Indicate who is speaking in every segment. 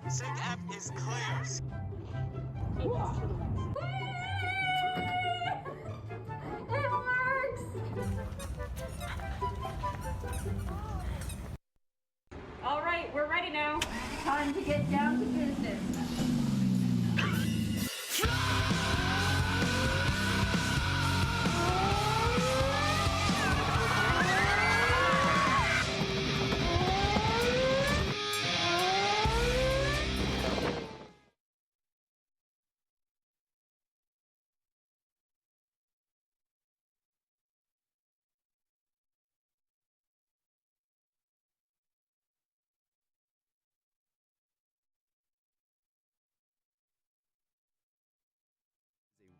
Speaker 1: Sync app is clear.
Speaker 2: It works!
Speaker 3: All right, we're ready now.
Speaker 2: Time to get down to business.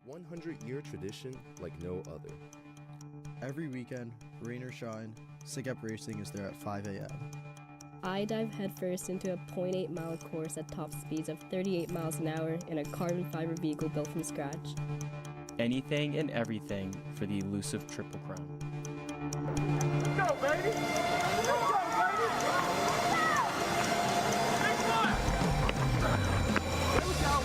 Speaker 4: A 100-year tradition like no other.
Speaker 5: Every weekend, rain or shine, SIGEP Racing is there at 5 a.m.
Speaker 6: I dive headfirst into a 0.8-mile course at top speeds of 38 miles an hour in a carbon fiber vehicle built from scratch.
Speaker 7: Anything and everything for the elusive Triple Crown.
Speaker 1: Let's go, baby! Let's go, baby! Next one! Here we go!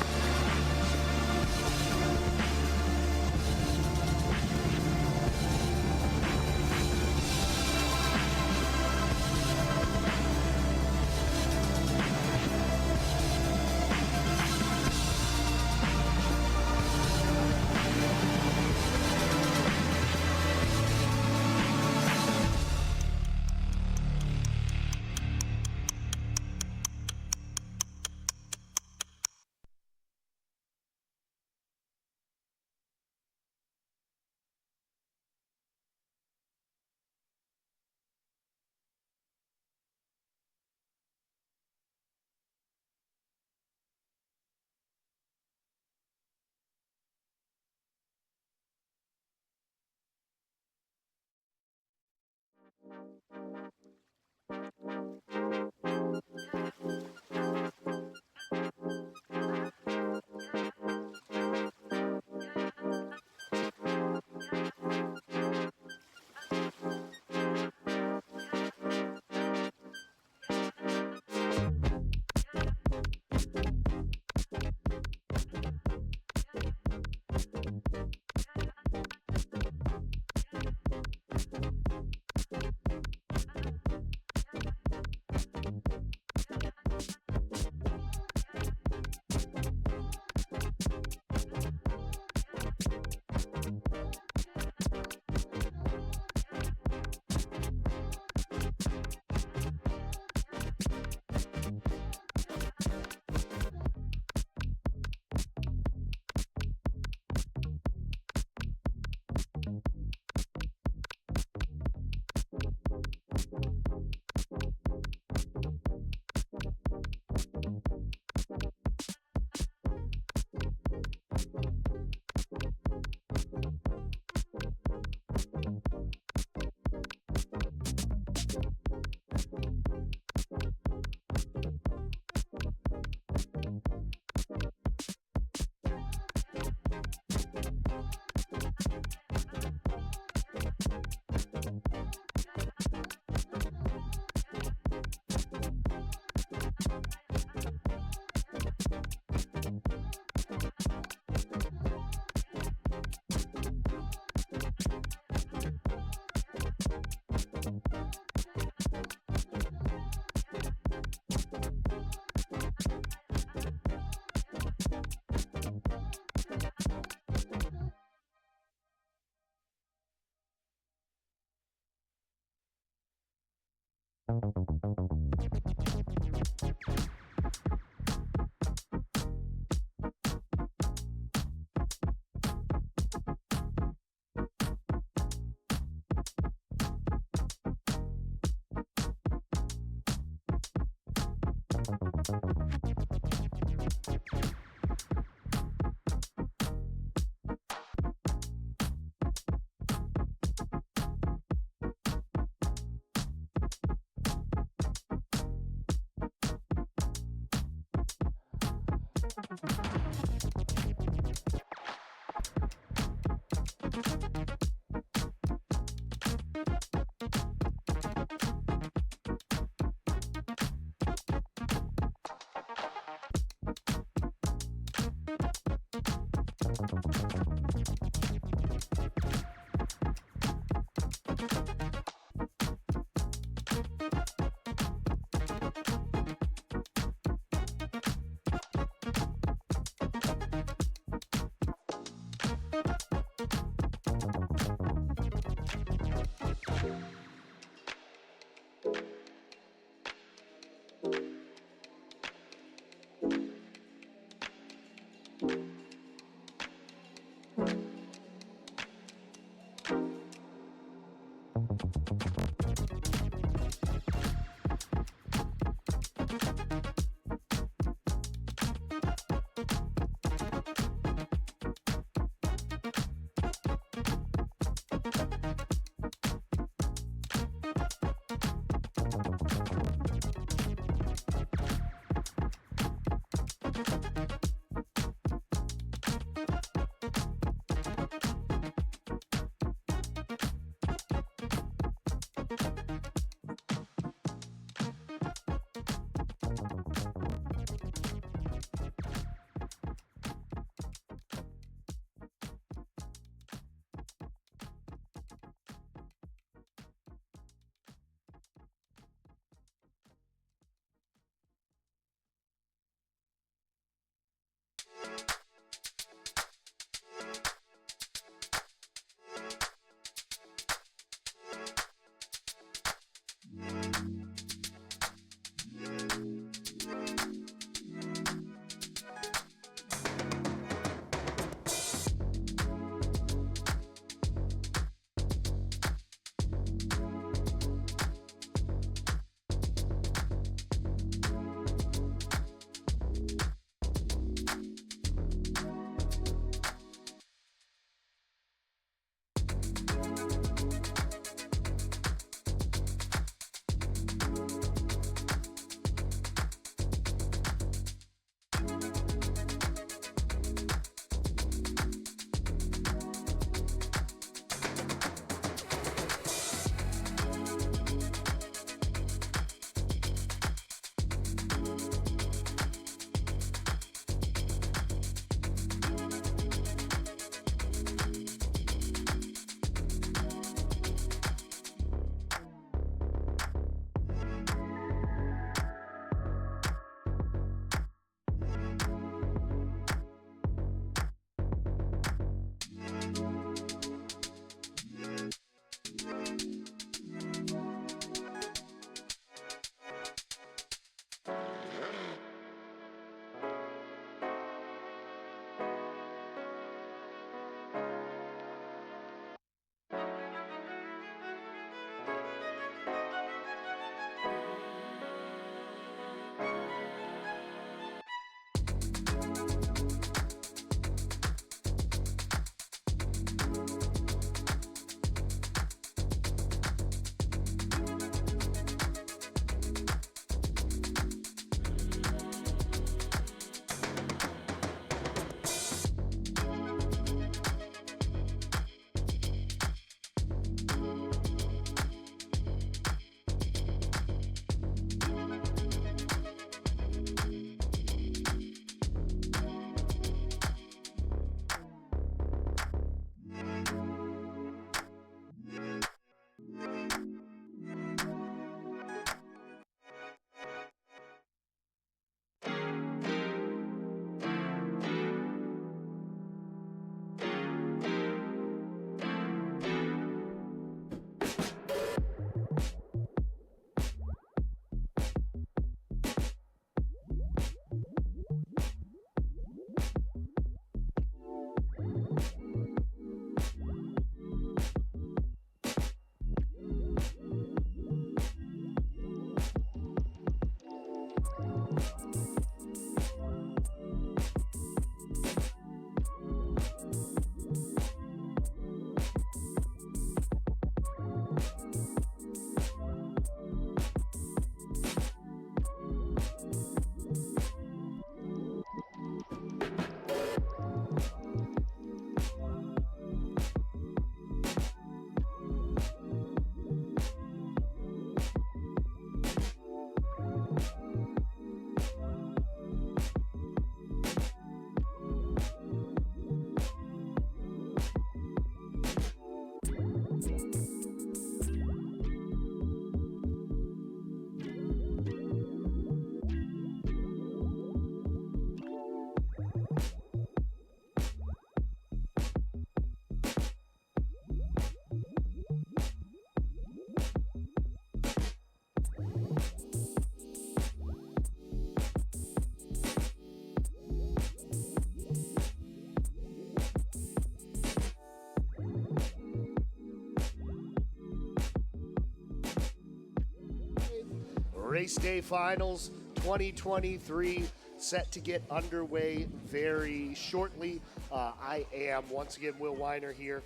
Speaker 8: Race Day Finals 2023 set to get underway very shortly. I am, once again, Will Weiner here,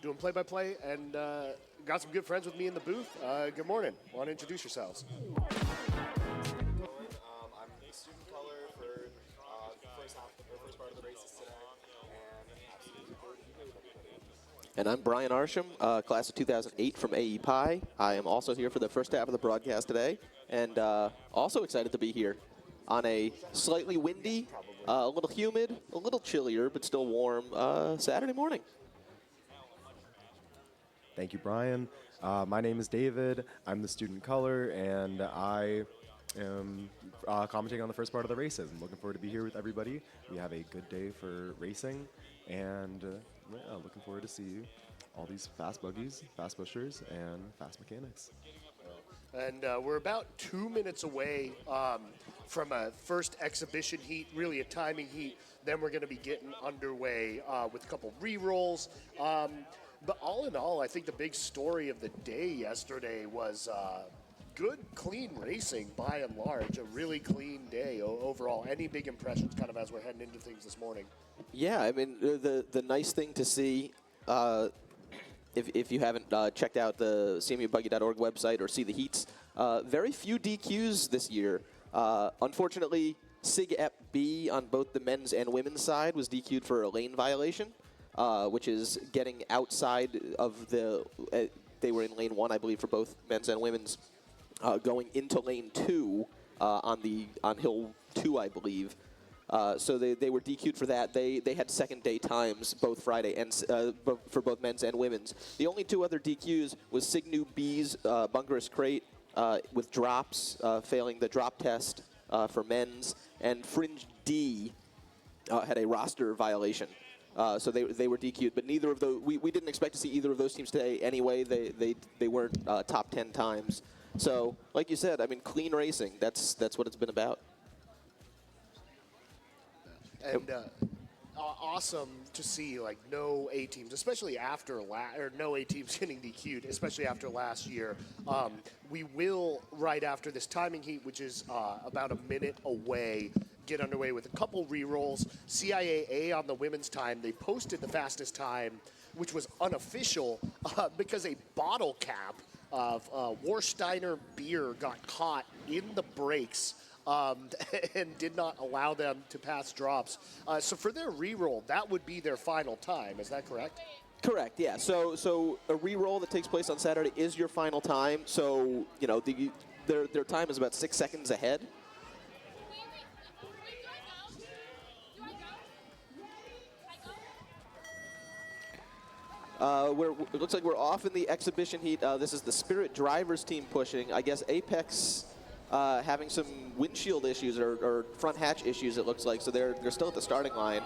Speaker 8: doing play-by-play, and got some good friends with me in the booth. Good morning. Want to introduce yourselves?
Speaker 4: I'm the student color for the first part of the races today, and absolutely forward to meeting everybody.
Speaker 9: And I'm Brian Arsham, class of 2008 from AE Pi. I am also here for the first half of the broadcast today, and also excited to be here on a slightly windy, a little humid, a little chillier, but still warm Saturday morning.
Speaker 10: Thank you, Brian. My name is David. I'm the student color, and I am commentating on the first part of the races. I'm looking forward to be here with everybody. We have a good day for racing, and yeah, looking forward to see all these fast buggies, fast pushers, and fast mechanics.
Speaker 8: And we're about 2 minutes away from a first exhibition heat, really a timing heat. Then we're going to be getting underway with a couple re-rolls. But all in all, I think the big story of the day yesterday was good, clean racing by and large. A really clean day overall. Any big impressions kind of as we're heading into things this morning?
Speaker 9: Yeah, I mean, the nice thing to see, if you haven't checked out the cmubuggy.org website or see the heats, very few DQs this year. Unfortunately, SIG Ep B on both the men's and women's side was DQ'd for a lane violation, which is getting outside of the, they were in lane 1, I believe, for both men's and women's, going into lane 2 on hill 2, I believe. So they were DQ'd for that. They had second day times both Friday and for both men's and women's. The only two other DQs was Signu B's bunkerous crate with drops, failing the drop test for men's, and Fringe D had a roster violation. So they were DQ'd, but neither of those, we didn't expect to see either of those teams today anyway. They weren't top 10 times. So like you said, I mean, clean racing, that's what it's been about.
Speaker 8: And awesome to see, like, no A teams, especially after no A teams getting DQ'd, especially after last year. We will, right after this timing heat, which is about a minute away, get underway with a couple re-rolls. CIAA on the women's time, they posted the fastest time, which was unofficial because a bottle cap of Warsteiner beer got caught in the brakes. And did not allow them to pass drops. So for their re-roll, that would be their final time. Is that correct?
Speaker 9: Correct, yeah. So a re-roll that takes place on Saturday is your final time. So, you know, their time is about 6 seconds ahead. It looks like we're off in the exhibition heat. This is the Spirit Drivers team pushing. I guess Apex having some windshield issues or front hatch issues, it looks like. So they're still at the starting line.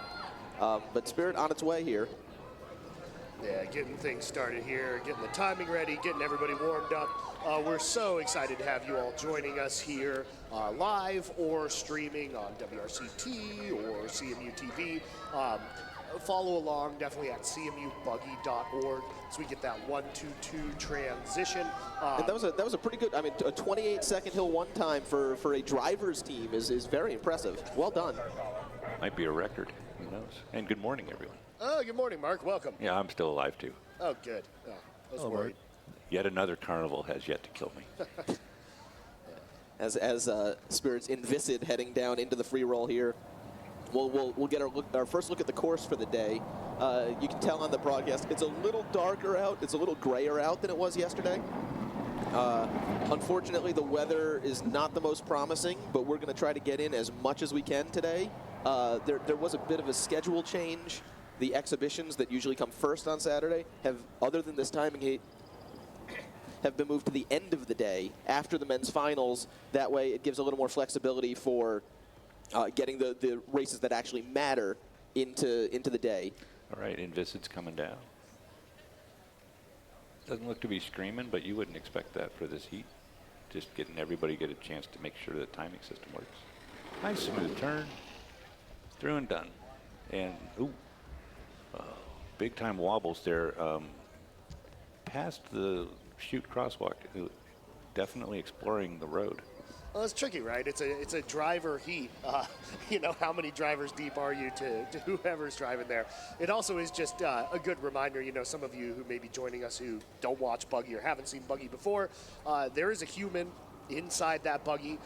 Speaker 9: But Spirit on its way here.
Speaker 8: Yeah, getting things started here, getting the timing ready, getting everybody warmed up. We're so excited to have you all joining us here live or streaming on WRCT or CMU TV. Follow along definitely at cmubuggy.org so we get that 1-2-2 transition.
Speaker 9: And that was a pretty good, I mean, a 28-second hill one time for a driver's team is very impressive. Well done.
Speaker 11: Might be a record. Who knows? And good morning, everyone.
Speaker 8: Oh, good morning, Mark. Welcome.
Speaker 11: Yeah, I'm still alive, too.
Speaker 8: Oh, good. Oh, I was worried.
Speaker 11: Yet another carnival has yet to kill me.
Speaker 9: As Spirit's Invisid heading down into the free roll here. We'll get our first look at the course for the day. You can tell on the broadcast, it's a little darker out. It's a little grayer out than it was yesterday. Unfortunately, the weather is not the most promising, but we're going to try to get in as much as we can today. There was a bit of a schedule change. The exhibitions that usually come first on Saturday have, other than this timing heat, have been moved to the end of the day after the men's finals. That way, it gives a little more flexibility for getting the races that actually matter into the day.
Speaker 11: All right, Invisid's coming down. Doesn't look to be screaming, but you wouldn't expect that for this heat. Just getting everybody get a chance to make sure the timing system works. Nice smooth turn. Through and done. And, ooh, big time wobbles there. Past the chute crosswalk. definitely exploring the road.
Speaker 8: Well, it's tricky, right? It's a driver heat. How many drivers deep are you to whoever's driving there? It also is just a good reminder, some of you who may be joining us who don't watch Buggy or haven't seen Buggy before, there is a human inside that buggy,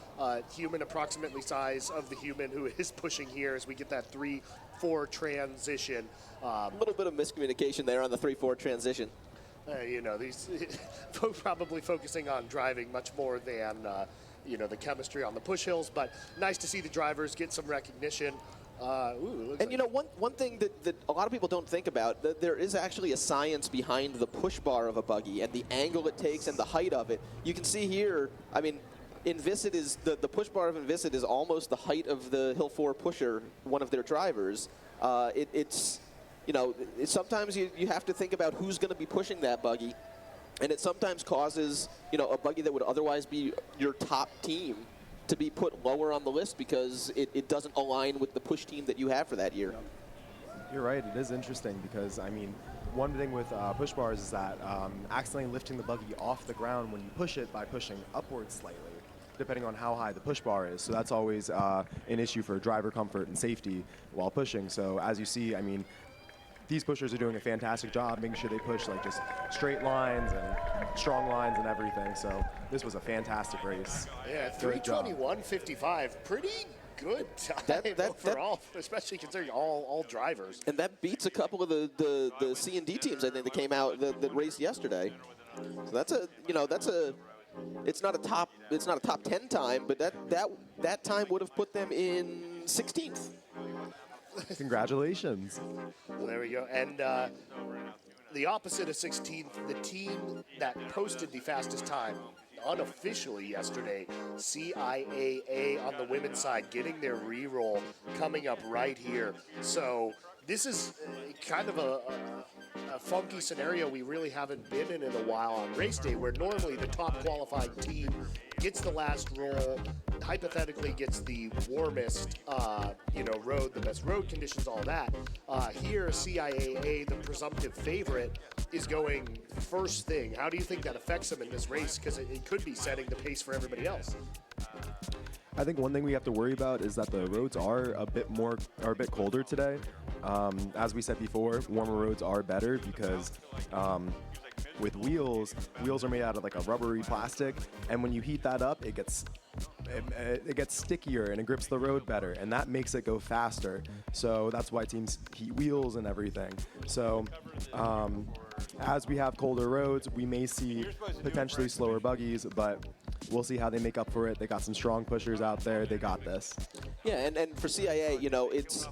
Speaker 8: human approximately size of the human who is pushing here as we get that 3-4 transition.
Speaker 9: A little bit of miscommunication there on the 3-4 transition.
Speaker 8: These probably focusing on driving much more than the chemistry on the push hills, but nice to see the drivers get some recognition.
Speaker 9: One thing that a lot of people don't think about, that there is actually a science behind the push bar of a buggy and the angle it takes and the height of it. You can see here, Invisit is, the push bar of Invisit is almost the height of the Hill 4 pusher, one of their drivers. Sometimes you have to think about who's going to be pushing that buggy. And it sometimes causes, a buggy that would otherwise be your top team to be put lower on the list because it doesn't align with the push team that you have for that year.
Speaker 10: You're right. It is interesting because, one thing with push bars is that accidentally lifting the buggy off the ground when you push it by pushing upwards slightly, depending on how high the push bar is. So that's always an issue for driver comfort and safety while pushing. So as you see, these pushers are doing a fantastic job making sure they push just straight lines and strong lines and everything. So this was a fantastic race.
Speaker 8: Yeah, 3:21.55, pretty good time overall, especially considering all drivers.
Speaker 9: And that beats a couple of the C and D teams I think that came out that raced yesterday. So it's not a top 10 time, but that time would have put them in 16th.
Speaker 10: Congratulations.
Speaker 8: Well, there we go. And the opposite of 16th, the team that posted the fastest time unofficially yesterday, CIAA on the women's side, getting their re-roll coming up right here. So this is kind of a funky scenario we really haven't been in a while on race day, where normally the top qualifying team gets the last roll, hypothetically gets the warmest, road, the best road conditions, all that. Here, CIAA, the presumptive favorite, is going first thing. How do you think that affects them in this race? Because it could be setting the pace for everybody else.
Speaker 10: I think one thing we have to worry about is that the roads are a bit colder today. As we said before, warmer roads are better because with wheels are made out of a rubbery plastic, and when you heat that up, it gets stickier and it grips the road better, and that makes it go faster. So that's why teams heat wheels and everything. So as we have colder roads, we may see potentially slower buggies, but we'll see how they make up for it. They got some strong pushers out there. They got this.
Speaker 9: Yeah, and for CIA, it's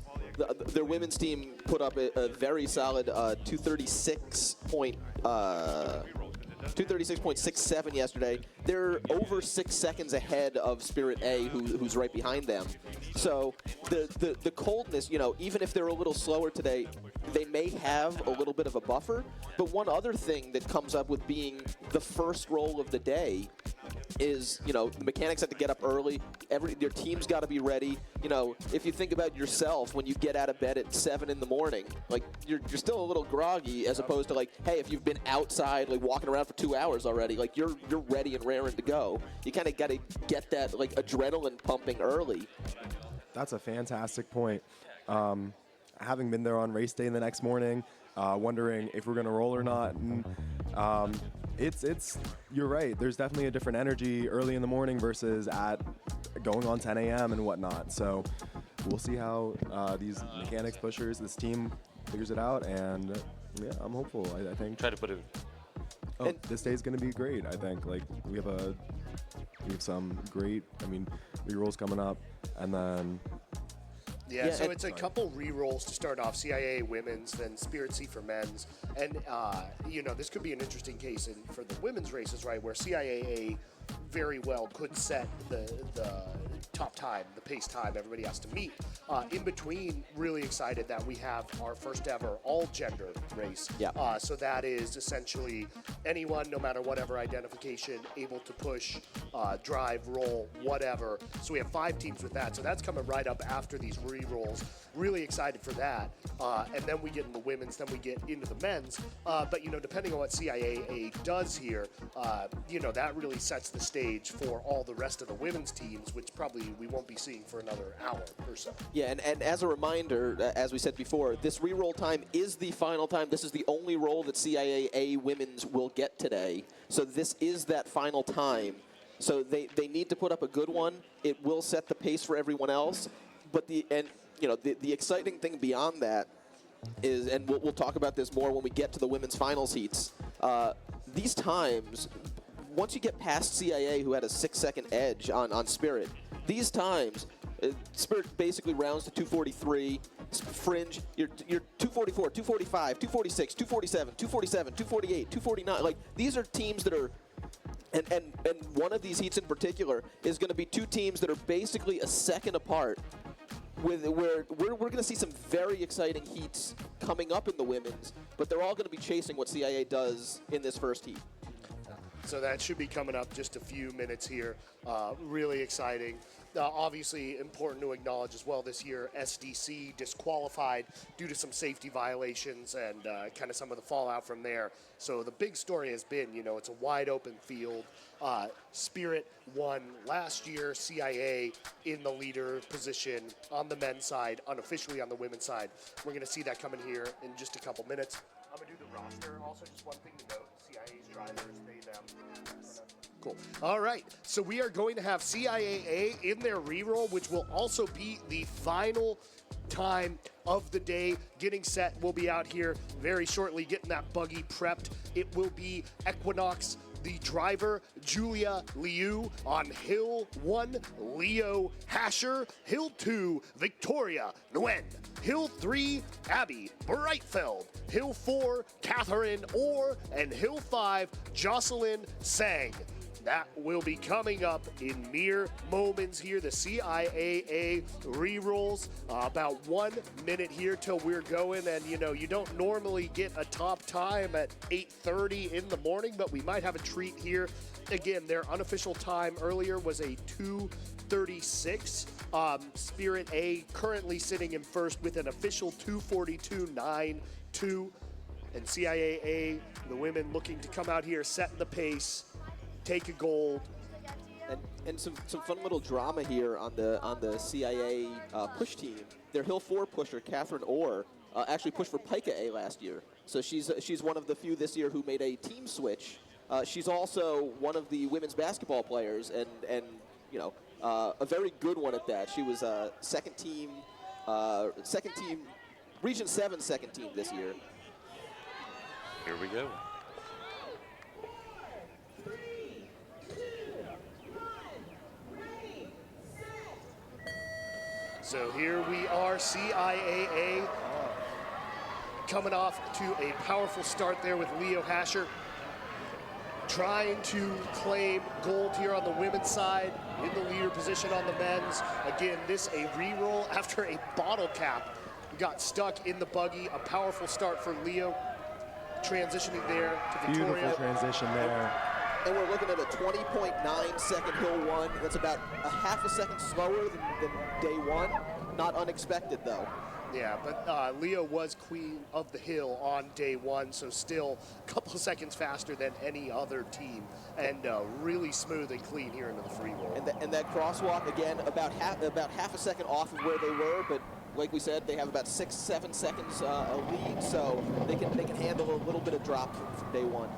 Speaker 9: their women's team put up a very solid 236.67 yesterday. They're over 6 seconds ahead of Spirit A, who's right behind them. So the coldness, even if they're a little slower today, they may have a little bit of a buffer. But one other thing that comes up with being the first roll of the day is, the mechanics have to get up early. Your team's got to be ready. If you think about yourself, when you get out of bed at 7 in the morning, you're still a little groggy, as opposed to hey, if you've been outside, walking around for 2 hours already, you're ready and raring to go. You kind of got to get that adrenaline pumping early.
Speaker 10: That's a fantastic point. Having been there on race day the next morning, wondering if we're going to roll or not. And, you're right. There's definitely a different energy early in the morning versus at going on 10 a.m. and whatnot. So we'll see how these mechanics pushers, this team figures it out. And yeah, I'm hopeful. I think.
Speaker 11: Try to put it.
Speaker 10: Oh, this day is going to be great. I think we have some great. Re-rolls coming up, and then.
Speaker 8: Yeah, so it's a couple re-rolls to start off, CIAA women's, then Spirit C for men's. And, this could be an interesting case for the women's races, right, where CIAA very well could set the top time, the pace time everybody has to meet. In between, really excited that we have our first ever all-gender race.
Speaker 9: Yeah.
Speaker 8: So that is essentially anyone, no matter whatever identification, able to push, drive, roll, whatever. So we have 5 teams with that. So that's coming right up after these re-rolls. Really excited for that. And then we get in the women's, then we get into the men's. But, depending on what CIAA does here, that really sets the the stage for all the rest of the women's teams, which probably we won't be seeing for another hour or so.
Speaker 9: Yeah, and as a reminder, as we said before, this re-roll time is the final time. This is the only roll that CIAA women's will get today. So this is that final time. So they need to put up a good one. It will set the pace for everyone else. But the exciting thing beyond that is, and we'll talk about this more when we get to the women's finals heats, these times, once you get past CIA, who had a 6-second edge on Spirit, these times, Spirit basically rounds to 243. Fringe, you're 244, 245, 246, 247, 247, 248, 249. Like, these are teams that are, and one of these heats in particular is going to be two teams that are basically a second apart. Where we're going to see some very exciting heats coming up in the women's, but they're all going to be chasing what CIA does in this first heat.
Speaker 8: So that should be coming up just a few minutes here. Really exciting. Obviously important to acknowledge as well this year, SDC disqualified due to some safety violations and kind of some of the fallout from there. So the big story has been, it's a wide open field. Spirit won last year, CIA in the leader position on the men's side, unofficially on the women's side. We're going to see that coming here in just a couple minutes. I'm going to do the roster. Also, just one thing to note, CIA's drivers, they, them. Cool. All right, so we are going to have CIAA in their reroll, which will also be the final time of the day. Getting set, we'll be out here very shortly, getting that buggy prepped. It will be Equinox, the driver, Julia Liu on Hill 1, Leo Hasher, Hill 2, Victoria Nguyen, Hill 3, Abby Breitfeld, Hill 4, Catherine Orr, and Hill 5, Jocelyn Sang. That will be coming up in mere moments here. The CIAA re-rolls, about 1 minute here till we're going. And, you don't normally get a top time at 8:30 in the morning, but we might have a treat here. Again, their unofficial time earlier was a 2:36. Spirit A currently sitting in first with an official 2:42.92. And CIAA, the women looking to come out here, setting the pace, take a gold.
Speaker 9: And some fun little drama here on the CIA push team. Their Hill 4 pusher, Catherine Orr, actually pushed for Pika A last year. So she's one of the few this year who made a team switch. She's also one of the women's basketball players, and a very good one at that. She was second team, Region 7 second team this year.
Speaker 11: Here we go.
Speaker 8: So here we are, CIAA coming off to a powerful start there with Leo Hasher, trying to claim gold here on the women's side, in the leader position on the men's. Again, this a re-roll after a bottle cap. Got stuck in the buggy. A powerful start for Leo, transitioning there to Victoria.
Speaker 10: Beautiful transition there.
Speaker 9: And we're looking at a 20.9 second Hill 1. That's about a half a second slower than day 1. Not unexpected, though.
Speaker 8: Yeah, but Leo was queen of the hill on day 1, so still a couple of seconds faster than any other team, and really smooth and clean here into the free roll.
Speaker 9: And that crosswalk, again, about half a second off of where they were, but like we said, they have about 6-7 seconds a lead, so they can handle a little bit of drop from day 1.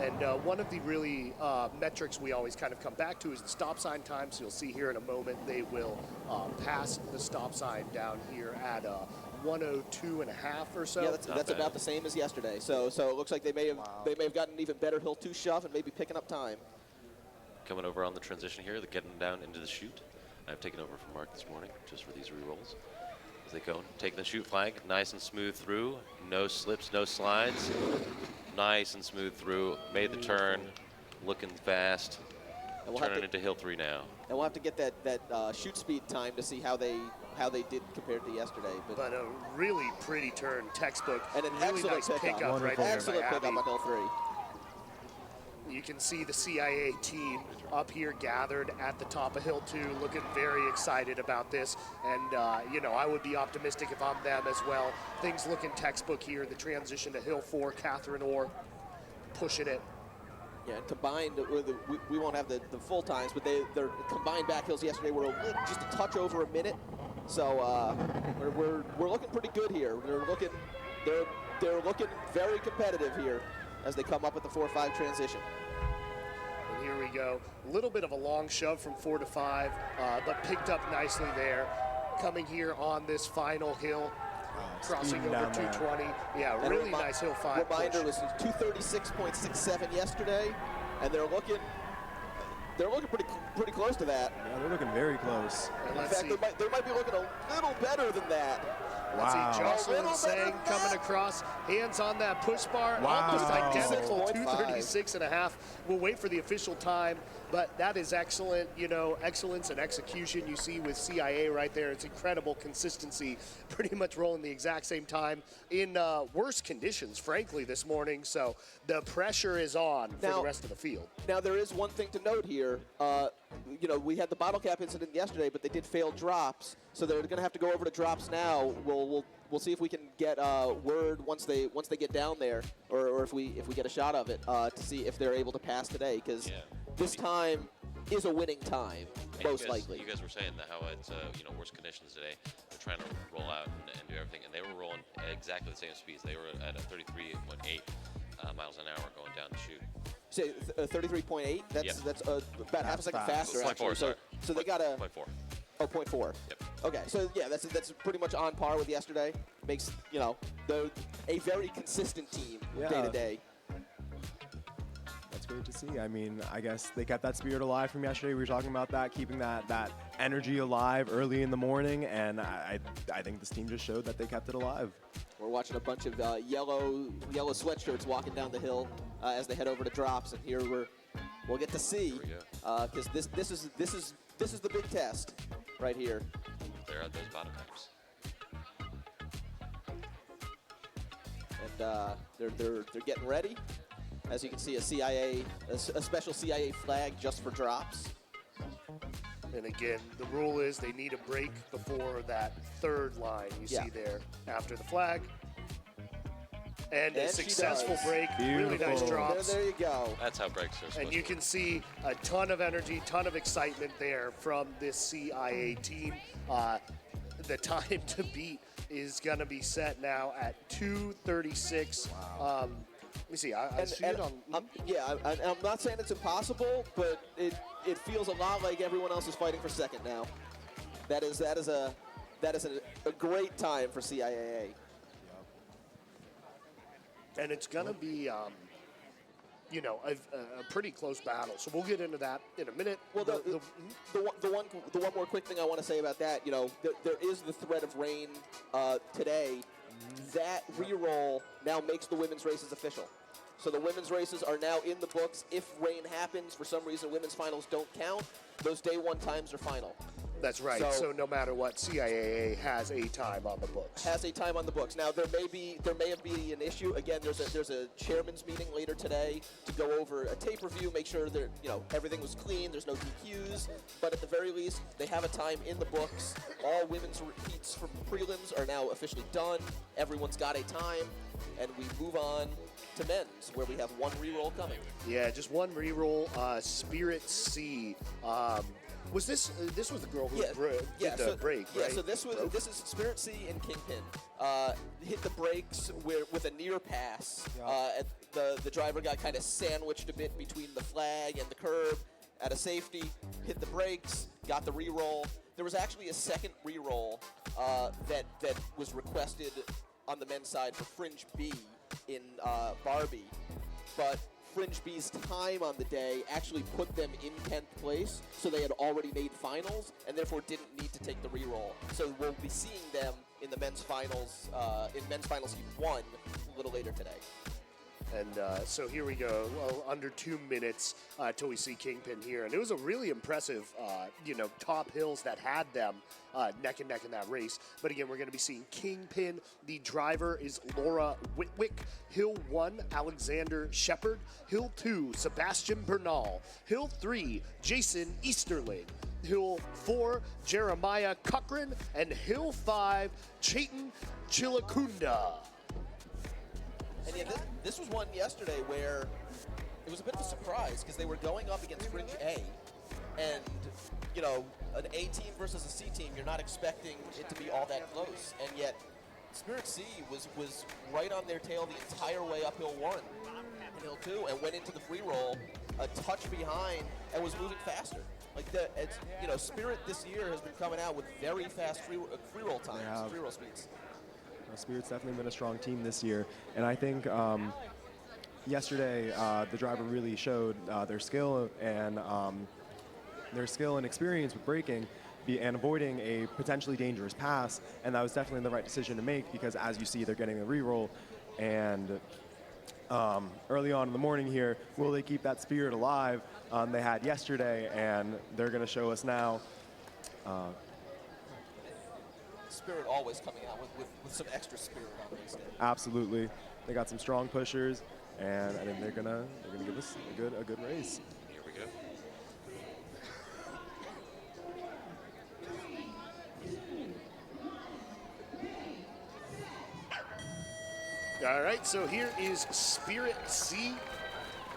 Speaker 8: And one of the really metrics we always kind of come back to is the stop sign time. So you'll see here in a moment they will pass the stop sign down here at 102.5 or so.
Speaker 9: Yeah, that's about the same as yesterday. So it looks like they may have gotten an even better Hill 2 shove and maybe picking up time.
Speaker 12: Coming over on the transition here, they're getting down into the chute. I've taken over from Mark this morning just for these re-rolls. As they go, taking the chute flag, nice and smooth through, no slips, no slides. Nice and smooth through, made the turn, looking fast, turning into Hill 3 now.
Speaker 9: And we'll have to get that shoot speed time to see how they did compared to yesterday.
Speaker 8: But a really pretty turn, textbook,
Speaker 9: and an
Speaker 8: really nice pickup right there.
Speaker 9: Excellent pickup on Hill 3.
Speaker 8: You can see the CIA team up here gathered at the top of Hill 2, looking very excited about this. And, I would be optimistic if I'm them as well. Things looking textbook here. The transition to Hill 4, Catherine Orr pushing it.
Speaker 9: Yeah, and combined, we won't have the full times, but their combined back hills yesterday were just a touch over a minute. So we're looking pretty good here. They're looking very competitive here as they come up with the 4-5 transition.
Speaker 8: And here we go. A little bit of a long shove from 4 to 5, but picked up nicely there. Coming here on this final hill, crossing over 220. Yeah,
Speaker 9: And
Speaker 8: really nice hill 5
Speaker 9: Reminder
Speaker 8: push.
Speaker 9: was 236.67 yesterday, and they're looking pretty close to that.
Speaker 10: Yeah, they're looking very close.
Speaker 8: And
Speaker 9: In fact, they might be looking a little better than that.
Speaker 8: Let's
Speaker 10: Wow.
Speaker 8: see Jocelyn Sang coming across, hands on that push bar,
Speaker 10: Wow.
Speaker 8: almost identical,
Speaker 9: 236.5.
Speaker 8: 236.5. We'll wait for the official time, but that is excellent, excellence and execution you see with CIA right there. It's incredible consistency, pretty much rolling the exact same time in worse conditions, frankly, this morning. So the pressure is on for the rest of the field.
Speaker 9: Now, there is one thing to note here. We had the bottle cap incident yesterday, but they did fail drops, so they're going to have to go over to drops now. We'll see if we can get word once they get down there, or if we get a shot of it to see if they're able to pass today, because this time is a winning time, most likely.
Speaker 12: You guys were saying that how it's worse conditions today. They're trying to roll out and do everything, and they were rolling at exactly the same speeds. They were at a 33.8 miles an hour going down the chute.
Speaker 9: Say 33.8. That's about half a second faster.
Speaker 12: 0.4,
Speaker 9: actually.
Speaker 12: sorry.
Speaker 9: So they got a
Speaker 12: 0.4.
Speaker 9: Oh, 0.4.
Speaker 12: Yep.
Speaker 9: Okay, so yeah, that's pretty much on par with yesterday. Makes a very consistent team day to day.
Speaker 10: That's great to see. I mean, I guess they kept that spirit alive from yesterday. We were talking about that, keeping that energy alive early in the morning, and I think this team just showed that they kept it alive.
Speaker 9: We're watching a bunch of yellow sweatshirts walking down the hill as they head over to drops, and here we'll get to see because this is the big test right here.
Speaker 12: There are those bottom caps.
Speaker 9: And they're getting ready. As you can see, a special CIA flag just for drops.
Speaker 8: And again, the rule is they need a break before that third line you see there after the flag. And a successful break, really nice drops.
Speaker 9: There you go.
Speaker 12: That's how breaks are supposed
Speaker 8: And you
Speaker 12: to
Speaker 8: can see a ton of energy, ton of excitement there from this CIA team. The time to beat is going to be set now at 2:36. Wow. Let me see. I see it on.
Speaker 9: I'm not saying it's impossible, but it feels a lot like everyone else is fighting for second now. That is a great time for CIAA.
Speaker 8: And it's going to be, a pretty close battle. So we'll get into that in a minute.
Speaker 9: Well, the one more quick thing I want to say about that, there is the threat of rain today. That re-roll now makes the women's races official. So the women's races are now in the books. If rain happens, for some reason women's finals don't count, those day one times are final.
Speaker 8: That's right. So no matter what, CIAA has a time on the books.
Speaker 9: Has a time on the books. Now there may be an issue. Again, there's a chairman's meeting later today to go over a tape review, make sure that everything was clean. There's no DQs, but at the very least, they have a time in the books. All women's repeats from prelims are now officially done. Everyone's got a time, and we move on to men's, where we have one re-roll coming.
Speaker 8: Yeah, just one re-roll. Spirit C. Was this was the girl who did the break, right?
Speaker 9: Yeah, so this is Spirit C and Kingpin. Hit the brakes with a near pass. And the driver got kind of sandwiched a bit between the flag and the curb at a safety. Hit the brakes, got the re-roll. There was actually a second re-roll that was requested on the men's side for Fringe B in Barbie, but Fringe B's time on the day actually put them in 10th place, so they had already made finals and therefore didn't need to take the re-roll. So we'll be seeing them in the men's finals, in men's finals heat 1 a little later today.
Speaker 8: And so here we go, under 2 minutes till we see Kingpin here. And it was a really impressive, top hills that had them neck and neck in that race. But again, we're going to be seeing Kingpin. The driver is Laura Whitwick. Hill 1, Alexander Shepard. Hill 2, Sebastian Bernal. Hill 3, Jason Easterling. Hill 4, Jeremiah Cochran. And Hill 5, Chayton Chilakunda.
Speaker 9: And yeah, this was one yesterday where it was a bit of a surprise because they were going up against Fringe A, and you know, an A team versus a C team, you're not expecting it to be all that close, and yet Spirit C was right on their tail the entire way up Hill 1 and Hill 2, and went into the free roll a touch behind and was moving faster. Like it's, you know, Spirit this year has been coming out with very fast free roll times, free roll speeds.
Speaker 10: Spirit's definitely been a strong team this year, and I think yesterday the driver really showed their skill and experience with braking and avoiding a potentially dangerous pass, and that was definitely the right decision to make because, as you see, they're getting a reroll, and early on in the morning here, will they keep that spirit alive they had yesterday, and they're going to show us now.
Speaker 9: Spirit always coming out with some extra spirit on race day.
Speaker 10: Absolutely, they got some strong pushers, and I think they're gonna give us a good race.
Speaker 12: Here we go.
Speaker 8: All right, so here is Spirit C,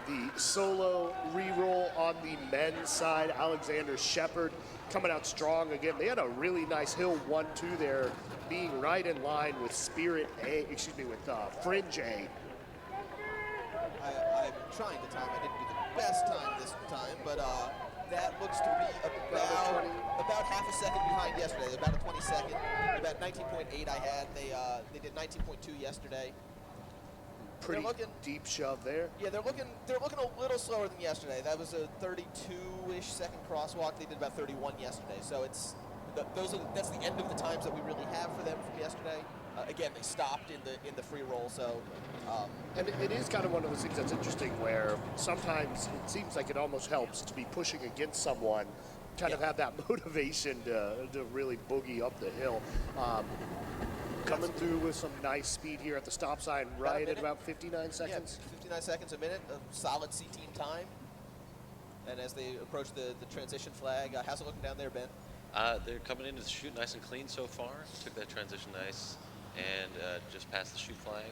Speaker 8: the solo re-roll on the men's side. Alexander Shepard coming out strong again. They had a really nice hill 1-2 there, being right in line with Spirit A, with Fringe A.
Speaker 9: I'm trying to time. I didn't do the best time this time, but that looks to be about half a second behind yesterday. About a 22nd, about 19.8 I had. They did 19.2 yesterday.
Speaker 8: Pretty deep shove there.
Speaker 9: Yeah, they're looking a little slower than yesterday. That was a 32-ish second crosswalk. They did about 31 yesterday. So that's the end of the times that we really have for them from yesterday. Again, they stopped in the free roll, so.
Speaker 8: And it is kind of one of those things that's interesting where sometimes it seems like it almost helps to be pushing against someone, kind of have that motivation to really boogie up the hill. Coming through with some nice speed here at the stop sign, right at about 59 seconds.
Speaker 9: Yeah, 59 seconds a minute, a solid C team time. And as they approach the transition flag, how's it looking down there, Ben?
Speaker 12: They're coming into the chute nice and clean so far. Took that transition nice and just past the chute flag.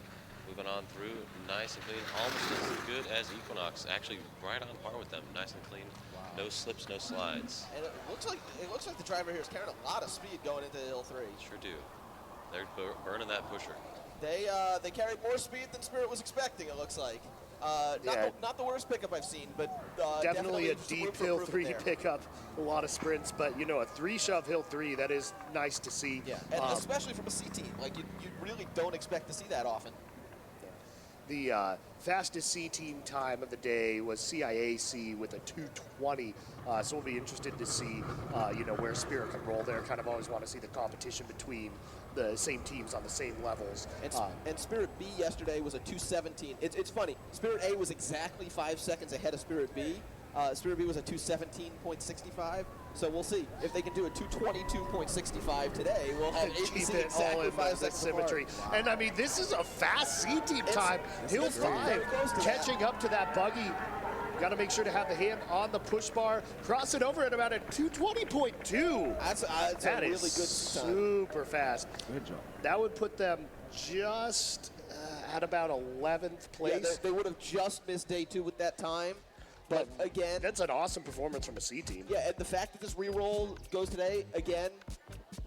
Speaker 12: Moving on through, nice and clean, almost as good as Equinox. Actually, right on par with them, nice and clean. Wow. No slips, no slides.
Speaker 9: And it looks like the driver here is carrying a lot of speed going into Hill 3.
Speaker 12: Sure do. They're burning that pusher.
Speaker 9: They carried more speed than Spirit was expecting, it looks like. Not the worst pickup I've seen, but
Speaker 8: definitely a deep Hill 3 pickup, a lot of sprints, but you know, a 3-shove Hill 3, that is nice to see.
Speaker 9: Yeah, and especially from a C team, like you really don't expect to see that often.
Speaker 8: The fastest C team time of the day was CIAC with a 2:20. So we'll be interested to see, where Spirit can roll there. Kind of always want to see the competition between the same teams on the same levels.
Speaker 9: And Spirit B yesterday was a 2:17. It's funny. Spirit A was exactly 5 seconds ahead of Spirit B. Spirit B was a 2:17.65. So we'll see if they can do a 2:22.65 today. We'll have ABC exactly 5 seconds
Speaker 8: symmetry.
Speaker 9: Wow.
Speaker 8: And I mean, this is a fast C team time. Hill 5 catching up to that Buggy. Got to make sure to have the hand on the push bar. Cross it over at about a 2:20.2.
Speaker 9: That's a really good time.
Speaker 8: Super fast.
Speaker 10: Good job.
Speaker 8: That would put them just at about 11th place.
Speaker 9: Yeah, they would have just missed day 2 with that time. But again,
Speaker 8: that's an awesome performance from a C team.
Speaker 9: Yeah, and the fact that this re-roll goes today, again,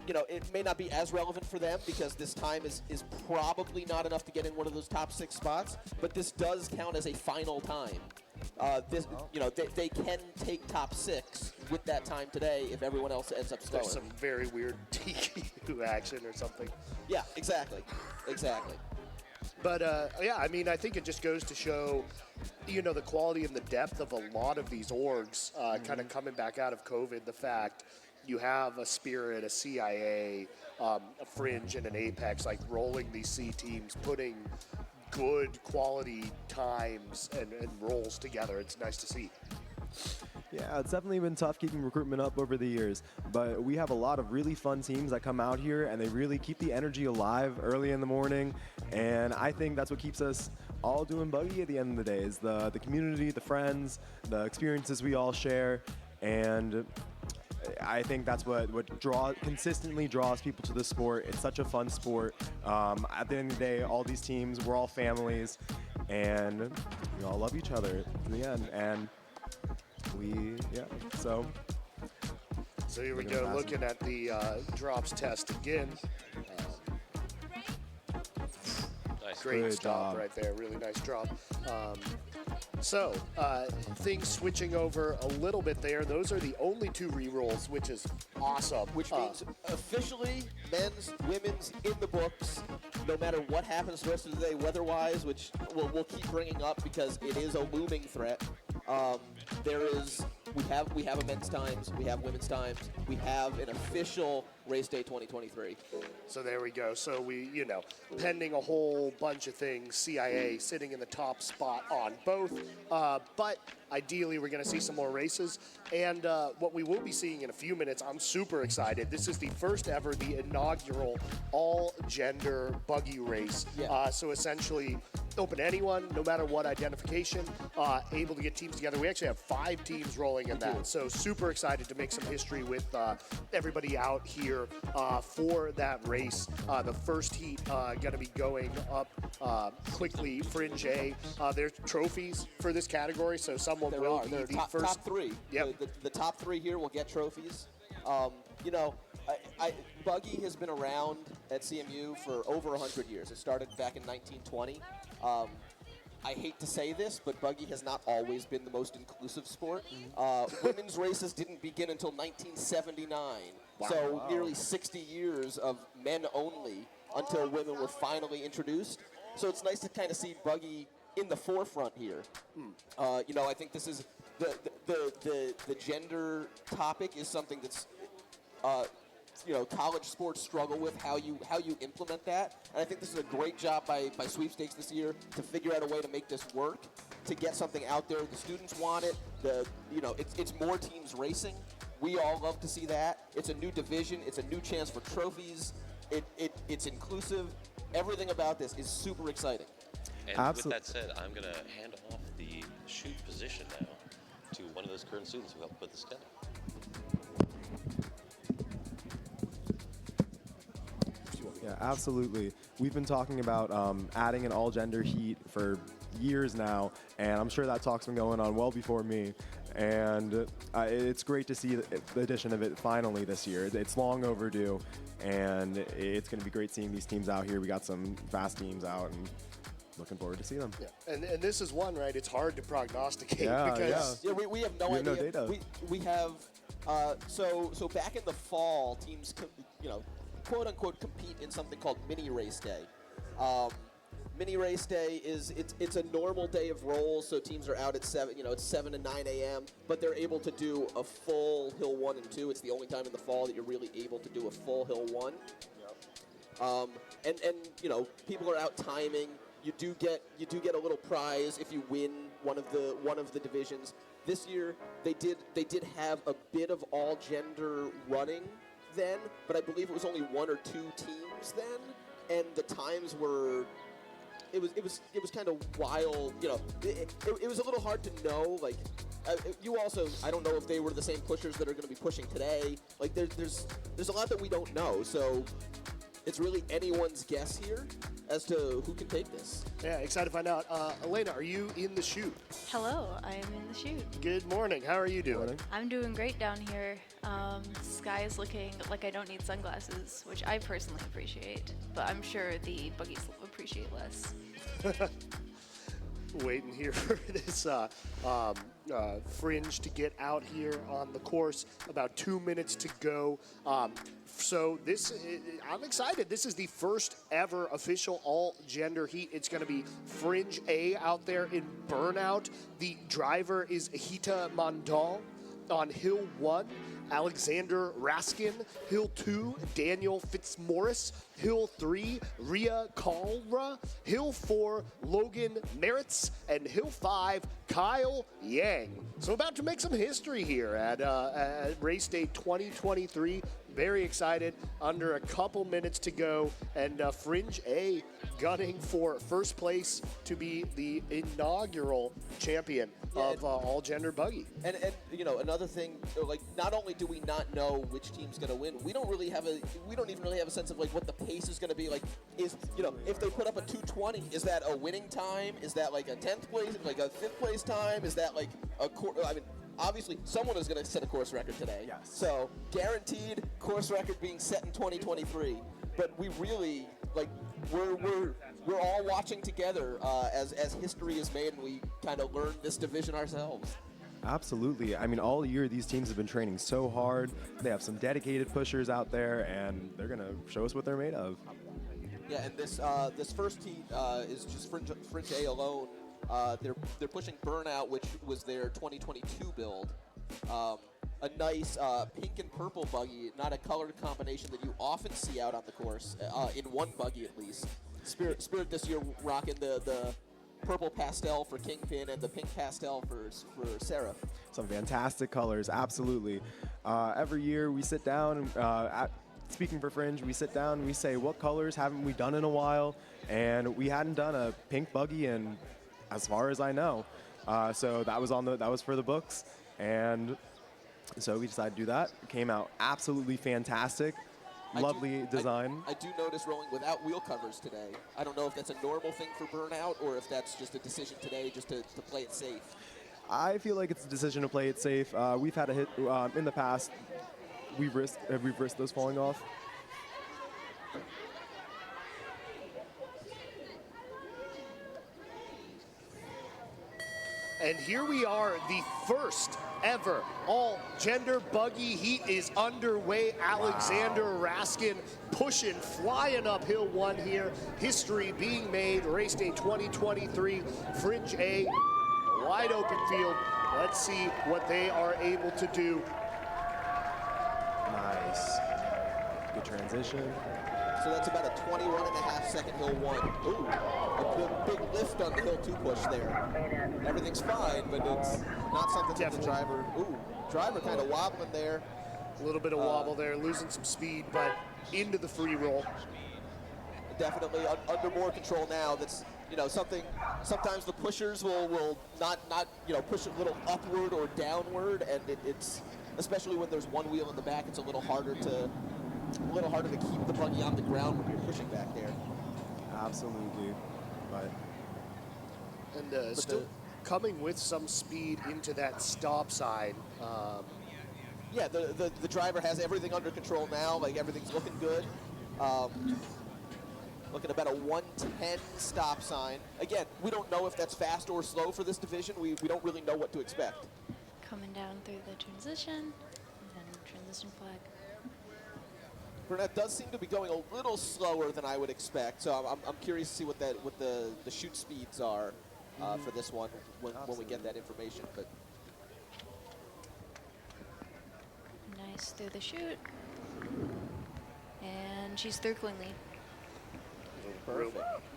Speaker 9: it may not be as relevant for them because this time is probably not enough to get in one of those top 6 spots, but this does count as a final time. They can take top 6 with that time today if everyone else ends up stowing.
Speaker 8: There's some very weird TQ action or something.
Speaker 9: Yeah, exactly.
Speaker 8: But, I mean, I think it just goes to show, the quality and the depth of a lot of these orgs kind of coming back out of COVID. The fact you have a Spirit, a CIA, a Fringe, and an Apex, like rolling these C teams, putting good quality times and rolls together. It's nice to see.
Speaker 10: Yeah, it's definitely been tough keeping recruitment up over the years, but we have a lot of really fun teams that come out here and they really keep the energy alive early in the morning, and I think that's what keeps us all doing Buggy at the end of the day, is the community, the friends, the experiences we all share, and I think that's what consistently draws people to the sport. It's such a fun sport. At the end of the day, all these teams, we're all families, and we all love each other in the end. And so.
Speaker 8: So here we go, looking at the drops test again.
Speaker 12: Nice.
Speaker 8: Great
Speaker 10: Good
Speaker 8: stop
Speaker 10: job.
Speaker 8: right there, really nice drop. So, things switching over a little bit there. Those are the only 2 re-rolls, which is awesome.
Speaker 9: Which means officially men's, women's in the books, no matter what happens the rest of the day weather-wise, which we'll keep bringing up because it is a looming threat. We have a men's times, we have women's times, we have an official race day 2023.
Speaker 8: So there we go. So we, pending a whole bunch of things, CIA sitting in the top spot on both. But ideally, we're going to see some more races. And what we will be seeing in a few minutes, I'm super excited. This is the first ever, the inaugural all-gender buggy race.
Speaker 9: Yeah.
Speaker 8: So essentially, open to anyone, no matter what identification, able to get teams together. We actually have 5 teams rolling in that. So super excited to make some history with everybody out here for that race. The first heat going to be going up quickly. Fringe A. There's trophies for this category, so someone will be the first.
Speaker 9: Top 3.
Speaker 8: Yep.
Speaker 9: The top 3 here will get trophies. Buggy has been around at CMU for over 100 years. It started back in 1920. I hate to say this, but buggy has not always been the most inclusive sport. Women's races didn't begin until 1979. So nearly 60 years of men only until women were finally introduced. So it's nice to kind of see buggy in the forefront here. I think this is the gender topic is something that's college sports struggle with how you implement that, and I think this is a great job by Sweepstakes this year to figure out a way to make this work, to get something out there. The students want it. It's more teams racing. We all love to see that. It's a new division. It's a new chance for trophies. It's inclusive. Everything about this is super exciting.
Speaker 12: And with that said, I'm going to hand off the shoot position now to one of those current students who helped put this together.
Speaker 10: Yeah, absolutely. We've been talking about adding an all-gender heat for years now, and I'm sure that talk's been going on well before me. And it's great to see the addition of it finally this year. It's long overdue, and it's going to be great seeing these teams out here. We got some fast teams out, and looking forward to see them.
Speaker 8: Yeah. And this is one, right? It's hard to prognosticate
Speaker 10: because
Speaker 9: we have no idea. Data. We have so back in the fall, teams quote unquote compete in something called mini race day. Mini race day it's a normal day of rolls, so teams are out at 7 to 9 a.m. But they're able to do a full hill 1 and 2. It's the only time in the fall that you're really able to do a full hill 1. Yep. And people are out timing. You do get a little prize if you win one of the divisions. This year they did have a bit of all gender running then, but I believe it was only 1 or 2 teams then, and the times were. It was kind of wild, it was a little hard to know, like, I don't know if they were the same pushers that are going to be pushing today. Like, there's a lot that we don't know, so it's really anyone's guess here as to who can take this.
Speaker 8: Yeah, excited to find out. Elena, are you in the chute?
Speaker 13: Hello, I am in the chute.
Speaker 8: Good morning. How are you doing?
Speaker 13: I'm doing great down here. Sky is looking like I don't need sunglasses, which I personally appreciate, but I'm sure the buggies appreciate less.
Speaker 8: Waiting here for this fringe to get out here on the course. About 2 minutes to go. So I'm excited. This is the first ever official all-gender heat. It's going to be Fringe A out there in Burnout. The driver is Hita Mandal on Hill 1. Alexander Raskin. Hill 2, Daniel Fitzmaurice. Hill 3, Ria Kalra. Hill 4, Logan Meritz. And Hill 5, Kyle Yang. So about to make some history here at Race Day 2023. Very excited. Under a couple minutes to go. And Fringe A gunning for first place to be the inaugural champion. of all gender buggy.
Speaker 9: And you know, another thing, like, not only do we not know which team's going to win, we don't even really have a sense of like what the pace is going to be. Like, is, you know, if they put up a 2:20, is that a winning time? Is that like a 10th place, like a 5th place time? Is that like a I mean, obviously someone is going to set a course record today.
Speaker 10: Yes.
Speaker 9: So guaranteed course record being set in 2023. But we really, like, we're all watching together as history is made, and we kind of learn this division ourselves.
Speaker 10: Absolutely. I mean, all year these teams have been training so hard. They have some dedicated pushers out there, and they're going to show us what they're made of.
Speaker 9: Yeah, and this first heat is just Fringe A alone. They're pushing Burnout, which was their 2022 build. A nice pink and purple buggy, not a colored combination that you often see out on the course, in one buggy at least. Spirit this year rocking the purple pastel for Kingpin and the pink pastel for Seraph.
Speaker 10: Some fantastic colors, absolutely. Every year we sit down, speaking for Fringe, we sit down and we say, what colors haven't we done in a while? And we hadn't done a pink buggy in, as far as I know. So that was for the books. And so we decided to do that. It came out absolutely fantastic. Lovely design.
Speaker 9: I do notice rolling without wheel covers today. I don't know if that's a normal thing for Burnout or if that's just a decision today just to play it safe.
Speaker 10: I feel like it's a decision to play it safe. We've had a hit in the past. We've risked those falling off.
Speaker 8: And here we are, the first ever all-gender buggy heat is underway. Alexander Raskin pushing, flying uphill one here. History being made, race day 2023, Fringe A, wide open field. Let's see what they are able to do.
Speaker 10: Nice. Good transition.
Speaker 9: So that's about a 21.5 second hill one. Ooh, a big lift on the hill two push there. Everything's fine, but it's not something that the driver, driver kind of wobbling there.
Speaker 8: A little bit of wobble there, losing some speed, but into the free roll.
Speaker 9: Definitely under more control now. That's, you know, something, sometimes the pushers will not you know, push a little upward or downward, and it's, especially when there's one wheel in the back, it's a little harder to keep the buggy on the ground when you're pushing back there.
Speaker 10: Absolutely, but
Speaker 8: still coming with some speed into that stop sign.
Speaker 9: Yeah, the driver has everything under control now. Like, everything's looking good. Looking about a 110 stop sign. Again, we don't know if that's fast or slow for this division. We don't really know what to expect.
Speaker 13: Coming down through the transition, and then transition flag.
Speaker 9: Burnett does seem to be going a little slower than I would expect, so I'm curious to see what the shoot speeds are for this one when we get that information. But
Speaker 13: nice through the chute, and she's through cleanly.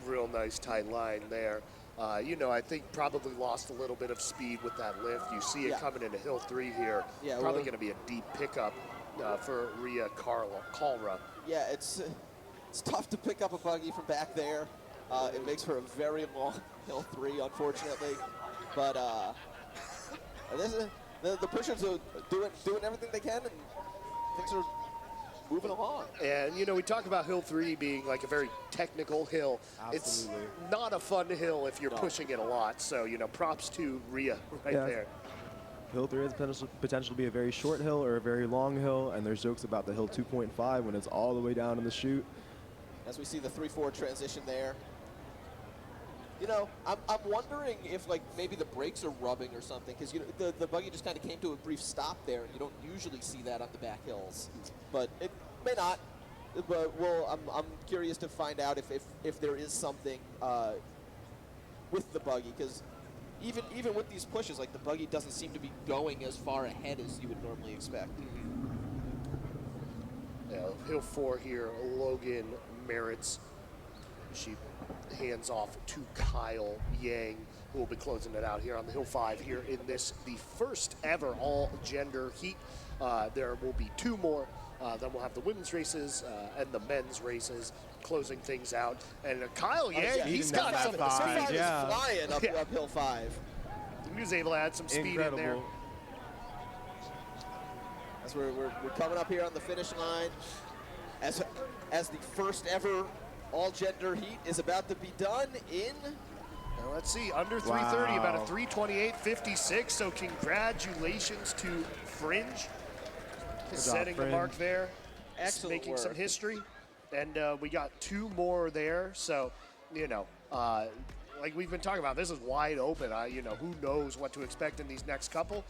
Speaker 8: Real nice tight line there. You know, I think probably lost a little bit of speed with that lift. You see it coming into hill 3 here. Yeah, probably going to be a deep pickup for Rhea Kalra.
Speaker 9: Yeah, it's tough to pick up a buggy from back there. It makes for a very long hill 3, unfortunately. But the pushers are doing everything they can, and things are moving along.
Speaker 8: And, you know, we talk about hill 3 being like a very technical hill.
Speaker 10: Absolutely.
Speaker 8: It's not a fun hill if you're pushing it a lot. So, you know, props to Rhea there.
Speaker 10: Hill 3 has potential to be a very short hill or a very long hill, and there's jokes about the hill 2.5 when it's all the way down in the chute.
Speaker 9: As we see the 3-4 transition there. You know, I'm wondering if, like, maybe the brakes are rubbing or something, because, you know, the buggy just kind of came to a brief stop there, and you don't usually see that on the back hills. But it may not. But I'm curious to find out if there is something with the buggy, because even with these pushes, like, the buggy doesn't seem to be going as far ahead as you would normally expect.
Speaker 8: Yeah, hill 4 here, Logan Merritt's. She hands off to Kyle Yang, who will be closing it out here on the hill 5 here in this, the first ever all-gender heat. There will be 2 more. Then we'll have the women's races and the men's races closing things out. And Kyle Yang, he's got some
Speaker 9: flying up hill 5.
Speaker 8: He was able to add some speed in there.
Speaker 9: As we're coming up here on the finish line, as the first ever all-gender heat is about to be done in.
Speaker 8: Now let's see, under 3:30, about a 3:28.56. So congratulations to Fringe, setting the mark there, making some history. And we got 2 more there. So, you know, like we've been talking about, this is wide open. You know, who knows what to expect in these next couple.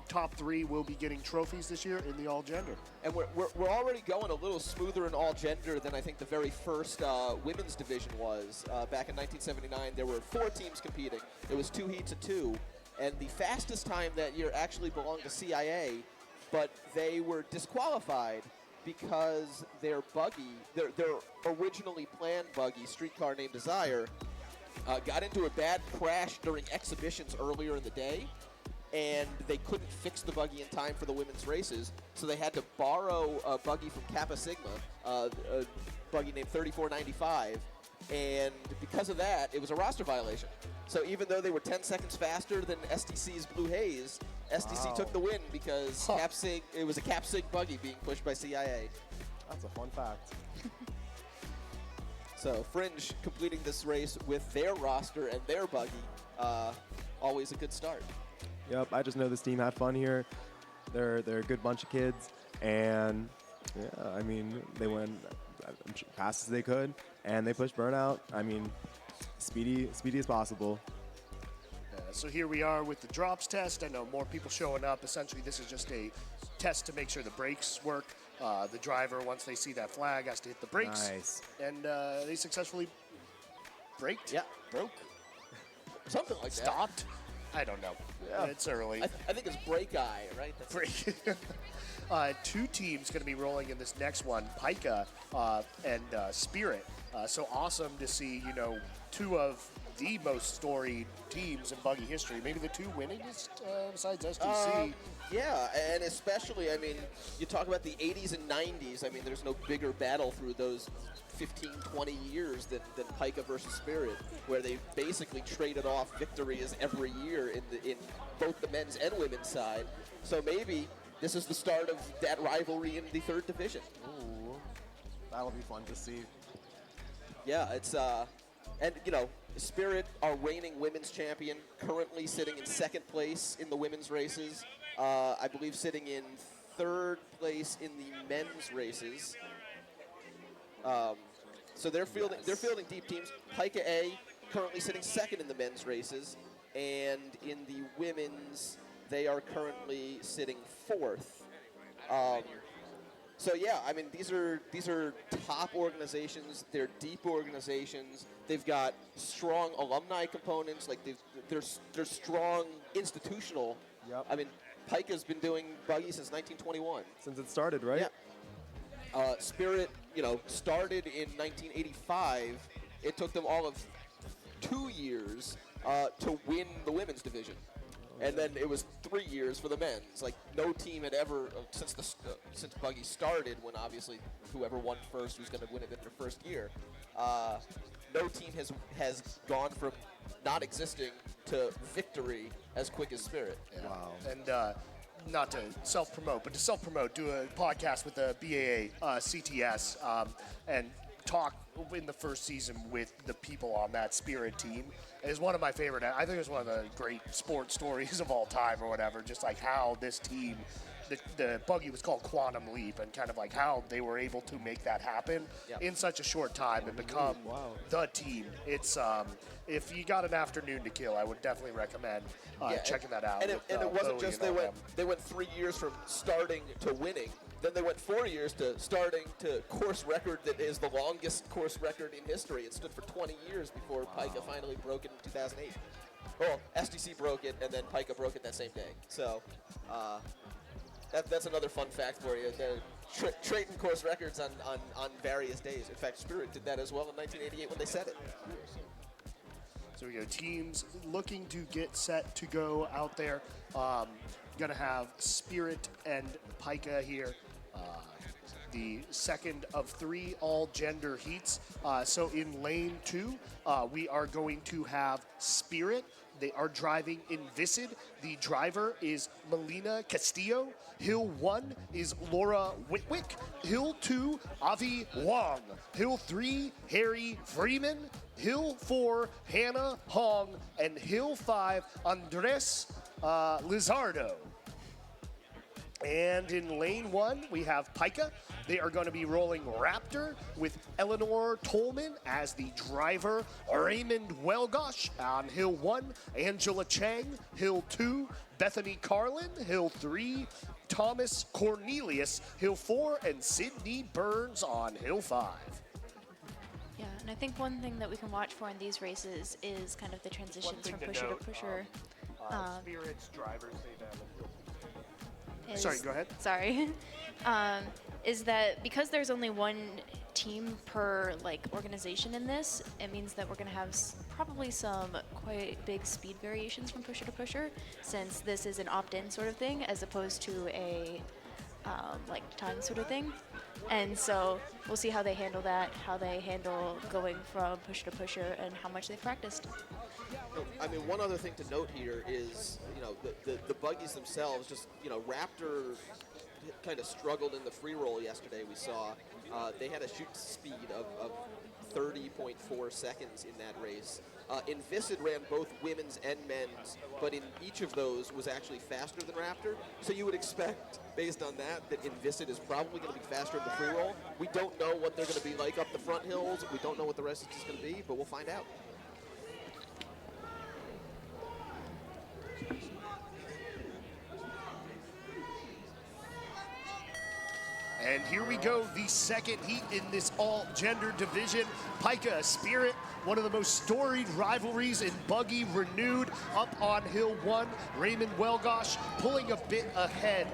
Speaker 8: Top 3 will be getting trophies this year in the all-gender.
Speaker 9: And we're already going a little smoother in all-gender than I think the very first women's division was. Back in 1979, there were 4 teams competing. It was 2 heats of 2. And the fastest time that year actually belonged to CIA, but they were disqualified because their buggy, their originally planned buggy, Streetcar Named Desire, got into a bad crash during exhibitions earlier in the day, and they couldn't fix the buggy in time for the women's races, so they had to borrow a buggy from Kappa Sigma, a buggy named 3495, and because of that, it was a roster violation. So even though they were 10 seconds faster than SDC's Blue Haze, SDC took the win because it was a Cap Sig buggy being pushed by CIA.
Speaker 10: That's a fun fact.
Speaker 9: So Fringe completing this race with their roster and their buggy, always a good start.
Speaker 10: Yep, I just know this team had fun here. They're a good bunch of kids, and yeah, I mean, they went as fast as they could, and they pushed Burnout. I mean, speedy as possible.
Speaker 8: So here we are with the drops test. I know more people showing up. Essentially, this is just a test to make sure the brakes work. The driver, once they see that flag, has to hit the brakes.
Speaker 10: Nice.
Speaker 8: And they successfully braked?
Speaker 9: Yeah, broke. Something like that.
Speaker 8: Stopped? I don't know. Yeah. It's early.
Speaker 9: I think it's Break Eye, right? That's
Speaker 8: Break. 2 teams going to be rolling in this next one, Pika and Spirit. So awesome to see, you know, 2 of the most storied teams in buggy history. Maybe the 2 winningest besides SDC.
Speaker 9: Yeah, and especially, I mean, you talk about the 80s and 90s. I mean, there's no bigger battle through those 15, 20 years than Pika versus Spirit, where they basically traded off victories every year in both the men's and women's side. So maybe this is the start of that rivalry in the 3rd division.
Speaker 10: Ooh, that'll be fun to see.
Speaker 9: Yeah, it's and you know, Spirit, our reigning women's champion, currently sitting in 2nd place in the women's races. I believe sitting in 3rd place in the men's races. So they're fielding deep teams. Pika A currently sitting 2nd in the men's races, and in the women's, they are currently sitting 4th. So yeah, I mean, these are top organizations. They're deep organizations. They've got strong alumni components. Like they're strong institutional.
Speaker 10: Yep.
Speaker 9: I mean, Pika's been doing buggy since 1921.
Speaker 10: Since it started, right?
Speaker 9: Yeah. Spirit, you know, started in 1985. It took them all of 2 years to win the women's division. And then it was 3 years for the men's. Like, no team had ever, since Buggy started, when obviously whoever won first was going to win it in their first year, no team has gone from not existing to victory as quick as Spirit.
Speaker 8: Yeah. Wow. And not to self-promote, but to self-promote, do a podcast with the BAA CTS and talk in the first season with the people on that Spirit team. It is one of my favorite. I think it's one of the great sports stories of all time or whatever, just like how this team, the buggy was called Quantum Leap, and kind of like how they were able to make that happen in such a short time and become the team. It's if you got an afternoon to kill, I would definitely recommend checking that out.
Speaker 9: And it wasn't just they went 3 years from starting to winning. Then they went 4 years to starting to course record that is the longest course record in history. It stood for 20 years before Pika finally broke it in 2008. Well, SDC broke it, and then Pika broke it that same day. So that's another fun fact for you. They're trading course records on various days. In fact, Spirit did that as well in 1988 when they set it.
Speaker 8: So we go teams looking to get set to go out there. Gonna have Spirit and Pika here. The second of 3 all-gender heats. So in lane 2, we are going to have Spirit They are driving Invisid. The driver is Melina Castillo. Hill 1 is Laura Whitwick. Hill 2, Avi Wong. Hill 3, Harry Freeman. Hill 4, Hannah Hong. And Hill 5, Andres Lizardo. And in lane 1, we have Pika. They are going to be rolling Raptor with Eleanor Tolman as the driver. Raymond Welgosh on Hill 1. Angela Chang, Hill 2. Bethany Carlin, Hill 3. Thomas Cornelius, Hill 4. And Sydney Burns on Hill 5.
Speaker 13: Yeah, and I think one thing that we can watch for in these races is kind of the transitions from pusher to pusher.
Speaker 8: Spirit's drivers, they've had
Speaker 13: is-
Speaker 8: Sorry, go ahead.
Speaker 13: Sorry. Is that because there's only one team per organization in this, it means that we're going to have probably some quite big speed variations from pusher to pusher, since this is an opt-in sort of thing as opposed to a time sort of thing. And so we'll see how they handle that, how they handle going from pusher to pusher, and how much they've practiced.
Speaker 9: I mean, one other thing to note here is, the buggies themselves, Raptor kind of struggled in the free roll yesterday, we saw. They had a shoot speed of 30.4 seconds in that race. Invisid ran both women's and men's, but in each of those was actually faster than Raptor. So you would expect, based on that Invisid is probably going to be faster in the free roll. We don't know what they're going to be like up the front hills. We don't know what the rest is going to be, but we'll find out.
Speaker 8: And here we go, the second heat in this all-gender division. Pika Spirit, one of the most storied rivalries in Buggy, renewed up on Hill 1. Raymond Welgosh pulling a bit ahead.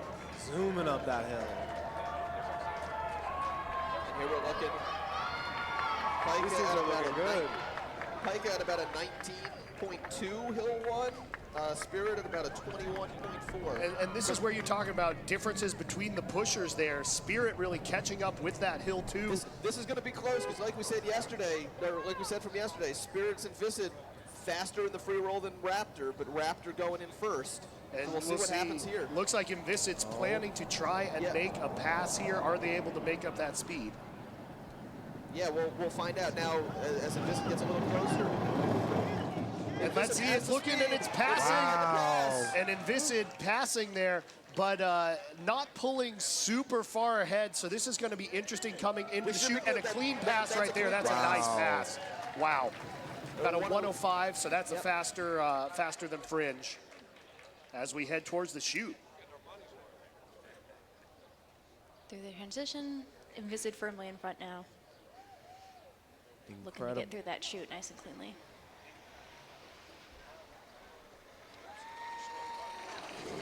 Speaker 10: Zooming up that hill.
Speaker 9: And here we're looking. Pika at about a 19.2 Hill 1. Spirit at about a 21.4.
Speaker 8: And this is where you're talking about differences between the pushers there. Spirit really catching up with that Hill 2.
Speaker 9: This is going to be close because like we said from yesterday, Spirit's and Invisid faster in the free roll than Raptor, but Raptor going in first.
Speaker 8: And
Speaker 9: we'll see what happens here.
Speaker 8: Looks like Invisid's planning to try and make a pass here. Are they able to make up that speed?
Speaker 9: Yeah, we'll find out now as Invisid gets a little closer.
Speaker 8: And let's see, it's looking and it's passing.
Speaker 10: Wow.
Speaker 8: And Invisid passing there, but not pulling super far ahead. So this is going to be interesting coming into the shoot. And a clean pass right there. That's a nice pass. Wow. About a 105, so that's a faster than Fringe as we head towards the shoot.
Speaker 13: Through the transition, Invisid firmly in front now. Looking to get through that shoot nice and cleanly.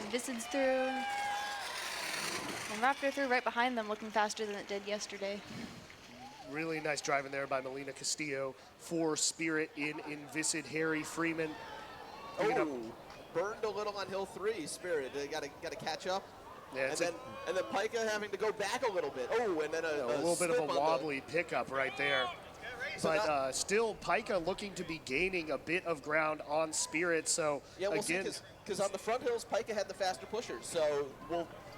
Speaker 13: Invisid's through. And Raptor through right behind them, looking faster than it did yesterday.
Speaker 8: Really nice driving there by Melina Castillo for Spirit in Invisid. Harry Freeman.
Speaker 9: Burned a little on Hill 3, Spirit. They got to catch up.
Speaker 8: Yeah,
Speaker 9: and then Pika having to go back a little bit. And then a
Speaker 8: little bit of a wobbly pickup right there. But still, Pika looking to be gaining a bit of ground on Spirit. So again,
Speaker 9: because on the front hills, Pika had the faster pushers. So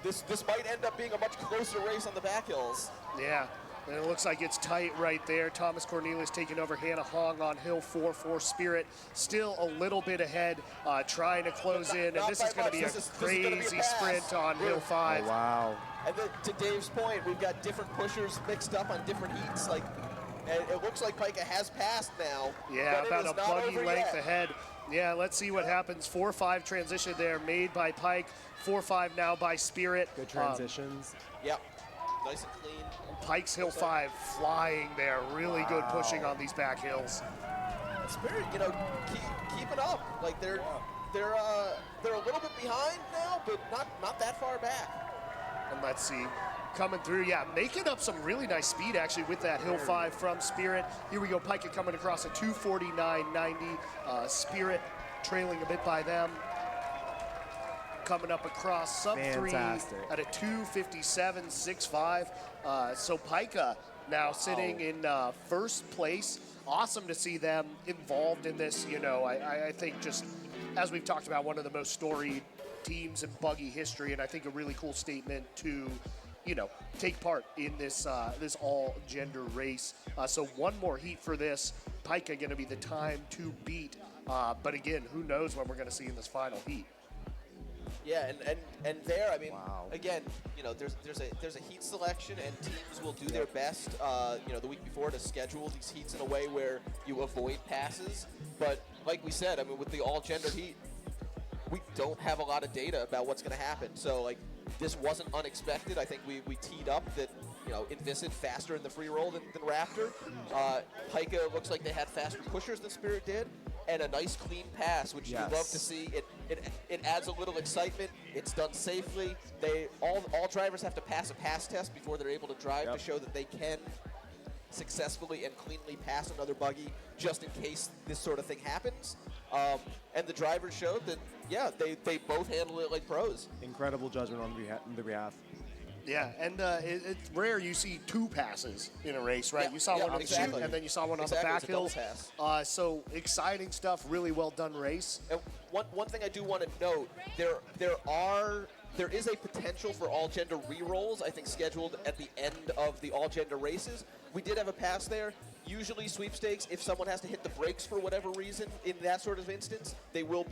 Speaker 9: this might end up being a much closer race on the back hills.
Speaker 8: Yeah. And it looks like it's tight right there. Thomas Cornelius taking over Hannah Hong on Hill 4 for Spirit. Still a little bit ahead, trying to close in. And this is going to be a crazy sprint on Hill 5.
Speaker 10: Oh, wow.
Speaker 9: And then to Dave's point, we've got different pushers mixed up on different heats. And it looks like Pika has passed now.
Speaker 8: Yeah, about a buggy length ahead. Yeah, let's see what happens. 4-5 transition there made by Pike. 4-5 now by Spirit.
Speaker 10: Good transitions.
Speaker 9: Yep, nice and clean.
Speaker 8: Pike's Hill 5 flying there. Really good pushing on these back hills.
Speaker 9: Spirit, keep it up. Like they're a little bit behind now, but not that far back.
Speaker 8: And let's see, coming through, making up some really nice speed actually with that Hill 5 from Spirit. Here we go, Pika coming across a 2:49.90. Spirit trailing a bit by them. Coming up across sub 3 at a 2:57.65. So Pika now sitting in first place. Awesome to see them involved in this. I think just as we've talked about, one of the most storied teams in buggy history, and I think a really cool statement to, take part in this this all-gender race. So one more heat for this. Pika going to be the time to beat. But again, who knows what we're going to see in this final heat.
Speaker 9: Yeah, and there, I mean, again, there's a heat selection, and teams will do their best, the week before to schedule these heats in a way where you avoid passes. But like we said, I mean, with the all-gender heat, we don't have a lot of data about what's going to happen. So, like, this wasn't unexpected. I think we teed up that, Invisid faster in the free roll than Raptor. Pika looks like they had faster pushers than Spirit did, and a nice clean pass, which you love to see. It adds a little excitement. It's done safely. All drivers have to pass a pass test before they're able to drive to show that they can successfully and cleanly pass another buggy, just in case this sort of thing happens. And the drivers showed that, they both handle it like pros.
Speaker 10: Incredible judgment on the behalf.
Speaker 8: Yeah, and it's rare you see two passes in a race, right?
Speaker 9: Yeah,
Speaker 8: you saw one on the chute, and then you saw one on the back hill. So exciting stuff, really well done race.
Speaker 9: And one thing I do want to note, there is a potential for all-gender re-rolls, I think, scheduled at the end of the all-gender races. We did have a pass there. Usually sweepstakes, if someone has to hit the brakes for whatever reason, in that sort of instance, they will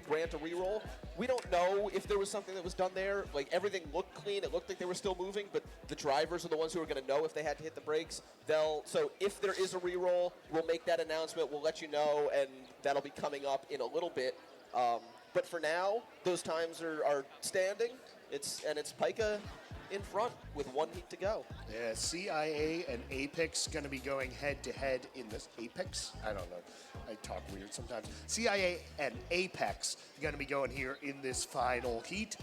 Speaker 9: grant a re-roll. We don't know if there was something that was done there. Like, everything looked clean. It looked like they were still moving, but the drivers are the ones who are going to know if they had to hit the brakes. So if there is a re-roll, we'll make that announcement. We'll let you know, and that'll be coming up in a little bit. But for now, those times are standing. It's Pika in front with one heat to go.
Speaker 8: Yeah, CIA and Apex going to be going head-to-head in this. Apex? I don't know. I talk weird sometimes. CIA and Apex going to be going here in this final heat.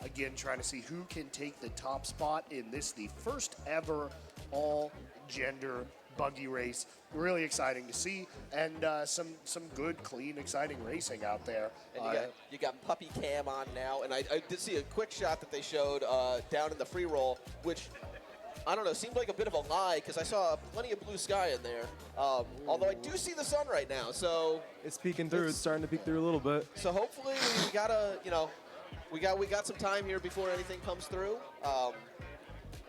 Speaker 8: Again, trying to see who can take the top spot in this, the first ever all-gender buggy race. Really exciting to see, and some good, clean, exciting racing out there.
Speaker 9: And you got puppy cam on now, and I did see a quick shot that they showed down in the free roll, which, I don't know, seemed like a bit of a lie, because I saw plenty of blue sky in there. Although I do see the sun right now, so
Speaker 10: it's peeking through. It's starting to peek through a little bit.
Speaker 9: So hopefully we got some time here before anything comes through,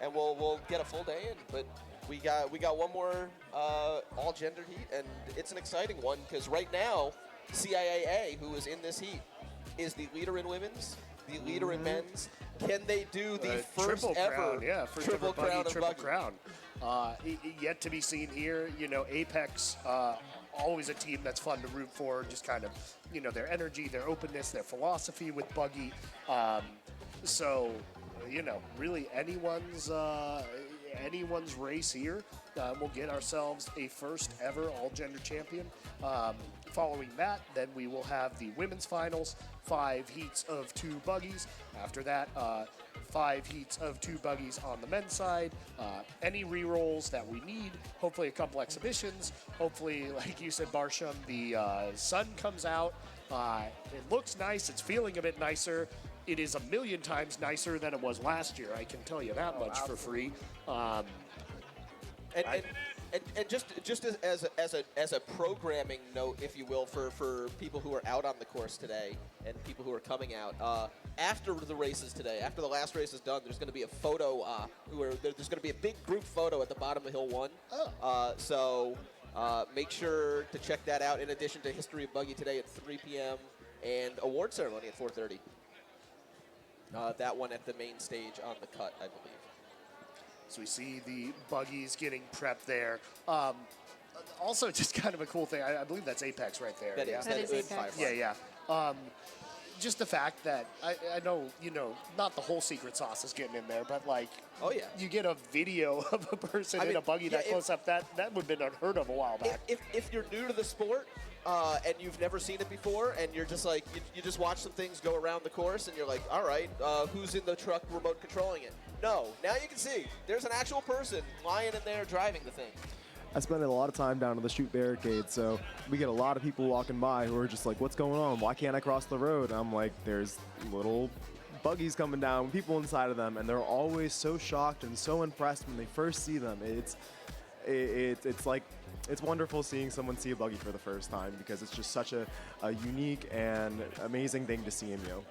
Speaker 9: and we'll get a full day in. But we got one more all-gender heat, and it's an exciting one, because right now, CIAA, who is in this heat, is the leader in women's, the leader in men's. Can they do the first ever triple crown of buggy?
Speaker 8: Crown. Yet to be seen here. Apex, always a team that's fun to root for. Just kind of, their energy, their openness, their philosophy with buggy. Really anyone's race here. We'll get ourselves a first ever all-gender champion. Following that, then we will have the women's finals, 5 heats of 2 buggies. After that, 5 heats of 2 buggies on the men's side. Any re-rolls that we need. Hopefully a couple exhibitions. Hopefully, like you said, Barsham, the sun comes out. It looks nice. It's feeling a bit nicer. It is a million times nicer than it was last year. I can tell you that much for free.
Speaker 9: And just as a programming note, if you will, for people who are out on the course today and people who are coming out, after the races today, after the last race is done, there's going to be a photo. There's going to be a big group photo at the bottom of Hill 1. So make sure to check that out. In addition to History of Buggy today at 3 p.m. and award ceremony at 4:30. That one at the main stage on the cut, I believe.
Speaker 8: So we see the buggies getting prepped there. Also, just kind of a cool thing. I believe that's Apex right there.
Speaker 9: That is Apex.
Speaker 8: Yeah. Just the fact that I know, not the whole secret sauce is getting in there, but you get a video of a person in a buggy that close up. That would have been unheard of a while back.
Speaker 9: If you're new to the sport and you've never seen it before, and you're just like you just watch some things go around the course, and you're like, all right, who's in the truck remote controlling it? No, now you can see there's an actual person lying in there driving the thing.
Speaker 10: I spend a lot of time down to the chute barricade, so we get a lot of people walking by who are just like, what's going on? Why can't I cross the road? And I'm like, there's little buggies coming down, people inside of them, and they're always so shocked and so impressed when they first see them. It's like it's wonderful seeing someone see a buggy for the first time because it's just such a unique and amazing thing to see in Yo.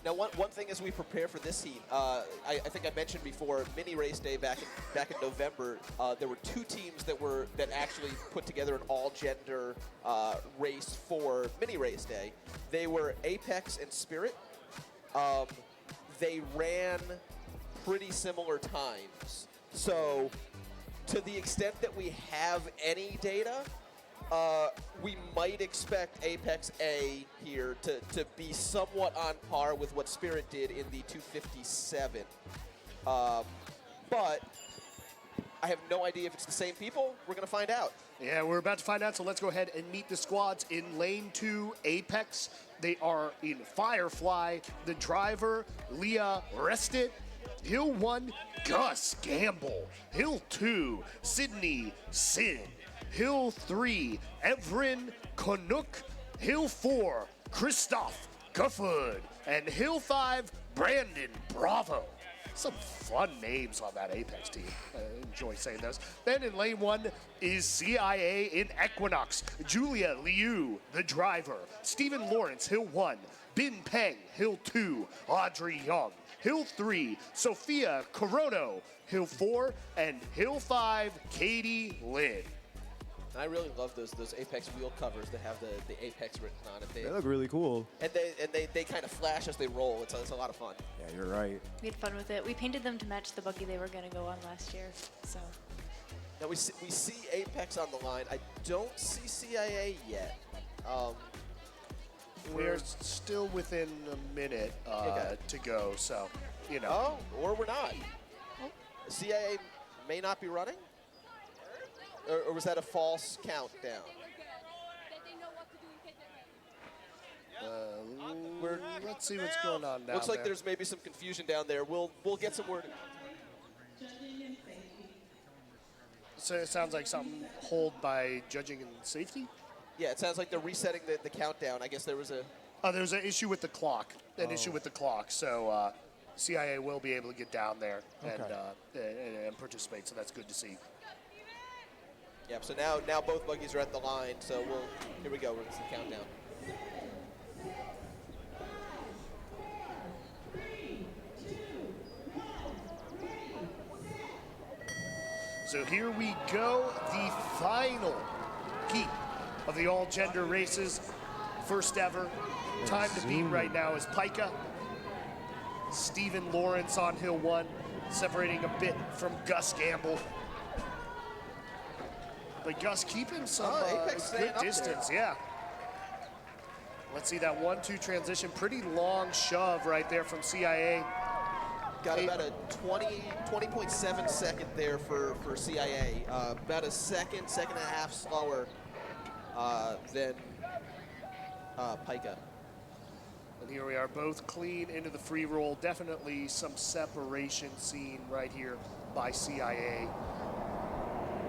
Speaker 9: Now, one thing as we prepare for this heat, I think I mentioned before, mini race day back in November, there were 2 teams that actually put together an all-gender race for mini race day. They were Apex and Spirit. They ran pretty similar times. So, to the extent that we have any data, we might expect Apex A here to be somewhat on par with what Spirit did in the 257. But I have no idea if it's the same people. We're going to find out.
Speaker 8: Yeah, we're about to find out, so let's go ahead and meet the squads in Lane 2, Apex. They are in Firefly, the driver, Leah Rested. Hill 1, Gus Gamble. Hill 2, Sydney Sid. Hill 3, Evren Canuck. Hill 4, Christoph Gufford. And Hill 5, Brandon Bravo. Some fun names on that Apex team. I enjoy saying those. Then in lane 1 is CIA in Equinox. Julia Liu, the driver. Stephen Lawrence, Hill 1. Bin Peng, Hill 2. Audrey Young, Hill 3. Sophia Corono, Hill 4. And Hill 5, Katie Lynn.
Speaker 9: And I really love those Apex wheel covers that have the Apex written on it.
Speaker 10: They look really cool.
Speaker 9: And they kind of flash as they roll. It's a lot of fun.
Speaker 10: Yeah, you're right.
Speaker 13: We had fun with it. We painted them to match the buggy they were going to go on last year. So.
Speaker 9: Now we see Apex on the line. I don't see CIA yet.
Speaker 8: We're still within a minute to go, so, you know.
Speaker 9: Oh, or we're not. CIA may not be running? Or was that a false countdown?
Speaker 8: Let's see what's going on down
Speaker 9: Looks like
Speaker 8: there.
Speaker 9: there's maybe some confusion down there. We'll get some word.
Speaker 8: So it sounds like something hold by judging and safety?
Speaker 9: Yeah, it sounds like they're resetting the countdown. I guess there was a...
Speaker 8: Oh, there's an issue with the clock. Issue with the clock. So CIA will be able to get down there and participate, so that's good to see.
Speaker 9: Yep, so now both buggies are at the line, so here we go, it's the countdown.
Speaker 8: So here we go, the final heat of the all-gender races. First ever. Time to beat right now is Pika. Stephen Lawrence on Hill 1, separating a bit from Gus Gamble. But Gus keeping some good distance, yeah. Let's see that 1-2 transition. Pretty long shove right there from CIA.
Speaker 9: Got about a 20.7 second there for CIA. About a second and a half slower than Pika.
Speaker 8: And here we are, both clean into the free roll. Definitely some separation seen right here by CIA.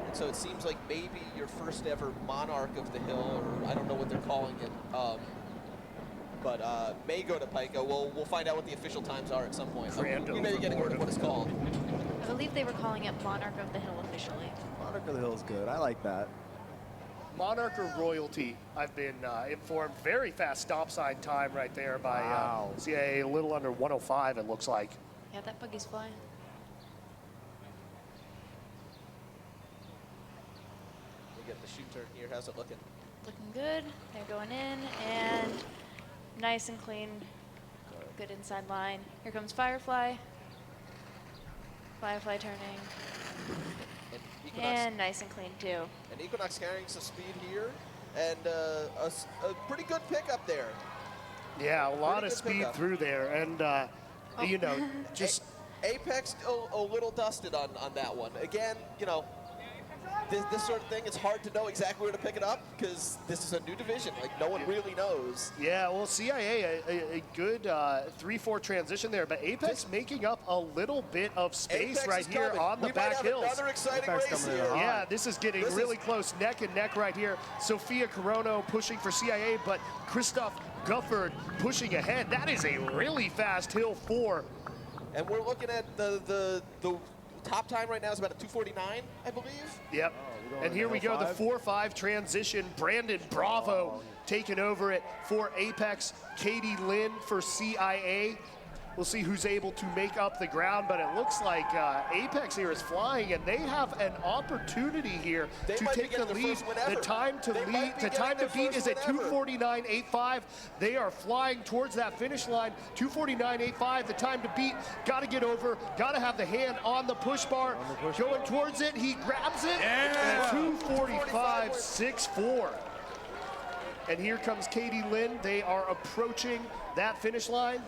Speaker 9: And so it seems like maybe your first ever Monarch of the Hill, or I don't know what they're calling it, but may go to Pika. We'll find out what the official times are at some point. We may be getting what it's called.
Speaker 13: I believe they were calling it Monarch of the Hill officially.
Speaker 10: Monarch of the Hill is good. I like that.
Speaker 8: Monarch or Royalty, I've been informed. Very fast stop sign time right there by CIA, a little under 105 it looks like.
Speaker 13: Yeah, that buggy's flying.
Speaker 9: We get the shoot turn here. How's it looking?
Speaker 13: Looking good. They're going in and nice and clean. Good inside line. Here comes Firefly. Firefly turning. And nice and clean too.
Speaker 9: And Equinox carrying some speed here, and a pretty good pickup there.
Speaker 8: Yeah, a lot of speed through there, and you know, just
Speaker 9: Apex a little dusted on that one. Again, you know, this sort of thing, it's hard to know exactly where to pick it up because this is a new division. Like, no one really knows.
Speaker 8: Yeah, well, CIA, a good 3-4 transition there, but Apex making up a little bit of space
Speaker 9: Apex
Speaker 8: right here on the back hills.
Speaker 9: Another exciting race here.
Speaker 8: Yeah, this is getting really close, neck and neck right here. Sophia Corono pushing for CIA, but Christoph Gufford pushing ahead. That is a really fast Hill 4.
Speaker 9: And we're looking at the top time right now is about a 2:49, I believe.
Speaker 8: Yep. And here we go, the 4-5 transition. Brandon Bravo taking over it for Apex. Katie Lynn for CIA. We'll see who's able to make up the ground, but it looks like Apex here is flying, and they have an opportunity here to take the lead. The time to beat is at 2:49.85. They are flying towards that finish line. 2:49.85, the time to beat. Got to get over. Got to have the hand on the push bar. Going towards it, he grabs it. And 2:45.64. And here comes Katie Lynn. They are approaching that finish line.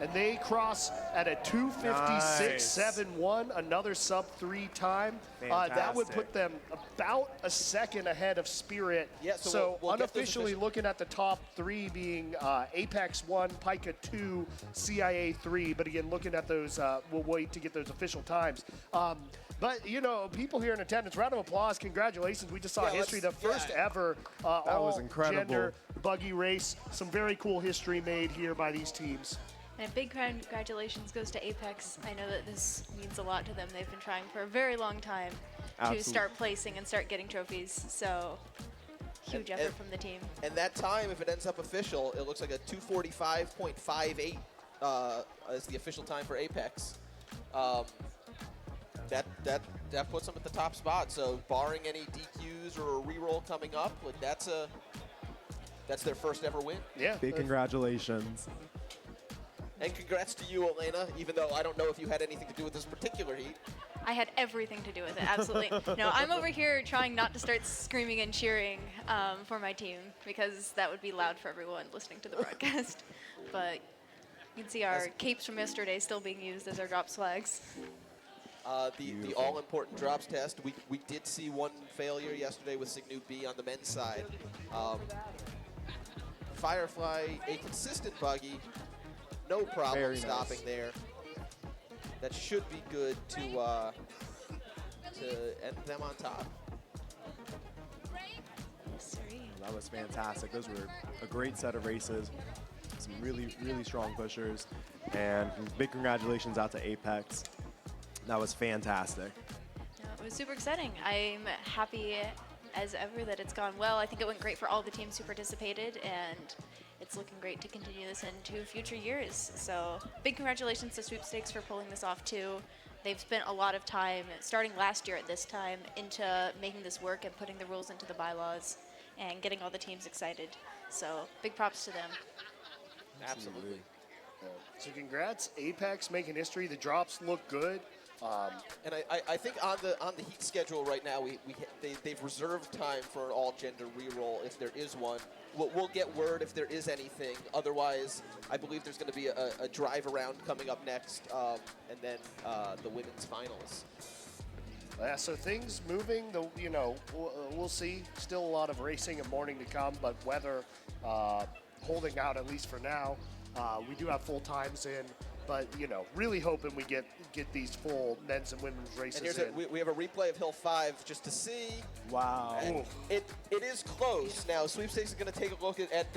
Speaker 8: And they cross at a 2:56.71, another sub-3 time. That would put them about a second ahead of Spirit.
Speaker 9: Yeah,
Speaker 8: so
Speaker 9: we'll
Speaker 8: unofficially looking at the top 3 being Apex 1, Pika 2, CIA 3. But again, looking at those, we'll wait to get those official times. But, you know, people here in attendance, round of applause, congratulations. We just saw history, the first ever all-gender buggy race. Some very cool history made here by these teams.
Speaker 13: And a big congratulations goes to Apex. I know that this means a lot to them. They've been trying for a very long time to start placing and start getting trophies. So, huge effort from the team.
Speaker 9: And that time, if it ends up official, it looks like a 2:45.58 is the official time for Apex. That puts them at the top spot. So, barring any DQs or a reroll coming up, like that's their first ever win.
Speaker 8: Yeah.
Speaker 10: Big congratulations.
Speaker 9: And congrats to you, Elena, even though I don't know if you had anything to do with this particular heat.
Speaker 13: I had everything to do with it, absolutely. No, I'm over here trying not to start screaming and cheering for my team because that would be loud for everyone listening to the broadcast. But you can see our capes from yesterday still being used as our drops flags.
Speaker 9: The all-important drops test, we did see one failure yesterday with Signu B on the men's side. Firefly, a consistent buggy. No problem stopping there. That should be good to end them on top.
Speaker 10: That was fantastic. Those were a great set of races. Some really, really strong pushers. And big congratulations out to Apex. That was fantastic.
Speaker 13: Yeah, it was super exciting. I'm happy as ever that it's gone well. I think it went great for all the teams who participated, and it's looking great to continue this into future years. So big congratulations to Sweepstakes for pulling this off too. They've spent a lot of time, starting last year at this time, into making this work and putting the rules into the bylaws and getting all the teams excited. So big props to them.
Speaker 9: Absolutely.
Speaker 8: So congrats, Apex making history. The drops look good.
Speaker 9: And I think on the heat schedule right now, they've reserved time for an all-gender reroll if there is one. We'll get word if there is anything. Otherwise, I believe there's going to be a drive around coming up next, and then the women's finals.
Speaker 8: Yeah, so things moving. We'll see. Still a lot of racing and morning to come, but weather holding out at least for now. We do have full times in. But, really hoping we get
Speaker 9: these
Speaker 8: full men's and women's races
Speaker 9: and here's we have a replay of Hill 5 just to see.
Speaker 10: Wow.
Speaker 9: It is close. Now, Sweepstakes is going to take a look at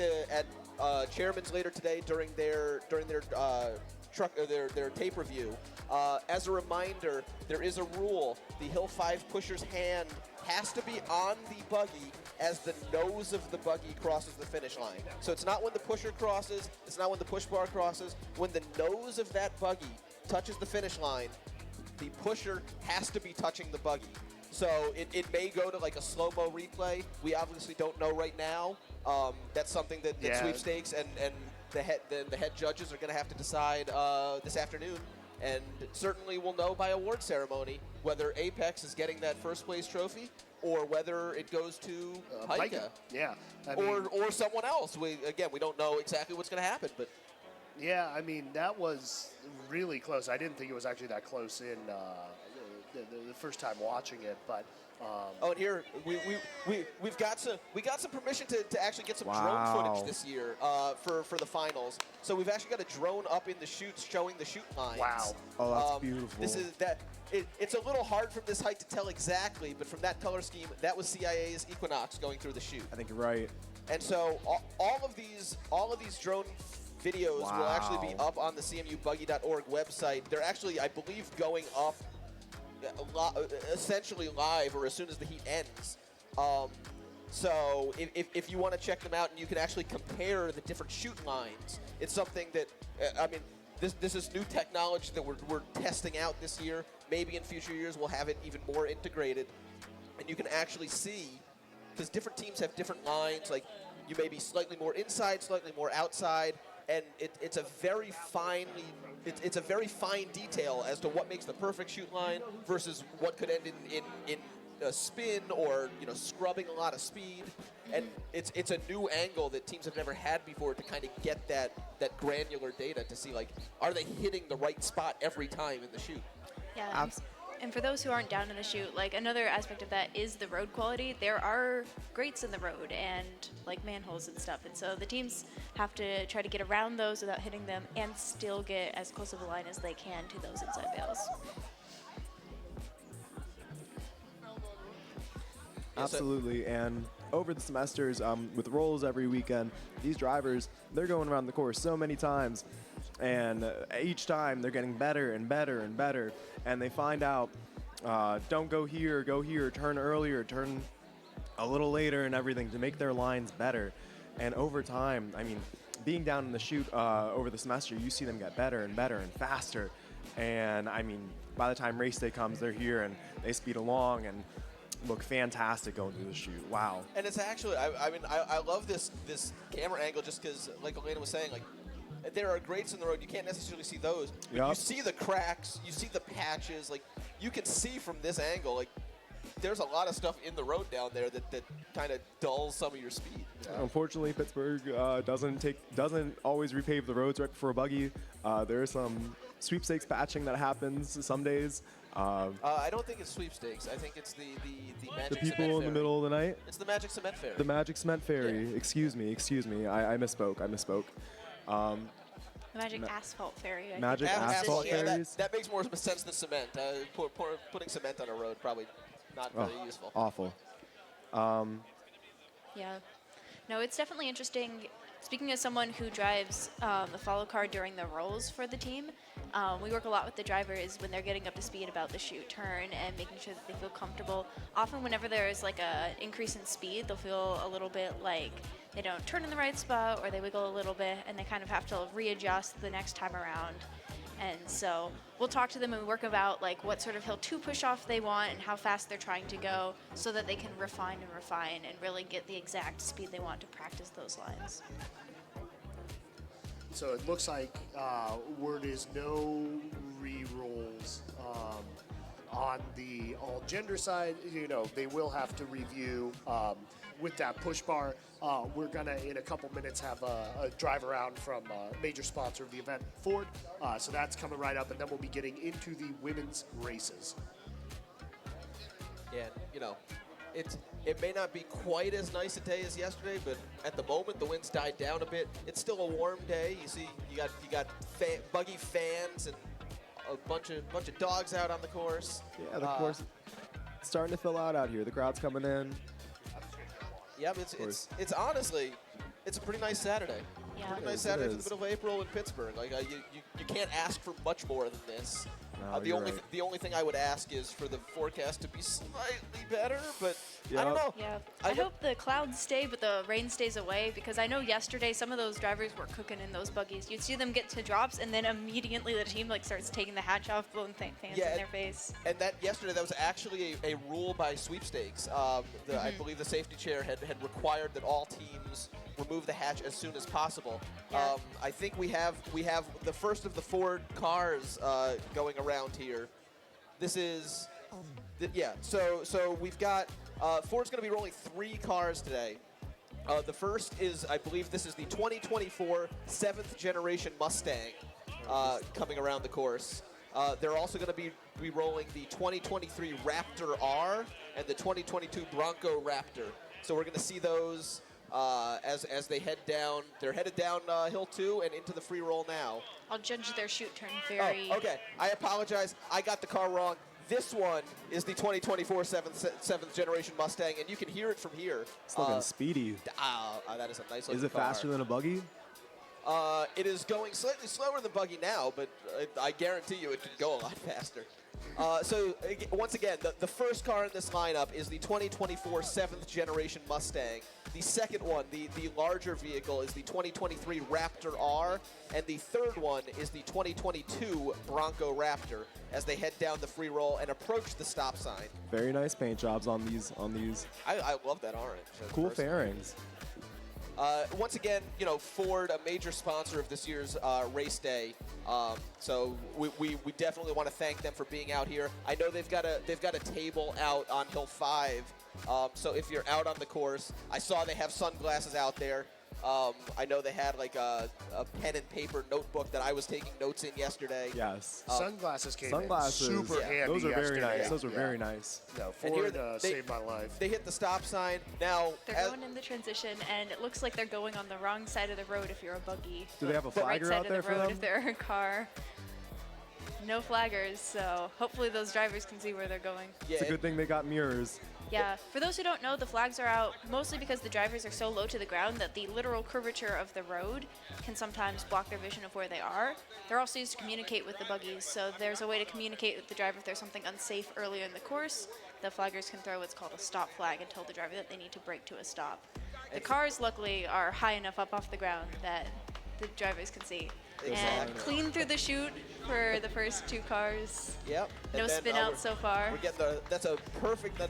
Speaker 9: Chairman's later today during their tape review. As a reminder, there is a rule. The Hill 5 pusher's hand has to be on the buggy as the nose of the buggy crosses the finish line. So it's not when the pusher crosses, it's not when the push bar crosses. When the nose of that buggy touches the finish line, the pusher has to be touching the buggy. So it may go to like a slow-mo replay. We obviously don't know right now. That's something that Sweepstakes and the head judges are going to have to decide this afternoon. And certainly we'll know by award ceremony whether Apex is getting that first place trophy or whether it goes to Pika.
Speaker 8: Yeah.
Speaker 9: Or someone else. We don't know exactly what's going to happen, but.
Speaker 8: Yeah, I mean, that was really close. I didn't think it was actually that close in the first time watching it, but.
Speaker 9: And here we got some permission to actually get some drone footage this year for the finals. So we've actually got a drone up in the chutes showing the chute lines.
Speaker 8: Wow!
Speaker 10: Oh, that's beautiful.
Speaker 9: This is that. It's a little hard from this height to tell exactly, but from that color scheme, that was CIA's Equinox going through the chute.
Speaker 10: I think you're right.
Speaker 9: And so all of these drone videos will actually be up on the cmubuggy.org website. They're actually, I believe, going up essentially live or as soon as the heat ends. So if you want to check them out and you can actually compare the different shoot lines, it's something that, I mean, this is new technology that we're testing out this year. Maybe in future years we'll have it even more integrated. And you can actually see, because different teams have different lines, like you may be slightly more inside, slightly more outside, and it's a very fine detail as to what makes the perfect shoot line versus what could end in a spin or scrubbing a lot of speed. And it's a new angle that teams have never had before to kind of get that granular data to see, like, are they hitting the right spot every time in the shoot?
Speaker 13: Yeah. And for those who aren't down in the chute, like another aspect of that is the road quality. There are grates in the road and like manholes and stuff, and so the teams have to try to get around those without hitting them and still get as close of a line as they can to those inside bails.
Speaker 10: Absolutely, and over the semesters, with rolls every weekend, these drivers, they're going around the course so many times, and each time they're getting better and better and better, and they find out, don't go here, turn earlier, turn a little later and everything to make their lines better. And over time, I mean, being down in the chute over the semester, you see them get better and better and faster, and I mean, by the time race day comes, they're here and they speed along and look fantastic going through the chute. Wow.
Speaker 9: And it's actually, I love this camera angle just because, like Elena was saying, like, there are grates in the road. You can't necessarily see those. But
Speaker 10: Yep.
Speaker 9: You see the cracks. You see the patches. Like, you can see from this angle, like, there's a lot of stuff in the road down there that kind of dulls some of your speed.
Speaker 10: Unfortunately, Pittsburgh doesn't always repave the roads right before a buggy. There is some sweepstakes patching that happens some days.
Speaker 9: I don't think it's sweepstakes. I think it's the Magic
Speaker 10: The people
Speaker 9: Cement
Speaker 10: in the middle of the night?
Speaker 9: It's the Magic Cement Fair.
Speaker 10: The Magic Cement Ferry. Yeah. Excuse me. I misspoke.
Speaker 13: The Magic Asphalt Ferry.
Speaker 10: Magic Asphalt Ferries?
Speaker 9: That makes more sense than cement. Putting cement on a road, probably not very useful.
Speaker 10: Awful.
Speaker 13: Yeah. No, it's definitely interesting. Speaking as someone who drives the follow car during the rolls for the team, we work a lot with the drivers when they're getting up to speed about the chute turn and making sure that they feel comfortable. Often whenever there's like a increase in speed, they'll feel a little bit like they don't turn in the right spot or they wiggle a little bit and they kind of have to readjust the next time around. And so we'll talk to them and work about like what sort of hill 2 push off they want and how fast they're trying to go so that they can refine and really get the exact speed they want to practice those lines.
Speaker 8: So it looks like word is no re-rolls on the all-gender side. They will have to review with that push bar. We're gonna, in a couple minutes, have a drive around from a major sponsor of the event, Ford. So that's coming right up, and then we'll be getting into the women's races.
Speaker 9: Yeah, it may not be quite as nice a day as yesterday, but at the moment the winds died down a bit. It's still a warm day. You see, you got Buggy fans and a bunch of dogs out on the course.
Speaker 10: Yeah, the course is starting to fill out here. The crowd's coming in.
Speaker 9: Yeah, it's honestly, it's a pretty nice Saturday.
Speaker 13: Yeah.
Speaker 9: Pretty nice Saturday for the middle of April in Pittsburgh. Like you can't ask for much more than this.
Speaker 10: No,
Speaker 9: the only thing I would ask is for the forecast to be slightly better, but I don't know.
Speaker 13: Yeah, I hope the clouds stay, but the rain stays away, because I know yesterday some of those drivers were cooking in those buggies. You'd see them get to drops, and then immediately the team starts taking the hatch off, blowing fans in their face.
Speaker 9: And yesterday that was actually a rule by sweepstakes. I believe the safety chair had required that all teams remove the hatch as soon as possible.
Speaker 13: Yeah.
Speaker 9: I think we have the first of the Ford cars going around here. This is, So we've got Ford's going to be rolling 3 cars today. The first is, I believe, this is the 2024 7th generation Mustang coming around the course. They're also going to be rolling the 2023 Raptor R and the 2022 Bronco Raptor. So we're going to see those. As they head down, they're headed down Hill 2 and into the free roll now.
Speaker 13: I'll judge their chute turn very...
Speaker 9: Oh, okay. I apologize. I got the car wrong. This one is the 2024 7th generation Mustang, and you can hear it from here.
Speaker 10: It's looking speedy.
Speaker 9: That is a nice looking
Speaker 10: Is it
Speaker 9: car.
Speaker 10: faster than a buggy?
Speaker 9: It is going slightly slower than Buggy now, but I guarantee you it can go a lot faster. Once again, the first car in this lineup is the 2024 7th generation Mustang. The second one, the larger vehicle, is the 2023 Raptor R, and the third one is the 2022 Bronco Raptor as they head down the free roll and approach the stop sign.
Speaker 10: Very nice paint jobs on these.
Speaker 9: I love that orange.
Speaker 10: Cool fairings.
Speaker 9: Once again, Ford, a major sponsor of this year's race day. So we definitely want to thank them for being out here. I know they've got a table out on Hill 5. So if you're out on the course, I saw they have sunglasses out there. I know they had like a pen and paper notebook that I was taking notes in yesterday.
Speaker 10: Yes.
Speaker 8: Sunglasses came in super handy.
Speaker 10: Those are very nice.
Speaker 8: Yeah.
Speaker 10: Those are very nice.
Speaker 8: No, Ford saved my life.
Speaker 9: They hit the stop sign. Now
Speaker 13: they're going in the transition, and it looks like they're going on the wrong side of the road if you're a buggy.
Speaker 10: Do they have a flagger
Speaker 13: right
Speaker 10: out there
Speaker 13: side
Speaker 10: for
Speaker 13: of the road
Speaker 10: them?
Speaker 13: if they're a car. No flaggers, so hopefully those drivers can see where they're going.
Speaker 10: It's a good thing they got mirrors.
Speaker 13: Yeah, for those who don't know, the flags are out mostly because the drivers are so low to the ground that the literal curvature of the road can sometimes block their vision of where they are. They're also used to communicate with the buggies, so there's a way to communicate with the driver if there's something unsafe earlier in the course. The flaggers can throw what's called a stop flag and tell the driver that they need to brake to a stop. The cars, luckily, are high enough up off the ground that the drivers can see. And clean through the chute for the first two cars.
Speaker 9: Yep.
Speaker 13: No spin out so far.
Speaker 9: We're getting that's a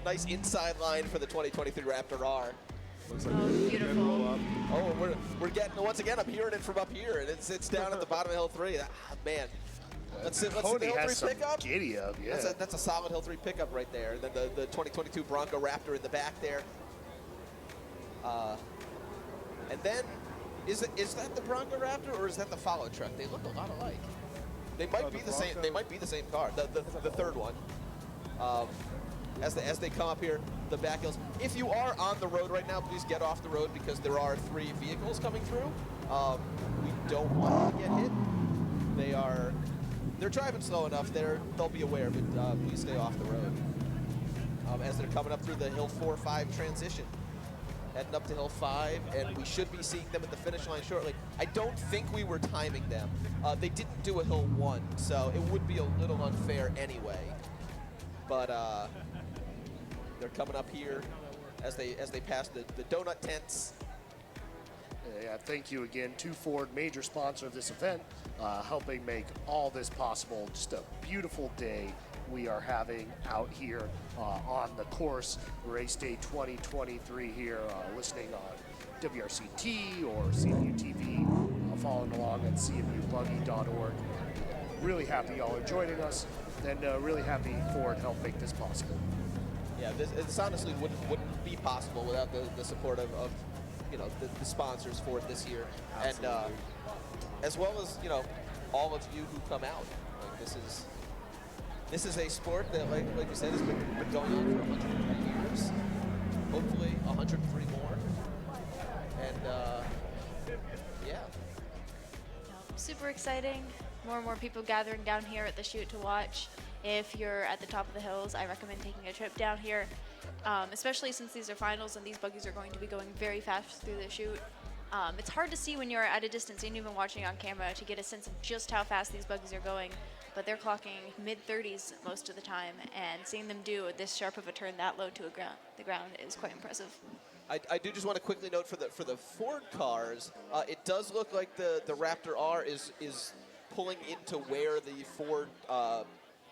Speaker 9: nice inside line for the 2023 Raptor R.
Speaker 10: Looks like
Speaker 13: beautiful.
Speaker 9: Oh, we're getting, once again, I'm hearing it from up here, and it's down at the bottom of Hill 3. Man. Let's see the
Speaker 8: Cody
Speaker 9: Hill
Speaker 8: has
Speaker 9: 3
Speaker 8: some
Speaker 9: pickup.
Speaker 8: giddy up, yeah.
Speaker 9: That's a solid Hill 3 pickup right there. And then the 2022 Bronco Raptor in the back there. And then, is that the Bronco Raptor or is that the follow truck? They look a lot alike. They might be the same. They might be the same car. The third one. As they come up here, the back hills. If you are on the road right now, please get off the road because there are 3 vehicles coming through. We don't want to get hit. They're driving slow enough. They'll be aware, but please stay off the road. As they're coming up through the Hill 4-5 transition. Heading up to Hill 5, and we should be seeing them at the finish line shortly. I don't think we were timing them. They didn't do a Hill 1, so it would be a little unfair anyway. But they're coming up here as they pass the donut tents.
Speaker 8: Yeah, thank you again to Ford, major sponsor of this event, helping make all this possible. Just a beautiful day we are having out here on the course, race day 2023 here, listening on WRCT or CMU TV, following along at cmubuggy.org. Really happy y'all are joining us, and really happy Ford helped make this possible.
Speaker 9: Yeah, this honestly wouldn't be possible without the support of the sponsors for it this year.
Speaker 10: Absolutely.
Speaker 9: And as well as all of you who come out. Like, this is a sport that, like you said, has been going on for 103 years. Hopefully 103 more. And yeah.
Speaker 13: Super exciting. More and more people gathering down here at the chute to watch. If you're at the top of the hills, I recommend taking a trip down here, especially since these are finals and these buggies are going to be going very fast through the chute. It's hard to see when you're at a distance and even watching on camera to get a sense of just how fast these buggies are going, but they're clocking mid-30s most of the time, and seeing them do this sharp of a turn that low to the ground is quite impressive.
Speaker 9: I do just want to quickly note for the Ford cars, it does look like the Raptor R is pulling into where the Ford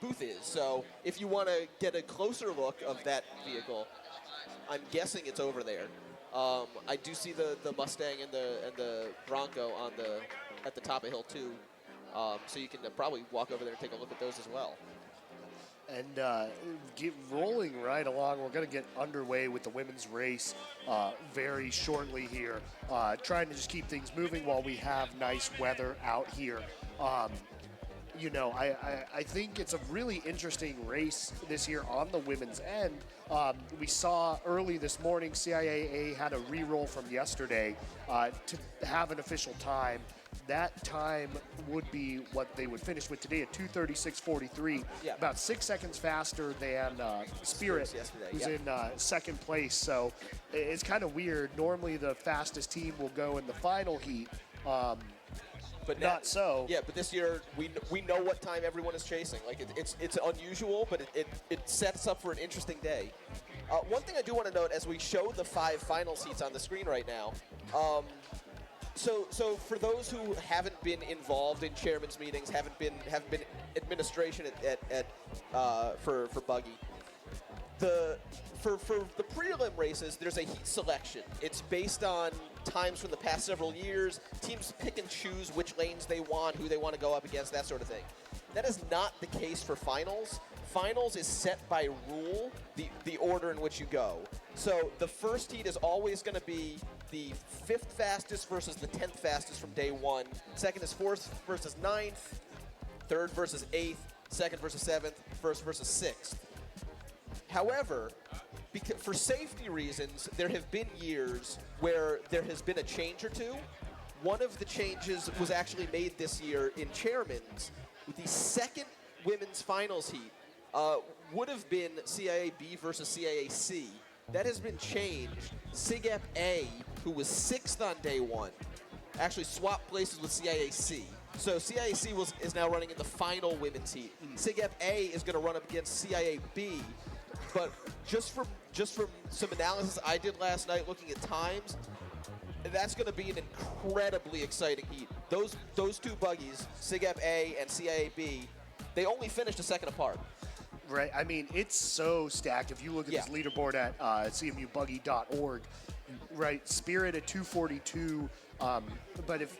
Speaker 9: booth is. So if you want to get a closer look of that vehicle, I'm guessing it's over there. I do see the Mustang and the Bronco at the top of Hill 2. So you can probably walk over there and take a look at those as well.
Speaker 8: And get rolling right along. We're going to get underway with the women's race very shortly here. Trying to just keep things moving while we have nice weather out here. I think it's a really interesting race this year on the women's end. We saw early this morning CIAA had a re-roll from yesterday to have an official time. That time would be what they would finish with today at 2:36.43, about 6 seconds faster than Spirit, who's in second place. So it's kind of weird. Normally the fastest team will go in the final heat.
Speaker 9: but
Speaker 8: not so.
Speaker 9: Yeah, but this year we know what time everyone is chasing. Like it's unusual, but it sets up for an interesting day. One thing I do want to note as we show the 5 final seats on the screen right now. So for those who haven't been involved in chairman's meetings, haven't been administration for Buggy, for the prelim races, there's a heat selection. It's based on times from the past several years. Teams pick and choose which lanes they want, who they want to go up against, that sort of thing. That is not the case for finals. Finals is set by rule, the order in which you go. So the first heat is always going to be the 5th fastest versus the 10th fastest from day 1. Second is 4th versus 9th. 3rd versus 8th. 2nd versus 7th. 1st versus 6th. However, for safety reasons, there have been years where there has been a change or two. One of the changes was actually made this year in chairman's. The second women's finals heat would have been CIA B versus CIA C. That has been changed. SIGEP A, who was 6th on day 1, actually swapped places with CIA C. So CIA C is now running in the final women's heat. SIGEP A is going to run up against CIA B. But just from some analysis I did last night looking at times, that's going to be an incredibly exciting heat. Those 2 buggies, SIGEP A and CIA B, they only finished a second apart.
Speaker 8: Right. I mean, it's so stacked. If you look at this leaderboard at cmubuggy.org, right, Spirit at 242, but if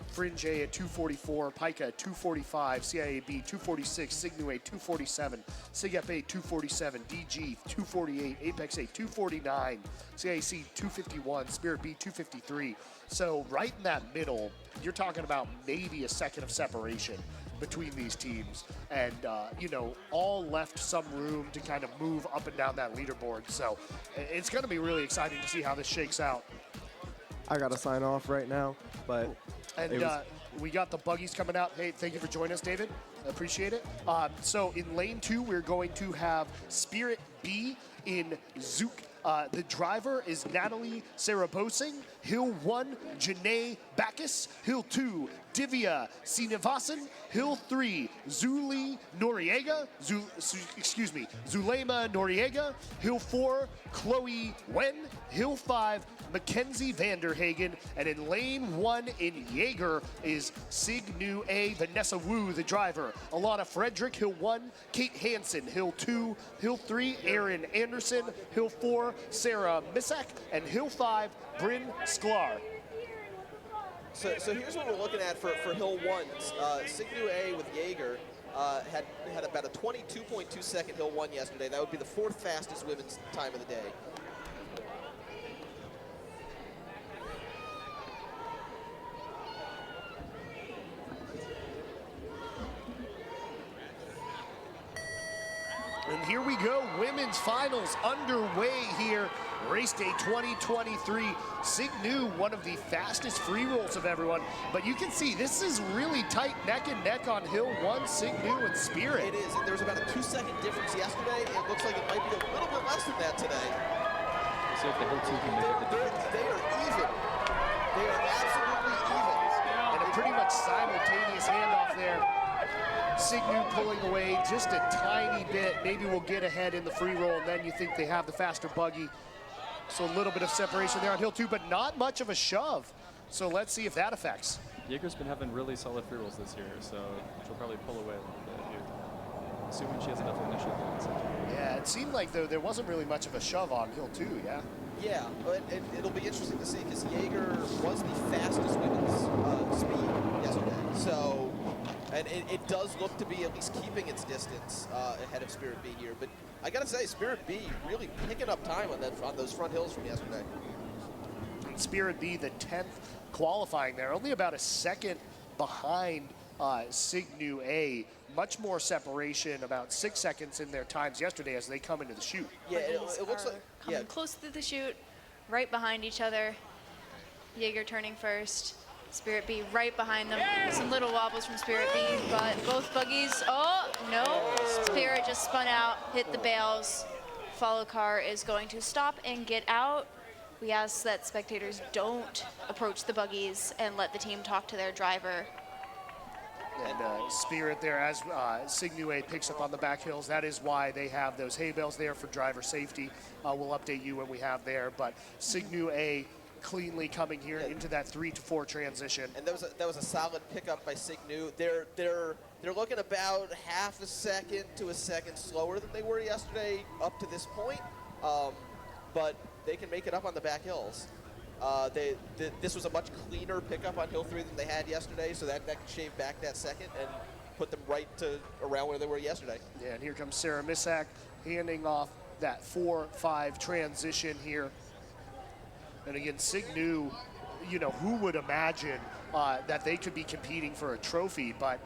Speaker 8: Fringe A at 244, Pika at 245, CIA B 246, Signu A 247, SIGEP A 247, DG 248, Apex A 249, CIC 251, Spirit B 253. So right in that middle, you're talking about maybe a second of separation between these teams, and all left some room to kind of move up and down that leaderboard. So it's going to be really exciting to see how this shakes out.
Speaker 10: I got to sign off right now, but
Speaker 8: we got the buggies coming out. Hey, thank you for joining us, David. I appreciate it. So in lane 2, we're going to have Spirit B in Zook. The driver is Natalie Sarabosing. Hill 1, Janae Bacchus. Hill 2, Divya Srinivasan. Hill 3, Zulema Noriega. Hill 4, Chloe Wen. Hill 5, Mackenzie Vanderhagen. And in lane 1 in Jaeger is Signu A, Vanessa Wu, the driver. Alana Frederick, Hill 1, Kate Hansen, Hill 2, Hill 3, Aaron Anderson, Hill 4, Sarah Misak, and Hill 5, Bryn Sklar.
Speaker 9: So here's what we're looking at for Hill 1. Signu A with Jaeger had about a 22.2 second Hill 1 yesterday. That would be the 4th fastest women's time of the day.
Speaker 8: And here we go, women's finals underway here. Race day 2023. Signu, one of the fastest free rolls of everyone. But you can see this is really tight neck and neck on Hill 1, Signu and Spirit.
Speaker 9: It is. There was about a 2-second difference yesterday. It looks like it might be a little bit less than that today.
Speaker 7: So if the Hill 2 can make it,
Speaker 9: they are even. They are absolutely even.
Speaker 8: And a pretty much simultaneous handoff there. Signu pulling away just a tiny bit. Maybe we'll get ahead in the free roll, and then you think they have the faster buggy. So a little bit of separation there on Hill 2, but not much of a shove. So let's see if that affects.
Speaker 14: Jaeger's been having really solid free rolls this year, so she'll probably pull away a little bit here, assuming she has enough initial points.
Speaker 8: Yeah, it seemed like, though, there wasn't really much of a shove on Hill 2, yeah?
Speaker 9: Yeah, but it'll be interesting to see, because Jaeger was the fastest women's speed yesterday. So, and it does look to be at least keeping its distance ahead of Spirit B here. But I gotta say, Spirit B really picking up time on those front hills from yesterday.
Speaker 8: And Spirit B, the 10th qualifying there, only about a second behind Signu A. Much more separation, about 6 seconds in their times yesterday as they come into the chute.
Speaker 9: Yeah, it looks like
Speaker 13: coming close to the chute, right behind each other. Jaeger turning first. Spirit B right behind them. Some little wobbles from Spirit B, but both buggies. Oh, no. Spirit just spun out, hit the bales. Follow car is going to stop and get out. we ask that spectators don't approach the buggies and let the team talk to their driver.
Speaker 8: And Spirit there as Signue picks up on the back hills. That is why they have those hay bales there for driver safety. We'll update you when we have there. But Signue cleanly coming here into that 3 to 4 transition.
Speaker 9: And that was a solid pickup by Signue. They're looking about half a second to a second slower than they were yesterday up to this point, but they can make it up on the back hills. This was a much cleaner pickup on Hill 3 than they had yesterday, so that can shave back that second and put them right to around where they were yesterday.
Speaker 8: Yeah, and here comes Sarah Misak handing off that 4-5 transition here. And again, Signue, you know, who would imagine that they could be competing for a trophy, but,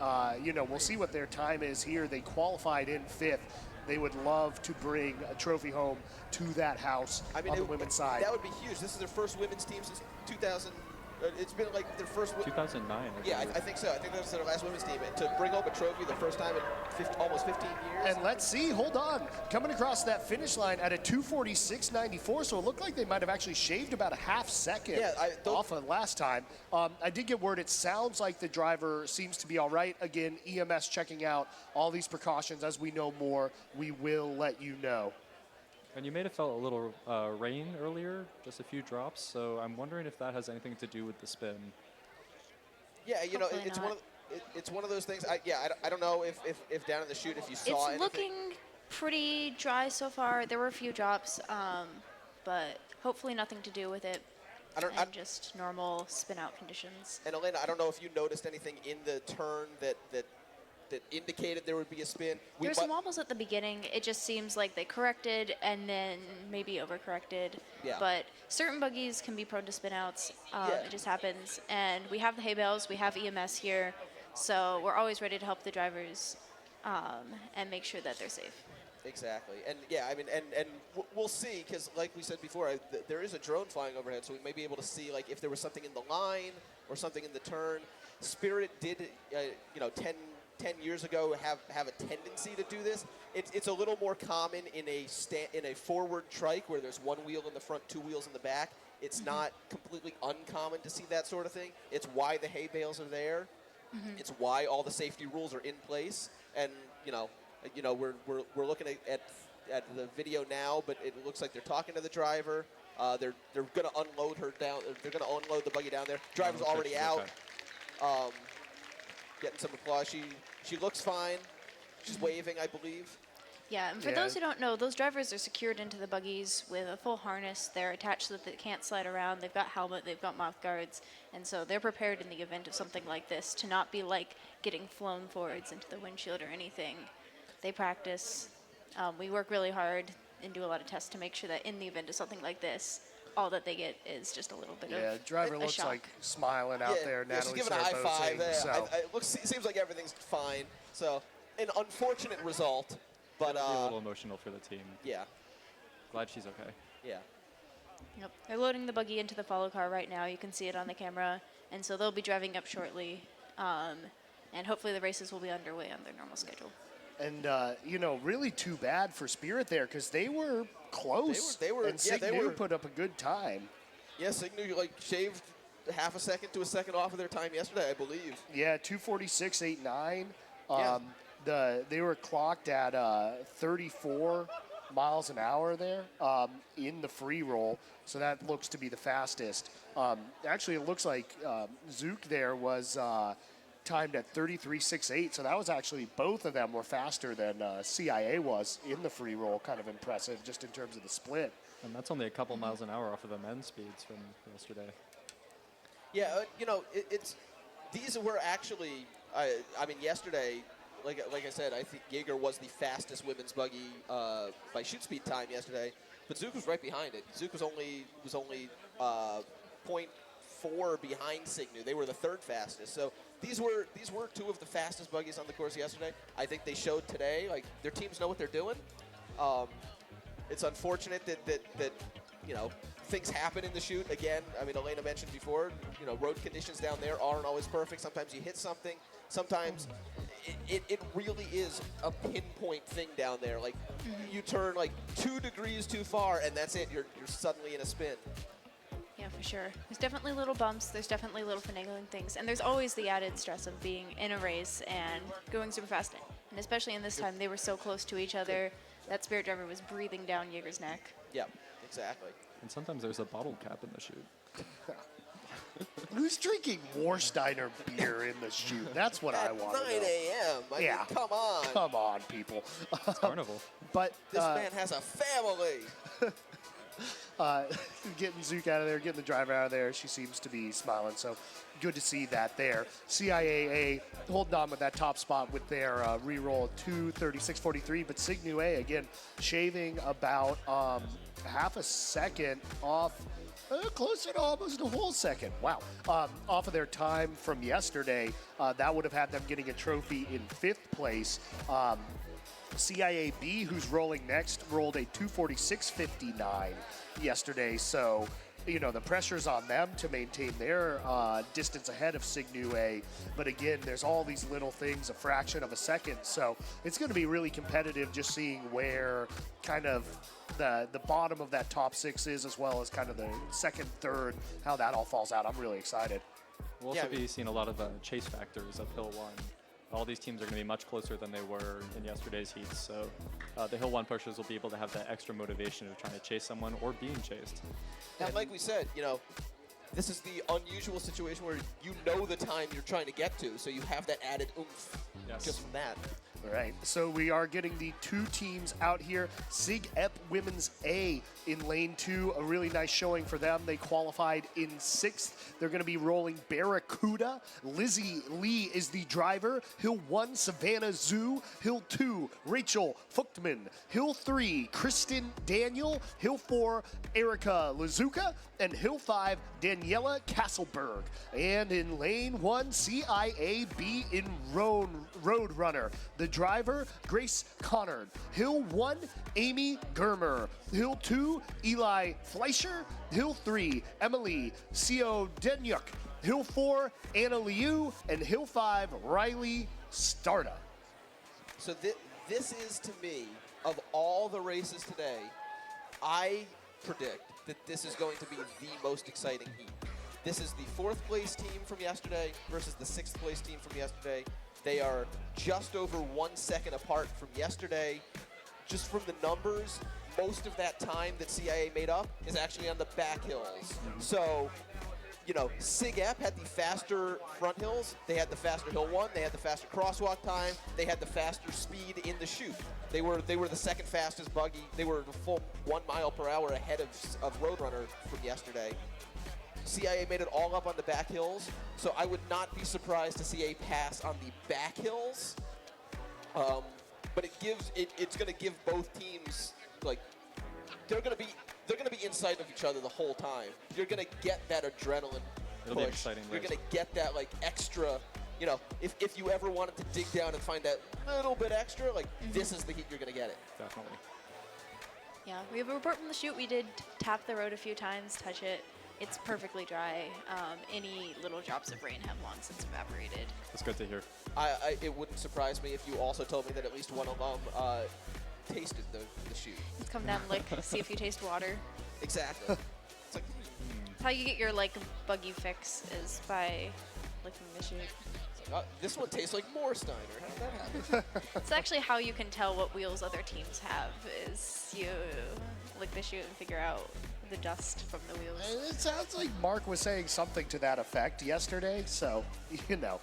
Speaker 8: you know, we'll see what their time is here. They qualified in 5th. They would love to bring a trophy home to that house on the women's side.
Speaker 9: That would be huge. This is their first women's team since 2000. It's been like their first.
Speaker 14: 2009.
Speaker 9: Yeah, I think so. I think that was their last women's team. And to bring home a trophy the first time in almost 15 years.
Speaker 8: And let's see, hold on. Coming across that finish line at a 2:46.94, so it looked like they might have actually shaved about a half second off of last time. I did get word it sounds like the driver seems to be all right. Again, EMS checking out all these precautions. As we know more, we will let you know.
Speaker 14: And you may have felt a little rain earlier, just a few drops, so I'm wondering if that has anything to do with the spin.
Speaker 9: Yeah, you know, it's one of those things. I don't know if down in the chute if you saw anything.
Speaker 13: It's looking pretty dry so far. There were a few drops, but hopefully nothing to do with it. Just normal spin out conditions.
Speaker 9: And Elena, I don't know if you noticed anything in the turn that indicated there would be a spin.
Speaker 13: There were some wobbles at the beginning. It just seems like they corrected and then maybe overcorrected.
Speaker 9: Yeah.
Speaker 13: But certain buggies can be prone to spin outs. It just happens. And we have the hay bales, we have EMS here, so we're always ready to help the drivers and make sure that they're safe.
Speaker 9: Exactly. And yeah, I mean, and we'll see, because like we said before, there is a drone flying overhead, so we may be able to see like if there was something in the line or something in the turn. Spirit did, 10 years ago have a tendency to do this. It's a little more common in a forward trike where there's one wheel in the front, 2 wheels in the back. It's not completely uncommon to see that sort of thing. It's why the hay bales are there. It's why all the safety rules are in place. And we're looking at the video now, but it looks like they're talking to the driver. They're going to unload her down. They're going to unload the buggy down there. Driver's already out. Getting some applause. She looks fine. She's waving, I believe.
Speaker 13: Yeah, and for those who don't know, those drivers are secured into the buggies with a full harness. They're attached so that they can't slide around. They've got helmet, they've got mouth guards, and so they're prepared in the event of something like this to not be like getting flown forwards into the windshield or anything. They practice. We work really hard and do a lot of tests to make sure that in the event of something like this, all that they get is just a little bit of
Speaker 8: driver
Speaker 13: a
Speaker 8: looks
Speaker 13: shock.
Speaker 8: like smiling out there.
Speaker 9: Yeah, she's giving a high five. Seems like everything's fine. So an unfortunate result, but
Speaker 14: a little emotional for the team.
Speaker 9: Yeah.
Speaker 14: Glad she's okay.
Speaker 9: Yeah.
Speaker 13: Yep. They're loading the buggy into the follow car right now. You can see it on the camera, and so they'll be driving up shortly, and hopefully the races will be underway on their normal schedule.
Speaker 8: And, really too bad for Spirit there because they were close. They were Signue put up a good time.
Speaker 9: Yeah, Signue shaved half a second to a second off of their time yesterday, I believe.
Speaker 8: Yeah, 2:46.89. They were clocked at 34 miles an hour there in the free roll, so that looks to be the fastest. Actually, it looks like Zook there was timed at 33.68, so that was actually, both of them were faster than CIA was in the free roll. Kind of impressive just in terms of the split.
Speaker 14: And that's only a couple miles an hour off of the men's speeds from yesterday.
Speaker 9: Yeah, these were actually, yesterday, like I said, I think Jaeger was the fastest women's buggy by shoot speed time yesterday, but Zook was right behind it. Zook was only 0.4 behind Signue. They were the third fastest. So these were 2 of the fastest buggies on the course yesterday. I think they showed today, their teams know what they're doing. It's unfortunate that things happen in the chute. Again, Elena mentioned before, road conditions down there aren't always perfect. Sometimes you hit something. Sometimes it really is a pinpoint thing down there. You turn 2 degrees too far, and that's it. You're suddenly in a spin.
Speaker 13: Yeah, for sure. There's definitely little bumps. There's definitely little finagling things. And there's always the added stress of being in a race and going super fast. And especially in this time, they were so close to each other. That Spirit Driver was breathing down Jaeger's neck.
Speaker 9: Yep, exactly.
Speaker 14: And sometimes there's a bottle cap in the chute.
Speaker 8: Who's drinking Warsteiner beer in the chute? That's what I want to know.
Speaker 9: 9 a.m. I mean, come on.
Speaker 8: Come on, people.
Speaker 14: It's carnival.
Speaker 8: But
Speaker 9: this man has a family.
Speaker 8: Getting Zook out of there, getting the driver out of there. She seems to be smiling, so good to see that there. CIAA holding on with that top spot with their reroll 2:36.43, but Signu A, again, shaving about half a second off, closer to almost a whole second. Wow. Off of their time from yesterday. That would have had them getting a trophy in 5th place. CIAB, who's rolling next, rolled a 2:46.59 yesterday. So, you know, the pressure's on them to maintain their distance ahead of Signu A. But again, there's all these little things, a fraction of a second. So it's going to be really competitive just seeing where kind of the bottom of that top 6 is, as well as kind of the second, third, how that all falls out. I'm really excited.
Speaker 14: We'll also be seeing a lot of chase factors up Hill 1. All these teams are going to be much closer than they were in yesterday's heats, so the Hill 1 pushers will be able to have that extra motivation of trying to chase someone or being chased.
Speaker 9: And like we said, you know, this is the unusual situation where you know the time you're trying to get to, so you have that added oomph just from that.
Speaker 8: All right, so we are getting the 2 teams out here. Sig Ep Women's A in lane 2, a really nice showing for them. They qualified in 6th. They're going to be rolling Barracuda. Lizzie Lee is the driver. Hill 1, Savannah Zhu. Hill 2, Rachel Fuchtman. Hill 3, Kristen Daniel. Hill 4, Erica Lazuka. And Hill 5, Daniela Castleberg. And in lane 1, CIAB in Roadrunner. The driver, Grace Connard. Hill 1, Amy Germer. Hill 2, Eli Fleischer. Hill 3, Emily Denyuk. Hill 4, Anna Liu. And Hill 5, Riley Starda.
Speaker 9: So this is, to me, of all the races today, I predict that this is going to be the most exciting heat. This is the 4th place team from yesterday versus the 6th place team from yesterday. They are just over 1 second apart from yesterday. Just from the numbers, most of that time that CIA made up is actually on the back hills. So, you know, Sig Ep had the faster front hills. They had the faster Hill 1. They had the faster crosswalk time. They had the faster speed in the chute. They were the second fastest buggy. They were the full 1 mile per hour ahead of Roadrunner from yesterday. CIA made it all up on the back hills, so I would not be surprised to see a pass on the back hills. But it's going to give both teams, like, they're going to be inside of each other the whole time. You're going to get that adrenaline
Speaker 14: It'll be
Speaker 9: push.
Speaker 14: exciting.
Speaker 9: You're going to get that, like, extra. You know, if you ever wanted to dig down and find that little bit extra, like, this is the heat you're going to get it.
Speaker 14: Definitely.
Speaker 13: Yeah, we have a report from the chute. We did tap the road a few times, touch it. It's perfectly dry. Any little drops of rain have long since evaporated.
Speaker 14: That's good to hear.
Speaker 9: It wouldn't surprise me if you also told me that at least one of them tasted the chute.
Speaker 13: Let's come down and lick, see if you taste water.
Speaker 9: Exactly. It's like,
Speaker 13: That's how you get your buggy fix is by licking the chute.
Speaker 9: This one tastes like Moorsteiner. How did that happen?
Speaker 13: It's actually how you can tell what wheels other teams have is you lick the chute and figure out the dust from the wheels.
Speaker 8: It sounds like Mark was saying something to that effect yesterday, so, you know,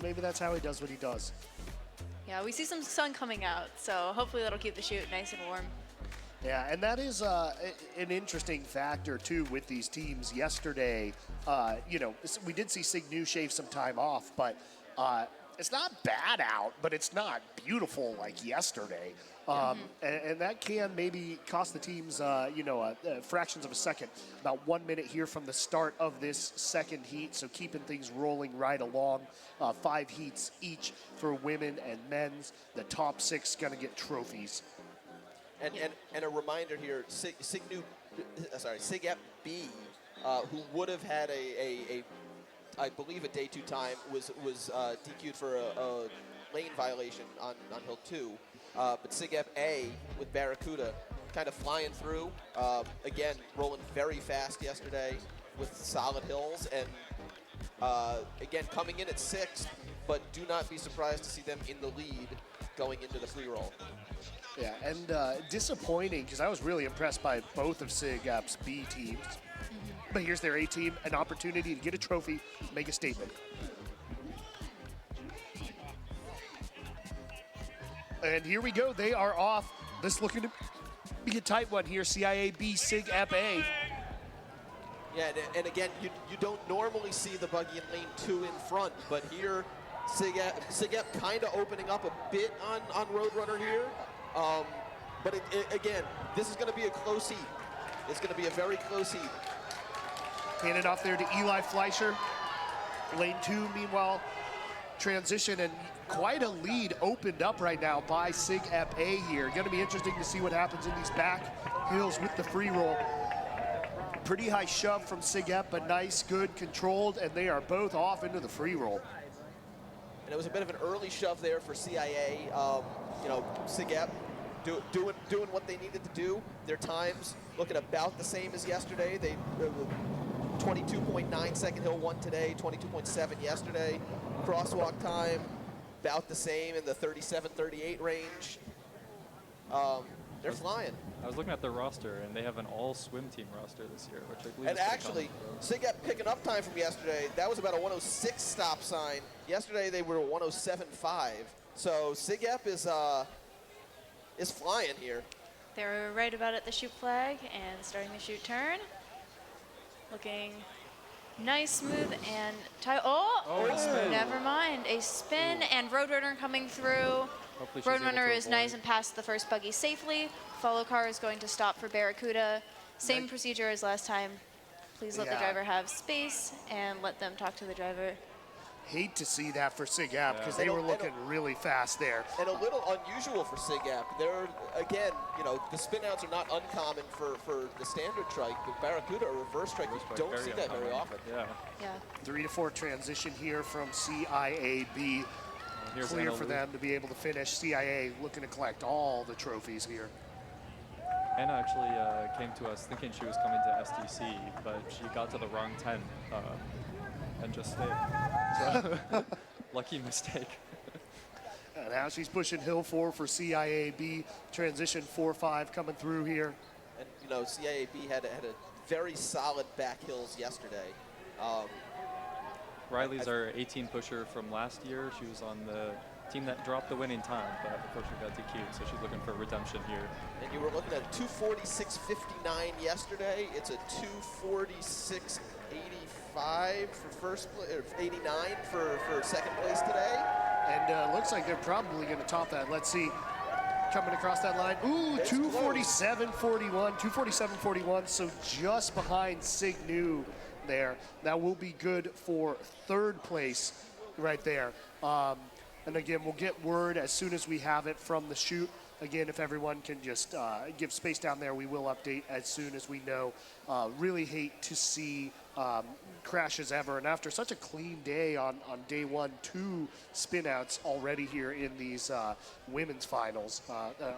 Speaker 8: maybe that's how he does what he does.
Speaker 13: Yeah, we see some sun coming out, so hopefully that'll keep the chute nice and warm.
Speaker 8: Yeah, and that is an interesting factor, too, with these teams. Yesterday, you know, we did see Signu shave some time off, but it's not bad out, but it's not beautiful like yesterday. And that can maybe cost the teams, you know, fractions of a second. About 1 minute here from the start of this second heat, so keeping things rolling right along. 5 heats each for women and men's. The top 6 going to get trophies.
Speaker 9: And a reminder here, Sig Ep B, who would have had I believe a Day 2 time, was DQ'd for a lane violation on Hill 2. But Sig Ep A with Barracuda kind of flying through. Again, rolling very fast yesterday with solid hills, and again, coming in at 6th, but do not be surprised to see them in the lead going into the free roll.
Speaker 8: Yeah, and disappointing, because I was really impressed by both of SIGEP's B teams. But here's their A team, an opportunity to get a trophy, make a statement. And here we go, they are off. This looking to be a tight one here, CIA B, SIGEP A.
Speaker 9: Yeah, and again, you don't normally see the Buggy in lane 2 in front, but here, SIGEP kind of opening up a bit on Roadrunner here. But again, this is going to be a close heat. It's going to be a very close heat.
Speaker 8: Handed off there to Eli Fleischer. Lane 2, meanwhile, transition, and quite a lead opened up right now by SIGEP A here. Going to be interesting to see what happens in these back hills with the free roll. Pretty high shove from SIGEP, but nice, good, controlled, and they are both off into the free roll.
Speaker 9: And it was a bit of an early shove there for CIA. You know, SIGEP doing what they needed to do. Their times looking about the same as yesterday. They 22.9 second hill one today, 22.7 yesterday. Crosswalk time about the same in the 37-38 range. They're flying.
Speaker 14: I was looking at their roster, and they have an all-swim team roster this year, which I believe
Speaker 9: and
Speaker 14: is
Speaker 9: actually, SIGEP picking up time from yesterday. That was about a 106 stop sign. Yesterday they were 107.5. So SIGEP is flying here.
Speaker 13: They're right about at the shoot flag and starting the shoot turn. Looking nice, smooth, and never mind. A spin and Roadrunner coming through. Roadrunner is nice and past the first Buggy safely. Follow car is going to stop for Barracuda. Same procedure as last time. Please let the driver have space and let them talk to the driver.
Speaker 8: Hate to see that for SIGEP because they were looking really fast there.
Speaker 9: And a little unusual for SIGEP. They're, again, you know, the spin outs are not uncommon for the standard trike. The Barracuda or reverse trike, you don't see that very often.
Speaker 13: Yeah.
Speaker 8: 3 to 4 transition here from CIAB. Clear for them to be able to finish. CIA looking to collect all the trophies here.
Speaker 14: Anna actually came to us thinking she was coming to STC, but she got to the wrong 10 and just stayed. So, lucky mistake.
Speaker 8: And now she's pushing hill 4 for CIAB. Transition 4-5 coming through here.
Speaker 9: And, you know, CIAB had a very solid back hills yesterday.
Speaker 14: Riley's our 18 pusher from last year. She was on the team that dropped the winning time, but unfortunately got DQ'd, so she's looking for redemption here.
Speaker 9: And you were looking at a 246.59 yesterday. It's a 246.85 for first place, or 89 for second place today.
Speaker 8: And looks like they're probably going to top that. Let's see. Coming across that line. Ooh, 247.41, 247.41, so just behind Signu there. That will be good for third place right there. And again, we'll get word as soon as we have it from the shoot. Again, if everyone can just give space down there, we will update as soon as we know. Really hate to see crashes ever. And after such a clean day on day 1, 2 spin-outs already here in these women's finals.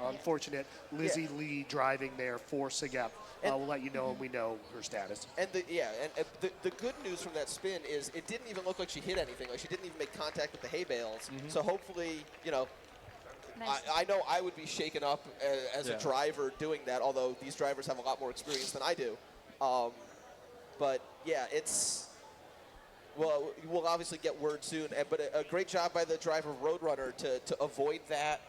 Speaker 8: Unfortunate Lizzie Lee driving there for SIGEP. We'll let you know when we know her status.
Speaker 9: And the good news from that spin is it didn't even look like she hit anything. Like she didn't even make contact with the hay bales. So hopefully, you know, nice. I know I would be shaken up as a driver doing that, although these drivers have a lot more experience than I do. But yeah, we'll obviously get word soon. But a great job by the driver Roadrunner to avoid that,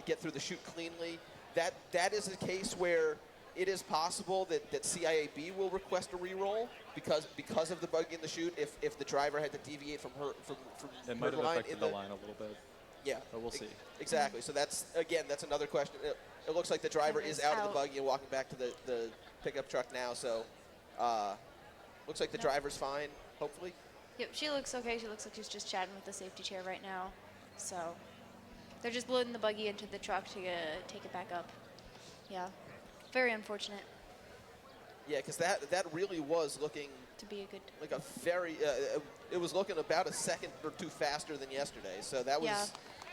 Speaker 9: get through the shoot cleanly. That is a case where it is possible that CIAB will request a reroll because of the buggy in the chute if the driver had to deviate from her
Speaker 14: it might have affected the line a little bit.
Speaker 9: Yeah,
Speaker 14: but we'll see.
Speaker 9: Exactly. So that's another question. It looks like the driver is out of the buggy and walking back to the pickup truck now. So looks like the driver's fine. Hopefully.
Speaker 13: Yep, she looks okay. She looks like she's just chatting with the safety chair right now. So they're just loading the buggy into the truck to take it back up. Yeah. Very unfortunate.
Speaker 9: Yeah, because that really was looking
Speaker 13: to be a good,
Speaker 9: like a very. It was looking about a second or two faster than yesterday. So that was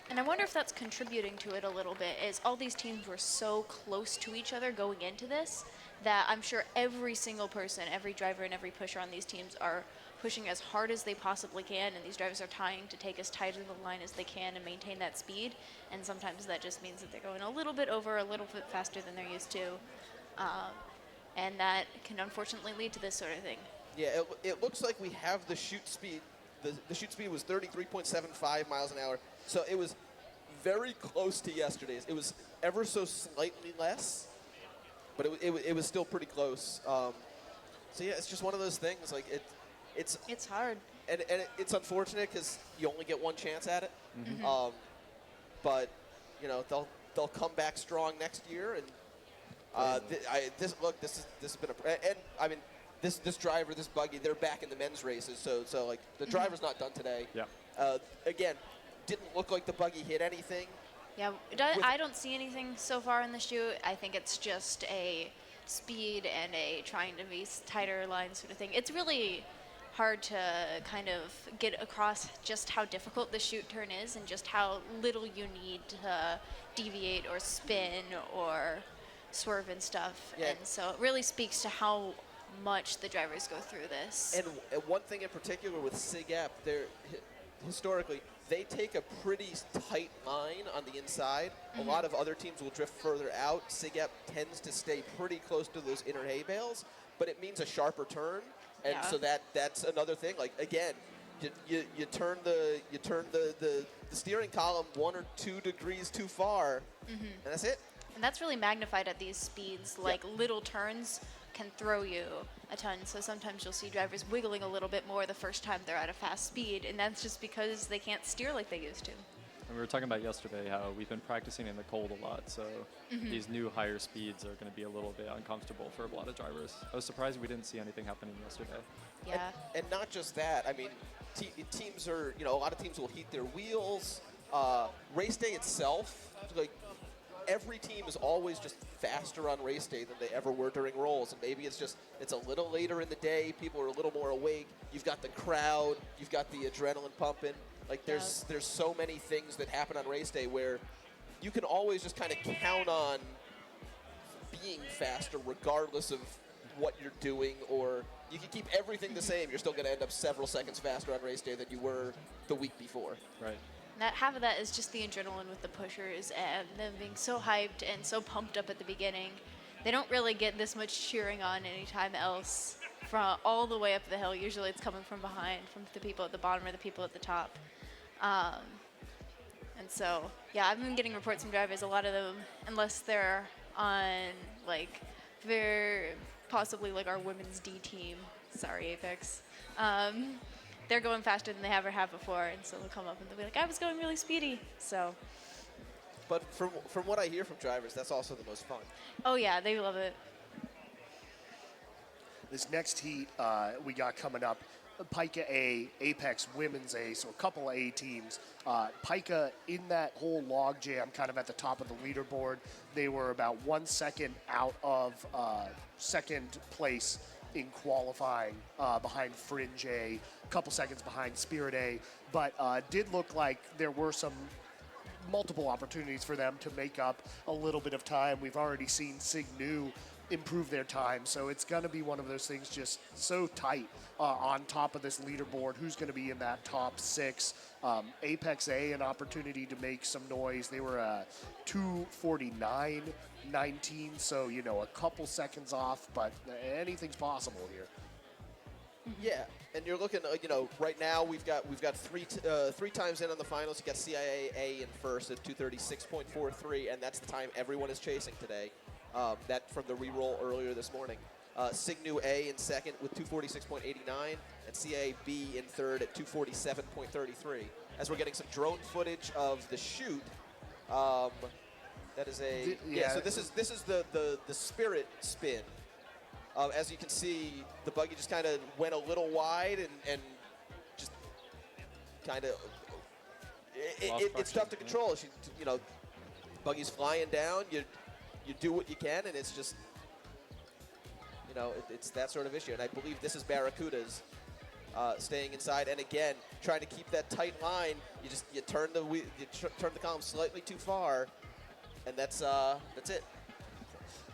Speaker 13: And I wonder if that's contributing to it a little bit, is all these teams were so close to each other going into this that I'm sure every single person, every driver and every pusher on these teams are pushing as hard as they possibly can, and these drivers are trying to take as tight of the line as they can and maintain that speed. And sometimes that just means that they're going a little bit over, a little bit faster than they're used to. And that can unfortunately lead to this sort of thing.
Speaker 9: Yeah, it looks like we have the shoot speed. The shoot speed was 33.75 miles an hour. So it was very close to yesterday's. It was ever so slightly less, but it was still pretty close. So yeah, it's just one of those things. Like it's
Speaker 13: hard,
Speaker 9: and it's unfortunate because you only get one chance at it.
Speaker 13: Mm-hmm.
Speaker 9: But you know they'll come back strong next year. And this has been I mean this driver, this Buggy, they're back in the men's races. So like the driver's not done today.
Speaker 14: Yeah.
Speaker 9: Again, didn't look like the Buggy hit anything.
Speaker 13: Yeah, I don't see anything so far in the shoot. I think it's just a speed and a trying to be tighter line sort of thing. It's really hard to kind of get across just how difficult the shoot turn is and just how little you need to deviate or spin or swerve and stuff.
Speaker 9: Yeah.
Speaker 13: And so it really speaks to how much the drivers go through this.
Speaker 9: And one thing in particular with SIGAP, historically, they take a pretty tight line on the inside. A lot of other teams will drift further out. SIGAP tends to stay pretty close to those inner hay bales, but it means a sharper turn. And so that's another thing. Like again, you turn the steering column 1 or 2 degrees too far, and that's it.
Speaker 13: And that's really magnified at these speeds. Like little turns can throw you a ton. So sometimes you'll see drivers wiggling a little bit more the first time they're at a fast speed, and that's just because they can't steer like they used to.
Speaker 14: And we were talking about yesterday how we've been practicing in the cold a lot, so these new higher speeds are going to be a little bit uncomfortable for a lot of drivers. I was surprised we didn't see anything happening yesterday.
Speaker 13: Yeah.
Speaker 9: And not just that. I mean, teams are, a lot of teams will heat their wheels. Race day itself, like every team is always just faster on race day than they ever were during rolls. And maybe it's a little later in the day. People are a little more awake. You've got the crowd. You've got the adrenaline pumping. Like there's so many things that happen on race day where you can always just kind of count on being faster regardless of what you're doing, or you can keep everything the same. You're still going to end up several seconds faster on race day than you were the week before.
Speaker 14: Right.
Speaker 13: That half of that is just the adrenaline with the pushers and them being so hyped and so pumped up at the beginning. They don't really get this much cheering on anytime else from all the way up the hill. Usually it's coming from behind, from the people at the bottom or the people at the top. And so, yeah, I've been getting reports from drivers. A lot of them, unless they're on, like, they're possibly like our women's D team. Sorry, Apex. They're going faster than they ever have before, and so they'll come up and they'll be like, I was going really speedy. So.
Speaker 9: But from what I hear from drivers, that's also the most fun.
Speaker 13: Oh yeah, they love it.
Speaker 8: This next heat we got coming up, Pika A, Apex Women's A, so a couple of A teams. Pika in that whole log jam, kind of at the top of the leaderboard. They were about 1 second out of second place in qualifying behind Fringe A, a couple seconds behind Spirit A, but did look like there were some multiple opportunities for them to make up a little bit of time. We've already seen Signu improve their time, so it's going to be one of those things just so tight on top of this leaderboard. Who's going to be in that top 6? Apex A, an opportunity to make some noise. They were 2:49.19, so, a couple seconds off, but anything's possible here.
Speaker 9: Yeah, and you're looking, right now we've got three times in on the finals. You got CIA A in first at 2:36.43, and that's the time everyone is chasing today. That from the re-roll earlier this morning. Signu A in second with 2:46.89, and CIA B in third at 2:47.33. As we're getting some drone footage of the shoot, that is So this is the Spirit spin. As you can see, the Buggy just kind of went a little wide and just kind of it's tough to control. Buggy's flying down. You do what you can, and it's just, it's that sort of issue. And I believe this is Barracuda's staying inside. And again, trying to keep that tight line. You turn turn the column slightly too far, and that's it.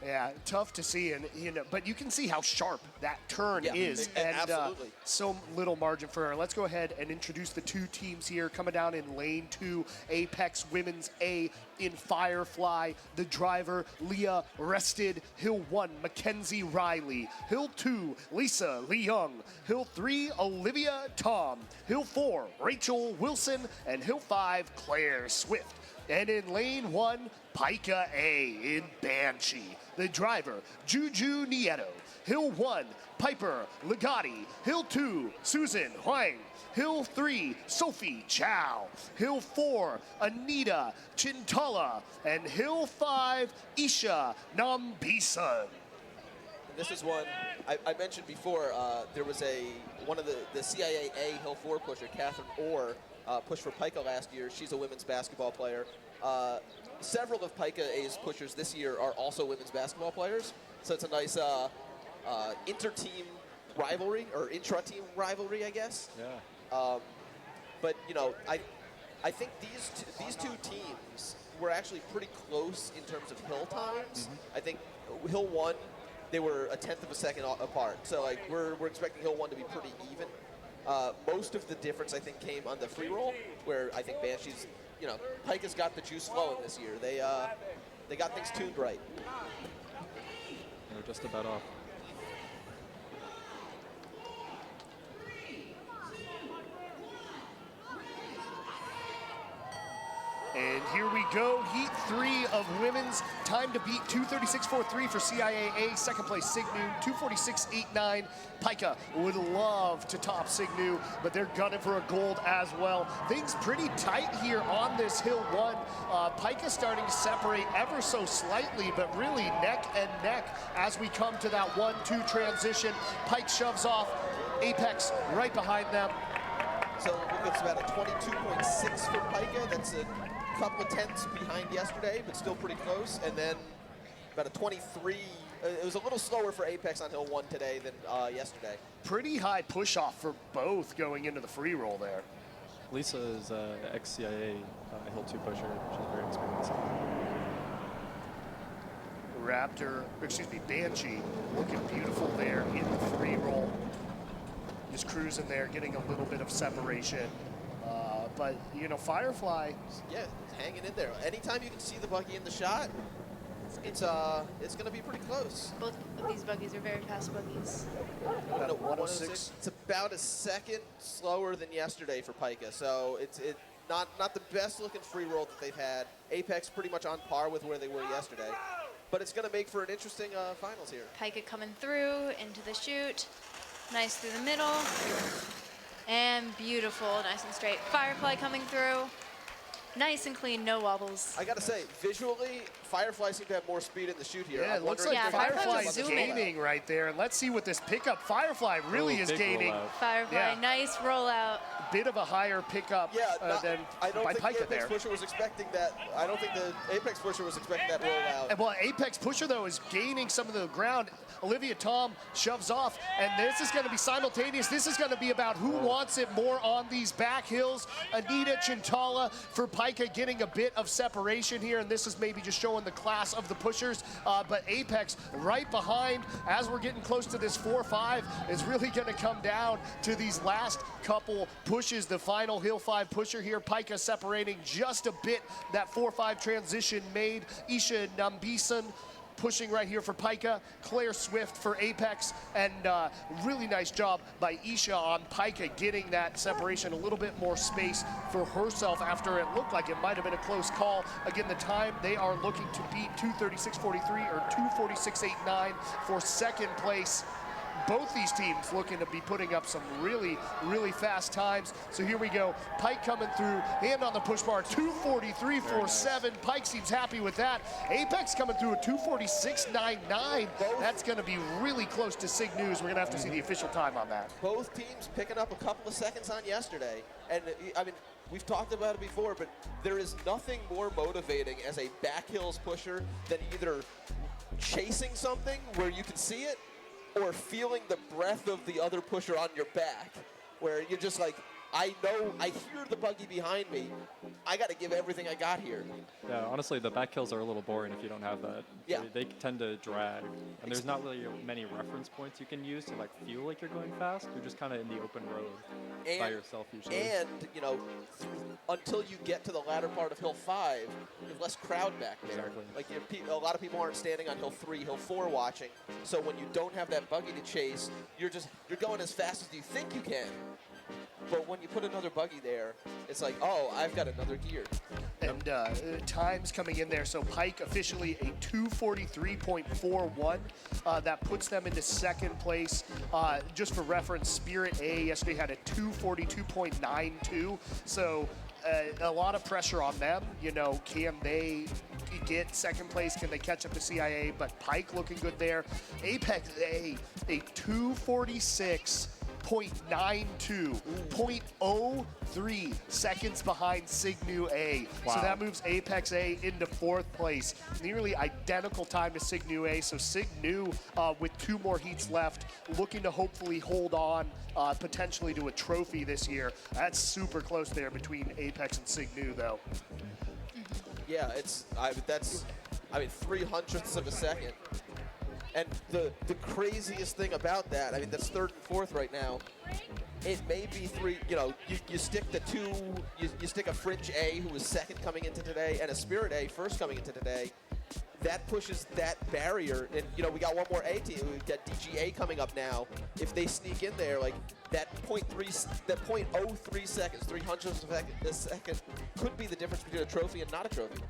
Speaker 8: Yeah, tough to see, and but you can see how sharp that turn is, and
Speaker 9: absolutely.
Speaker 8: So little margin for error. Let's go ahead and introduce the two teams here coming down in lane 2. Apex Women's A in Firefly. The driver Leah Rested. Hill 1 Mackenzie Riley. Hill 2 Lisa Leung. Hill 3 Olivia Tom. Hill 4 Rachel Wilson, and Hill 5 Claire Swift. And in lane 1, Pika A in Banshee. The driver, Juju Nieto. Hill 1, Piper Legati. Hill 2, Susan Huang. Hill 3, Sophie Chow. Hill 4, Anita Chintala. And Hill 5, Isha Nambisan.
Speaker 9: This is one I mentioned before. There was one of the CIAA Hill 4 pusher, Catherine Orr, pushed for Pika last year. She's a women's basketball player. Several of Pika A's pushers this year are also women's basketball players, so it's a nice inter-team rivalry, or intra-team rivalry, I guess.
Speaker 14: Yeah.
Speaker 9: But I think these two teams were actually pretty close in terms of hill times. I think Hill 1, they were a tenth of a second apart, so like we're expecting Hill 1 to be pretty even. Most of the difference, I think, came on the free roll, where I think Banshee's, Pika's got the juice flowing this year. They got things tuned right.
Speaker 14: They're just about off.
Speaker 8: And here we go, Heat 3 of women's. Time to beat 236.43 for CIAA. Second place, Signu, 246.89. Pika would love to top Signu, but they're gunning for a gold as well. Things pretty tight here on this Hill 1. Pika starting to separate ever so slightly, but really neck and neck as we come to that 1-2 transition. Pike shoves off, Apex right behind them.
Speaker 9: So it's about a 22.6 for Pika. That's a couple of tenths behind yesterday, but still pretty close. And then about a 23. It was a little slower for Apex on Hill 1 today than yesterday.
Speaker 8: Pretty high push-off for both going into the free roll there.
Speaker 14: Lisa is ex-CIA Hill 2 pusher. She's very experienced.
Speaker 8: Banshee looking beautiful there in the free roll. Just cruising there, getting a little bit of separation. But, Firefly.
Speaker 9: Yeah, hanging in there. Anytime you can see the Buggy in the shot, it's going to be pretty close.
Speaker 13: Both of these buggies are very fast buggies.
Speaker 8: About 106.
Speaker 9: It's about a second slower than yesterday for Pika, so it's not the best looking free roll that they've had. Apex pretty much on par with where they were yesterday, but it's going to make for an interesting finals here.
Speaker 13: Pika coming through into the chute. Nice through the middle. And beautiful, nice and straight. Firefly coming through. Nice and clean, no wobbles.
Speaker 9: I gotta say, visually, Firefly seemed to have more speed in the shoot here.
Speaker 8: Yeah, it looks like Firefly's gaining right there. And let's see what this pickup. Firefly really is gaining.
Speaker 13: Firefly, nice rollout.
Speaker 8: Bit of a higher pickup than by Pika there.
Speaker 9: Pusher was expecting that. I don't think the Apex pusher was expecting that rollout.
Speaker 8: And well, Apex pusher though is gaining some of the ground. Olivia Tom shoves off, and this is going to be simultaneous. This is going to be about who wants it more on these back hills. Anita Chintala for Pika getting a bit of separation here, and this is maybe just showing the class of the pushers. But Apex right behind as we're getting close to this 4-5 is really going to come down to these last couple pushes. The final Hill 5 pusher here, Pika separating just a bit. That 4-5 transition made. Isha Nambisan pushing right here for Pika, Claire Swift for Apex, and really nice job by Isha on Pika getting that separation, a little bit more space for herself after it looked like it might have been a close call. Again, the time they are looking to beat 236.43 or 246.89 for second place. Both these teams looking to be putting up some really, really fast times. So here we go. Pike coming through, hand on the push bar, 243.47. Pike seems happy with that. Apex coming through at 246.99. That's going to be really close to Sig News. We're going to have to see the official time on that.
Speaker 9: Both teams picking up a couple of seconds on yesterday. And, I mean, we've talked about it before, but there is nothing more motivating as a back hills pusher than either chasing something where you can see it, or feeling the breath of the other pusher on your back, where you're just like, I know, I hear the buggy behind me. I got to give everything I got here.
Speaker 14: Yeah, honestly, the back kills are a little boring if you don't have that.
Speaker 9: Yeah.
Speaker 14: They tend to drag, and there's not really many reference points you can use to like feel like you're going fast. You're just kind of in the open road by yourself usually.
Speaker 9: And, you know, until you get to the latter part of Hill 5, you have less crowd back there.
Speaker 14: Exactly.
Speaker 9: Like, a lot of people aren't standing on Hill 3, Hill 4 watching. So when you don't have that buggy to chase, you're going as fast as you think you can. But when you put another buggy there, it's like, oh, I've got another gear.
Speaker 8: And times coming in there. So Pike officially a 2:43.41. That puts them into second place. Just for reference, Spirit A yesterday had a 2:42.92. So a lot of pressure on them. You know, can they get second place? Can they catch up to CIA? But Pike looking good there. Apex A 2:46. 0.92, 0.03 seconds behind Signu A.
Speaker 14: Wow.
Speaker 8: So that moves Apex A into fourth place. Nearly identical time to Signu A. So Signu, with 2 more heats left, looking to hopefully hold on potentially to a trophy this year. That's super close there between Apex and Signu, though.
Speaker 9: Yeah, that's 3/100ths of a second. And the craziest thing about that, I mean, that's third and fourth right now. It may be 3, you know, you stick the 2, you stick a Fringe A who was second coming into today and a Spirit A first coming into today. That pushes that barrier. And, you know, we got one more A team. We've got DGA coming up now. If they sneak in there, like that 0.03 seconds, 3/100ths of a second could be the difference between a trophy and not a trophy.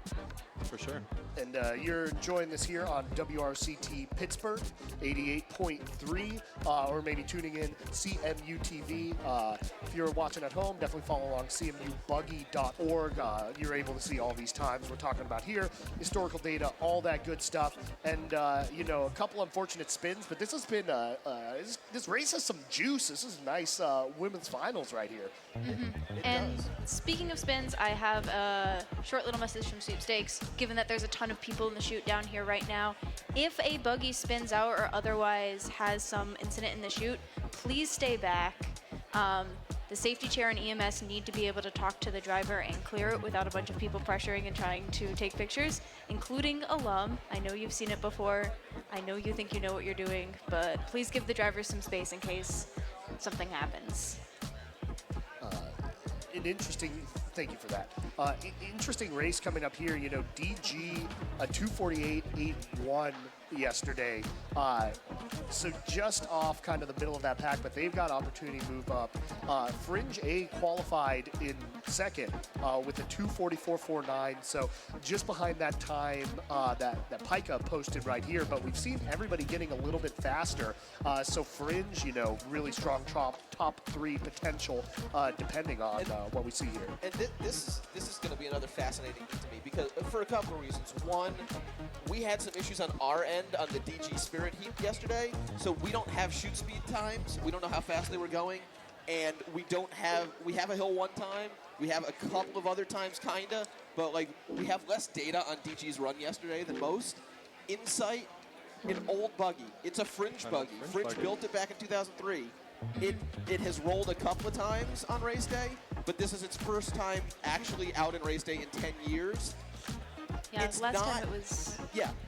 Speaker 14: For sure.
Speaker 8: And you're enjoying this here on WRCT Pittsburgh, 88.3, or maybe tuning in CMU TV. If you're watching at home, definitely follow along CMUBuggy.org. You're able to see all these times we're talking about here, historical data, all that good stuff. And, you know, a couple unfortunate spins, but this has been, this race has some juice. This is nice women's finals right here.
Speaker 13: And speaking of spins, I have a short little message from Sweepstakes. Given that there's a ton of people in the chute down here right now, if a buggy spins out or otherwise has some incident in the chute, please stay back. The safety chair and EMS need to be able to talk to the driver and clear it without a bunch of people pressuring and trying to take pictures, including alum. I know you've seen it before. I know you think you know what you're doing, but please give the driver some space in case something happens.
Speaker 8: An interesting, thank you for that. Interesting race coming up here. You know, DG a 2:48.81 yesterday. So just off kind of the middle of that pack, but they've got opportunity to move up. Fringe A qualified in second with a 2:44.49. So just behind that time that Pika posted right here, but we've seen everybody getting a little bit faster. So Fringe, you know, really strong top 3 potential depending on what we see here.
Speaker 9: And this is going to be another fascinating thing to me because for a couple of reasons. One, we had some issues on our end on the DG Spirit heat yesterday, so we don't have shoot speed times. We don't know how fast they were going, and we have a Hill 1 time. We have a couple of other times, kinda, but like we have less data on DG's run yesterday than most. Insight, an old buggy. It's a Fringe buggy. Fringe built it back in 2003. It has rolled a couple of times on race day, but this is its first time actually out in race day in 10 years.
Speaker 13: Yeah, last time it was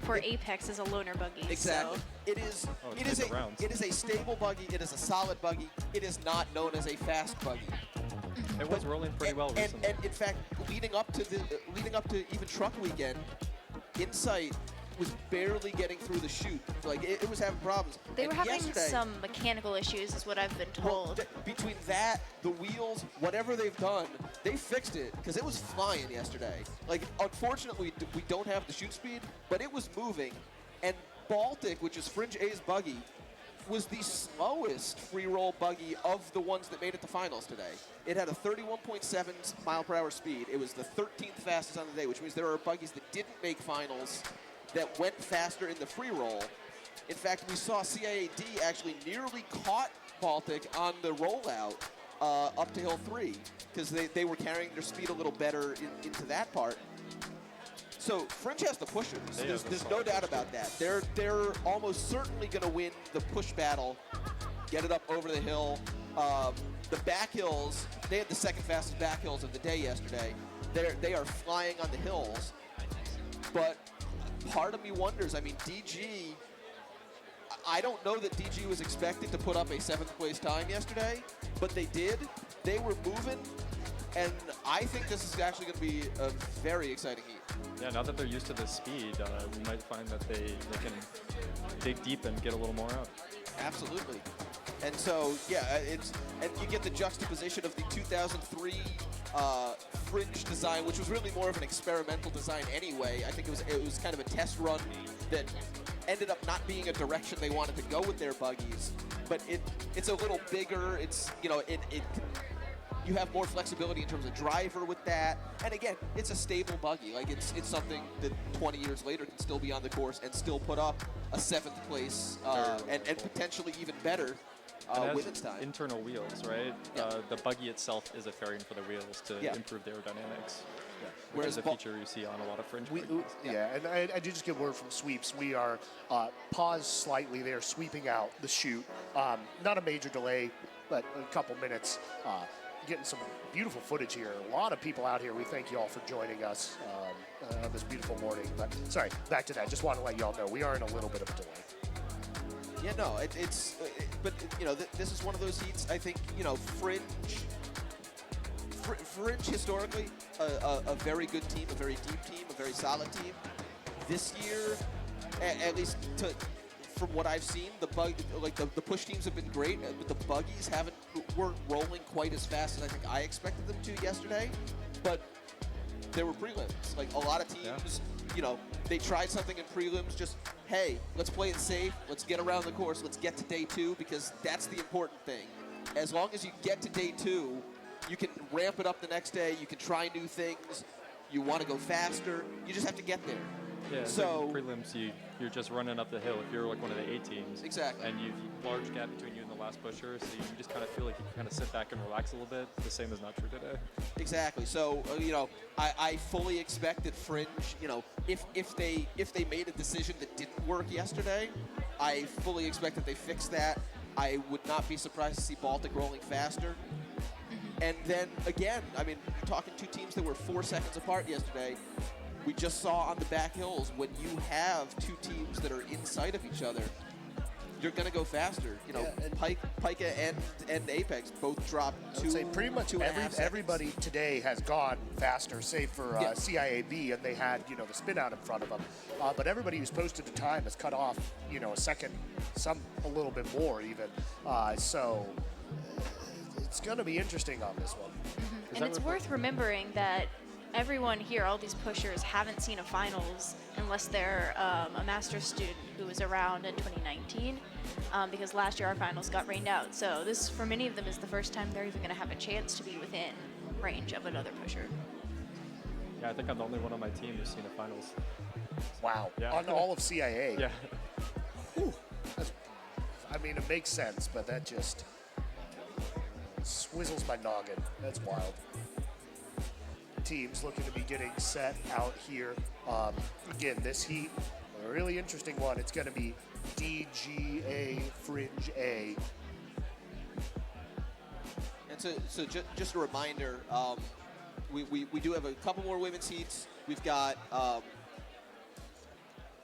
Speaker 13: for Apex as a loaner buggy.
Speaker 9: Exactly.
Speaker 13: So.
Speaker 9: It is a stable buggy. It is a solid buggy. It is not known as a fast buggy.
Speaker 14: It was rolling pretty well recently.
Speaker 9: And in fact, leading up to even Truck Weekend, Insight was barely getting through the chute. Like it was having problems.
Speaker 13: They were having some mechanical issues, is what I've been told.
Speaker 9: Well, between that, the wheels, whatever they've done, they fixed it because it was flying yesterday. Like, unfortunately, we don't have the chute speed, but it was moving. And Baltic, which is Fringe A's buggy, was the slowest free roll buggy of the ones that made it to finals today. It had a 31.7 mile per hour speed. It was the 13th fastest on the day, which means there are buggies that didn't make finals that went faster in the free roll. In fact, we saw CIAD actually nearly caught Baltic on the rollout up to Hill 3 because they were carrying their speed a little better into that part. So Fringe has the pushers. There's no doubt about that. They're almost certainly going to win the push battle, get it up over the hill. The back hills, they had the second fastest back hills of the day yesterday. They are flying on the hills, but part of me wonders, I mean, DG, I don't know that DG was expected to put up a 7th place time yesterday, but they did. They were moving, and I think this is actually going to be a very exciting heat.
Speaker 14: Yeah, now that they're used to this speed, we might find that they can dig deep and get a little more out.
Speaker 9: Absolutely. And so, yeah, and you get the juxtaposition of the 2003 fringe design, which was really more of an experimental design anyway. I think it was kind of a test run that ended up not being a direction they wanted to go with their buggies. But it's a little bigger. It's, you know, you have more flexibility in terms of driver with that. And again, it's a stable buggy. Like it's something that 20 years later can still be on the course and still put up a 7th place and potentially even better with its time.
Speaker 14: Internal wheels, right?
Speaker 9: Yeah.
Speaker 14: The buggy itself is a fairing for the wheels to improve the aerodynamics.
Speaker 8: Yeah.
Speaker 14: Which is a feature you see on a lot of fringe buggies.
Speaker 8: Yeah, and I did just get word from Sweeps. We are paused slightly. They are sweeping out the chute. Not a major delay, but a couple minutes. Getting some beautiful footage here. A lot of people out here. We thank you all for joining us on this beautiful morning. But sorry, back to that. Just want to let you all know we are in a little bit of a delay.
Speaker 9: Yeah, no, but you know, this is one of those heats. I think, you know, Fringe historically a very good team, a very deep team, a very solid team. This year, at least from what I've seen, the push teams have been great, but the buggies weren't rolling quite as fast as I think I expected them to yesterday. But there were prelims. Like a lot of teams, you know, they tried something in prelims. Just hey, let's play it safe. Let's get around the course. Let's get to day 2 because that's the important thing. As long as you get to day 2, you can ramp it up the next day. You can try new things. You want to go faster. You just have to get there.
Speaker 14: Yeah,
Speaker 9: so
Speaker 14: in prelims, you're just running up the hill. If you're like one of the A teams,
Speaker 9: exactly,
Speaker 14: and you've large gap between you and the last pusher, so you just kind of feel like you can kind of sit back and relax a little bit. The same is not true today.
Speaker 9: Exactly. So you know, I fully expect that Fringe, you know, if they made a decision that didn't work yesterday, I fully expect that they fix that. I would not be surprised to see Baltic rolling faster. And then again, I mean, you're talking two teams that were 4 seconds apart yesterday. We just saw on the back hills, when you have two teams that are in sight of each other, you're going to go faster. You know, Pika and Apex both dropped two.
Speaker 8: I'd say pretty much everybody today has gone faster, save for CIAB, and they had, you know, the spin out in front of them. But everybody who's posted the time has cut off, you know, a second, a little bit more even. So it's going to be interesting on this one.
Speaker 13: And it's worth remembering that everyone here, all these pushers, haven't seen a finals unless they're a master's student who was around in 2019, because last year our finals got rained out. So this, for many of them, is the first time they're even going to have a chance to be within range of another pusher.
Speaker 14: Yeah, I think I'm the only one on my team who's seen a finals.
Speaker 8: Wow.
Speaker 14: Yeah.
Speaker 8: On all of CIA.
Speaker 14: Yeah.
Speaker 8: Whew. I mean, it makes sense, but that just swizzles my noggin. That's wild. Teams looking to be getting set out here. Again, this heat, a really interesting one. It's going to be DGA Fringe A.
Speaker 9: And so just a reminder, we do have a couple more women's heats. We've got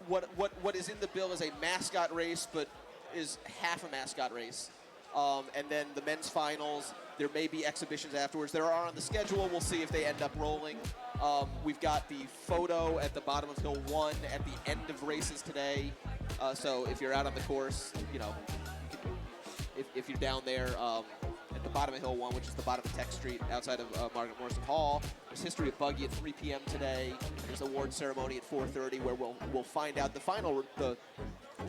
Speaker 9: what is in the bill is a mascot race, but is half a mascot race. And then the men's finals, there may be exhibitions afterwards. There are on the schedule. We'll see if they end up rolling. We've got the photo at the bottom of Hill 1 at the end of races today. So if you're out on the course, you know, if you're down there at the bottom of Hill 1, which is the bottom of Tech Street outside of Margaret Morrison Hall, there's History of Buggy at 3 p.m. today. There's an award ceremony at 4:30 where we'll find out the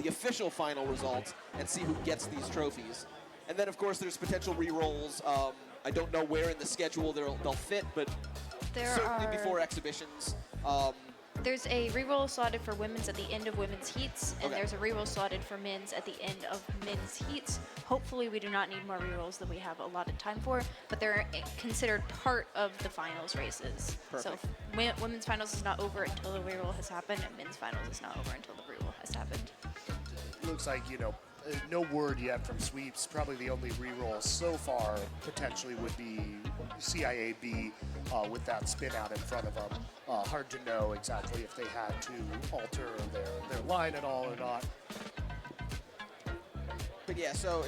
Speaker 9: official final results and see who gets these trophies. And then, of course, there's potential re-rolls. I don't know where in the schedule they'll fit, but certainly before exhibitions.
Speaker 13: There's a reroll slotted for women's at the end of women's heats, and there's a reroll slotted for men's at the end of men's heats. Hopefully we do not need more rerolls than we have allotted time for, but they're considered part of the finals races.
Speaker 9: Perfect.
Speaker 13: So women's finals is not over until the reroll has happened, and men's finals is not over until the reroll has happened.
Speaker 8: Looks like, you know, no word yet from Sweeps. Probably the only reroll so far potentially would be CIAB with that spin out in front of them. Hard to know exactly if they had to alter their line at all or not.
Speaker 9: But yeah, so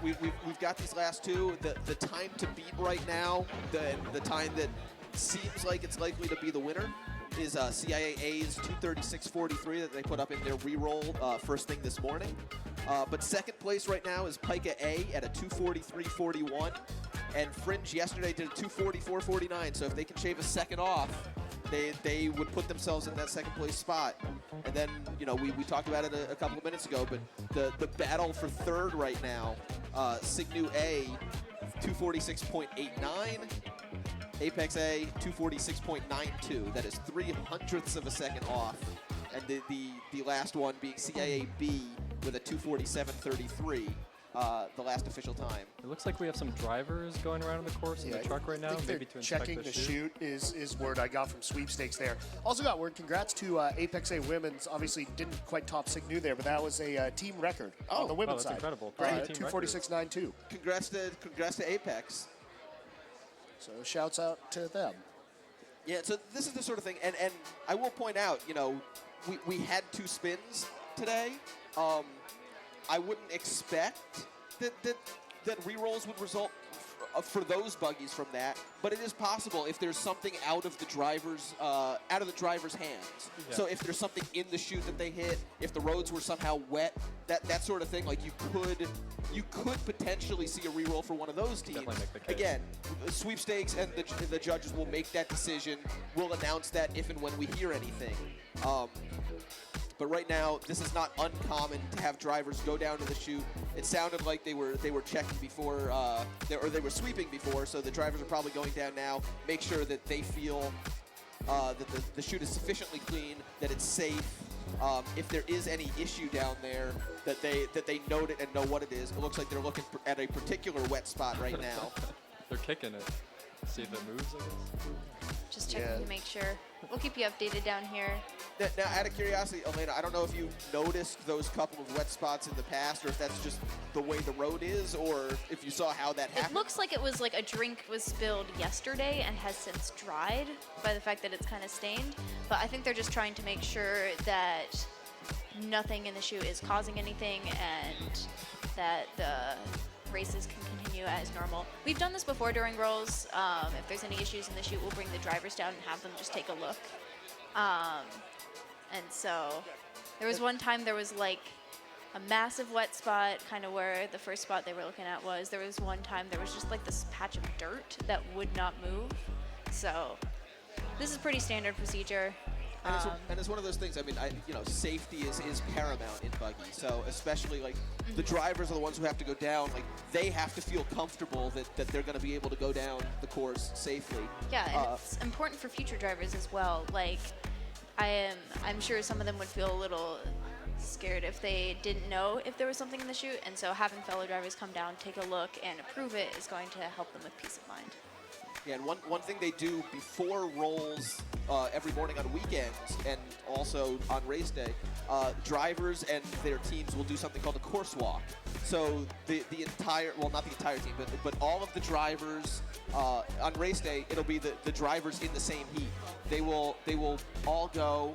Speaker 9: we've got these last two. The time to beat right now, the time that seems like it's likely to be the winner, is CIAA's 236.43 that they put up in their reroll first thing this morning. But second place right now is Pika A at a 243.41, and Fringe yesterday did a 244.49. So if they can shave a second off, they would put themselves in that second place spot. And then we talked about it a couple of minutes ago, but the battle for third right now, Signu A 246.89. Apex A, 246.92. That is 0.03 of a second off. And the last one being CIA B with a 247.33, the last official time.
Speaker 14: It looks like we have some drivers going around in the course in the truck right now, maybe to inspect
Speaker 8: checking
Speaker 14: the
Speaker 8: the chute is word I got from Sweepstakes there. Also got word, congrats to Apex A Women's. Obviously didn't quite top Signu there, but that was a team record on the women's
Speaker 14: that's
Speaker 8: side.
Speaker 14: incredible.
Speaker 8: 246.92.
Speaker 9: Congrats to Apex.
Speaker 8: So shouts out to them.
Speaker 9: Yeah, so this is the sort of thing, and I will point out, we had two spins today. I wouldn't expect that rerolls would result for those buggies from that, but it is possible if there's something out of the driver's hands.
Speaker 14: Yeah.
Speaker 9: So if there's something in the chute that they hit, if the roads were somehow wet, that sort of thing, like you could potentially see a reroll for one of those teams.
Speaker 14: Definitely make the case.
Speaker 9: Again, sweepstakes and the judges will make that decision. We'll announce that if and when we hear anything. But right now, this is not uncommon to have drivers go down to the chute. It sounded like they were checking before, they were sweeping before, so the drivers are probably going down now, make sure that they feel that the chute is sufficiently clean, that it's safe. If there is any issue down there, that they note it and know what it is. It looks like they're looking at a particular wet spot right now.
Speaker 14: They're kicking it. See if it moves, I guess.
Speaker 13: Just checking to make sure. We'll keep you updated down here.
Speaker 9: Now, out of curiosity, Elena, I don't know if you noticed those couple of wet spots in the past, or if that's just the way the road is, or if you saw how that happened.
Speaker 13: It looks like it was like a drink was spilled yesterday and has since dried by the fact that it's kind of stained. But I think they're just trying to make sure that nothing in the chute is causing anything and that the races can continue as normal. We've done this before during rolls. If there's any issues in the chute, we'll bring the drivers down and have them just take a look. And so there was one time there was like a massive wet spot, kind of where the first spot they were looking at was. There was one time there was just like this patch of dirt that would not move. So this is pretty standard procedure.
Speaker 9: And it's one of those things. I mean, safety is paramount in buggy. So especially like the drivers are the ones who have to go down. Like they have to feel comfortable that they're going to be able to go down the course safely.
Speaker 13: Yeah, and it's important for future drivers as well. Like I'm sure some of them would feel a little scared if they didn't know if there was something in the chute. And so having fellow drivers come down, take a look, and approve it is going to help them with peace of mind.
Speaker 9: Yeah, and one thing they do before rolls every morning on weekends and also on race day, drivers and their teams will do something called a course walk. So the entire, well, not the entire team, but all of the drivers on race day, it'll be the drivers in the same heat. They will all go.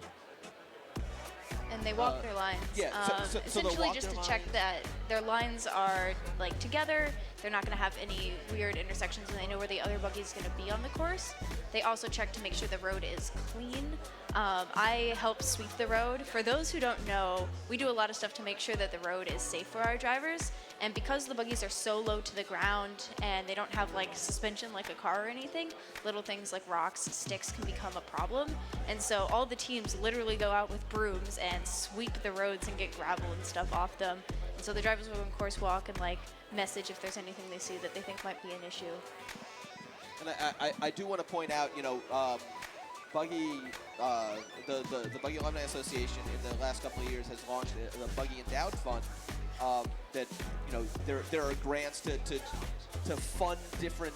Speaker 13: And they walk their lines.
Speaker 9: Yeah, so
Speaker 13: essentially just to check that their lines are like together. They're not going to have any weird intersections, and they know where the other buggy is going to be on the course. They also check to make sure the road is clean. I help sweep the road. For those who don't know, we do a lot of stuff to make sure that the road is safe for our drivers. And because the buggies are so low to the ground and they don't have like suspension like a car or anything, little things like rocks, sticks can become a problem. And so all the teams literally go out with brooms and sweep the roads and get gravel and stuff off them. And so the drivers will go on course walk and like message if there's anything they see that they think might be an issue.
Speaker 9: And I do want to point out, Buggy, the Buggy Alumni Association in the last couple of years has launched the Buggy Endowed Fund. That there are grants to fund different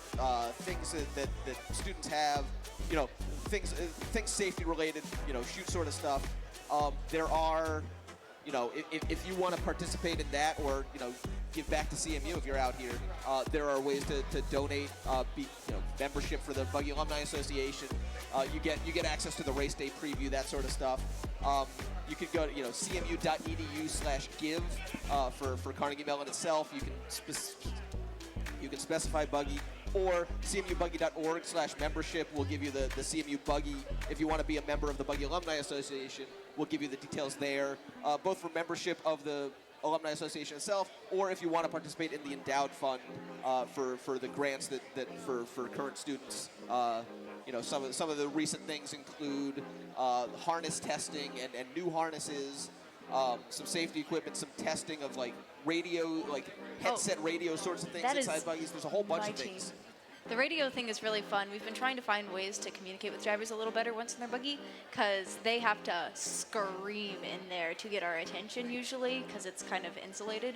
Speaker 9: things that students have, things safety related, shoot sort of stuff. There are you know, if you want to participate in that, or you know, give back to CMU if you're out here, there are ways to donate, membership for the Buggy Alumni Association. You get access to the race day preview, that sort of stuff. You could go to cmu.edu/give for Carnegie Mellon itself. You can specify Buggy, or cmubuggy.org/membership will give you the CMU Buggy. If you want to be a member of the Buggy Alumni Association, we'll give you the details there, both for membership of the Alumni Association itself, or if you want to participate in the endowed fund for the grants that for current students. Some of the recent things include harness testing and new harnesses, some safety equipment, some testing of like radio, like headset radio sorts of things inside buggies. There's a whole bunch of things.
Speaker 13: The radio thing is really fun. We've been trying to find ways to communicate with drivers a little better once in their buggy, because they have to scream in there to get our attention usually, because it's kind of insulated.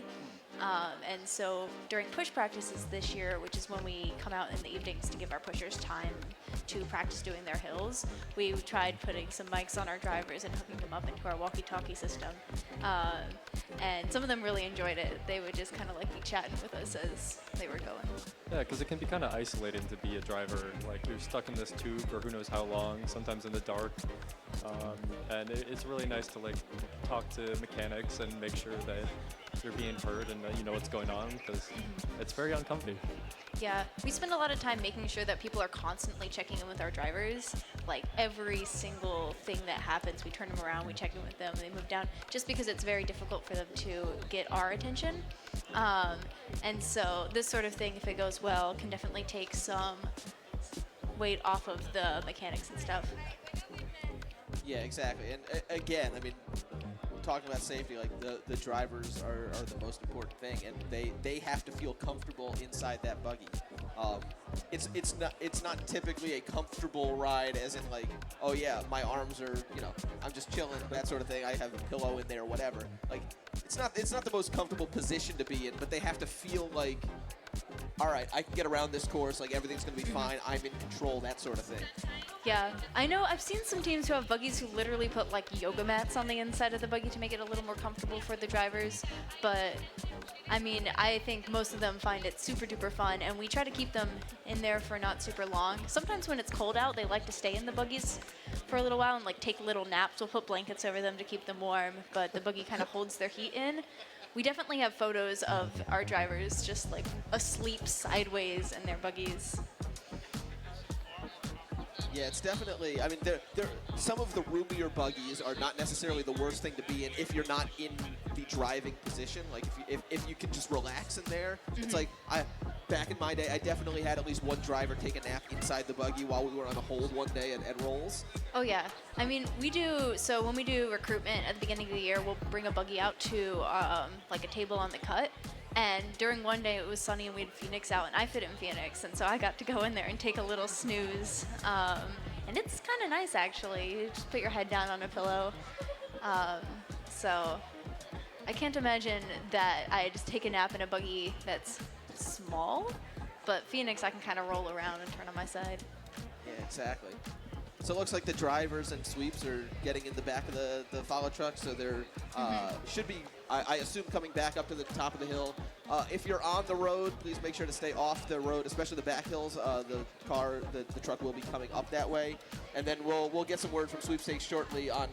Speaker 13: And so during push practices this year, which is when we come out in the evenings to give our pushers time to practice doing their hills, we tried putting some mics on our drivers and hooking them up into our walkie-talkie system. And some of them really enjoyed it. They would just kind of like be chatting with us as they were going.
Speaker 14: Yeah, because it can be kind of isolating to be a driver. Like, you're stuck in this tube for who knows how long, sometimes in the dark. And it's really nice to like talk to mechanics and make sure that you're being heard and that you know what's going on, because it's very uncomfy.
Speaker 13: Yeah, we spend a lot of time making sure that people are constantly checking in with our drivers. Like every single thing that happens, we turn them around, we check in with them, they move down, just because it's very difficult for them to get our attention. And so this sort of thing, if it goes well, can definitely take some weight off of the mechanics and stuff.
Speaker 9: Yeah, exactly. And again, I mean, talking about safety, like the drivers are the most important thing, and they have to feel comfortable inside that buggy. It's not typically a comfortable ride, as in like, oh yeah, my arms are, I'm just chilling, that sort of thing. I have a pillow in there, whatever. Like, it's not the most comfortable position to be in, but they have to feel like, all right, I can get around this course, like everything's gonna be fine, I'm in control, that sort of thing.
Speaker 13: Yeah, I know I've seen some teams who have buggies who literally put like yoga mats on the inside of the buggy to make it a little more comfortable for the drivers, but I mean, I think most of them find it super duper fun, and we try to keep them in there for not super long. Sometimes when it's cold out, they like to stay in the buggies for a little while and like take little naps. We'll put blankets over them to keep them warm, but the buggy kind of holds their heat in. We definitely have photos of our drivers just like asleep sideways in their buggies.
Speaker 9: Yeah, it's definitely, I mean, some of the roomier buggies are not necessarily the worst thing to be in if you're not in the driving position. Like, if you can just relax in there. It's like, back in my day, I definitely had at least one driver take a nap inside the buggy while we were on a hold one day at Rolls.
Speaker 13: Oh yeah, I mean, so when we do recruitment at the beginning of the year, we'll bring a buggy out to like a table on the cut. And during one day it was sunny and we had Phoenix out, and I fit in Phoenix, and so I got to go in there and take a little snooze. And it's kind of nice, actually. You just put your head down on a pillow. So I can't imagine that I just take a nap in a buggy that's small, but Phoenix I can kind of roll around and turn on my side.
Speaker 9: Yeah, exactly. So it looks like the drivers and sweeps are getting in the back of the follow truck, so they're should be, I assume, coming back up to the top of the hill. If you're on the road, please make sure to stay off the road, especially the back hills. The truck will be coming up that way, and then we'll get some word from Sweepstakes shortly on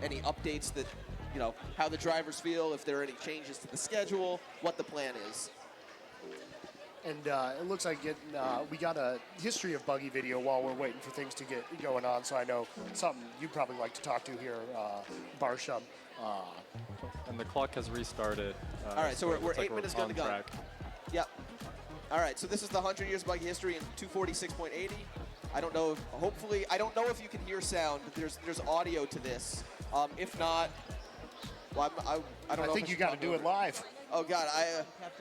Speaker 9: any updates that, how the drivers feel, if there are any changes to the schedule, what the plan is.
Speaker 8: And it looks like we got a history of buggy video while we're waiting for things to get going on. So I know something you'd probably like to talk to here, Barsham.
Speaker 14: And the clock has restarted.
Speaker 9: All right, so we're 8
Speaker 14: like
Speaker 9: minutes gone to go. Yep. All right, so this is the 100 years of buggy history in 246.80. I don't know if you can hear sound. There's audio to this. If not, well, I don't know.
Speaker 8: I think you got to do it live.
Speaker 9: Oh God,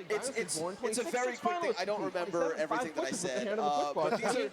Speaker 9: it's a very quick thing. I don't remember everything that I said. But these are,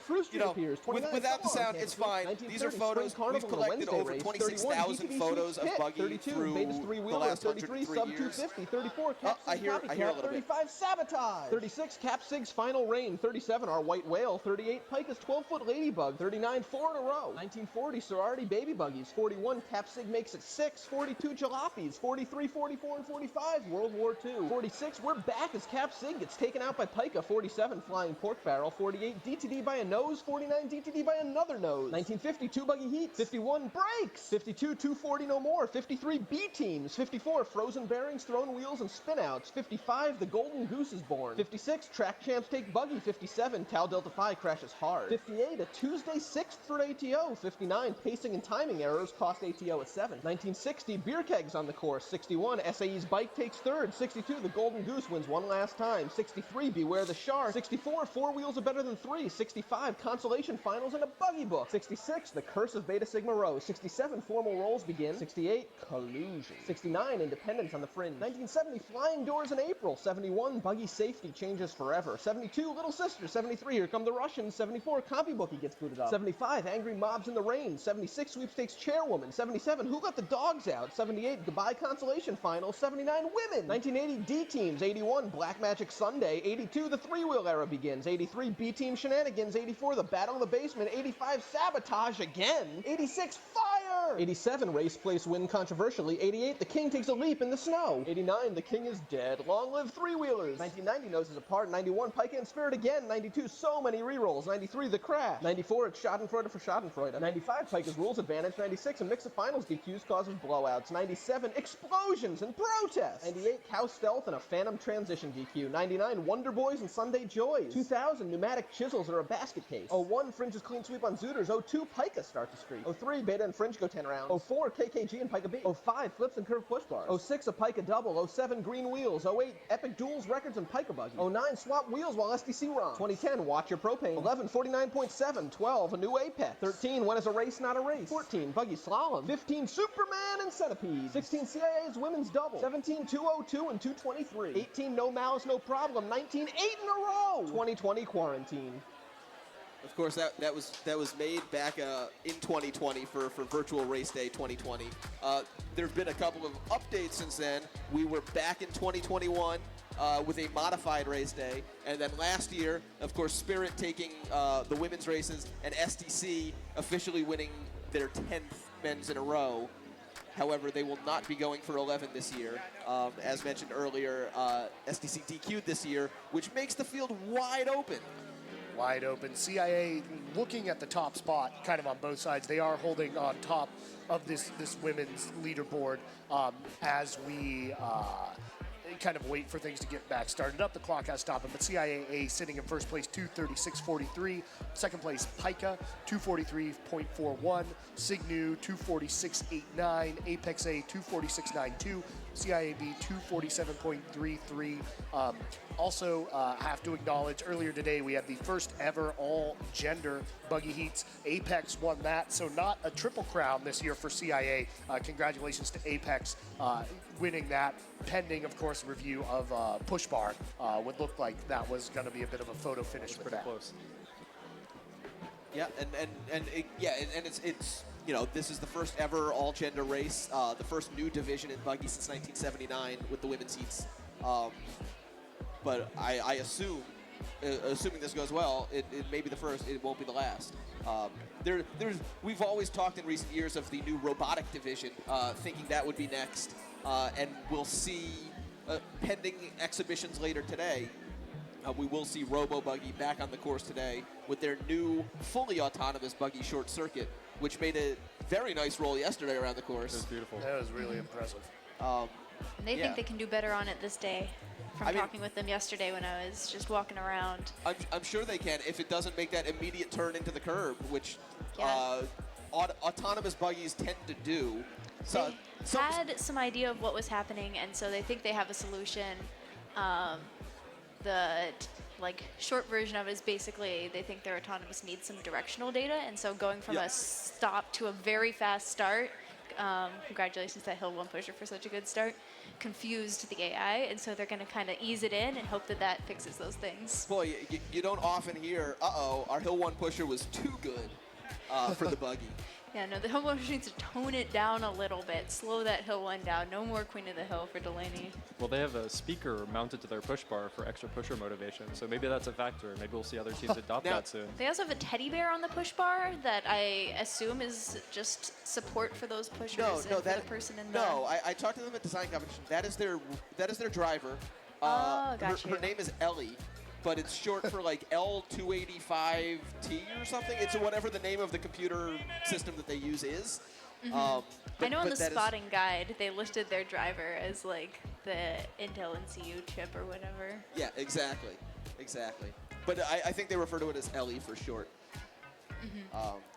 Speaker 9: without the sound, it's fine. These are photos. We've collected over 26,000 photos of Buggy through the last 103 years.
Speaker 15: 34,
Speaker 9: I hear a little bit.
Speaker 15: 35, Sabotage. 36, Cap Sig's Final Reign. 37, Our White Whale. 38, Pika's 12-foot Ladybug. 39, 4 in a row. 1940, Sorority Baby Buggies. 41, Cap Sig makes it 6. 42, Jalopies. 43, 44, and 45, World War II. 46, We're Back as Cap Sig gets taken out by Pika. 47, Flying Pork Barrel. 48, DTD by a nose. 49, DTD by another nose. 1950, 2 Buggy Heats. 51, Brakes. 52, 240 No More. 53, B-Teams. 54, Frozen Bearings, Thrown Wheels, and Spinouts. 55, The Golden Goose is Born. 56, Track Champs Take Buggy. 57, Tau Delta Phi crashes hard. 58, a Tuesday 6th for ATO. 59, Pacing and timing errors cost ATO a 7. 1960, Beer Kegs on the course. 61, SAE's Bike takes third. 62, The Golden Goose wins one last time. 63, Beware the Shark. 64, Four Wheels are better than 3. 65, Consolation Finals and a Buggy Book. 66, The Curse of Beta Sigma Rho. 67, Formal Rolls begin. 68, Collusion. 69, Independence on the Fringe. 1970, Flying Doors in April. 71, Buggy Safety changes forever. 72, Little Sister. 73, Here Come the Russians. 74, Copybookie gets booted up. 75, Angry Mobs in the Rain. 76, Sweepstakes Chairwoman. 77, Who Let the Dogs Out. 78, Goodbye Consolation Finals. 79, Women. 1980, D-Teams. 81, Black Magic Sunday. 82, The Three-Wheel Era begins. 83, B-Team Shenanigans. 84, The Battle of the Basement. 85, Sabotage again. 86, Fire! 87, Race Place Win controversially. 88, The King takes a leap in the snow. 89, The King is dead. Long live Three-Wheelers. 1990, Noses Apart. 91, Pika and Spirit again. 92, so many rerolls. 93, The Crash. 94, it's Schadenfreude for Schadenfreude. 95, Pika's Rules Advantage. 96, a mix of finals DQs causes blowouts. 97, explosions and protests. 98, Cow Stealth and a Phantom Transition DQ. 99, Wonder Boys and Sunday Joys. 2000, Pneumatic Chisels are a basket case. 01, Fringe's Clean Sweep on Zooters. 02, Pika starts the streak. 03, Beta and Fringe go 10 rounds. 04, KKG and Pika B. 05, Flips and Curve Push Bars. 06, a Pika Double. 07, Green Wheels. 08, Epic Duels Records and Pika Buggy. 09, Swap Wheels while SDC ROM. 2010, Watch Your Propane. 11, 49.7. 12, a new Apex. 13, When is a Race Not a Race. 14, Buggy Slalom. 15, Superman and Centipede. 16, CIA's Women's Double. 17, 202 and 223. 18, No Malice, No Problem. 19, 8 in a row. 2020 Quarantine.
Speaker 9: Of course, that was made back in 2020 for Virtual Race Day 2020. There have been a couple of updates since then. We were back in 2021 with a modified race day, and then last year, of course, Spirit taking the women's races, and SDC officially winning their 10th men's in a row. However, they will not be going for 11 this year. As mentioned earlier, SDC DQ'd this year, which makes the field wide open.
Speaker 8: Wide open. CIA looking at the top spot kind of on both sides. They are holding on top of this women's leaderboard as we kind of wait for things to get back started up. The clock has stopped, but CIA sitting in first place, 236.43. Second place, Pika, 243.41. Signu, 246.89. Apex A, 246.92. CIAB, 247.33. Also, have to acknowledge, earlier today we had the first ever all-gender Buggy Heats. Apex won that, so not a triple crown this year for CIA. Congratulations to Apex winning that, pending, of course, review of Push Bar. Would look like that was going to be a bit of a photo finish for that.
Speaker 14: Close.
Speaker 9: Yeah, and it's you know, this is the first ever all-gender race, the first new division in Buggy since 1979 with the women's heats. But I assume, assuming this goes well, it may be the first, it won't be the last. We've always talked in recent years of the new robotic division, thinking that would be next. And we'll see, pending exhibitions later today, we will see Robo Buggy back on the course today with their new fully autonomous Buggy Short Circuit, which made a very nice roll yesterday around the course.
Speaker 14: It was beautiful.
Speaker 8: That was really impressive.
Speaker 13: And they think they can do better on it this day. From talking with them yesterday when I was just walking around.
Speaker 9: I'm sure they can if it doesn't make that immediate turn into the curb, which autonomous buggies tend to do.
Speaker 13: So they had some idea of what was happening, and so they think they have a solution. The short version of it is basically they think their autonomous needs some directional data, and so going from a stop to a very fast start congratulations to Hill 1 pusher for such a good start, confused the AI, and so they're going to kind of ease it in and hope that that fixes those things.
Speaker 9: Boy, you don't often hear, uh-oh, our Hill 1 pusher was too good for the Buggy.
Speaker 13: Yeah, no, the Hill 1 pusher needs to tone it down a little bit, slow that Hill 1 down. No more Queen of the Hill for Delaney.
Speaker 14: Well, they have a speaker mounted to their push bar for extra pusher motivation, so maybe that's a factor. Maybe we'll see other teams adopt that soon.
Speaker 13: They also have a teddy bear on the push bar that I assume is just support for those pushers and for the person in the...
Speaker 9: No, I talked to them at design competition. That is their driver.
Speaker 13: Gotcha.
Speaker 9: Her name is Ellie, but it's short for like L285T or something. It's whatever the name of the computer system that they use is.
Speaker 13: I know in the spotting guide, they listed their driver as like the Intel NCU chip or whatever.
Speaker 9: Yeah, exactly. But I think they refer to it as Ellie for short.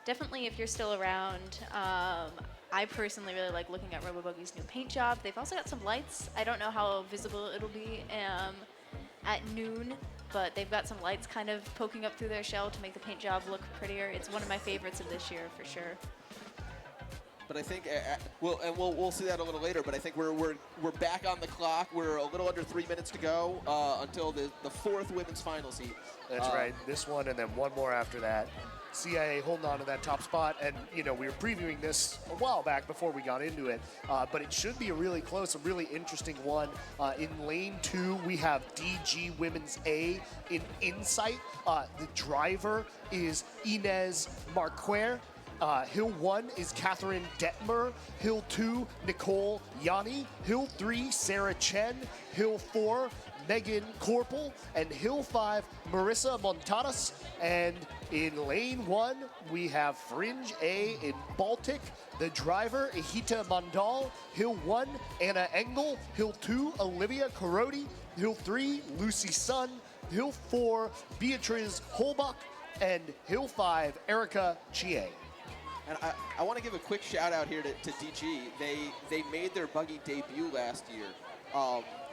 Speaker 13: Definitely, if you're still around, I personally really like looking at Robo-Buggy's new paint job. They've also got some lights. I don't know how visible it'll be at noon, but they've got some lights kind of poking up through their shell to make the paint job look prettier. It's one of my favorites of this year for sure.
Speaker 9: But I think we'll see that a little later. But I think we're back on the clock. We're a little under 3 minutes to go until the fourth women's finals heat.
Speaker 8: That's right. This one and then one more after that. CIA holding on to that top spot, and we were previewing this a while back before we got into it, but it should be a really close, a really interesting one. In lane 2, we have DG Women's A in Insight. The driver is Inez Marquer. Hill 1 is Catherine Detmer. Hill 2, Nicole Yanni. Hill 3, Sarah Chen. Hill 4, Megan Corpel. And Hill 5, Marissa Montadas. And in lane 1, we have Fringe A in Baltic. The driver, Ihita Mandal. Hill 1, Anna Engel. Hill 2, Olivia Karodi. Hill 3, Lucy Sun. Hill 4, Beatriz Holbach. And Hill 5, Erica Chie.
Speaker 9: And I want to give a quick shout out here to DG. They made their Buggy debut last year,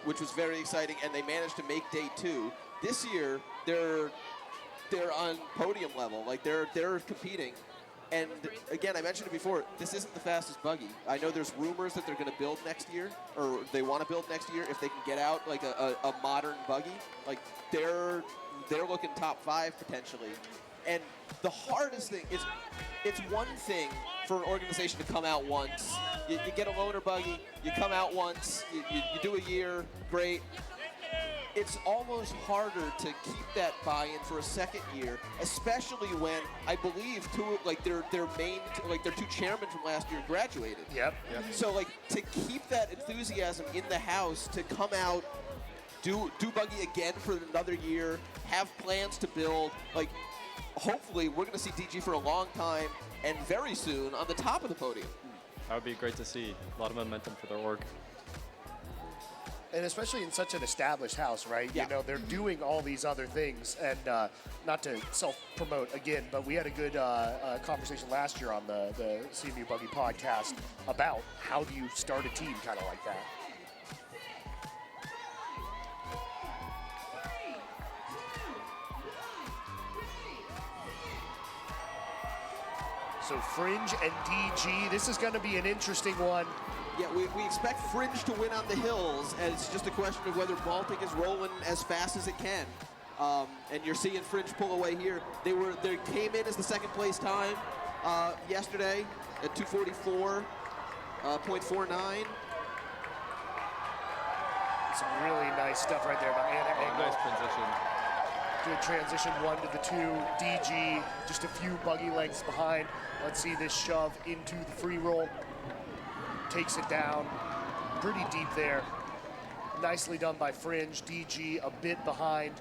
Speaker 9: which was very exciting, and they managed to make day 2. This year, they're on podium level, like they're competing. And again, I mentioned it before, this isn't the fastest Buggy. I know there's rumors that they're going to build next year, or they want to build next year if they can get out like a modern Buggy. Like they're looking top 5 potentially. And the hardest thing is, it's one thing for an organization to come out once. You get a loaner Buggy, you come out once, you do a year, great. It's almost harder to keep that buy-in for a second year, especially when I believe their two chairmen from last year graduated.
Speaker 8: Yep.
Speaker 9: So to keep that enthusiasm in the house, to come out, do Buggy again for another year, have plans to build, hopefully we're going to see DG for a long time and very soon on the top of the podium.
Speaker 14: That would be great to see. A lot of momentum for their org.
Speaker 8: And especially in such an established house, right?
Speaker 9: Yeah.
Speaker 8: They're doing all these other things. And not to self-promote again, but we had a good conversation last year on the CMU Buggy podcast about how do you start a team kind of like that. So Fringe and DG, this is going to be an interesting one.
Speaker 9: Yeah, we expect Fringe to win on the hills, and it's just a question of whether Baltic is rolling as fast as it can. And you're seeing Fringe pull away here. They came in as the second place time yesterday at 2:44.49.
Speaker 8: Some really nice stuff right there by Anna Engel.
Speaker 14: Nice transition.
Speaker 8: Good transition, 1 to the 2. DG just a few Buggy lengths behind. Let's see this shove into the free roll. Takes it down pretty deep there. Nicely done by Fringe. DG a bit behind.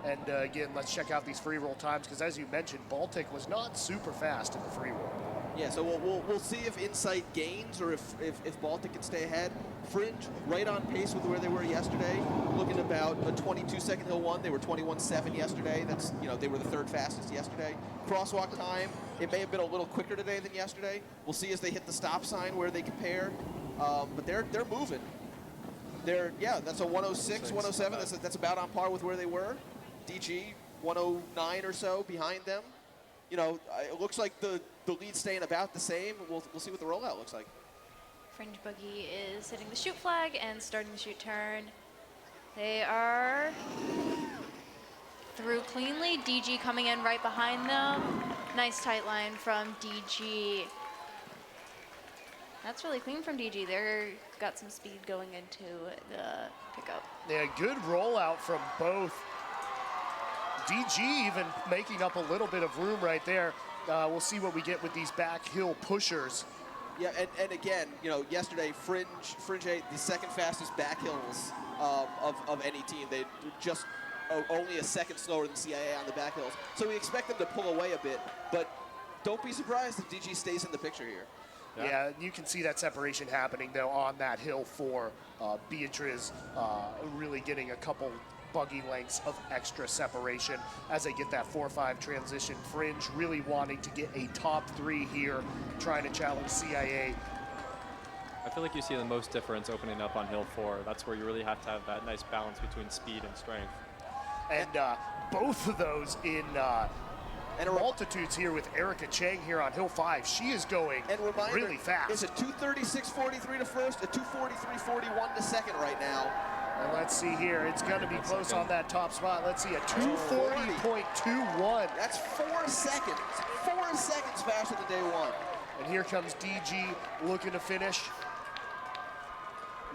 Speaker 8: And again, let's check out these free roll times, because as you mentioned, Baltic was not super fast in the free roll.
Speaker 9: Yeah, so we'll see if Insight gains or if Baltic can stay ahead. Fringe right on pace with where they were yesterday, looking about a 22-second hill 1. They were 21.7 yesterday. That's they were the 3rd fastest yesterday. Crosswalk time, it may have been a little quicker today than yesterday. We'll see as they hit the stop sign where they compare. But they're moving. That's a 106, 107. That's about on par with where they were. DG 109 or so behind them. It looks like the lead's staying about the same. We'll see what the rollout looks like.
Speaker 13: Fringe Buggy is hitting the shoot flag and starting the shoot turn. They are through cleanly. DG coming in right behind them. Nice tight line from DG. That's really clean from DG. They're got some speed going into the pickup.
Speaker 8: Yeah, good rollout from both. DG even making up a little bit of room right there. We'll see what we get with these back hill pushers.
Speaker 9: Yeah, and again, you know, yesterday Fringe ate the second fastest back hills of any team. They just only a second slower than CIA on the back hills. So we expect them to pull away a bit, but don't be surprised if DG stays in the picture here.
Speaker 8: Yeah, you can see that separation happening, though, on that hill for Beatriz, really getting a couple buggy lengths of extra separation as they get that 4-5 transition. Fringe really wanting to get a top 3 here, trying to challenge CIA.
Speaker 14: I feel like you see the most difference opening up on Hill 4. That's where you really have to have that nice balance between speed and strength.
Speaker 8: And both of those in multitudes here with Erica Chang here on Hill 5. She is going really fast.
Speaker 9: It's a 2:36.43 to first, a 2:43.41 to second right now.
Speaker 8: And let's see here. It's going to be close on that top spot. Let's see, a 2:40.21.
Speaker 9: That's 4 seconds. 4 seconds faster than day one.
Speaker 8: And here comes DG looking to finish.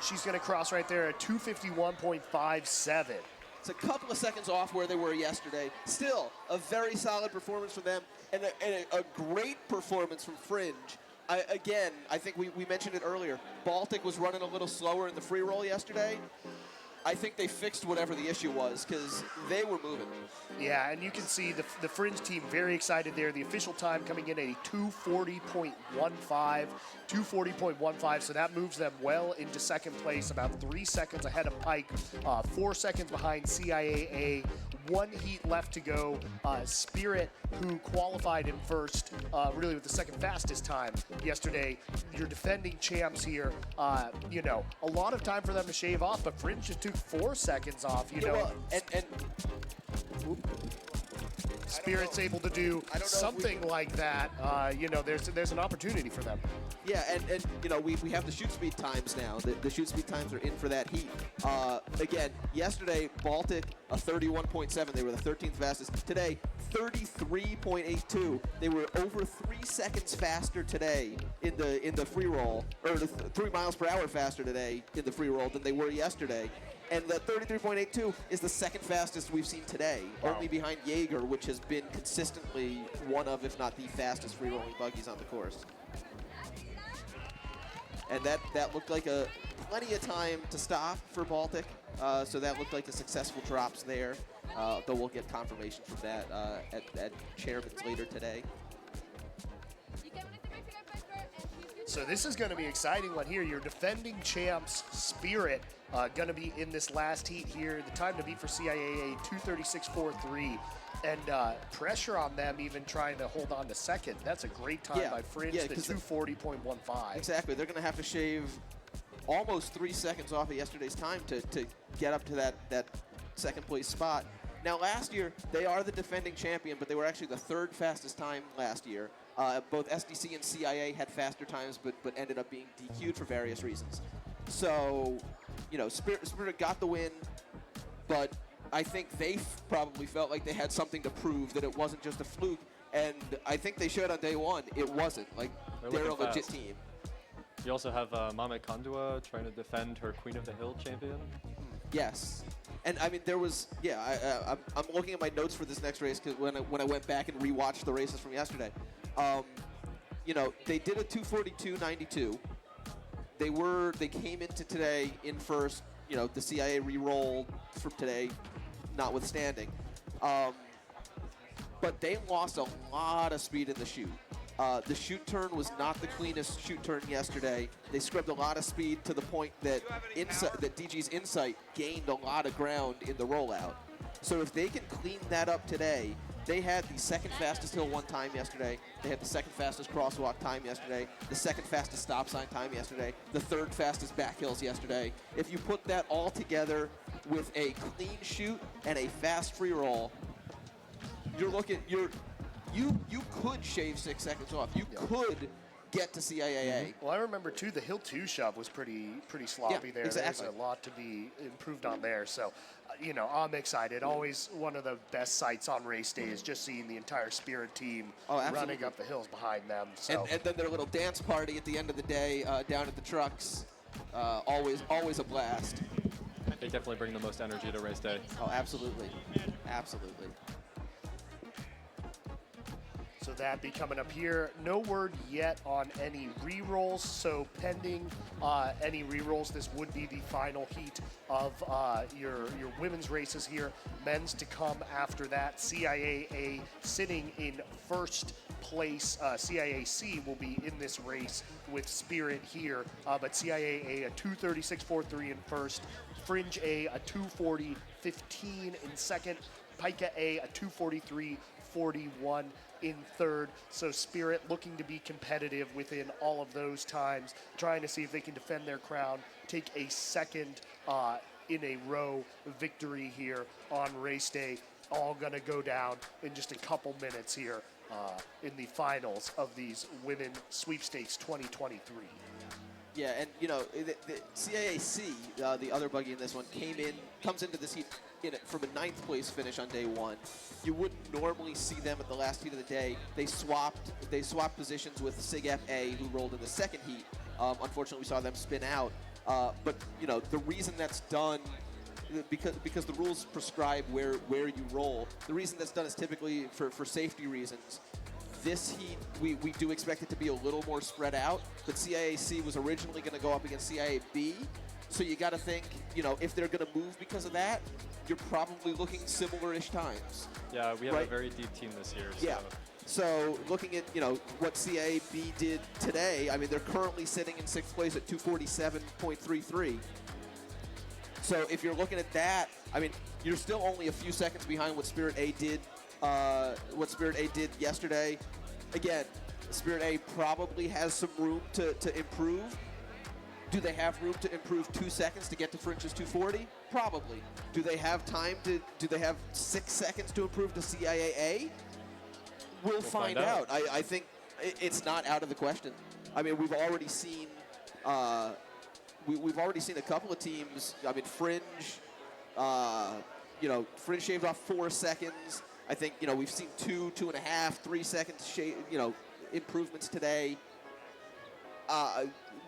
Speaker 8: She's going to cross right there at 2:51.57.
Speaker 9: It's a couple of seconds off where they were yesterday. Still, a very solid performance from them and a great performance from Fringe. Again, I think we mentioned it earlier. Baltic was running a little slower in the free roll yesterday. I think they fixed whatever the issue was because they were moving.
Speaker 8: Yeah, and you can see the Fringe team very excited there. The official time coming in at a 2:40.15, so that moves them well into second place, about 3 seconds ahead of Pike, 4 seconds behind CIAA. 1 heat left to go. Spirit, who qualified in first, really with the second fastest time yesterday. Your defending champs here, you know, a lot of time for them to shave off, but Fringe just took 4 seconds off, you know.
Speaker 9: Well,
Speaker 8: Spirit's able to do something like that. You know, there's an opportunity for them.
Speaker 9: Yeah, and you know, we have the shoot speed times now. The shoot speed times are in for that heat. Again, yesterday, Baltic, a 31.7. They were the 13th fastest. Today, 33.82. They were over 3 seconds faster today in the free roll, or 3 miles per hour faster today in the free roll than they were yesterday. And the 33.82 is the second fastest we've seen today, only behind Jaeger, which has been consistently one of, if not the fastest free-rolling buggies on the course. And that looked like plenty of time to stop for Baltic, so that looked like a successful drops there, though we'll get confirmation from that at Chairman's later today.
Speaker 8: So this is going to be an exciting one here. Your defending champs, Spirit, going to be in this last heat here. The time to beat for CIAA, 2:36.43. And pressure on them even trying to hold on to second. That's a great time by Fringe, the 2:40.15.
Speaker 9: Exactly. They're going to have to shave almost 3 seconds off of yesterday's time to get up to that second place spot. Now, last year, they are the defending champion, but they were actually the 3rd fastest time last year. Both SDC and CIA had faster times, but ended up being DQ'd for various reasons. So, you know, Spirit got the win, but I think they probably felt like they had something to prove, that it wasn't just a fluke. And I think they showed on day one it wasn't. Like, they're a legit team.
Speaker 14: You also have Mame Kandua trying to defend her Queen of the Hill champion.
Speaker 9: Yes. And I mean, there was, I'm looking at my notes for this next race because when I went back and rewatched the races from yesterday, you know, they did a 2:42.92. They came into today in first. You know, the CIA re-rolled from today, notwithstanding. But they lost a lot of speed in the shoot. The shoot turn was not the cleanest shoot turn yesterday. They scrubbed a lot of speed to the point that DG's Insight gained a lot of ground in the rollout. So if they can clean that up today, they had the second fastest hill one time yesterday. They had the second fastest crosswalk time yesterday. The second fastest stop sign time yesterday. The 3rd fastest back hills yesterday. If you put that all together with a clean shoot and a fast free roll, you could shave 6 seconds off. You could get to CIAA.
Speaker 8: Well, I remember too the Hill 2 shove was pretty sloppy there.
Speaker 9: Exactly.
Speaker 8: There's a lot to be improved on there. So, you know, I'm excited. Always one of the best sights on race day is just seeing the entire Spirit team running up the hills behind them. So.
Speaker 9: And then their little dance party at the end of the day down at the trucks. Always a blast.
Speaker 14: They definitely bring the most energy to race day.
Speaker 9: Oh, absolutely. Absolutely.
Speaker 8: So that be coming up here. No word yet on any re-rolls, so pending any re-rolls, this would be the final heat of your women's races here. Men's to come after that. CIAA sitting in first place. CIAC will be in this race with Spirit here, but CIAA a 2:36.43 in first, Fringe A a 2:40.15 in second, Pica A a 2:43.41 in third. So Spirit looking to be competitive within all of those times, trying to see if they can defend their crown, take a second in a row victory here on race day. All gonna go down in just a couple minutes here in the finals of these Women Sweepstakes 2023.
Speaker 9: Yeah, and you know, the CIAC, the other buggy in this one, comes into this heat from a 9th place finish on day 1. You wouldn't normally see them at the last heat of the day. They swapped positions with Sig FA, who rolled in the second heat. Unfortunately, we saw them spin out. But you know, the reason that's done, because the rules prescribe where you roll. The reason that's done is typically for safety reasons. This heat, we do expect it to be a little more spread out, but CIAC was originally going to go up against CIAB, so you got to think, you know, if they're going to move because of that, you're probably looking similar-ish times.
Speaker 14: Yeah, we have a very deep team this year. So.
Speaker 9: Yeah. So looking at, you know, what CIAB did today, I mean, they're currently sitting in 6th place at 2:47.33. So if you're looking at that, I mean, you're still only a few seconds behind what Spirit A did. Yesterday. Again, Spirit A probably has some room to improve. Do they have room to improve 2 seconds to get to Fringe's 240? Probably. Do they have do they have 6 seconds to improve to CIAA? We'll find out. I think it's not out of the question. I mean, we've already seen we've already seen a couple of teams. I mean, Fringe, you know, Fringe shaved off 4 seconds. I think, you know, we've seen 2.5, 3 seconds, you know, improvements today.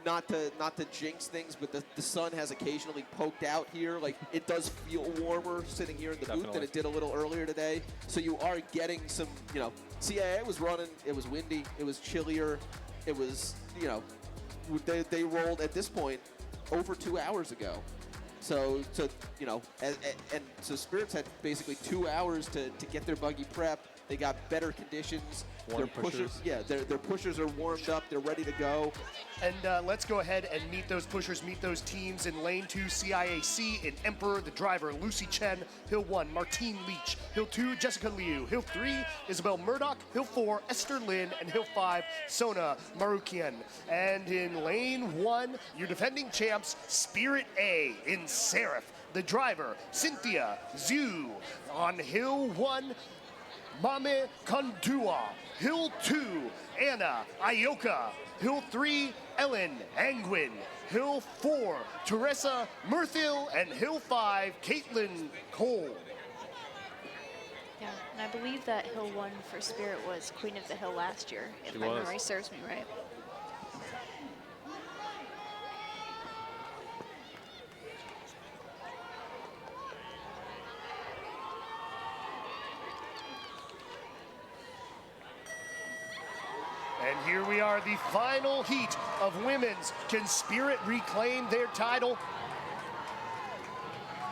Speaker 9: Not to jinx things, but the sun has occasionally poked out here. Like, it does feel warmer sitting here in the booth than it did a little earlier today. So you are getting some, you know, CIA was running. It was windy. It was chillier. It was, you know, they rolled at this point over 2 hours ago. So you know, and so Spirits had basically 2 hours to get their buggy prepped. They got better conditions. Their pushers, their pushers are warmed up. They're ready to go.
Speaker 8: And let's go ahead and meet those pushers, meet those teams in Lane 2, CIAC, in Emperor, the driver, Lucy Chen. Hill 1, Martine Leach. Hill 2, Jessica Liu. Hill 3, Isabel Murdoch. Hill 4, Esther Lin. And Hill 5, Sona Marukian. And in Lane 1, your defending champs, Spirit A in Seraph. The driver, Cynthia Zhu. On Hill 1, Mame Kondua. Hill 2, Anna Ioka. Hill 3, Ellen Angwin. Hill 4, Teresa Murthil. And Hill 5, Caitlin Cole.
Speaker 13: Yeah, and I believe that Hill 1 for Spirit was Queen of the Hill last year, if my memory serves me right.
Speaker 8: And here we are, the final heat of women's. Can Spirit reclaim their title?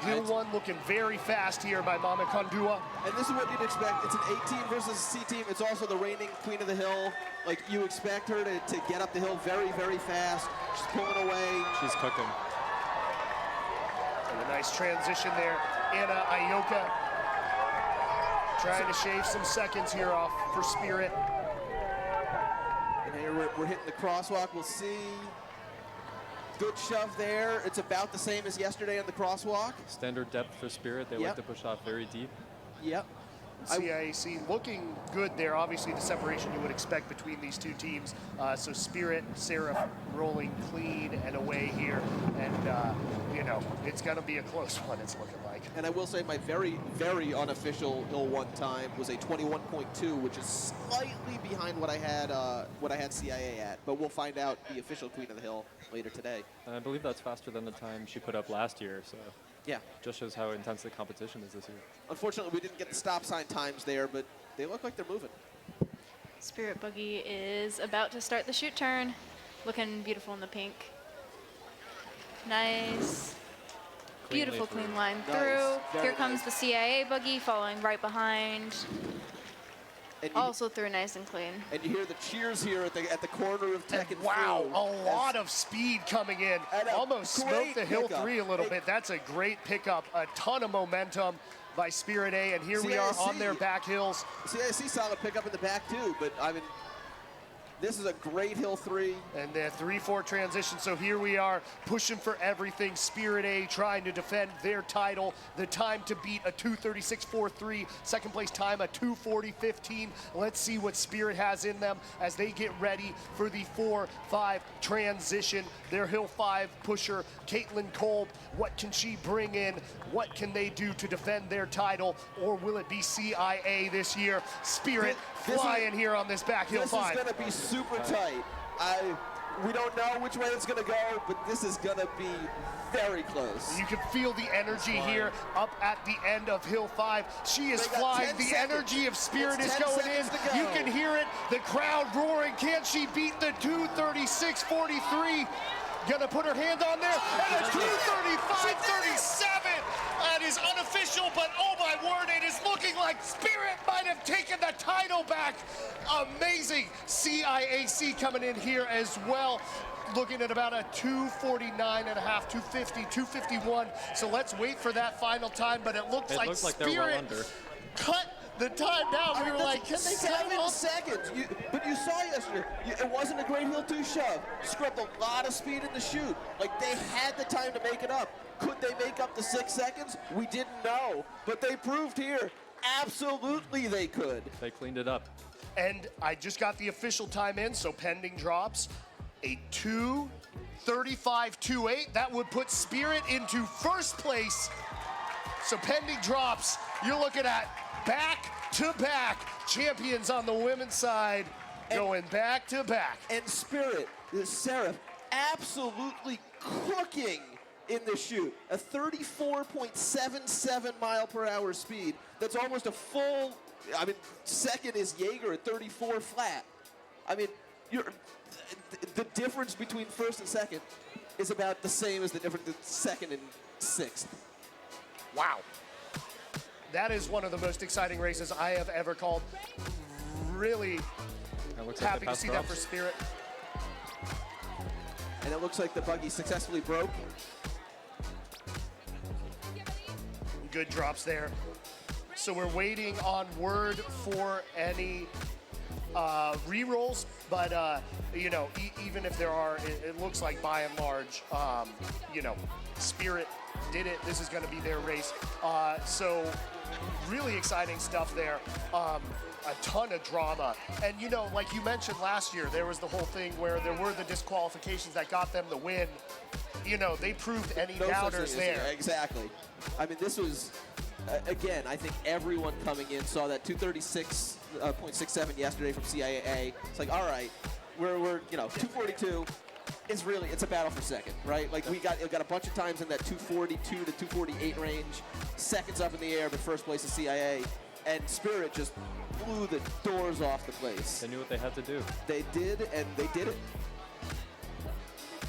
Speaker 8: Hill 1 looking very fast here by Mama Kondua.
Speaker 9: And this is what you'd expect. It's an A team versus a C team. It's also the reigning Queen of the Hill. Like, you expect her to get up the hill very, very fast. She's pulling away.
Speaker 14: She's cooking.
Speaker 8: And a nice transition there. Anna Ioka trying to shave some seconds here off for Spirit.
Speaker 9: And here we're hitting the crosswalk. We'll see. Good shove there. It's about the same as yesterday on the crosswalk.
Speaker 14: Standard depth for Spirit. They like to push off very deep.
Speaker 9: Yep.
Speaker 8: CIAC looking good there. Obviously, the separation you would expect between these two teams. So Spirit, Seraph rolling clean and away here. And, you know, it's going to be a close one, it's looking like.
Speaker 9: And I will say my very, very unofficial Hill 1 time was a 21.2, which is slightly behind what I had CIA at. But we'll find out the official Queen of the Hill later today.
Speaker 14: And I believe that's faster than the time she put up last year, so
Speaker 9: yeah,
Speaker 14: just shows how intense the competition is this year.
Speaker 9: Unfortunately, we didn't get the stop sign times there, but they look like they're moving.
Speaker 13: Spirit Buggy is about to start the shoot turn. Looking beautiful in the pink. Nice. Beautiful clean line through. Here comes the CIA Buggy following right behind. Also through nice and clean.
Speaker 9: And you hear the cheers here at the corner of Tech and
Speaker 8: wow,
Speaker 9: through.
Speaker 8: a lot of speed coming in. Almost smoked the Hill 3 a little bit. That's a great pickup. A ton of momentum by Spirit A, and here we are on their back hills.
Speaker 9: CIC solid pickup in the back too, but I mean, this is a great Hill 3.
Speaker 8: And the 3-4 transition, so here we are pushing for everything. Spirit A trying to defend their title. The time to beat a 2:36.43. Second place time, a 2:40.15. Let's see what Spirit has in them as they get ready for the 4-5 transition. Their Hill 5 pusher, Caitlin Kolb, what can she bring in? What can they do to defend their title? Or will it be CIA this year? Spirit flying here on this back Hill 5.
Speaker 9: This is going to be super tight. We don't know which way it's going to go, but this is going to be very close.
Speaker 8: You can feel the energy here up at the end of Hill 5. She is flying. The energy of Spirit is going in. You can hear it. The crowd roaring. Can she beat the 2:36.43? Gonna put her hand on there. And a 2:35.37. That is unofficial, but oh my word, it is looking like Spirit might have taken the title back. Amazing. CIAC coming in here as well. Looking at about a 2:49.5, 2:50, 2:51. So let's wait for that final time, but it looks like
Speaker 14: Spirit
Speaker 8: they're well under. Cut the time down. We were like, can they
Speaker 9: 7 seconds? But you saw yesterday, it wasn't a great Hill 2 shove. Scrubbed a lot of speed in the shoot. Like, they had the time to make it up. Could they make up the 6 seconds? We didn't know. But they proved here, absolutely they could.
Speaker 14: They cleaned it up.
Speaker 8: And I just got the official time in, so pending drops. A 2:35.28. That would put Spirit into first place. So pending drops, you're looking at back-to-back champions on the women's side, going back-to-back.
Speaker 9: And Spirit, Seraph, absolutely cooking in the shoot. A 34.77 mile per hour speed. That's almost a full, I mean, second is Jaeger at 34 flat. I mean, the difference between first and second is about the same as the difference between second and sixth.
Speaker 8: Wow. That is one of the most exciting races I have ever called. Really happy to see that for Spirit.
Speaker 9: And it looks like the Buggy successfully broke.
Speaker 8: Good drops there. So we're waiting on word for any re-rolls, but you know, even if there are, it looks like by and large, you know, Spirit did it. This is going to be their race. So really exciting stuff there. A ton of drama. And, you know, like you mentioned last year, there was the whole thing where there were the disqualifications that got them the win. You know, they proved any doubters there.
Speaker 9: Exactly. I mean, this was, again, I think everyone coming in saw that 236.67 yesterday from CIAA. It's like, all right, we're you know, 242. It's a battle for second, right? Like we got a bunch of times in that 242 to 248 range, seconds up in the air, but first place is CIA, and Spirit just blew the doors off the place.
Speaker 14: They knew what they had to do.
Speaker 9: They did, and they did it.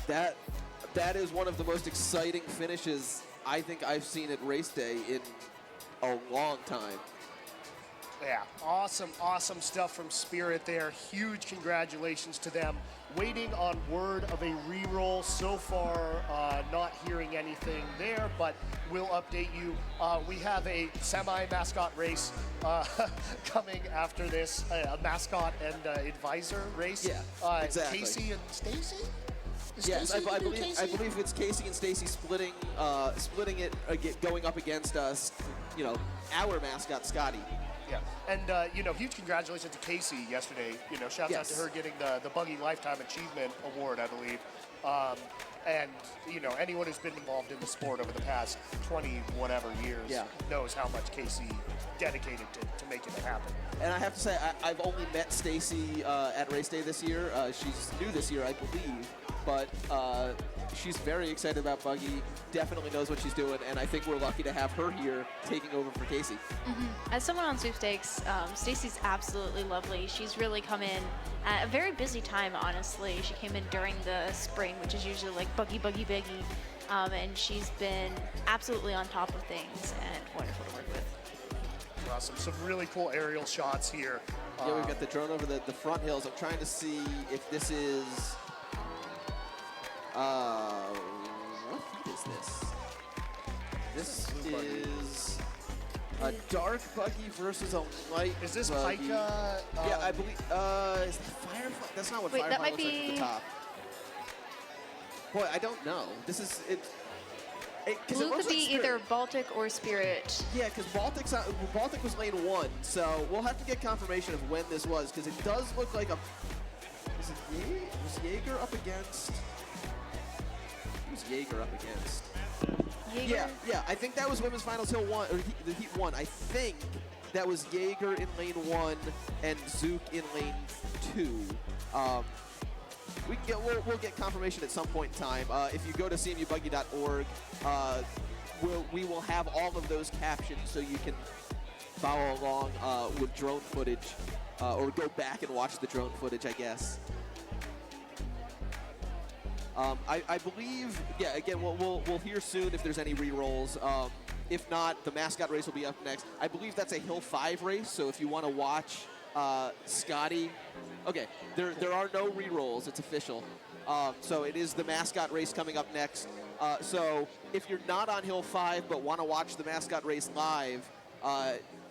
Speaker 9: That is one of the most exciting finishes I think I've seen at race day in a long time.
Speaker 8: Yeah, awesome stuff from Spirit there. Huge congratulations to them. Waiting on word of a re-roll. So far, not hearing anything there, but we'll update you. We have a semi-mascot race coming after this, a mascot and advisor race.
Speaker 9: Yeah, exactly.
Speaker 8: Casey and Stacy?
Speaker 9: Yes, I believe it's Casey and Stacy splitting it, going up against us. You know, our mascot Scotty.
Speaker 8: Yeah, and huge congratulations to Casey yesterday. Shouts out to her getting the Buggy Lifetime Achievement Award, I believe. And anyone who's been involved in the sport over the past 20 whatever years knows how much Casey dedicated to making it happen.
Speaker 9: And I have to say, I've only met Stacy at race day this year. She's new this year, I believe, but she's very excited about Buggy, definitely knows what she's doing, and I think we're lucky to have her here taking over for Casey.
Speaker 13: As someone on sweepstakes, Stacy's absolutely lovely. She's really come in at a very busy time, honestly. She came in during the spring, which is usually like buggy, and she's been absolutely on top of things and wonderful to work with.
Speaker 8: Awesome. Some really cool aerial shots here.
Speaker 9: Yeah, we've got the drone over the front hills. I'm trying to see if this is... what heat is this? This is a dark buggy versus a light
Speaker 8: Is this
Speaker 9: buggy.
Speaker 8: Pika?
Speaker 9: Yeah, I believe... is that Firefly? That's not what
Speaker 13: Wait,
Speaker 9: Firefly
Speaker 13: that might
Speaker 9: looks like at the
Speaker 13: be-
Speaker 9: top. Boy, I don't know. This is...
Speaker 13: Blue could be either Baltic or Spirit.
Speaker 9: Yeah, because Baltic was lane 1, so we'll have to get confirmation of when this was, because it does look like a... Was Jaeger up against... Who was Jaeger up against?
Speaker 13: Jaeger?
Speaker 9: Yeah, I think that was Women's Finals Hill 1, or the Heat 1. I think that was Jaeger in lane 1 and Zook in lane 2. We'll get confirmation at some point in time. If you go to cmubuggy.org, we will have all of those captions so you can follow along with drone footage, or go back and watch the drone footage, I guess. I believe, yeah, again, we'll hear soon if there's any re-rolls. If not, the mascot race will be up next. I believe that's a Hill 5 race, so if you want to watch Scotty... Okay, there are no re-rolls, it's official. So it is the mascot race coming up next. So if you're not on Hill 5 but want to watch the mascot race live,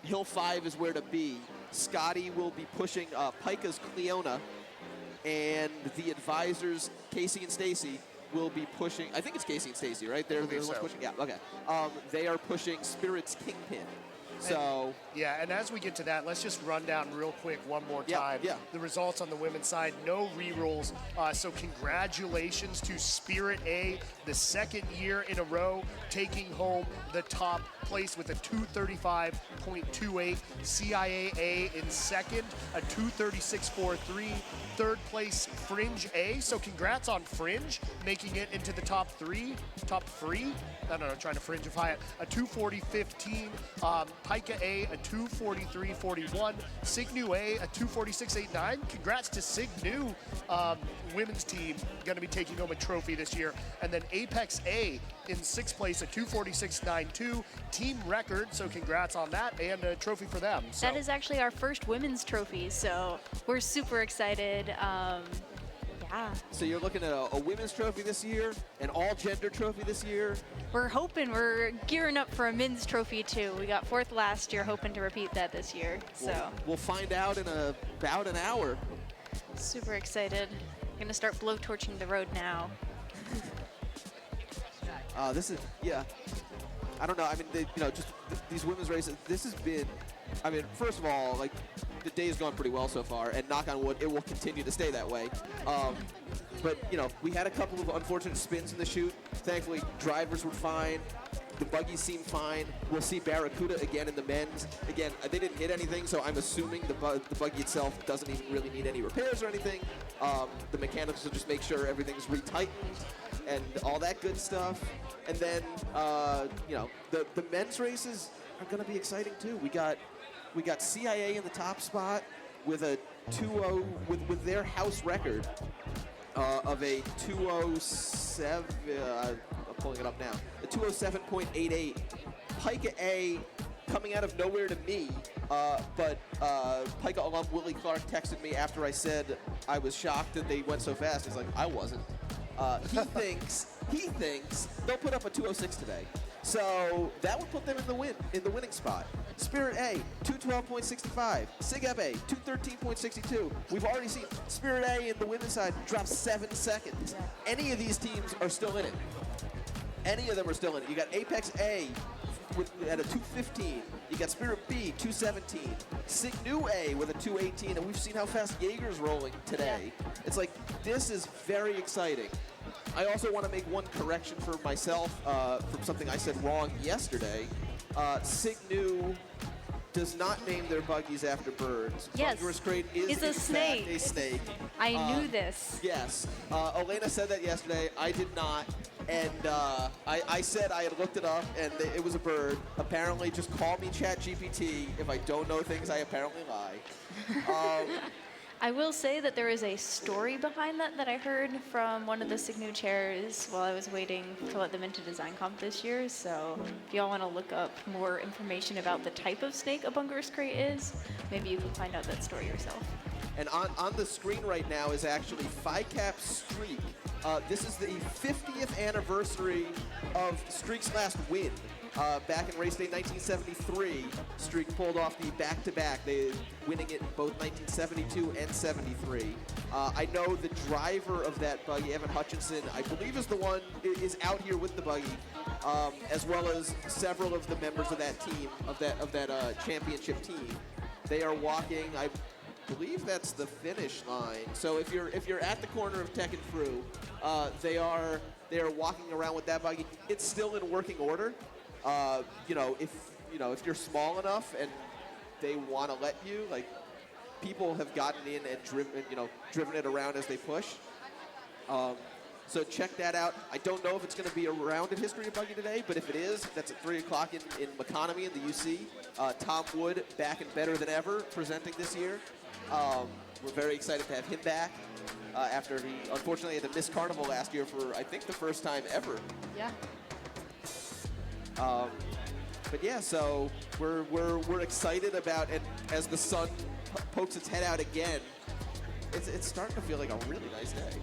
Speaker 9: Hill 5 is where to be. Scotty will be pushing Pika's Cleona, and the advisors, Casey and Stacy, will be pushing, I think it's Casey and Stacy, right? They're the ones pushing, yeah, okay. They are pushing Spirit's Kingpin. So
Speaker 8: and as we get to that, let's just run down real quick one more time the results on the women's side. No re-rolls, so congratulations to Spirit A, the second year in a row taking home the top place with a 235.28. CIA A in second, a 236.43. Third place Fringe A, so congrats on Fringe making it into the top three. I don't know, trying to fringify it. A 240.15. Pika A, a 243.41. Signu A, a 246.89. Congrats to Signu, women's team, going to be taking home a trophy this year. And then Apex A in sixth place, a 246.92. Team record, so congrats on that, and a trophy for them. So.
Speaker 13: That is actually our first women's trophy, so we're super excited. Yeah.
Speaker 9: So you're looking at a women's trophy this year, an all-gender trophy this year.
Speaker 13: We're gearing up for a men's trophy too. We got fourth last year, hoping to repeat that this year. So
Speaker 9: we'll find out in about an hour.
Speaker 13: Super excited. Gonna start blowtorching the road now.
Speaker 9: This is, I don't know. I mean, these women's races. This has been. I mean, first of all, like, the day's gone pretty well so far, and knock on wood, it will continue to stay that way. But, we had a couple of unfortunate spins in the chute. Thankfully, drivers were fine. The buggies seemed fine. We'll see Barracuda again in the men's. Again, they didn't hit anything, so I'm assuming the buggy itself doesn't even really need any repairs or anything. The mechanics will just make sure everything's retightened and all that good stuff. And then, the men's races are going to be exciting too. We got CIA in the top spot with a 2:0 with their house record of a 2:07. I'm pulling it up now. A 2:07.88. Pika A coming out of nowhere to me, but Pika alum Willie Clark texted me after I said I was shocked that they went so fast. He's like, I wasn't. He thinks they'll put up a 2:06 today. So that would put them in the winning spot. Spirit A, 212.65. Sigep A, 213.62. We've already seen Spirit A in the women's side drop 7 seconds. Any of these teams are still in it. Any of them are still in it. You got Apex A at a 215. You got Spirit B, 217. Sig New A with a 218, and we've seen how fast Jaeger's rolling today. It's like, this is very exciting. I also want to make one correction for myself from something I said wrong yesterday. Sig New does not name their buggies after birds.
Speaker 13: Yes.
Speaker 9: Bungerous Crate is
Speaker 13: It's a
Speaker 9: in
Speaker 13: snake.
Speaker 9: fact a snake.
Speaker 13: I knew this.
Speaker 9: Yes. Elena said that yesterday. I did not. And I said I had looked it up, and it was a bird. Apparently, just call me ChatGPT. If I don't know things, I apparently lie.
Speaker 13: I will say that there is a story behind that I heard from one of the Sig New chairs while I was waiting to let them into Design Comp this year. So if y'all want to look up more information about the type of snake a Bungerous Crate is, maybe you can find out that story yourself.
Speaker 9: And on the screen right now is actually FICAP's streak. This is the 50th anniversary of Streak's last win. Back in race day 1973, Streak pulled off the back-to-back. They winning it in both 1972 and 73. I know the driver of that buggy, Evan Hutchinson, I believe is out here with the buggy, as well as several of the members of that team, of that championship team. They are walking. I believe that's the finish line. So if you're at the corner of Tech and Fru, they are walking around with that buggy. It's still in working order. If you're small enough and they want to let you, like, people have gotten in and driven it around as they push. So check that out. I don't know if it's going to be around at History of Buggy today, but if it is, that's at 3 o'clock in Economy in the UC. Tom Wood back and better than ever presenting this year. We're very excited to have him back after he unfortunately had to miss Carnival last year for, I think, the first time ever.
Speaker 13: Yeah.
Speaker 9: But yeah, so we're excited about it as the sun pokes its head out again. It's starting to feel like a really nice day.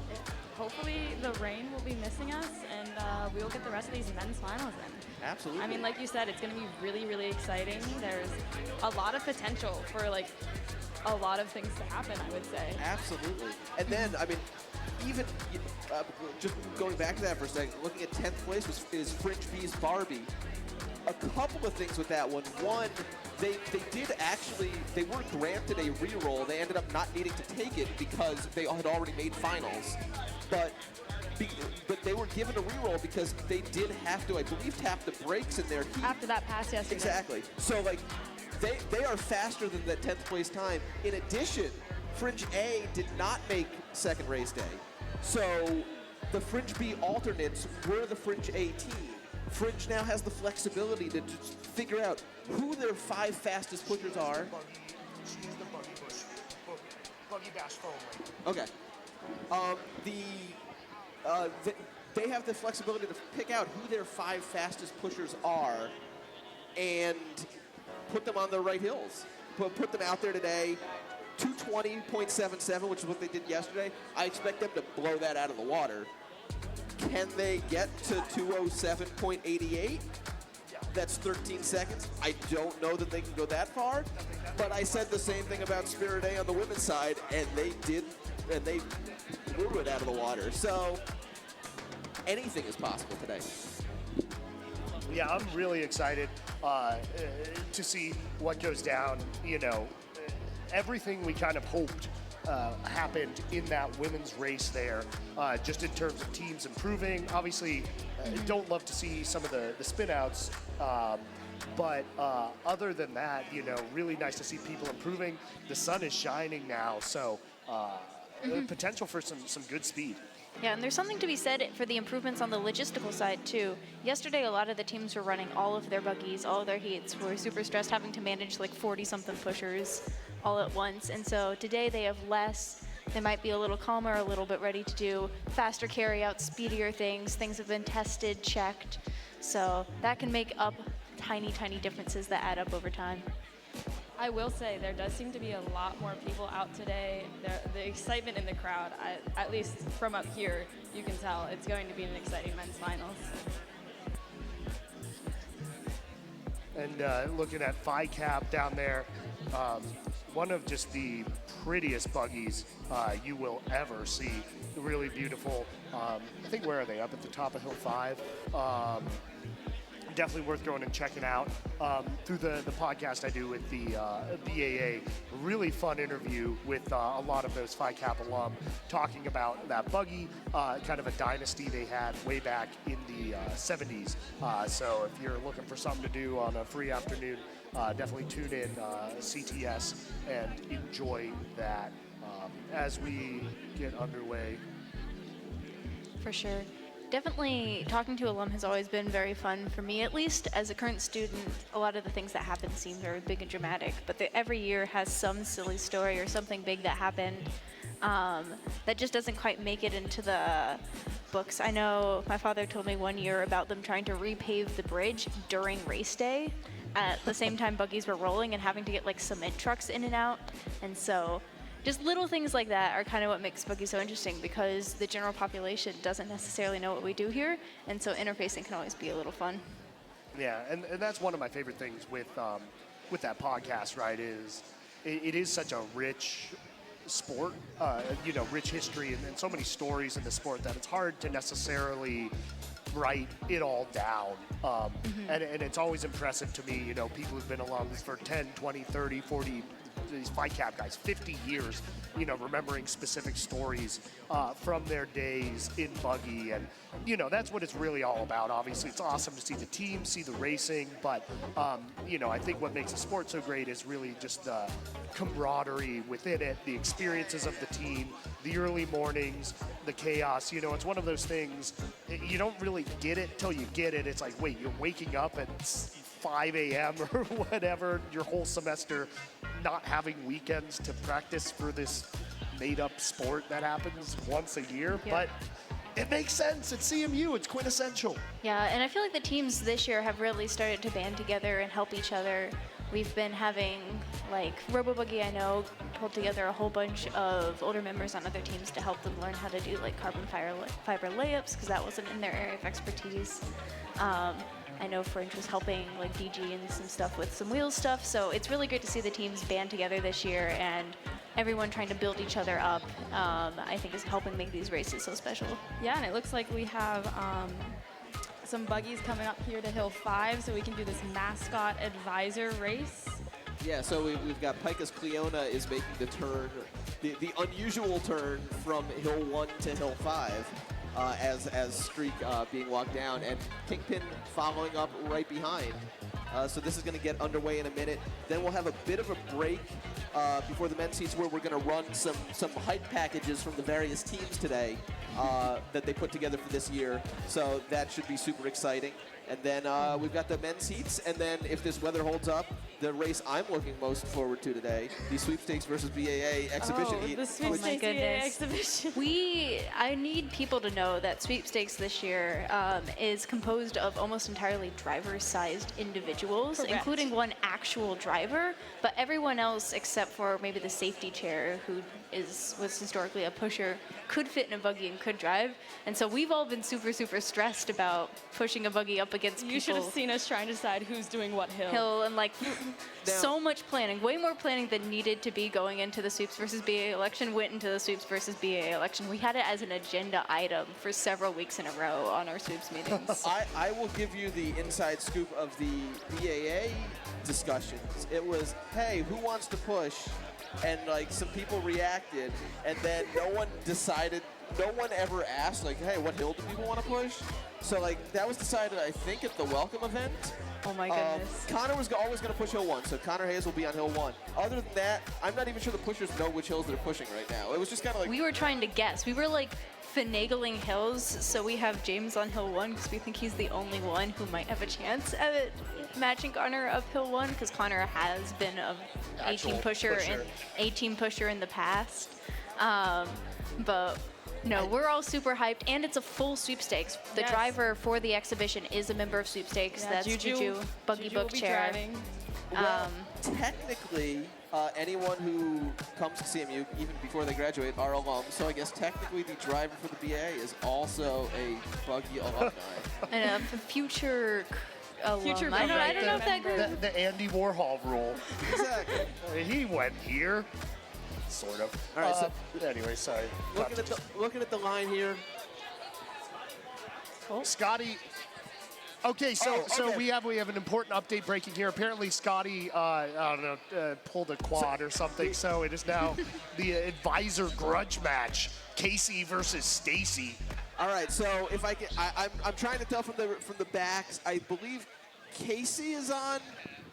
Speaker 3: Hopefully the rain will be missing us, and we will get the rest of these men's finals in.
Speaker 9: Absolutely.
Speaker 3: I mean, like you said, it's going to be really, really exciting. There's a lot of potential for, like, a lot of things to happen, I would say.
Speaker 9: Absolutely. And then, I mean, even just going back to that for a second, looking at 10th place is Fringe B's Barbie. A couple of things with that one. One, they were granted a reroll. They ended up not needing to take it because they had already made finals. But they were given a reroll because they did have to, I believe, tap the brakes in their heat.
Speaker 3: After that pass yesterday.
Speaker 9: Exactly. So, like, they are faster than that 10th place time. In addition, Fringe A did not make second race day. So the Fringe B alternates were the Fringe A team. Fringe now has the flexibility to just figure out who their 5 fastest pushers are.
Speaker 8: She's the Buggy Bush. Buggy Bash foam.
Speaker 9: Okay. They have the flexibility to pick out who their 5 fastest pushers are and put them on the right hills. Put them out there today. 220.77, which is what they did yesterday. I expect them to blow that out of the water. Can they get to 207.88? That's 13 seconds. I don't know that they can go that far, but I said the same thing about Spirit A on the women's side, and they did, and they blew it out of the water. So anything is possible today.
Speaker 8: Yeah, I'm really excited to see what goes down. You know, everything we kind of hoped happened in that women's race there, just in terms of teams improving. Obviously, don't love to see some of the spin outs, but other than that, you know, really nice to see people improving. The sun is shining now, so potential for some good speed.
Speaker 13: Yeah, and there's something to be said for the improvements on the logistical side, too. Yesterday, a lot of the teams were running all of their buggies, all of their heats, were super stressed, having to manage like 40-something pushers all at once. And so today they have less. They might be a little calmer, a little bit ready to do faster carry-out, speedier things. Things have been tested, checked. So that can make up tiny, tiny differences that add up over time.
Speaker 3: I will say there does seem to be a lot more people out today. The excitement in the crowd, at least from up here, you can tell it's going to be an exciting men's finals.
Speaker 8: And looking at FICAP down there, one of just the prettiest buggies you will ever see. Really beautiful. I think, where are they? Up at the top of Hill 5. definitely worth going and checking out. Through the podcast I do with the BAA, really fun interview with a lot of those Phi Kappa alum talking about that Buggy, kind of a dynasty they had way back in the 70s. So if you're looking for something to do on a free afternoon, definitely tune in CTS and enjoy that as we get underway.
Speaker 13: For sure. Definitely talking to alum has always been very fun for me, at least as a current student. A lot of the things that happen seem very big and dramatic, but every year has some silly story or something big that happened that just doesn't quite make it into the books. I know my father told me one year about them trying to repave the bridge during race day at the same time buggies were rolling and having to get like cement trucks in and out. And so just little things like that are kind of what makes Buggy so interesting, because the general population doesn't necessarily know what we do here, and so interfacing can always be a little fun.
Speaker 8: Yeah, and that's one of my favorite things with that podcast, right, is it is such a rich sport, rich history and so many stories in the sport that it's hard to necessarily write it all down. And it's always impressive to me, people who've been along this for 10, 20, 30, 40, these Phi Cap guys, 50 years, remembering specific stories from their days in Buggy. And, that's what it's really all about. Obviously, it's awesome to see the team, see the racing, but, I think what makes the sport so great is really just the camaraderie within it, the experiences of the team, the early mornings, the chaos. It's one of those things, you don't really get it till you get it. It's like, wait, you're waking up at 5 a.m. or whatever, your whole semester, not having weekends to practice for this made-up sport that happens once a year.
Speaker 13: Yeah.
Speaker 8: But it makes sense. It's CMU. It's quintessential.
Speaker 13: Yeah, and I feel like the teams this year have really started to band together and help each other. We've been having, like, RoboBuggy, I know, pulled together a whole bunch of older members on other teams to help them learn how to do, like, carbon fiber layups, because that wasn't in their area of expertise. I know Fringe was helping, like, DG and some stuff with some wheel stuff, so it's really great to see the teams band together this year, and everyone trying to build each other up, I think is helping make these races so special.
Speaker 3: Yeah, and it looks like we have some buggies coming up here to Hill 5, so we can do this mascot advisor race.
Speaker 9: Yeah, so we've got Picus Cleona is making the turn, the unusual turn from Hill 1 to Hill 5 as Streak being walked down, and Kingpin following up right behind. So this is going to get underway in a minute. Then we'll have a bit of a break before the men's heats, where we're going to run some height packages from the various teams today that they put together for this year. So that should be super exciting. And then we've got the men's heats, and then if this weather holds up, the race I'm looking most forward to today, the sweepstakes versus BAA exhibition heat.
Speaker 3: The sweepstakes BAA exhibition.
Speaker 13: I need people to know that sweepstakes this year is composed of almost entirely driver-sized individuals,
Speaker 3: Correct.
Speaker 13: including one actual driver, but everyone else except for maybe the safety chair, who was historically a pusher, could fit in a buggy and could drive. And so we've all been super, super stressed about pushing a buggy up against people.
Speaker 3: You should have seen us trying to decide who's doing what hill.
Speaker 13: And like so much planning, way more planning than needed to be going into the sweeps versus BAA election, went into the sweeps versus BAA election. We had it as an agenda item for several weeks in a row on our sweeps meetings.
Speaker 9: I will give you the inside scoop of the BAA discussions. It was, hey, who wants to push? And like some people reacted, and then no one ever asked, like, hey, what hill do people want to push? So like that was decided, I think, at the welcome event.
Speaker 13: Oh my goodness.
Speaker 9: Connor was always going to push Hill 1, so Connor Hayes will be on Hill 1. Other than that, I'm not even sure the pushers know which hills they're pushing right now. It was just kind of like...
Speaker 13: We were trying to guess. We were like finagling hills, so we have James on Hill 1 because we think he's the only one who might have a chance at matching Connor of Hill 1, because Connor has been a A-team pusher and A-team pusher in the past. But no, we're all super hyped, and it's a full sweepstakes. The driver for the exhibition is a member of sweepstakes. That's Juju, Buggy Book Chair.
Speaker 9: Well, technically, anyone who comes to CMU, even before they graduate, are alums. So I guess technically the driver for the BA is also a Buggy alumni.
Speaker 13: And a future alum. I don't know if that group...
Speaker 8: The Andy Warhol rule.
Speaker 9: Exactly.
Speaker 8: He went here. Sort of.
Speaker 9: All right, so
Speaker 8: anyway, sorry.
Speaker 9: Looking at the line here.
Speaker 8: Scotty, Okay, so we have an important update breaking here. Apparently, Scotty, I don't know, pulled a quad or something. So it is now the advisor grudge match: Casey versus Stacy.
Speaker 9: All right, so if I can, I'm trying to tell from the backs. I believe Casey is on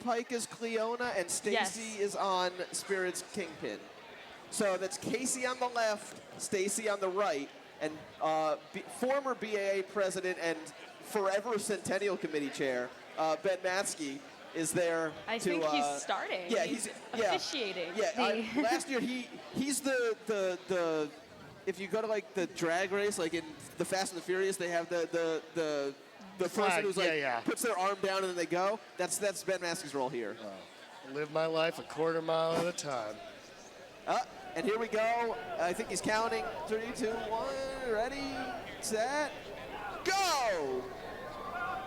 Speaker 9: Pika's Cleona and Stacy is on Spirit's Kingpin. So that's Casey on the left, Stacy on the right, and former BAA president and forever Centennial Committee chair Ben Matsky is there.
Speaker 3: I think he's starting.
Speaker 9: Yeah,
Speaker 3: he's officiating.
Speaker 9: Yeah, last year he's the if you go to like the drag race, like in the Fast and the Furious, they have the person who's like puts their arm down and then they go. That's Ben Maskey's role here.
Speaker 8: Live my life a quarter mile at a time.
Speaker 9: And here we go. I think he's counting. 3, 2, 1. Ready, set, go!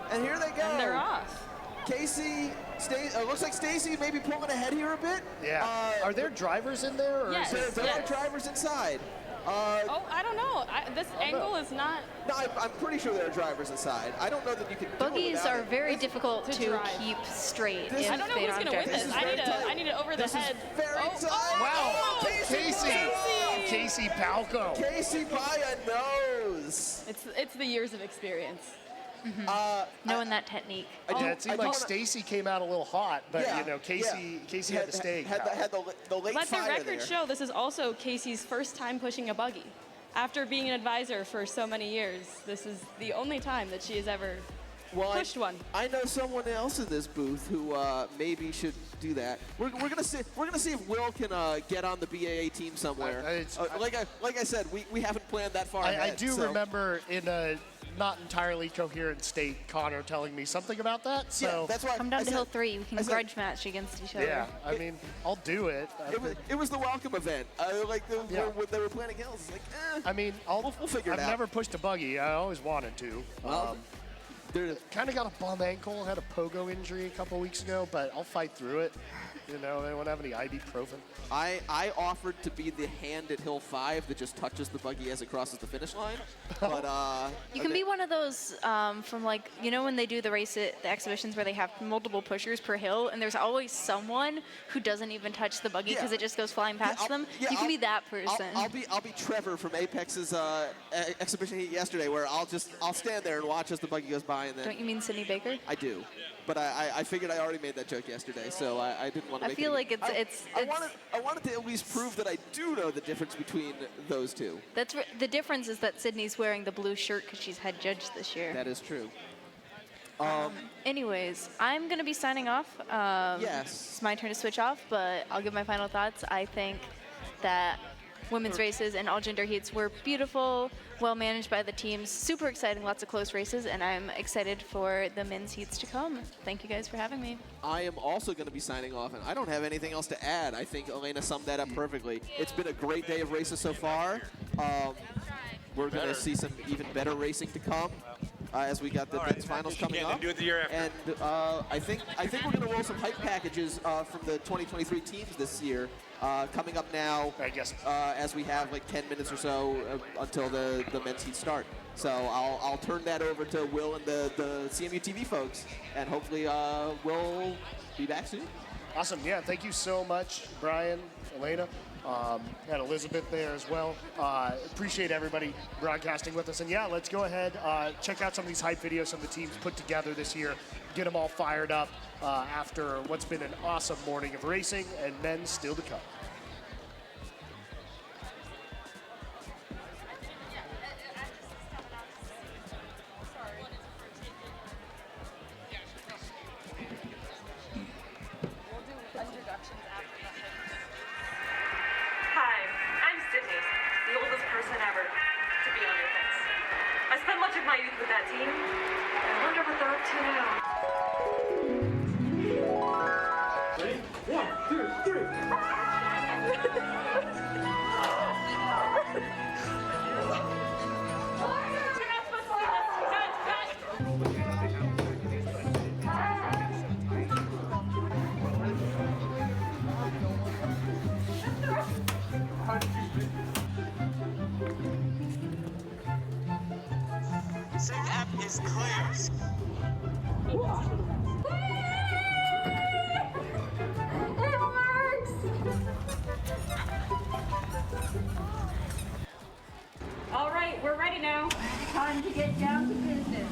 Speaker 9: And here they go.
Speaker 3: And they're off.
Speaker 9: Casey, looks like Stacy maybe pulling ahead here a bit.
Speaker 8: Yeah. Are there drivers in there? Or
Speaker 3: Yes.
Speaker 9: There are drivers inside.
Speaker 3: I don't know. This angle is not.
Speaker 9: No, I'm pretty sure there are drivers inside. I don't know that you can.
Speaker 13: Buggies are very difficult to keep straight.
Speaker 3: I don't know who's going to win this. I need it over the head.
Speaker 8: Wow. Casey Palco.
Speaker 9: Casey by a nose.
Speaker 3: It's the years of experience.
Speaker 13: Knowing that technique.
Speaker 8: It seemed like Stacy came out a little hot, but Casey had to stay.
Speaker 9: Had the late
Speaker 3: Let the
Speaker 9: fire
Speaker 3: record
Speaker 9: there.
Speaker 3: show this is also Casey's first time pushing a buggy. After being an advisor for so many years, this is the only time that she has ever pushed one.
Speaker 9: I know someone else in this booth who maybe should do that. We're gonna see if Will can get on the BAA team somewhere. Like I said, we haven't planned that far ahead.
Speaker 8: I do remember in a not entirely coherent state, Connor telling me something about that. So
Speaker 9: that's why
Speaker 13: come down to Hill 3. We can grudge match against each other.
Speaker 8: Yeah, I mean, I'll do it.
Speaker 9: It was the welcome event. When they were planning hills. It's like,
Speaker 8: I mean,
Speaker 9: we'll figure it out.
Speaker 8: I've never pushed a buggy. I always wanted to. Kind of got a bum ankle. Had a pogo injury a couple weeks ago, but I'll fight through it. You know, anyone have any ibuprofen?
Speaker 9: I offered to be the hand at Hill 5 that just touches the buggy as it crosses the finish line. But
Speaker 13: you can be one of those from like, you know, when they do the the exhibitions where they have multiple pushers per hill, and there's always someone who doesn't even touch the buggy because it just goes flying past them. You can be that person.
Speaker 9: I'll be Trevor from Apex's exhibition heat yesterday, where I'll stand there and watch as the buggy goes by, and then.
Speaker 13: Don't you mean Sydney Baker?
Speaker 9: I do, but I figured I already made that joke yesterday, so I didn't want to.
Speaker 13: I feel like it's.
Speaker 9: I wanted to at least prove that I do know the difference between those two.
Speaker 13: The difference is that Sydney's wearing the blue shirt because she's head judge this year.
Speaker 9: That is true.
Speaker 13: Anyways, I'm going to be signing off.
Speaker 9: Yes.
Speaker 13: It's my turn to switch off, but I'll give my final thoughts. I think that women's races and all gender heats were beautiful, well managed by the teams, super exciting, lots of close races, and I'm excited for the men's heats to come. Thank you guys for having me.
Speaker 9: I am also going to be signing off, and I don't have anything else to add. I think Elena summed that up perfectly. It's been a great day of races so far. We're going to see some even better racing to come as we got the men's finals coming up. And I think we're going to roll some hype packages from the 2023 teams this year. Coming up now,
Speaker 8: I guess,
Speaker 9: as we have like 10 minutes or so until the men's heat start. So I'll turn that over to Will and the CMU TV folks, and hopefully we'll be back soon.
Speaker 8: Awesome, yeah, thank you so much, Brian, Elena, and Elizabeth there as well. Appreciate everybody broadcasting with us. And yeah, let's go ahead, check out some of these hype videos some of the teams put together this year, get them all fired up after what's been an awesome morning of racing, and men's still to come.
Speaker 16: Hi, I'm Sydney, the oldest person ever to be on your fence. I spent much of my youth with that team. I wonder what they're up to now.
Speaker 1: Ready? 1, 2, 3.
Speaker 17: SIG app is clear.
Speaker 2: Time to get down to business.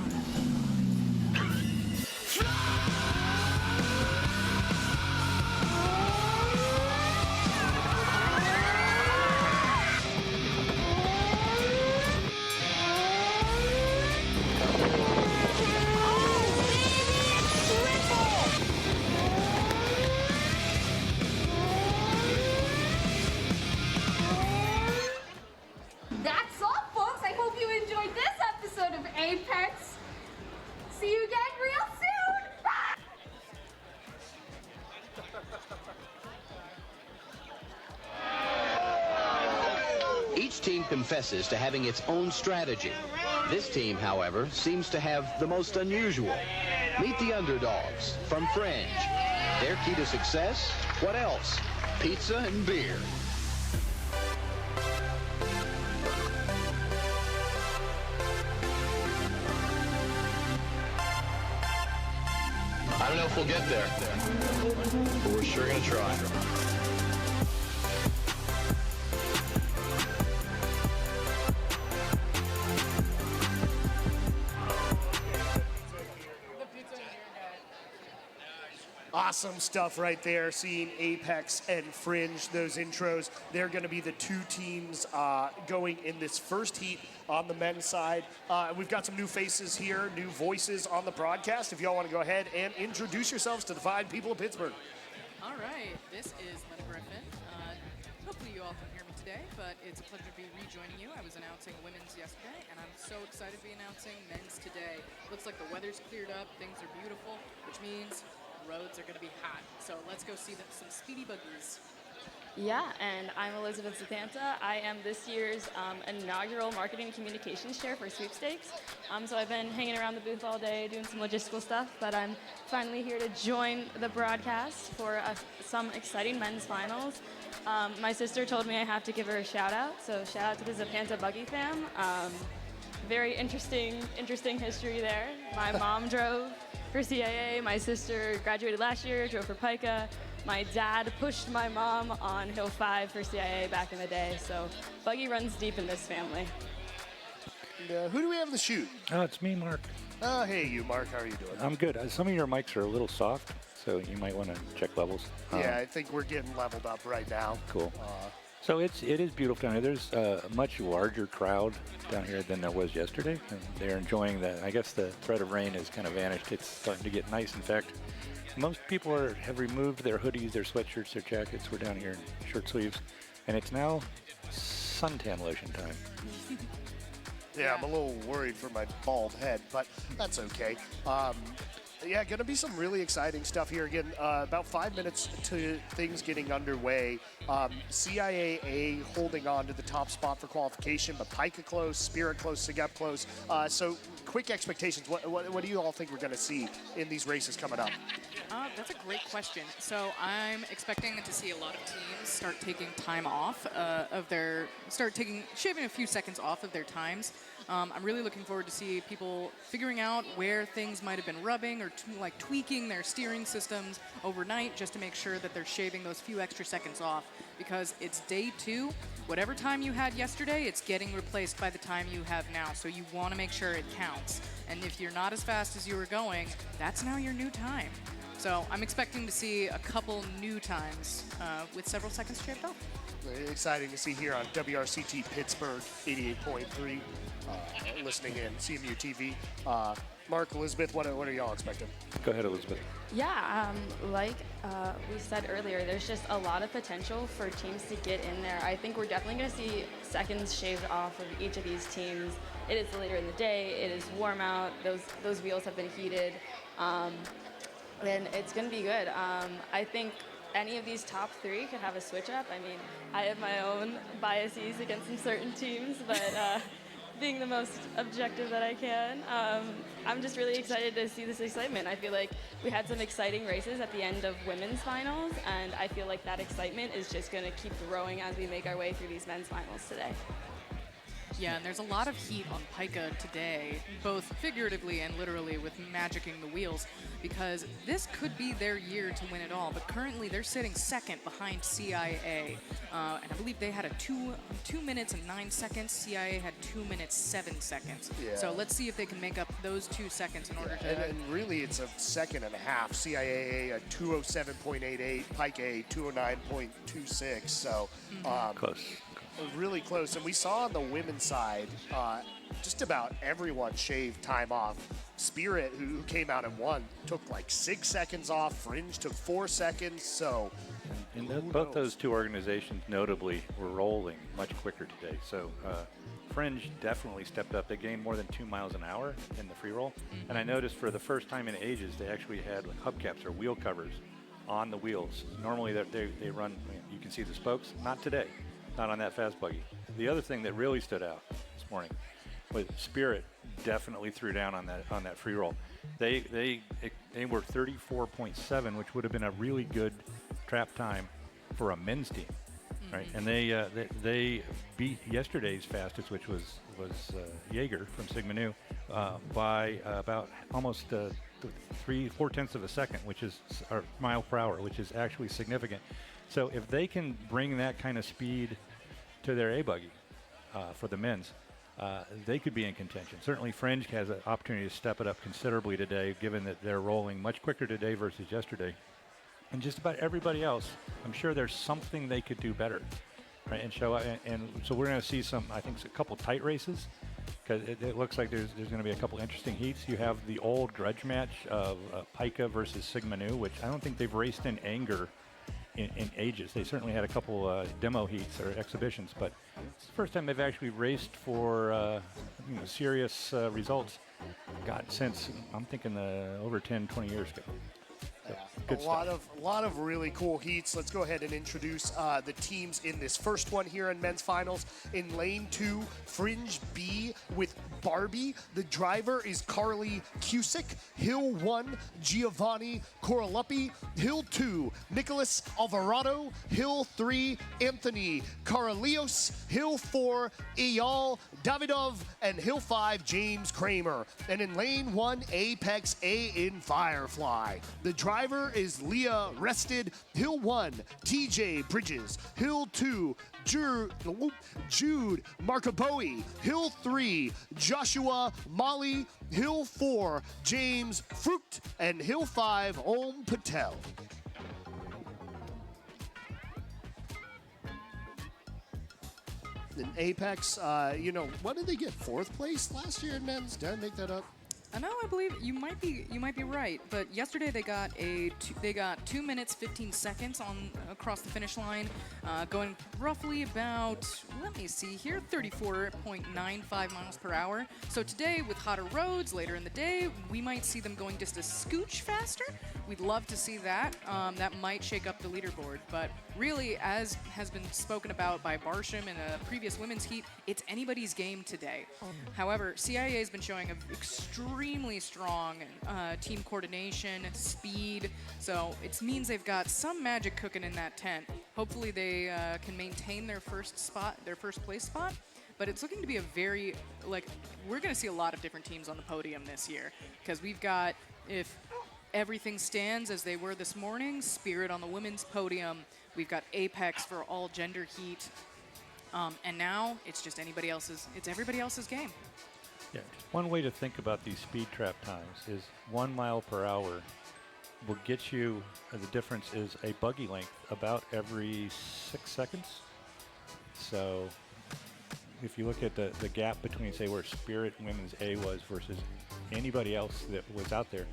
Speaker 17: That's all, folks. I hope you enjoyed this episode of Apex. See you again real soon. Bye.
Speaker 18: Each team confesses to having its own strategy. This team, however, seems to have the most unusual. Meet the underdogs from Fringe. Their key to success? What else? Pizza and beer. I don't know if we'll get there, but we're sure gonna try.
Speaker 8: Awesome stuff right there, seeing Apex and Fringe, those intros. They're going to be the two teams going in this first heat on the men's side. We've got some new faces here, new voices on the broadcast. If y'all want to go ahead and introduce yourselves to the fine people of Pittsburgh.
Speaker 19: All right, this is Lena Griffin. Hopefully you all can hear me today, but it's a pleasure to be rejoining you. I was announcing women's yesterday, and I'm so excited to be announcing men's today. Looks like the weather's cleared up, things are beautiful, which means roads are going to be hot. So let's go see some speedy buggies.
Speaker 3: Yeah, and I'm Elizabeth Zapanta. I am this year's inaugural Marketing and Communications Chair for Sweepstakes. So I've been hanging around the booth all day doing some logistical stuff, but I'm finally here to join the broadcast for some exciting men's finals. My sister told me I have to give her a shout out, so shout out to the Zapanta Buggy fam. Very interesting history there. My mom drove for CIA. My sister graduated last year, drove for Pica. My dad pushed my mom on Hill 5 for CIA back in the day. So Buggy runs deep in this family.
Speaker 8: And, who do we have in the chute?
Speaker 11: Oh, it's me, Mark.
Speaker 8: Oh, hey, you, Mark. How are you doing?
Speaker 11: I'm good. Some of your mics are a little soft, so you might want to check levels.
Speaker 8: Yeah, I think we're getting leveled up right now.
Speaker 11: Cool. So it is beautiful down here. There's a much larger crowd down here than there was yesterday, and they're enjoying that. I guess the threat of rain has kind of vanished. It's starting to get nice. In fact, most people have removed their hoodies, their sweatshirts, their jackets. We're down here in shirt sleeves, and it's now suntan lotion time.
Speaker 8: Yeah, I'm a little worried for my bald head, but that's okay. Yeah, going to be some really exciting stuff here. Again, about 5 minutes to things getting underway. CIA holding on to the top spot for qualification, but Pica close, Spirit close, Sigep close. So quick expectations. What do you all think we're going to see in these races coming up?
Speaker 19: That's a great question. So I'm expecting to see a lot of teams start taking time off shaving a few seconds off of their times. I'm really looking forward to see people figuring out where things might have been rubbing or tweaking their steering systems overnight just to make sure that they're shaving those few extra seconds off, because it's day 2. Whatever time you had yesterday, it's getting replaced by the time you have now. So you want to make sure it counts. And if you're not as fast as you were going, that's now your new time. So I'm expecting to see a couple new times with several seconds shaved off.
Speaker 8: Very exciting to see here on WRCT Pittsburgh 88.3. Listening in CMU TV. Mark, Elizabeth, what are y'all expecting?
Speaker 11: Go ahead, Elizabeth.
Speaker 3: Yeah, like we said earlier, there's just a lot of potential for teams to get in there. I think we're definitely going to see seconds shaved off of each of these teams. It is later in the day. It is warm out. Those wheels have been heated. And it's going to be good. I think any of these top 3 could have a switch up. I mean, I have my own biases against some certain teams, but being the most objective that I can, I'm just really excited to see this excitement. I feel like we had some exciting races at the end of women's finals, and I feel like that excitement is just going to keep growing as we make our way through these men's finals today.
Speaker 19: Yeah, and there's a lot of heat on Pika today, both figuratively and literally with magicking the wheels, because this could be their year to win it all. But currently they're sitting second behind CIA, and I believe they had a 2 minutes and 9 seconds. CIA had 2 minutes 7 seconds.
Speaker 8: Yeah.
Speaker 19: So let's see if they can make up those 2 seconds in order to.
Speaker 8: And really, it's a second and a half. CIA a 207.88, Pike a 209.26. So
Speaker 11: close.
Speaker 8: Really close. And we saw on the women's side, just about everyone shaved time off. Spirit, who came out and won, took like 6 seconds off. Fringe took 4 seconds. So.
Speaker 11: And both those two organizations notably were rolling much quicker today. So Fringe definitely stepped up. They gained more than 2 miles an hour in the free roll. And I noticed for the first time in ages, they actually had like hubcaps or wheel covers on the wheels. Normally they run, you can see the spokes. Not today, not on that fast buggy. The other thing that really stood out this morning was Spirit definitely threw down on that free roll. They were 34.7, which would have been a really good trap time for a men's team, right? And they beat yesterday's fastest, which was Jaeger from Sigma Nu, by about almost 3/4 tenths of a second, which is or mile per hour, which is actually significant. So if they can bring that kind of speed to their A buggy for the men's, they could be in contention. Certainly Fringe has an opportunity to step it up considerably today, given that they're rolling much quicker today versus yesterday. And just about everybody else, I'm sure there's something they could do better, right? And show and so we're going to see some, I think, a couple tight races, because it looks like there's going to be a couple interesting heats. You have the old grudge match of Pika versus Sigma Nu, which I don't think they've raced in anger in ages. They certainly had a couple demo heats or exhibitions, but it's the first time they've actually raced for serious results. God, since I'm thinking over 10, 20 years ago. So, good stuff.
Speaker 8: A lot of really cool heats. Let's go ahead and introduce the teams in this first one here in men's finals. In lane 2, Fringe B with Barbie. The driver is Carly Cusick. Hill 1, Giovanni Coraluppi. Hill 2, Nicholas Alvarado. Hill 3, Anthony Caralios. Hill 4, Eyal Davidov. And Hill 5, James Kramer. And in lane 1, Apex A in Firefly. The driver is Leah Rested. Hill 1, TJ Bridges. Hill 2, Jude Marcaboe. Hill 3, Joshua Molly. Hill 4, James Fruit. And Hill 5, Om Patel. In Apex, what did they get? 4th place last year in men's? Did I make that up?
Speaker 19: No, I believe you might be right. But yesterday they got 2 minutes 15 seconds across the finish line, going roughly about, let me see here, 34.95 miles per hour. So today, with hotter roads later in the day, we might see them going just a scooch faster. We'd love to see that. That might shake up the leaderboard. But really, as has been spoken about by Barsham in a previous women's heat, it's anybody's game today. However, CIA has been showing an extremely strong team coordination, speed, so it means they've got some magic cooking in that tent. Hopefully they can maintain their first place spot, but it's looking to be we're going to see a lot of different teams on the podium this year, because we've got, if everything stands as they were this morning, Spirit on the women's podium, we've got Apex for all gender heat, and now it's everybody else's game.
Speaker 11: Yeah, just one way to think about these speed trap times is 1 mile per hour will get you, the difference is a buggy length about every 6 seconds. So if you look at the gap between, say, where Spirit Women's A was versus anybody else that was out there,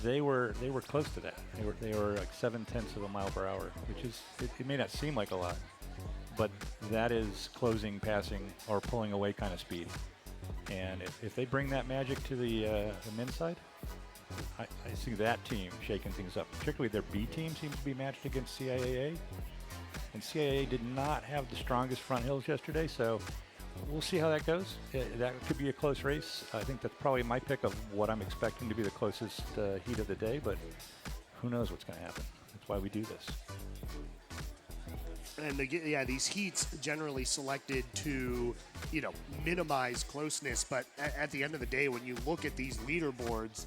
Speaker 11: they were close to that. They were like 7/10 of a mile per hour, which is, it may not seem like a lot, but that is closing, passing, or pulling away kind of speed. And if they bring that magic to the men's side, I see that team shaking things up. Particularly their B team seems to be matched against CIAA. And CIAA did not have the strongest front hills yesterday, so we'll see how that goes. That could be a close race. I think that's probably my pick of what I'm expecting to be the closest heat of the day, but who knows what's going to happen. That's why we do this.
Speaker 8: And yeah, these heats generally selected to, minimize closeness. But at the end of the day, when you look at these leaderboards,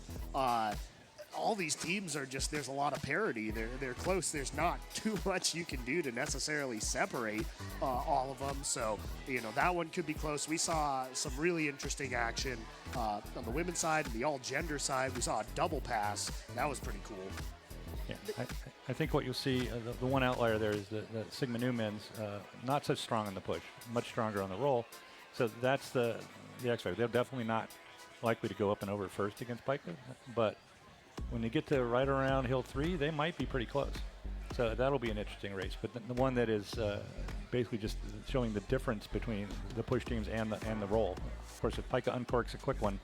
Speaker 8: all these teams are just, there's a lot of parity. They're close. There's not too much you can do to necessarily separate all of them. So, that one could be close. We saw some really interesting action on the women's side and the all-gender side. We saw a double pass. That was pretty cool.
Speaker 20: Yeah, I think what you'll see, the one outlier there is the Sigma Nu men's, not so strong in the push, much stronger on the roll. So that's the X factor. They're definitely not likely to go up and over first against Pica, but when they get to right around Hill 3, they might be pretty close. So that'll be an interesting race. But the one that is basically just showing the difference between the push teams and the roll. Of course, if Pica uncorks a quick one,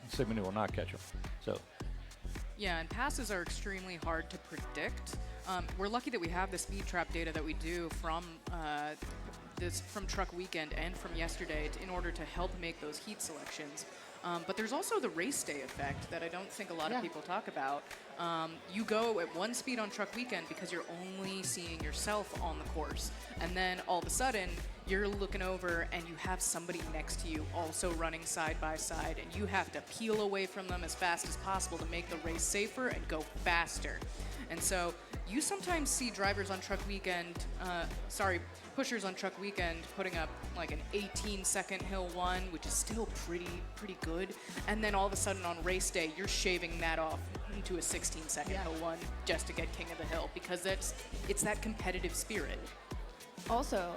Speaker 20: Sigma Nu will not catch him. So.
Speaker 19: Yeah, and passes are extremely hard to predict. We're lucky that we have the speed trap data that we do from from Truck Weekend and from yesterday in order to help make those heat selections. But there's also the race day effect that I don't think a lot of people talk about. You go at one speed on Truck Weekend because you're only seeing yourself on the course. And then all of a sudden, you're looking over and you have somebody next to you also running side by side, and you have to peel away from them as fast as possible to make the race safer and go faster. And so you sometimes see drivers on Truck Weekend, pushers on Truck Weekend putting up like an 18-second Hill 1, which is still pretty good. And then all of a sudden on race day, you're shaving that off into a 16-second Hill 1 just to get King of the Hill, because it's that competitive spirit.
Speaker 3: Also,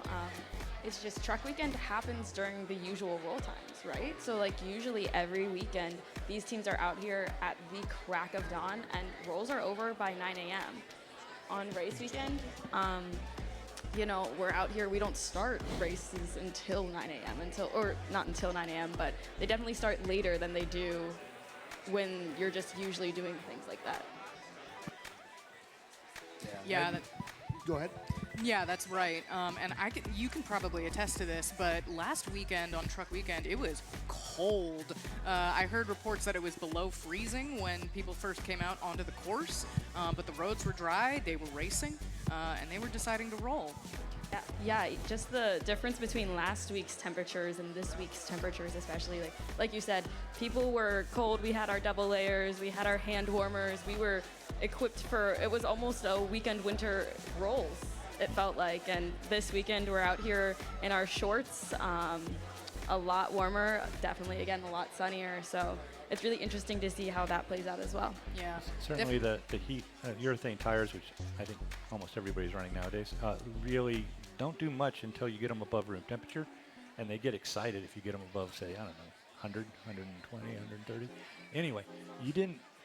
Speaker 3: it's just Truck Weekend happens during the usual roll times, right? So like usually every weekend, these teams are out here at the crack of dawn, and rolls are over by 9 a.m. On race weekend, we're out here, we don't start races until 9 a.m. or not until 9 a.m., but they definitely start later than they do when you're just usually doing things like that.
Speaker 19: Yeah.
Speaker 8: Go ahead.
Speaker 19: Yeah, that's right. And you can probably attest to this, but last weekend on Truck Weekend, it was cold. I heard reports that it was below freezing when people first came out onto the course, but the roads were dry, they were racing, and they were deciding to roll.
Speaker 3: Yeah, just the difference between last week's temperatures and this week's temperatures, especially like you said, people were cold. We had our double layers, we had our hand warmers, we were equipped for, it was almost a weekend winter rolls, it felt like. And this weekend we're out here in our shorts, a lot warmer, definitely again a lot sunnier. So it's really interesting to see how that plays out as well.
Speaker 19: Yeah.
Speaker 20: Certainly the heat, urethane tires, which I think almost everybody's running nowadays, really don't do much until you get them above room temperature, and they get excited if you get them above, say, I don't know, 100, 120, 130. Anyway,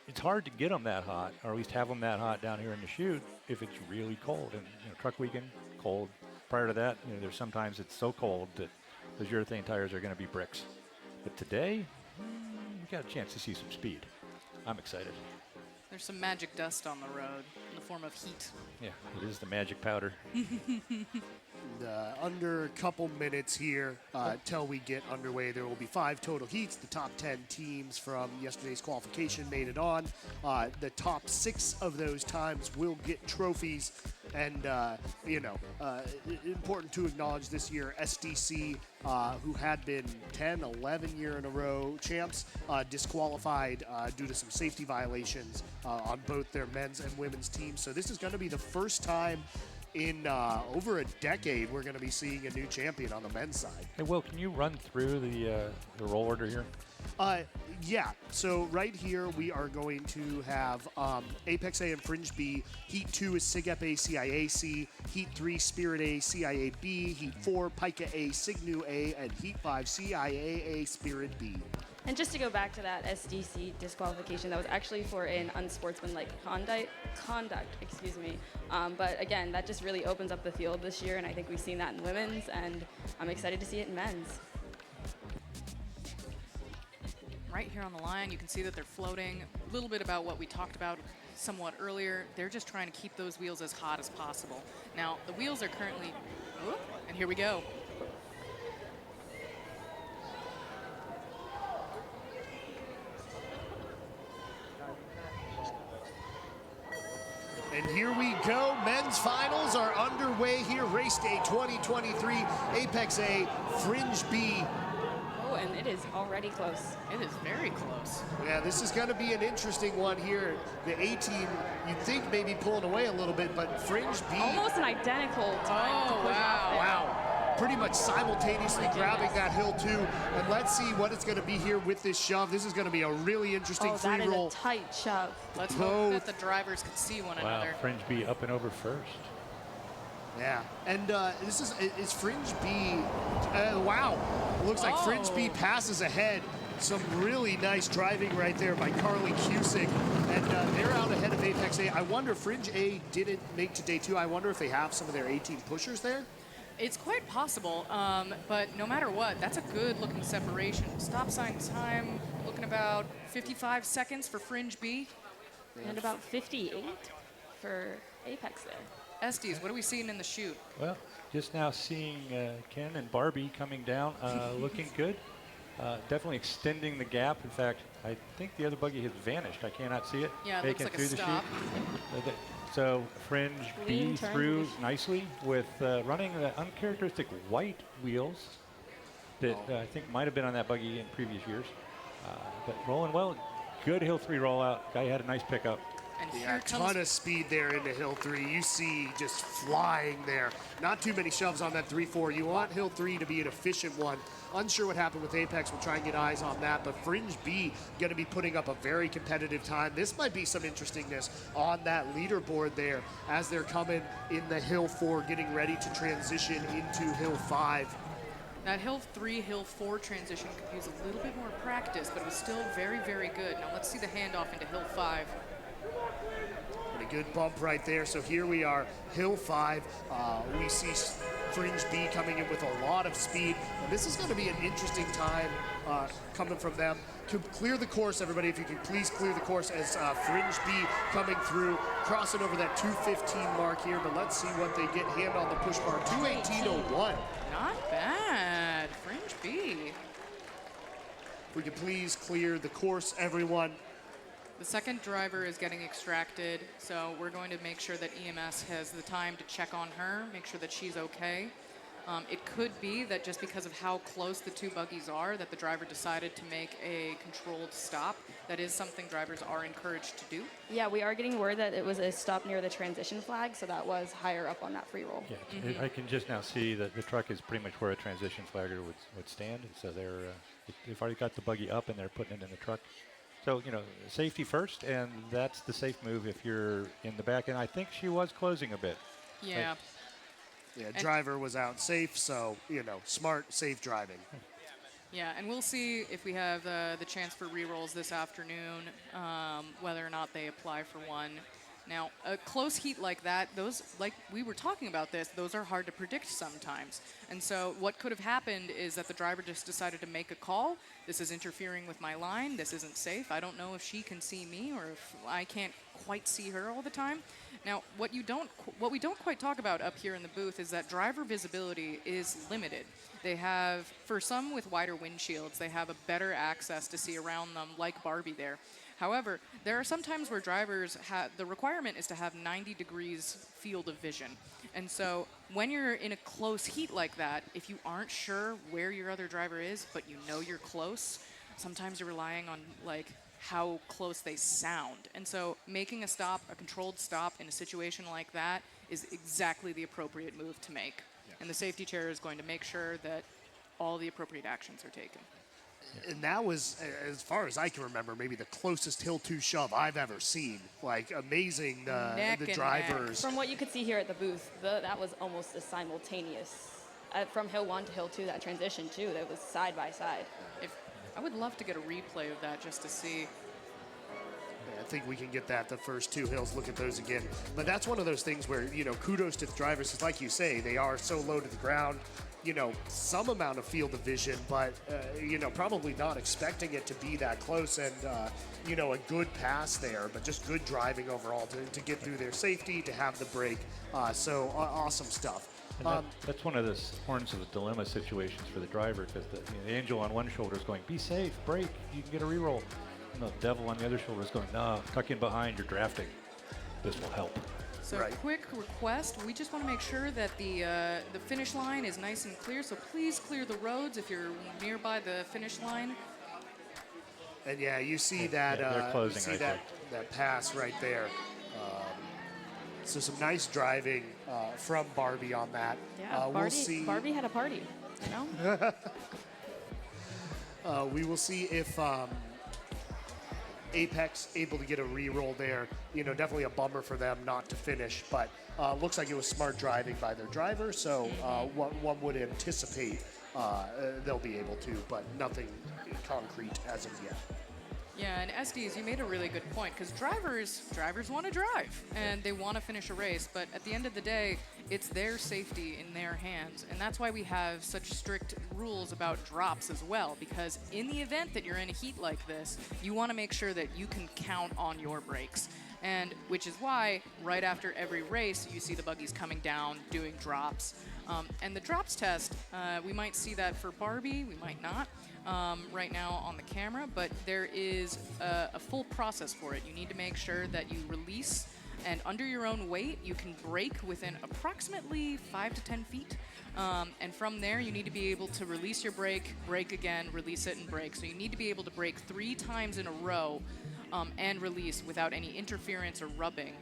Speaker 20: it's hard to get them that hot, or at least have them that hot down here in the chute if it's really cold. And Truck Weekend, cold. Prior to that, there's sometimes it's so cold that those urethane tires are going to be bricks. But today, we got a chance to see some speed. I'm excited.
Speaker 19: There's some magic dust on the road in the form of heat.
Speaker 20: Yeah, it is the magic powder.
Speaker 8: Under a couple minutes here till we get underway. There will be 5 total heats. The top 10 teams from yesterday's qualification made it on. The top 6 of those times will get trophies. And, important to acknowledge this year, SDC, who had been 10, 11 year in a row champs, disqualified due to some safety violations on both their men's and women's teams. So this is going to be the first time in over a decade we're going to be seeing a new champion on the men's side.
Speaker 20: Hey, Will, can you run through the roll order here?
Speaker 8: Yeah, so right here we are going to have Apex A and Fringe B. Heat 2 is SIGEP A, CIAC. Heat 3, Spirit A, CIA B. Heat 4, Pica A, Signu A. And Heat 5, CIAA, Spirit B.
Speaker 3: And just to go back to that SDC disqualification, that was actually for an unsportsmanlike conduct, excuse me. But again, that just really opens up the field this year, and I think we've seen that in women's, and I'm excited to see it in men's.
Speaker 19: Right here on the line, you can see that they're floating. A little bit about what we talked about somewhat earlier. They're just trying to keep those wheels as hot as possible. Now, the wheels are currently, and here we go.
Speaker 8: And here we go. Men's finals are underway here. Race day 2023, Apex A, Fringe B.
Speaker 3: Oh, and it is already close.
Speaker 19: It is very close.
Speaker 8: Yeah, this is going to be an interesting one here. The A team, you'd think maybe pulling away a little bit, but Fringe B.
Speaker 3: Almost an identical time to push off there.
Speaker 8: Wow. Pretty much simultaneously grabbing that hill too. And let's see what it's going to be here with this shove. This is going to be a really interesting free
Speaker 3: that
Speaker 8: roll.
Speaker 3: is a tight shove.
Speaker 19: Let's hope that the drivers can see one another.
Speaker 20: Fringe B up and over first.
Speaker 8: Yeah, and this is Fringe B. Wow, looks like Fringe B passes ahead. Some really nice driving right there by Carly Cusick, and they're out ahead of Apex A. I wonder, Fringe A didn't make to day 2. I wonder if they have some of their A team pushers there.
Speaker 19: It's quite possible, but no matter what, that's a good-looking separation. Stop sign time, looking about 55 seconds for Fringe B.
Speaker 3: And about 58 for Apex there.
Speaker 19: Estes, what are we seeing in the chute?
Speaker 20: Well, just now seeing Ken and Barbie coming down, looking good. Definitely extending the gap. In fact, I think the other buggy has vanished. I cannot see it.
Speaker 19: Yeah, it looks like a stop.
Speaker 20: So Fringe B through nicely with running the uncharacteristic white wheels that I think might have been on that buggy in previous years. But rolling well. Good Hill 3 rollout. Guy had a nice pickup.
Speaker 19: And
Speaker 8: yeah, a ton of speed there into Hill 3. You see just flying there. Not too many shoves on that 3-4. You want Hill 3 to be an efficient one. Unsure what happened with Apex. We'll try and get eyes on that. But Fringe B going to be putting up a very competitive time. This might be some interestingness on that leaderboard there as they're coming in the Hill 4, getting ready to transition into Hill 5.
Speaker 19: That Hill 3, Hill 4 transition could use a little bit more practice, but it was still very, very good. Now let's see the handoff into Hill 5.
Speaker 8: And a good bump right there. So here we are, Hill 5. We see Fringe B coming in with a lot of speed. And this is going to be an interesting time coming from them. To clear the course, everybody, if you could please clear the course as Fringe B coming through, crossing over that 215 mark here. But let's see what they get. Hand on the push bar, 218.01.
Speaker 19: Not bad, Fringe B.
Speaker 8: If we could please clear the course, everyone.
Speaker 19: The second driver is getting extracted, so we're going to make sure that EMS has the time to check on her, make sure that she's okay. It could be that just because of how close the two buggies are, that the driver decided to make a controlled stop. That is something drivers are encouraged to do.
Speaker 3: Yeah, we are getting word that it was a stop near the transition flag, so that was higher up on that free roll.
Speaker 20: Yeah, I can just now see that the truck is pretty much where a transition flagger would stand. So they've already got the buggy up and they're putting it in the truck. So, you know, safety first, and that's the safe move if you're in the back. And I think she was closing a bit.
Speaker 19: Yeah.
Speaker 8: Yeah, driver was out safe, so, you know, smart, safe driving.
Speaker 19: Yeah, and we'll see if we have the chance for rerolls this afternoon, whether or not they apply for one. Now, a close heat like that, those, like we were talking about this, those are hard to predict sometimes. And so what could have happened is that the driver just decided to make a call. This is interfering with my line. This isn't safe. I don't know if she can see me or if I can't quite see her all the time. Now, what we don't quite talk about up here in the booth is that driver visibility is limited. They have, for some with wider windshields, they have a better access to see around them, like Barbie there. However, there are some times where drivers have, the requirement is to have 90 degrees field of vision. And so when you're in a close heat like that, if you aren't sure where your other driver is, but you know you're close, sometimes you're relying on like how close they sound. And so making a stop, a controlled stop in a situation like that is exactly the appropriate move to make. Yeah. And the safety chair is going to make sure that all the appropriate actions are taken.
Speaker 8: And that was, as far as I can remember, maybe the closest Hill 2 shove I've ever seen. Like, amazing, the drivers.
Speaker 3: From what you could see here at the booth, that was almost a simultaneous. From Hill 1 to Hill 2, that transition, too, that was side by side.
Speaker 19: I would love to get a replay of that just to see.
Speaker 8: I think we can get that, the first two hills, look at those again. But that's one of those things where, you know, kudos to the drivers. It's like you say, they are so low to the ground. You know, some amount of field of vision, but, you know, probably not expecting it to be that close. And, you know, a good pass there, but just good driving overall to get through their safety, to have the break. So awesome stuff.
Speaker 20: And that's one of the horns of the dilemma situations for the driver, because the angel on one shoulder is going, be safe, brake, you can get a reroll. And the devil on the other shoulder is going, no, tuck in behind, you're drafting. This will help.
Speaker 19: So
Speaker 8: Right.
Speaker 19: quick request, we just want to make sure that the finish line is nice and clear, so please clear the roads if you're nearby the finish line.
Speaker 8: And yeah, you see that
Speaker 20: they're
Speaker 8: you
Speaker 20: closing
Speaker 8: see
Speaker 20: right
Speaker 8: that pass right there. So some nice driving from Barbie on that.
Speaker 3: Yeah,
Speaker 8: we'll see.
Speaker 3: Barbie had a party, you know?
Speaker 8: We will see if Apex able to get a re-roll there. You know, definitely a bummer for them not to finish, but looks like it was smart driving by their driver, so one would anticipate they'll be able to, but nothing concrete as of yet.
Speaker 19: Yeah, and SDs, you made a really good point, because drivers want to drive, and they want to finish a race, but at the end of the day, it's their safety in their hands, and that's why we have such strict rules about drops as well, because in the event that you're in a heat like this, you want to make sure that you can count on your brakes, and which is why right after every race, you see the buggies coming down, doing drops, and the drops test, we might see that for Barbie, we might not. Right now on the camera, but there is a full process for it. You need to make sure that you release, and under your own weight, you can brake within approximately 5 to 10 feet. And from there, you need to be able to release your brake again, release it, and brake. So you need to be able to brake 3 times in a row and release without any interference or rubbing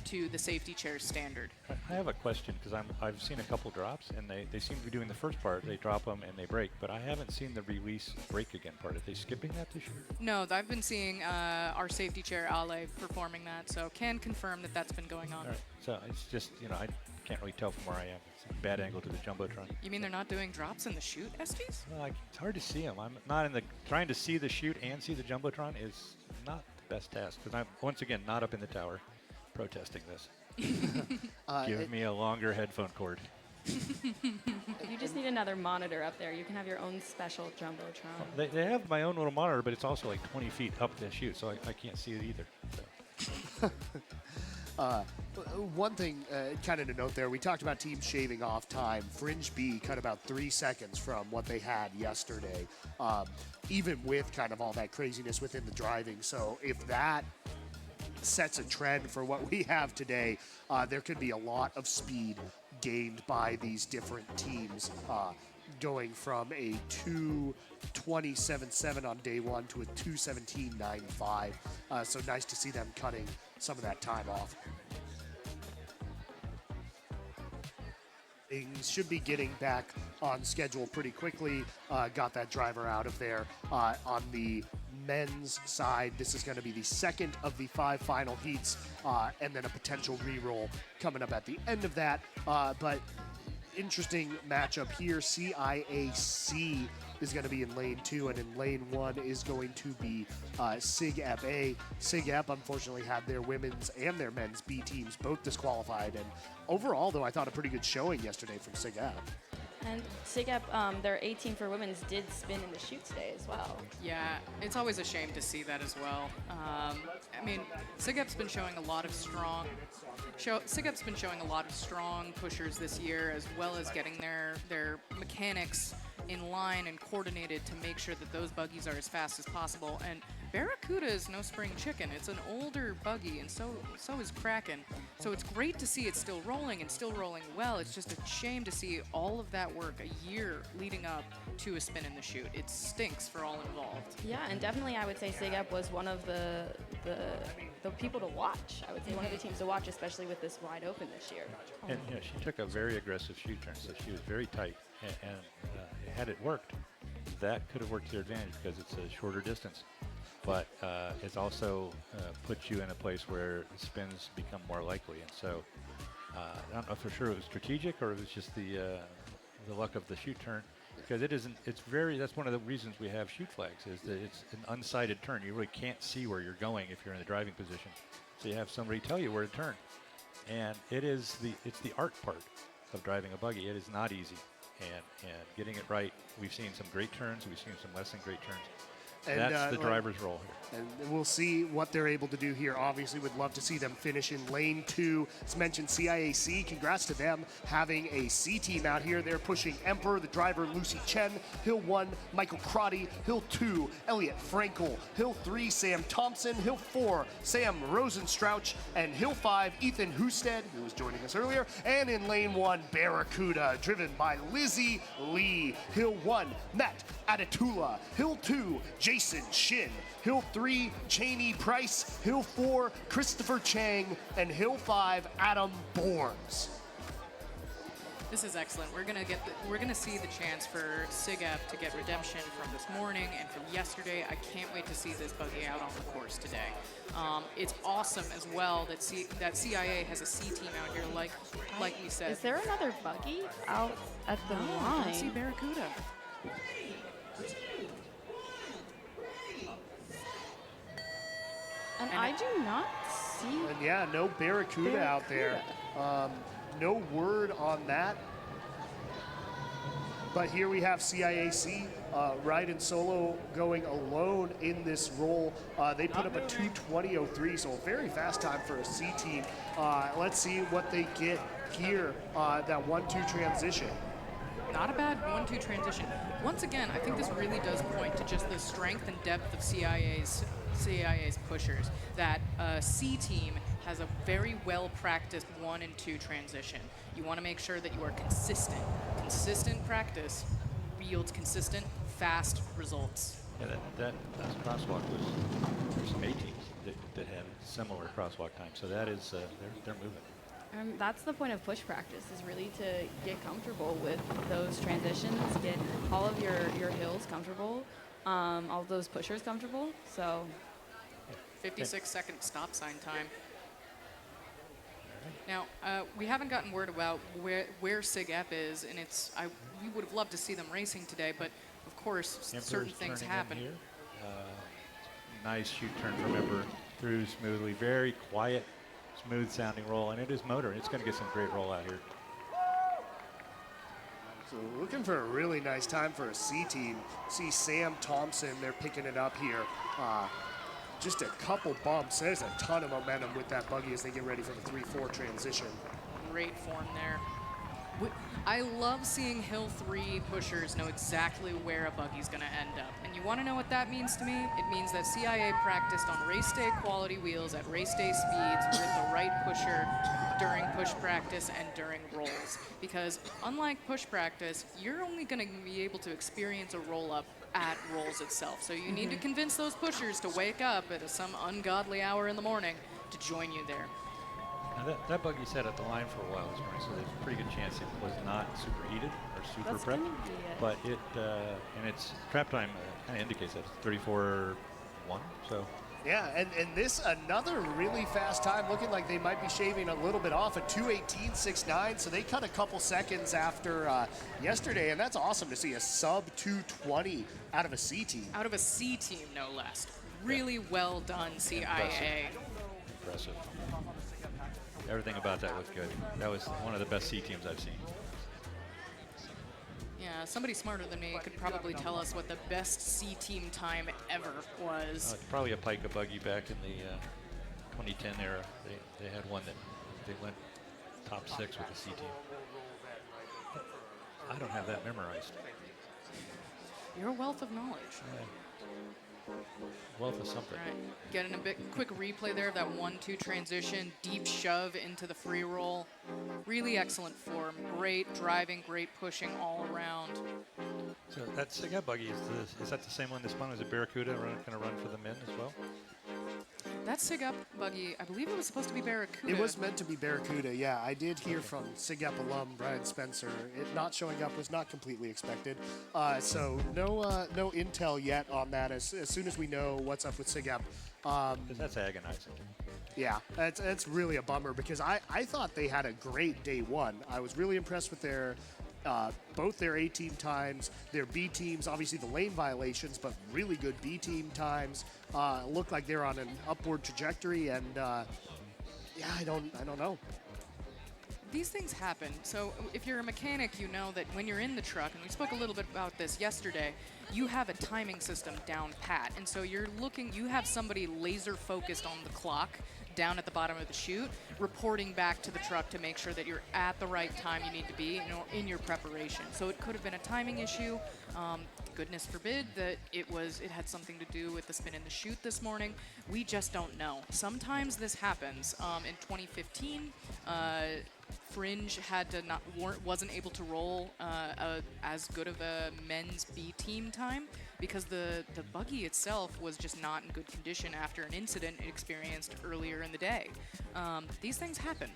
Speaker 19: to the safety chair standard.
Speaker 20: I have a question, because I've seen a couple drops, and they seem to be doing the first part. They drop them and they brake, but I haven't seen the release brake again part. Are they skipping that this year?
Speaker 19: No, I've been seeing our safety chair, Ale, performing that, so can confirm that that's been going on.
Speaker 20: All right. So it's just, you know, I can't really tell from where I am. It's a bad angle to the Jumbotron.
Speaker 19: You mean they're not doing drops in the chute, SDs?
Speaker 20: Well, it's hard to see them. I'm not in the, trying to see the chute and see the Jumbotron is not the best task, because I'm, once again, not up in the tower protesting this. Give me a longer headphone cord.
Speaker 3: You just need another monitor up there. You can have your own special Jumbotron.
Speaker 20: They have my own little monitor, but it's also like 20 feet up the chute, so I can't see it either. So.
Speaker 8: One thing kind of to note there, we talked about teams shaving off time. Fringe B cut about 3 seconds from what they had yesterday, even with kind of all that craziness within the driving. So if that sets a trend for what we have today, there could be a lot of speed gained by these different teams, going from a 2:27.7 on day 1 to a 2:17.95. So nice to see them cutting some of that time off. Things should be getting back on schedule pretty quickly. Got that driver out of there. On the men's side, this is going to be the second of the 5 final heats, and then a potential re-roll coming up at the end of that. But interesting matchup here. CIAC is going to be in lane 2, and in lane 1 is going to be SIG Ep A. SIG Ep unfortunately had their women's and their men's B teams both disqualified, and overall, though, I thought a pretty good showing yesterday from SIG Ep.
Speaker 3: And SIG Ep, their A team for women's did spin in the shoot today as well.
Speaker 19: Yeah, it's always a shame to see that as well. I mean, SIG Ep's been showing a lot of strong. SIG Ep's been showing a lot of strong pushers this year, as well as getting their mechanics in line and coordinated to make sure that those buggies are as fast as possible. And Barracuda is no spring chicken. It's an older buggy, and so is Kraken. So it's great to see it still rolling and still rolling well. It's just a shame to see all of that work a year leading up to a spin in the chute. It stinks for all involved.
Speaker 3: Yeah, and definitely I would say SIG Ep was one of the people to watch. I would say one of the teams to watch, especially with this wide open this year.
Speaker 20: And you know, she took a very aggressive shoot turn, so she was very tight. And had it worked, that could have worked to their advantage because it's a shorter distance. But it's also puts you in a place where spins become more likely. And so I don't know for sure it was strategic or it was just the luck of the shoot turn. Because it isn't, it's very, that's one of the reasons we have shoot flags, is that it's an unsighted turn. You really can't see where you're going if you're in the driving position. So you have somebody tell you where to turn. And it's the art part of driving a buggy. It is not easy. And getting it right, we've seen some great turns, we've seen some less than great turns.
Speaker 8: And,
Speaker 20: that's the driver's role here.
Speaker 8: And we'll see what they're able to do here. Obviously, would love to see them finish in lane 2. As mentioned, CIAC, congrats to them having a C team out here. They're pushing Emperor, the driver Lucy Chen, Hill 1, Michael Crotty, Hill 2, Elliot Frankel, Hill 3, Sam Thompson, Hill 4, Sam Rosenstrauch, and Hill 5, Ethan Husted, who was joining us earlier. And in lane 1, Barracuda, driven by Lizzie Lee. Hill 1, Matt Adatula, Hill 2, Jason Shin, Hill 3, Cheney Price, Hill 4, Christopher Chang, and Hill 5, Adam Borns.
Speaker 19: This is excellent. We're gonna see the chance for SIGEP to get redemption from this morning and from yesterday. I can't wait to see this buggy out on the course today. It's awesome as well that CIA has a C team out here, like we said.
Speaker 3: Is there another buggy out at the
Speaker 19: I
Speaker 3: line?
Speaker 19: don't see Barracuda.
Speaker 3: And I do not see.
Speaker 8: And yeah, no Barracuda out there. No word on that. But here we have CIAC, Ryden Solo going alone in this role. They put up a 2:20.03, so a very fast time for a C team. Let's see what they get here, that 1-2 transition.
Speaker 19: Not a bad 1-2 transition. Once again, I think this really does point to just the strength and depth of CIA's pushers. That C team has a very well-practiced 1 and 2 transition. You want to make sure that you are consistent. Consistent practice yields consistent, fast results.
Speaker 20: Yeah, that crosswalk was there's some A teams that had similar crosswalk time. So that is they're moving.
Speaker 3: That's the point of push practice, is really to get comfortable with those transitions, get all of your hills comfortable, all of those pushers comfortable. So
Speaker 19: 56-second stop sign time. Now, we haven't gotten word about where SIGEP is, and we would have loved to see them racing today, but of course, certain things happen.
Speaker 20: Here. Nice shoot turn from Emperor through smoothly, very quiet, smooth sounding roll, and it is motor. It's going to get some great roll out here.
Speaker 8: So looking for a really nice time for a C team. See Sam Thompson, they're picking it up here. Just a couple bumps. There's a ton of momentum with that buggy as they get ready for the 3-4 transition.
Speaker 19: Great form there. I love seeing Hill 3 pushers know exactly where a buggy's going to end up. And you want to know what that means to me? It means that CIA practiced on race day quality wheels at race day speeds with the right pusher during push practice and during rolls. Because unlike push practice, you're only going to be able to experience a roll-up at rolls itself. So you need to convince those pushers to wake up at some ungodly hour in the morning to join you there.
Speaker 20: Now that buggy sat at the line for a while this morning, so there's a pretty good chance it was not superheated or super prepped. But it and its trap time kind of indicates that it's 34.1. So.
Speaker 8: Yeah, and this another really fast time, looking like they might be shaving a little bit off, a 2:18.69, so they cut a couple seconds after yesterday, and that's awesome to see a sub 2:20 out of a C team.
Speaker 19: Out of a C team, no less. Really well done, CIA.
Speaker 20: Impressive. Everything about that was good. That was one of the best C teams I've seen.
Speaker 19: Yeah, somebody smarter than me could probably tell us what the best C team time ever was.
Speaker 20: It's probably a Pica buggy back in the 2010 era. They had one that they went top 6 with the C team. I don't have that memorized.
Speaker 19: You're a wealth of knowledge.
Speaker 20: Wealth of something.
Speaker 19: All right, getting a quick replay there of that 1-2 transition, deep shove into the free roll. Really excellent form. Great driving, great pushing all around.
Speaker 20: So that SIGEP buggy, is that the same one this one? Was it Barracuda going to run for the men as well?
Speaker 19: That SIGEP buggy, I believe it was supposed to be Barracuda.
Speaker 8: It was meant to be Barracuda, yeah. I did hear from SIGEP alum Brian Spencer. It not showing up was not completely expected. So no intel yet on that. As soon as we know what's up with SIGEP.
Speaker 20: That's agonizing.
Speaker 8: Yeah, that's really a bummer because I thought they had a great day one. I was really impressed with their both their A team times, their B teams, obviously the lane violations, but really good B team times. Looked like they're on an upward trajectory, and yeah, I don't know.
Speaker 19: these things happen. So if you're a mechanic, you know that when you're in the truck, and we spoke a little bit about this yesterday, you have a timing system down pat. And so you have somebody laser focused on the clock down at the bottom of the chute, reporting back to the truck to make sure that you're at the right time you need to be in your preparation. So it could have been a timing issue. Goodness forbid that it had something to do with the spin in the chute this morning. We just don't know. Sometimes this happens. In 2015, Fringe wasn't able to roll as good of a men's B team time because the buggy itself was just not in good condition after an incident it experienced earlier in the day. These things happen.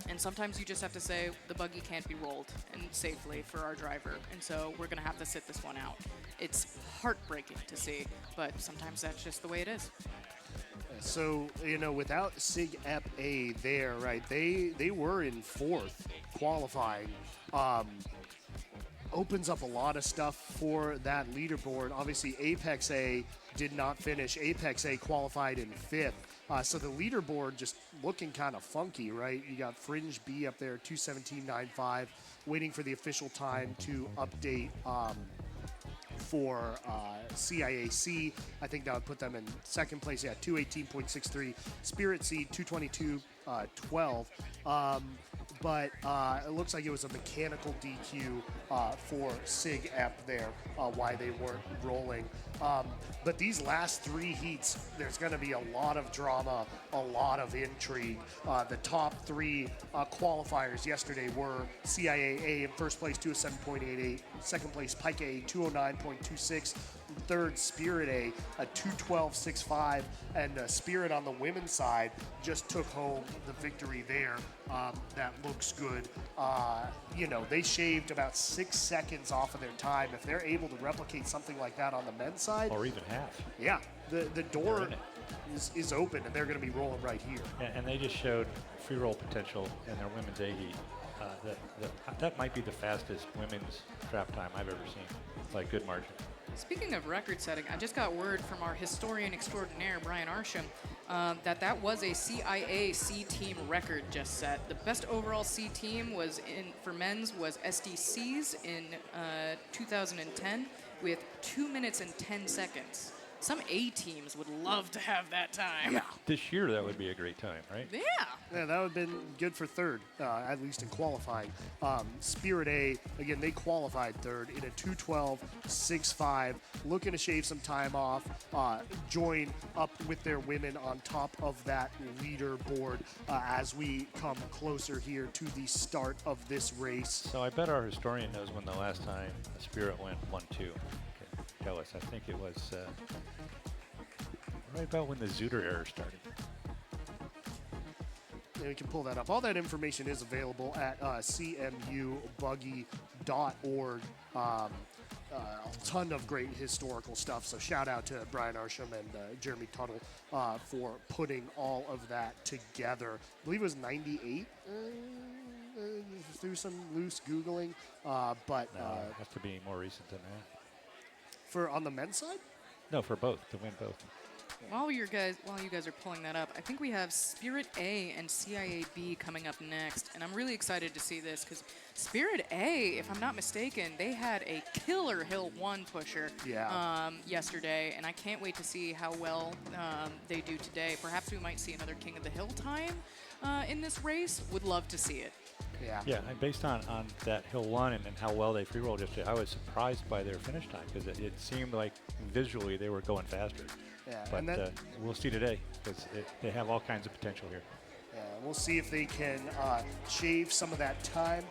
Speaker 19: And sometimes you just have to say the buggy can't be rolled and safely for our driver. And so we're going to have to sit this one out. It's heartbreaking to see, but sometimes that's just the way it is.
Speaker 8: So, without Sig Ep A there, right, they were in 4th qualifying. Opens up a lot of stuff for that leaderboard. Obviously, Apex A did not finish. Apex A qualified in 5th. So the leaderboard just looking kind of funky, right? You got Fringe B up there, 2:17.95, waiting for the official time to update for CIAC. I think that would put them in 2nd place. Yeah, 2:18.63. Spirit C, 2:22.12. But it looks like it was a mechanical DQ for Sig Ep there, why they weren't rolling. But these last 3 heats, there's going to be a lot of drama, a lot of intrigue. The top 3 qualifiers yesterday were CIA in 1st place, 2:07.88. 2nd place, Pike A, 2:09.26. 3rd, Spirit A, a 2:12.65. And Spirit on the women's side just took home the victory there. That looks good. They shaved about 6 seconds off of their time. If they're able to replicate something like that on the men's side,
Speaker 20: or even half.
Speaker 8: Yeah, the door is open, and they're going to be rolling right here.
Speaker 20: And they just showed free roll potential in their women's A heat. That might be the fastest women's trap time I've ever seen, like good margin.
Speaker 19: Speaking of record setting, I just got word from our historian extraordinaire, Brian Arsham, that was a CIA C team record just set. The best overall C team for men's was SDC's in 2010 with 2 minutes and 10 seconds. Some A teams would love to have that time.
Speaker 20: Yeah. This year, that would be a great time, right?
Speaker 19: Yeah.
Speaker 8: Yeah, that would have been good for 3rd, at least in qualifying. Spirit A, again, they qualified 3rd in a 2:12.65, looking to shave some time off, join up with their women on top of that leaderboard as we come closer here to the start of this race.
Speaker 20: So I bet our historian knows when the last time Spirit went 1-2. Tell us. I think it was right about when the Zooter era started.
Speaker 8: And we can pull that up. All that information is available at cmubuggy.org. A ton of great historical stuff. So shout out to Brian Arsham and Jeremy Tuttle for putting all of that together. I believe it was 98. Through some loose Googling. But
Speaker 20: it has to be more recent than that.
Speaker 8: For on the men's side?
Speaker 20: No, for both, to win both.
Speaker 19: While you guys are pulling that up, I think we have Spirit A and CIA B coming up next, and I'm really excited to see this because Spirit A, if I'm not mistaken, they had a killer Hill 1 pusher yesterday, and I can't wait to see how well they do today. Perhaps we might see another King of the Hill time in this race. Would love to see it.
Speaker 20: Yeah, and based on that Hill 1 and how well they free rolled yesterday, I was surprised by their finish time because it seemed like visually they were going faster.
Speaker 8: Yeah,
Speaker 20: but we'll see today because they have all kinds of potential here.
Speaker 8: We'll see if they can shave some of that time.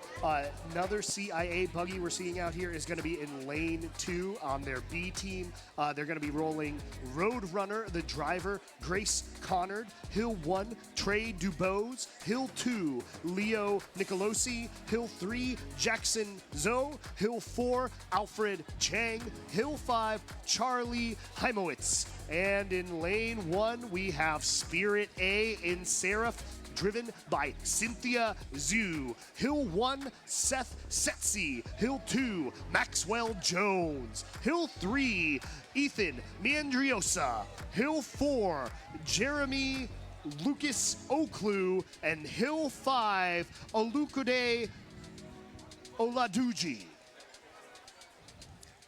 Speaker 8: Another CIA buggy we're seeing out here is going to be in lane 2 on their B team. They're going to be rolling Roadrunner, the driver, Grace Connard, Hill 1, Trey Dubose, Hill 2, Leo Nicolosi, Hill 3, Jackson Zoe, Hill 4, Alfred Chang, Hill 5, Charlie Heimowitz. And in lane 1, we have Spirit A in Seraph, driven by Cynthia Zhu. Hill 1, Seth Setsi. Hill 2, Maxwell Jones. Hill 3, Ethan Meandriosa. Hill 4, Jeremy Lucas Oklu and Hill 5, Olukude Oladuji.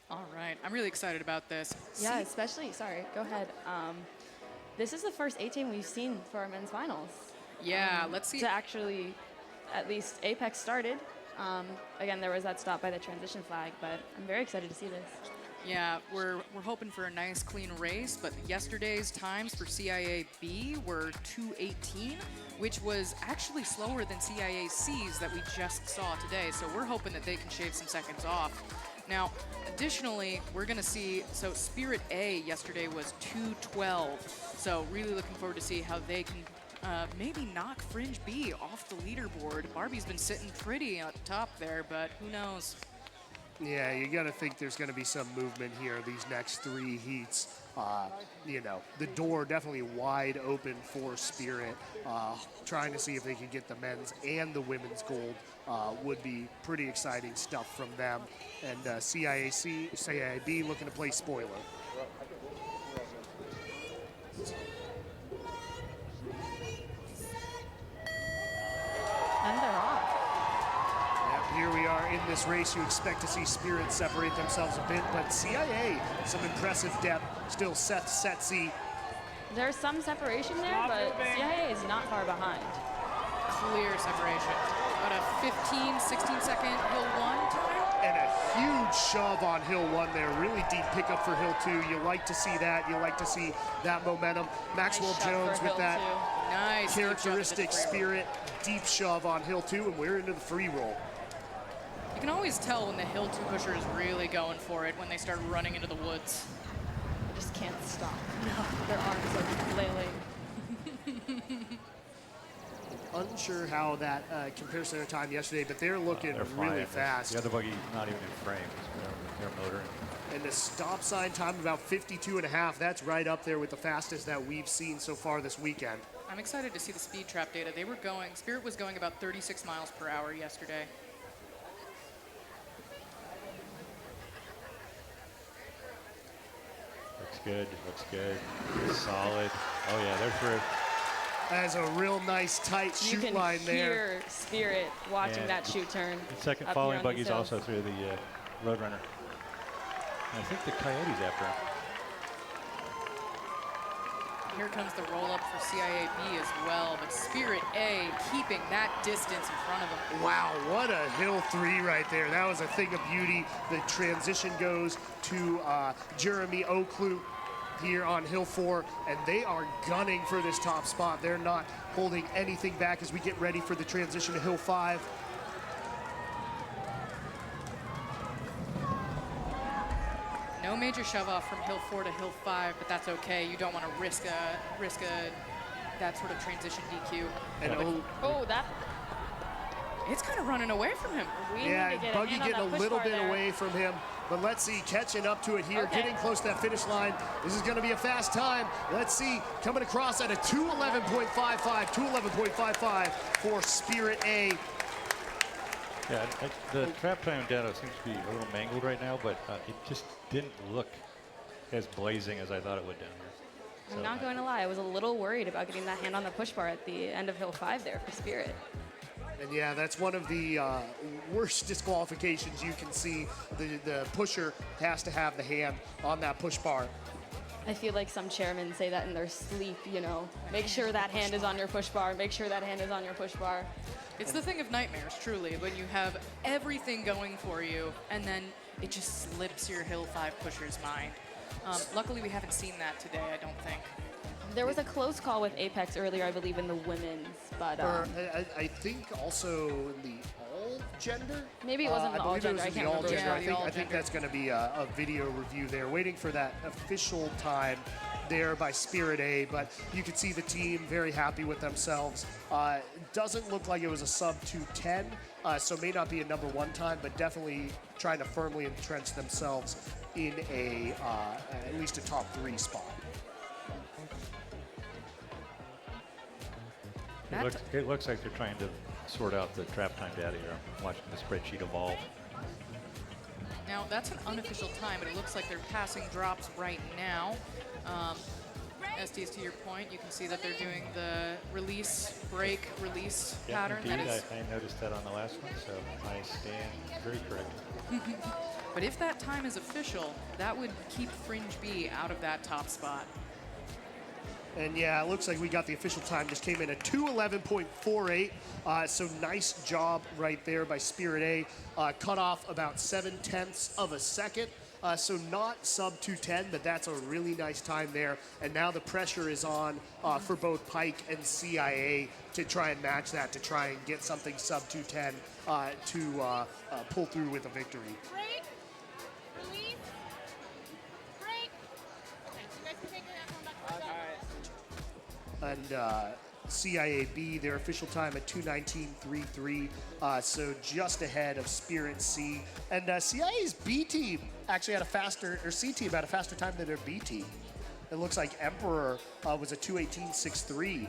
Speaker 19: All right, I'm really excited about this.
Speaker 3: Yeah, especially, sorry, go ahead. This is the first A-team we've seen for our men's finals.
Speaker 19: Yeah, let's see.
Speaker 3: To actually, at least Apex started. Again, there was that stop by the transition flag, but I'm very excited to see this.
Speaker 19: Yeah, we're hoping for a nice, clean race, but yesterday's times for CIA B were 2:18, which was actually slower than CIA C's that we just saw today, so we're hoping that they can shave some seconds off. Now, additionally, we're going to see, so Spirit A yesterday was 2:12, so really looking forward to see how they can maybe knock Fringe B off the leaderboard. Barbie's been sitting pretty at the top there, but who knows?
Speaker 8: Yeah, you got to think there's going to be some movement here these next 3 heats. You know, the door definitely wide open for Spirit. Trying to see if they can get the men's and the women's gold would be pretty exciting stuff from them. And CIAB looking to play spoiler.
Speaker 3: And they're off.
Speaker 8: Here we are in this race. You expect to see Spirit separate themselves a bit, but CIA, some impressive depth, still Setzi.
Speaker 3: There's some separation there, but CIA is not far behind.
Speaker 19: Clear separation. About a 15, 16 second Hill 1 time.
Speaker 8: And a huge shove on Hill 1 there. Really deep pickup for Hill 2. You like to see that. You like to see that momentum. Maxwell
Speaker 3: Nice
Speaker 8: Jones with that
Speaker 19: nice
Speaker 8: characteristic Spirit deep shove on Hill 2, and we're into the free roll.
Speaker 19: You can always tell when the Hill 2 pusher is really going for it when they start running into the woods.
Speaker 3: They just can't stop. No, their arms are flailing.
Speaker 8: Unsure how that compares to their time yesterday, but they're looking really fast.
Speaker 20: The other buggy not even in frame. Their motor.
Speaker 8: And the stop sign time about 52.5. That's right up there with the fastest that we've seen so far this weekend.
Speaker 19: I'm excited to see the speed trap data. Spirit was going about 36 miles per hour yesterday.
Speaker 20: Looks good, looks good. Solid. Oh yeah, they're through.
Speaker 8: As a real nice tight shoot line there.
Speaker 3: You can hear Spirit watching that shoot turn.
Speaker 20: The second following buggy's also through the Roadrunner. And I think the Coyote's after him.
Speaker 19: Here comes the roll-up for CIAB as well, but Spirit A keeping that distance in front of them.
Speaker 8: Wow, what a Hill 3 right there. That was a thing of beauty. The transition goes to Jeremy Oklu here on Hill 4, and they are gunning for this top spot. They're not holding anything back as we get ready for the transition to Hill 5.
Speaker 19: No major shove off from Hill 4 to Hill 5, but that's okay. You don't want to risk that sort of transition DQ.
Speaker 8: And
Speaker 19: it's kind of running away from him.
Speaker 8: Buggy getting a little bit away from him, but let's see, catching up to it here, getting close to that finish line. This is going to be a fast time. Let's see, coming across at a 2:11.55, 2:11.55 for Spirit A.
Speaker 20: Yeah, the trap time data seems to be a little mangled right now, but it just didn't look as blazing as I thought it would down here.
Speaker 3: I'm not going to lie, I was a little worried about getting that hand on the push bar at the end of Hill 5 there for Spirit.
Speaker 8: And yeah, that's one of the worst disqualifications you can see. The pusher has to have the hand on that push bar.
Speaker 3: I feel like some chairmen say that in their sleep, you know. Make sure that hand is on your push bar. Make sure that hand is on your push bar.
Speaker 19: It's the thing of nightmares, truly, when you have everything going for you, and then it just slips your Hill 5 pusher's mind. Luckily, we haven't seen that today, I don't think.
Speaker 3: There was a close call with Apex earlier, I believe, in the women's, but...
Speaker 8: I think also in the all-gender?
Speaker 3: Maybe it wasn't the all-gender, I can't remember.
Speaker 8: I think that's going to be a video review there, waiting for that official time there by Spirit A, but you can see the team very happy with themselves. Doesn't look like it was a sub 2:10, so may not be a number 1 time, but definitely trying to firmly entrench themselves in at least a top 3 spot.
Speaker 20: It looks like they're trying to sort out the trap time data here. I'm watching the spreadsheet evolve.
Speaker 19: Now, that's an unofficial time, but it looks like they're passing drops right now. Estes, to your point, you can see that they're doing the release, break, release
Speaker 20: Yeah,
Speaker 19: pattern.
Speaker 20: indeed,
Speaker 19: That is,
Speaker 20: I noticed that on the last one, so I stand very corrected.
Speaker 19: but if that time is official, that would keep Fringe B out of that top spot.
Speaker 8: And yeah, it looks like we got the official time. Just came in at 2:11.48. So nice job right there by Spirit A. Cut off about 0.7 of a second. So not sub 2:10, but that's a really nice time there. And now the pressure is on for both Pike and CIA to try and match that, to try and get something sub 2:10 to pull through with a victory.
Speaker 17: Break. Release. Break. You guys can take your back.
Speaker 8: And CIAB, their official time at 2:19.33, so just ahead of Spirit C. And CIA's B team actually had a faster, or C team had a faster time than their B team. It looks like Emperor was a 2:18.63,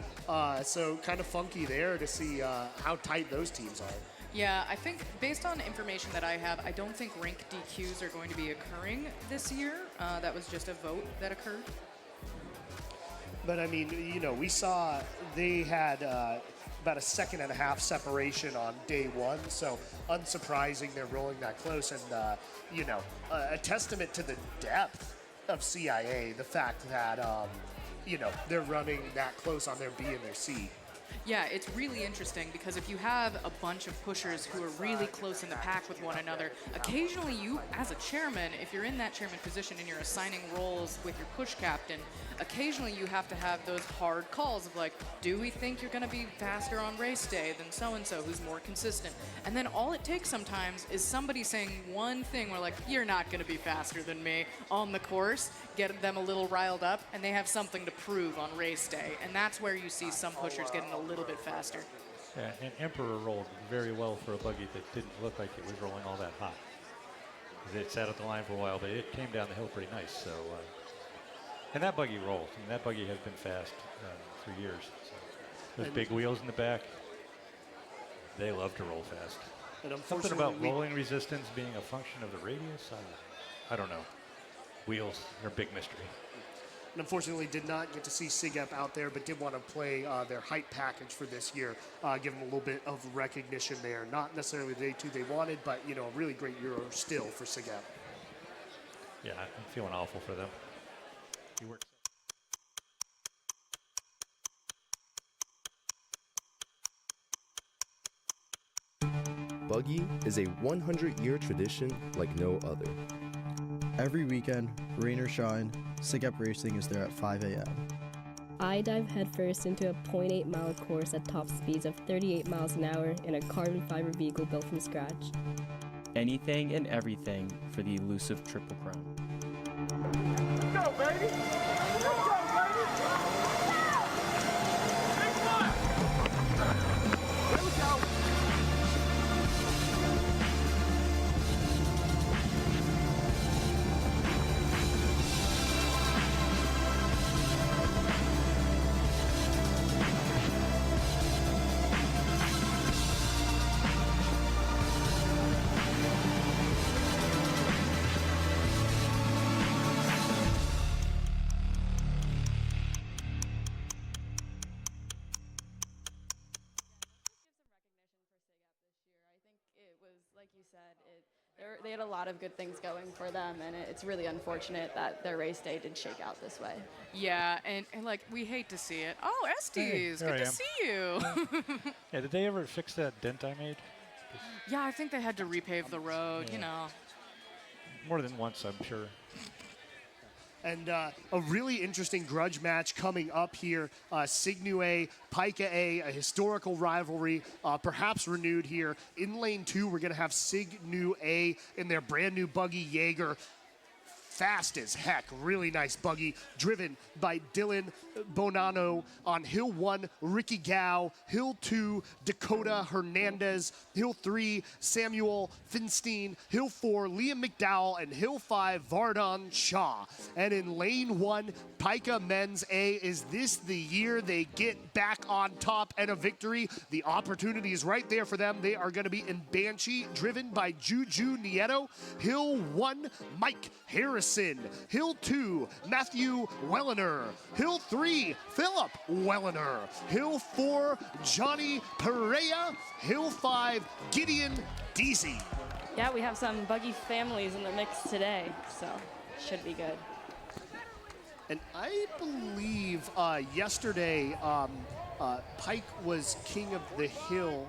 Speaker 8: so kind of funky there to see how tight those teams are.
Speaker 19: Yeah, I think based on information that I have, I don't think rank DQs are going to be occurring this year. That was just a vote that occurred.
Speaker 8: But I mean, you know, we saw they had about a 1.5 separation on day one, so unsurprising they're rolling that close. And, you know, a testament to the depth of CIA, the fact that, you know, they're running that close on their B and their C.
Speaker 19: Yeah, it's really interesting because if you have a bunch of pushers who are really close in the pack with one another, occasionally you, as a chairman, if you're in that chairman position and you're assigning roles with your push captain, occasionally you have to have those hard calls of like, do we think you're going to be faster on race day than so-and-so who's more consistent? And then all it takes sometimes is somebody saying one thing where like, you're not going to be faster than me on the course, get them a little riled up, and they have something to prove on race day. And that's where you see some pushers getting a little bit faster.
Speaker 20: Yeah, and Emperor rolled very well for a buggy that didn't look like it was rolling all that hot. It sat at the line for a while, but it came down the hill pretty nice. So, and that buggy rolls. I mean, that buggy has been fast for years. So those big wheels in the back, they love to roll fast.
Speaker 8: And
Speaker 20: something about rolling resistance being a function of the radius, I don't know. Wheels are a big mystery.
Speaker 8: And unfortunately did not get to see SIGEP out there, but did want to play their height package for this year, give them a little bit of recognition there. Not necessarily the Day2 they wanted, but, you know, a really great Euro still for SIGEP.
Speaker 20: Yeah, I'm feeling awful for them. He works.
Speaker 21: Buggy is a 100-year tradition like no other.
Speaker 5: Every weekend, rain or shine, SIGEP Racing is there at 5 a.m.
Speaker 6: I dive headfirst into a 0.8-mile course at top speeds of 38 miles an hour in a carbon fiber vehicle built from scratch.
Speaker 7: Anything and everything for the elusive Triple Crown.
Speaker 1: Go, baby! Let's go, baby! Here we go!
Speaker 3: They had a lot of good things going for them, and it's really unfortunate that their race day did shake out this way.
Speaker 19: Yeah, and like, we hate to see it. Oh, Estes,
Speaker 20: Hey,
Speaker 19: good to see you.
Speaker 20: Yeah, did they ever fix that dent I made?
Speaker 19: Yeah, I think they had to repave the road, you know.
Speaker 20: More than once, I'm sure.
Speaker 8: And a really interesting grudge match coming up here. Signu A, Pika A, a historical rivalry, perhaps renewed here. In lane 2, we're going to have Signu A in their brand new buggy Jaeger. Fast as heck, really nice buggy, driven by Dylan Bonanno. On Hill 1, Ricky Gao. Hill 2, Dakota Hernandez. Hill 3, Samuel Finstein. Hill 4, Liam McDowell. And Hill 5, Vardon Shaw. And in lane 1, Pika men's A, is this the year they get back on top and a victory? The opportunity is right there for them. They are going to be in Banshee, driven by Juju Nieto. Hill 1, Mike Harrison. Hill 2, Matthew Wellener. Hill 3, Philip Wellener. Hill 4, Johnny Perea. Hill 5, Gideon Deasy.
Speaker 3: Yeah, we have some Buggy families in the mix today, so should be good.
Speaker 8: And I believe yesterday Pike was king of the hill.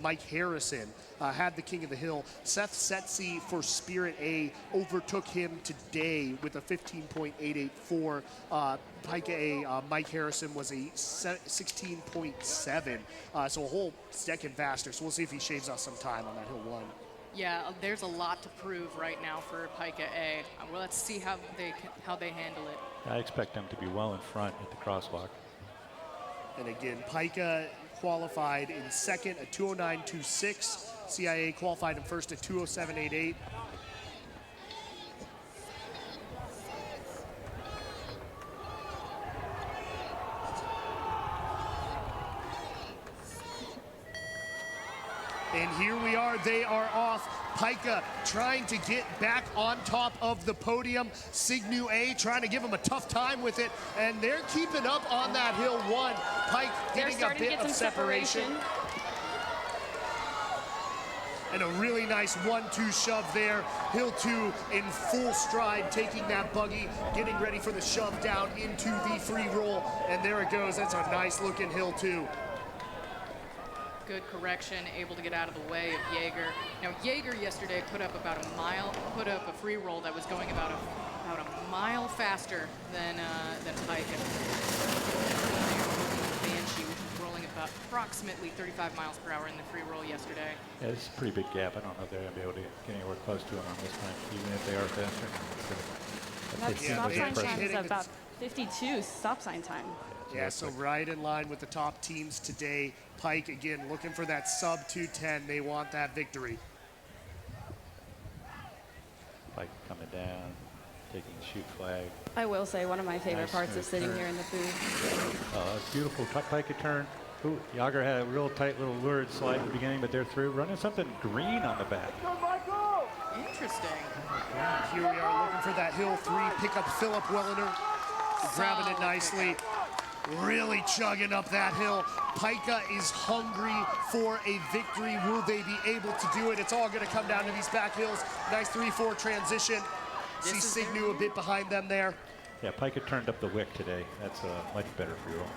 Speaker 8: Mike Harrison had the king of the hill. Seth Setzi for Spirit A overtook him today with a 15.884. Pike A, Mike Harrison was a 16.7, so a whole second faster. So we'll see if he shaves us some time on that hill 1.
Speaker 19: Yeah, there's a lot to prove right now for Pika A. Well, let's see how they handle it.
Speaker 20: I expect them to be well in front at the crosswalk.
Speaker 8: And again, Pika qualified in second at 209.26. CIA qualified in first at 207.88. And here we are, they are off. Pika trying to get back on top of the podium. Signu A trying to give him a tough time with it, and they're keeping up on that hill 1. Pike getting a bit of separation. And a really nice 1-2 shove there. Hill 2 in full stride, taking that buggy, getting ready for the shove down into the free roll. And there it goes, that's a nice looking Hill 2.
Speaker 19: Good correction, able to get out of the way of Jaeger. Now, Jaeger yesterday put up a free roll that was going about a mile faster than Pika. Banshee, which was rolling about approximately 35 miles per hour in the free roll yesterday.
Speaker 20: Yeah, it's a pretty big gap. I don't know if they're going to be able to get anywhere close to him on this time, even if they are faster.
Speaker 3: That stop sign time is about 52 stop sign time.
Speaker 8: Yeah, so right in line with the top teams today. Pike, again, looking for that sub 210. They want that victory.
Speaker 20: Pike coming down, taking the shoot flag.
Speaker 3: I will say one of my favorite parts is sitting here in the booth.
Speaker 20: Oh, that's beautiful. Pike turn. Ooh, Yager had a real tight little lurid slide at the beginning, but they're through. Running something green on the back.
Speaker 19: Interesting.
Speaker 8: Here we are looking for that Hill 3. Pick up Philip Wellener. Grabbing it nicely. Really chugging up that hill. Pika is hungry for a victory. Will they be able to do it? It's all going to come down to these back hills. Nice 3-4 transition. See Signu a bit behind them there.
Speaker 20: Yeah, Pika turned up the wick today. That's a much better free roll.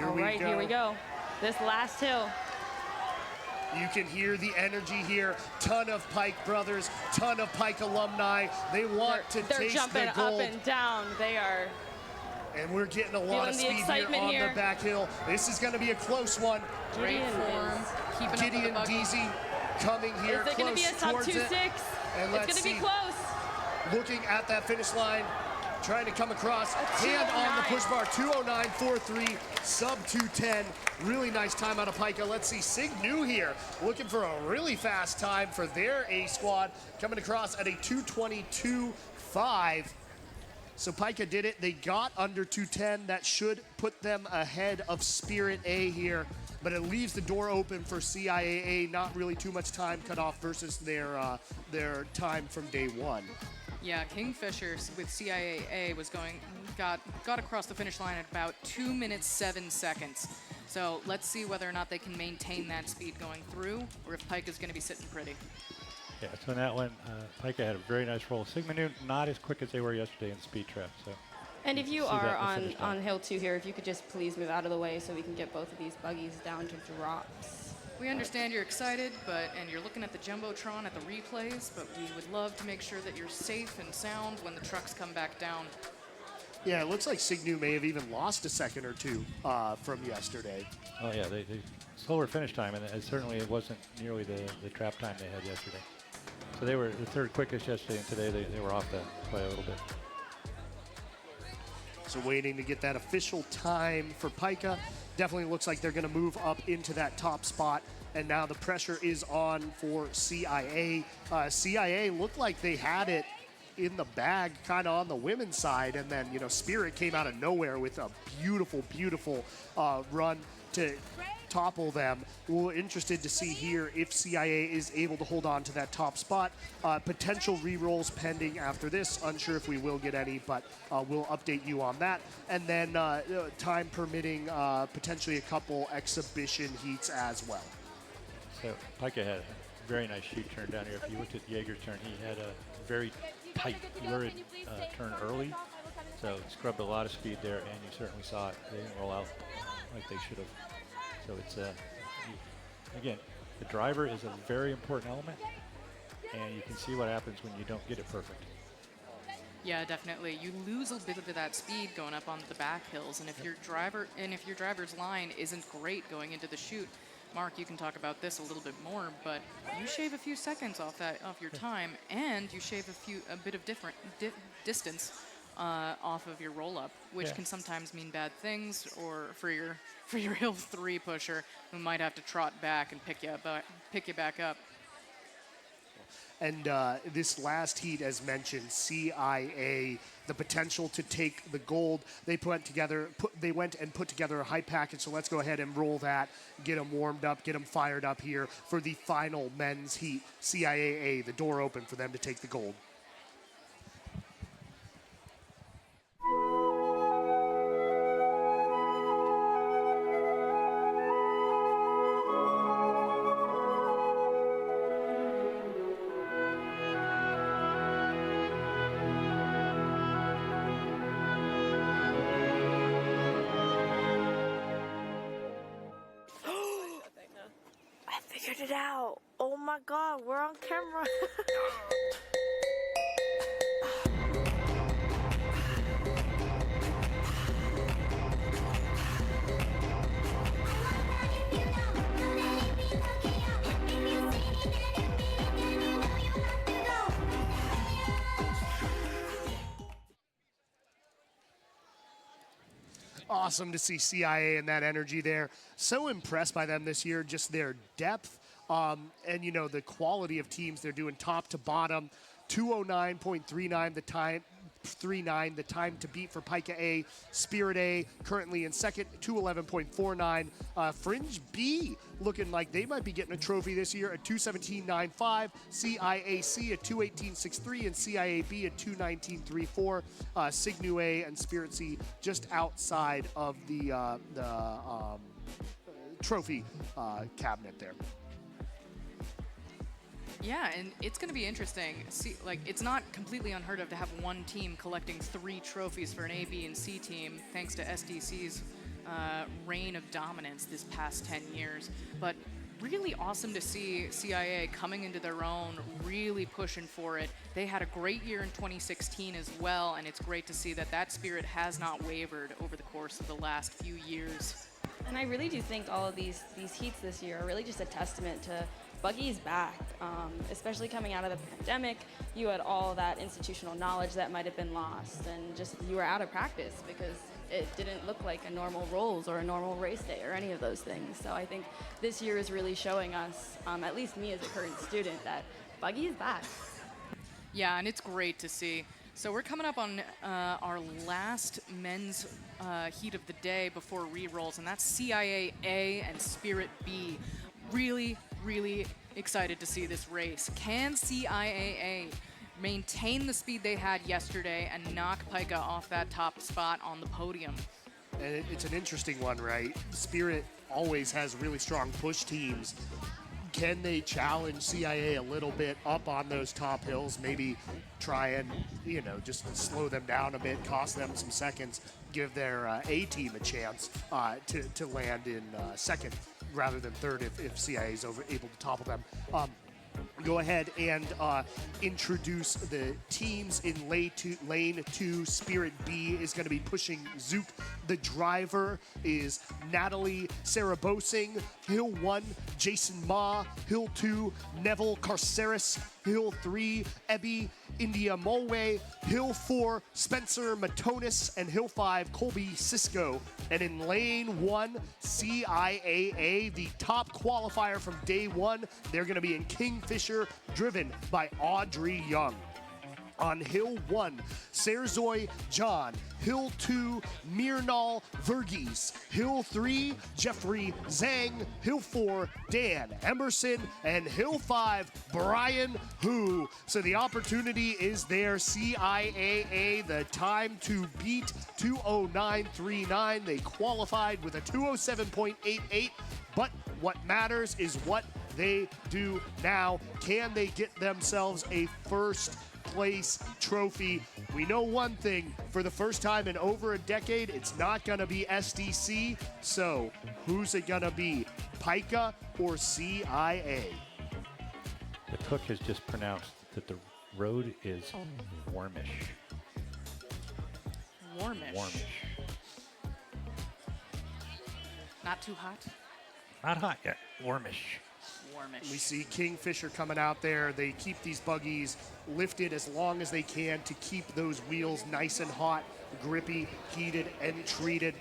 Speaker 3: All right, here we go. This last hill.
Speaker 8: You can hear the energy here. Ton of Pike brothers, ton of Pike alumni. They want to
Speaker 3: They're
Speaker 8: taste
Speaker 3: jumping
Speaker 8: the gold.
Speaker 3: up and down. They are.
Speaker 8: And we're getting a lot of speed here on the back hill. This is going to be a close one.
Speaker 19: Great form.
Speaker 8: Gideon Deasy coming here
Speaker 3: Is it going to be a sub 2.6?
Speaker 8: And
Speaker 3: it's going to be close.
Speaker 8: Looking at that finish line, trying to come across. Hand on the push bar, 209.43, sub 210. Really nice time out of Pika. Let's see Signu here, looking for a really fast time for their A squad, coming across at a 222.5. So Pika did it. They got under 210. That should put them ahead of Spirit A here, but it leaves the door open for CIAA. Not really too much time cut off versus their time from day 1.
Speaker 19: Yeah, Kingfisher with CIAA got across the finish line at about 2 minutes 7 seconds. So let's see whether or not they can maintain that speed going through, or if Pika's going to be sitting pretty.
Speaker 20: Yeah, so in that one, Pika had a very nice roll. Signu not as quick as they were yesterday in speed trap. So.
Speaker 3: And if you are on hill 2 here, if you could just please move out of the way so we can get both of these buggies down to drops.
Speaker 19: We understand you're excited, and you're looking at the Jumbotron at the replays, but we would love to make sure that you're safe and sound when the trucks come back down.
Speaker 8: Yeah, it looks like Signu may have even lost a second or two from yesterday.
Speaker 20: Oh yeah, they slower finish time, and it wasn't nearly the trap time they had yesterday. So they were the third quickest yesterday, and today they were off that by a little bit.
Speaker 8: So waiting to get that official time for Pika. Definitely looks like they're going to move up into that top spot. And now the pressure is on for CIA. CIA looked like they had it in the bag kind of on the women's side. And then, Spirit came out of nowhere with a beautiful, beautiful run to topple them. We're interested to see here if CIA is able to hold on to that top spot. Potential re-rolls pending after this. Unsure if we will get any, but we'll update you on that. And then time permitting, potentially a couple exhibition heats as well.
Speaker 20: So Pika had a very nice shoot turn down here. If you looked at Jaeger's turn, he had a very tight, lurid turn early. So scrubbed a lot of speed there, and you certainly saw it. They didn't roll out like they should have. So it's, again, the driver is a very important element, and you can see what happens when you don't get it perfect.
Speaker 19: Yeah, definitely. You lose a bit of that speed going up on the back hills, and if your driver's line isn't great going into the chute, Mark, you can talk about this a little bit more, but you shave a few seconds off your time, and you shave a bit of distance off of your roll-up, which can sometimes mean bad things, or for your hill 3 pusher who might have to trot back and pick you back up.
Speaker 8: And this last heat, as mentioned, CIA, the potential to take the gold. They went and put together a hype package. So let's go ahead and roll that, get them warmed up, get them fired up here for the final men's heat. CIA, the door open for them to take the gold.
Speaker 4: It out. Oh my God, we're on camera.
Speaker 8: Awesome to see CIA and that energy there. So impressed by them this year, just their depth. And, the quality of teams they're doing top to bottom. 209.39 the time. 3.9 the time to beat for Pika A. Spirit A currently in second, 211.49. Fringe B looking like they might be getting a trophy this year at 217.95. CIAC at 218.63 and CIAB at 219.34. Signu A and Spirit C just outside of the trophy cabinet there.
Speaker 19: Yeah, and it's going to be interesting. See, it's not completely unheard of to have one team collecting 3 trophies for an A, B, and C team, thanks to SDC's reign of dominance this past 10 years. But really awesome to see CIA coming into their own, really pushing for it. They had a great year in 2016 as well, and it's great to see that spirit has not wavered over the course of the last few years.
Speaker 3: And I really do think all of these heats this year are really just a testament to Buggy's back, especially coming out of the pandemic. You had all that institutional knowledge that might have been lost, and just you were out of practice because it didn't look like a normal rolls or a normal race day or any of those things. So I think this year is really showing us, at least me as a current student, that Buggy is back.
Speaker 19: Yeah, and it's great to see. So we're coming up on our last men's heat of the day before re-rolls, and that's CIA A and Spirit B. Really, really excited to see this race. Can CIAA maintain the speed they had yesterday and knock Pika off that top spot on the podium?
Speaker 8: And it's an interesting one, right? Spirit always has really strong push teams. Can they challenge CIA a little bit up on those top hills? Maybe try and, just slow them down a bit, cost them some seconds, give their A team a chance to land in second rather than third if CIA is able to topple them. Go ahead and introduce the teams in lane 2. Spirit B is going to be pushing Zook. The driver is Natalie Sarabosing. Hill 1, Jason Ma. Hill 2, Neville Carceres. Hill 3, Ebby India Mulway. Hill 4, Spencer Matonis. And Hill 5, Colby Cisco. And in lane 1, CIAA, the top qualifier from day 1. They're going to be in Kingfisher, driven by Audrey Young. On Hill 1, Serzoy John. Hill 2, Mirnal Verghese. Hill 3, Jeffrey Zhang. Hill 4, Dan Emerson. And Hill 5, Brian Hu. So the opportunity is there. CIAA, the time to beat 209.39. They qualified with a 207.88. But what matters is what they do now. Can they get themselves a first place trophy? We know one thing, for the first time in over a decade, it's not gonna be SDC. So who's it gonna be, Pika or CIA?
Speaker 20: The cook has just pronounced that the road is warmish.
Speaker 19: Warmish.
Speaker 20: Warmish.
Speaker 19: Not too hot.
Speaker 20: Not hot yet. Warmish.
Speaker 8: We see Kingfisher coming out there. They keep these buggies lifted as long as they can to keep those wheels nice and hot, grippy, heated, and treated.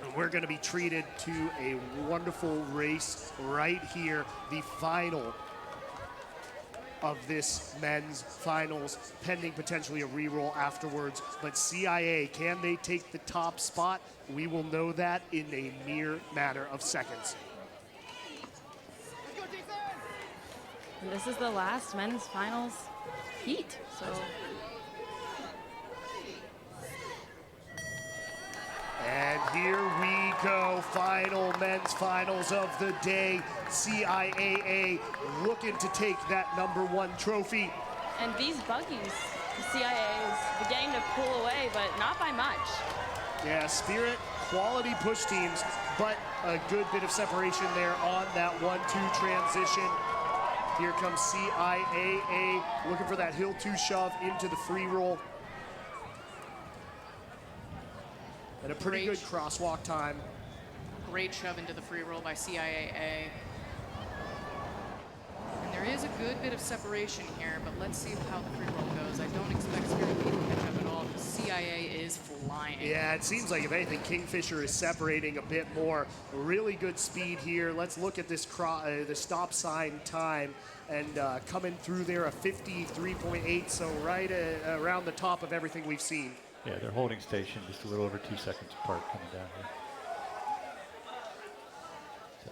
Speaker 8: And we're going to be treated to a wonderful race right here, the final of this men's finals, pending potentially a reroll afterwards. But CIA, can they take the top spot? We will know that in a mere matter of seconds.
Speaker 3: And this is the last men's finals heat, so.
Speaker 8: And here we go, final men's finals of the day. CIAA looking to take that #1 trophy.
Speaker 3: And these buggies, the CIA is beginning to pull away, but not by much.
Speaker 8: Yeah, Spirit, quality push teams, but a good bit of separation there on that 1-2 transition. Here comes CIAA looking for that Hill 2 shove into the free roll. And a pretty good crosswalk time.
Speaker 19: Great shove into the free roll by CIAA. And there is a good bit of separation here, but let's see how the free roll goes. I don't expect Spirit to catch up at all because CIA is flying.
Speaker 8: Yeah, it seems like if anything, Kingfisher is separating a bit more. Really good speed here. Let's look at this the stop sign time. And coming through there, a 53.8, so right around the top of everything we've seen.
Speaker 20: Yeah, they're holding station just a little over 2 seconds apart coming down here. So,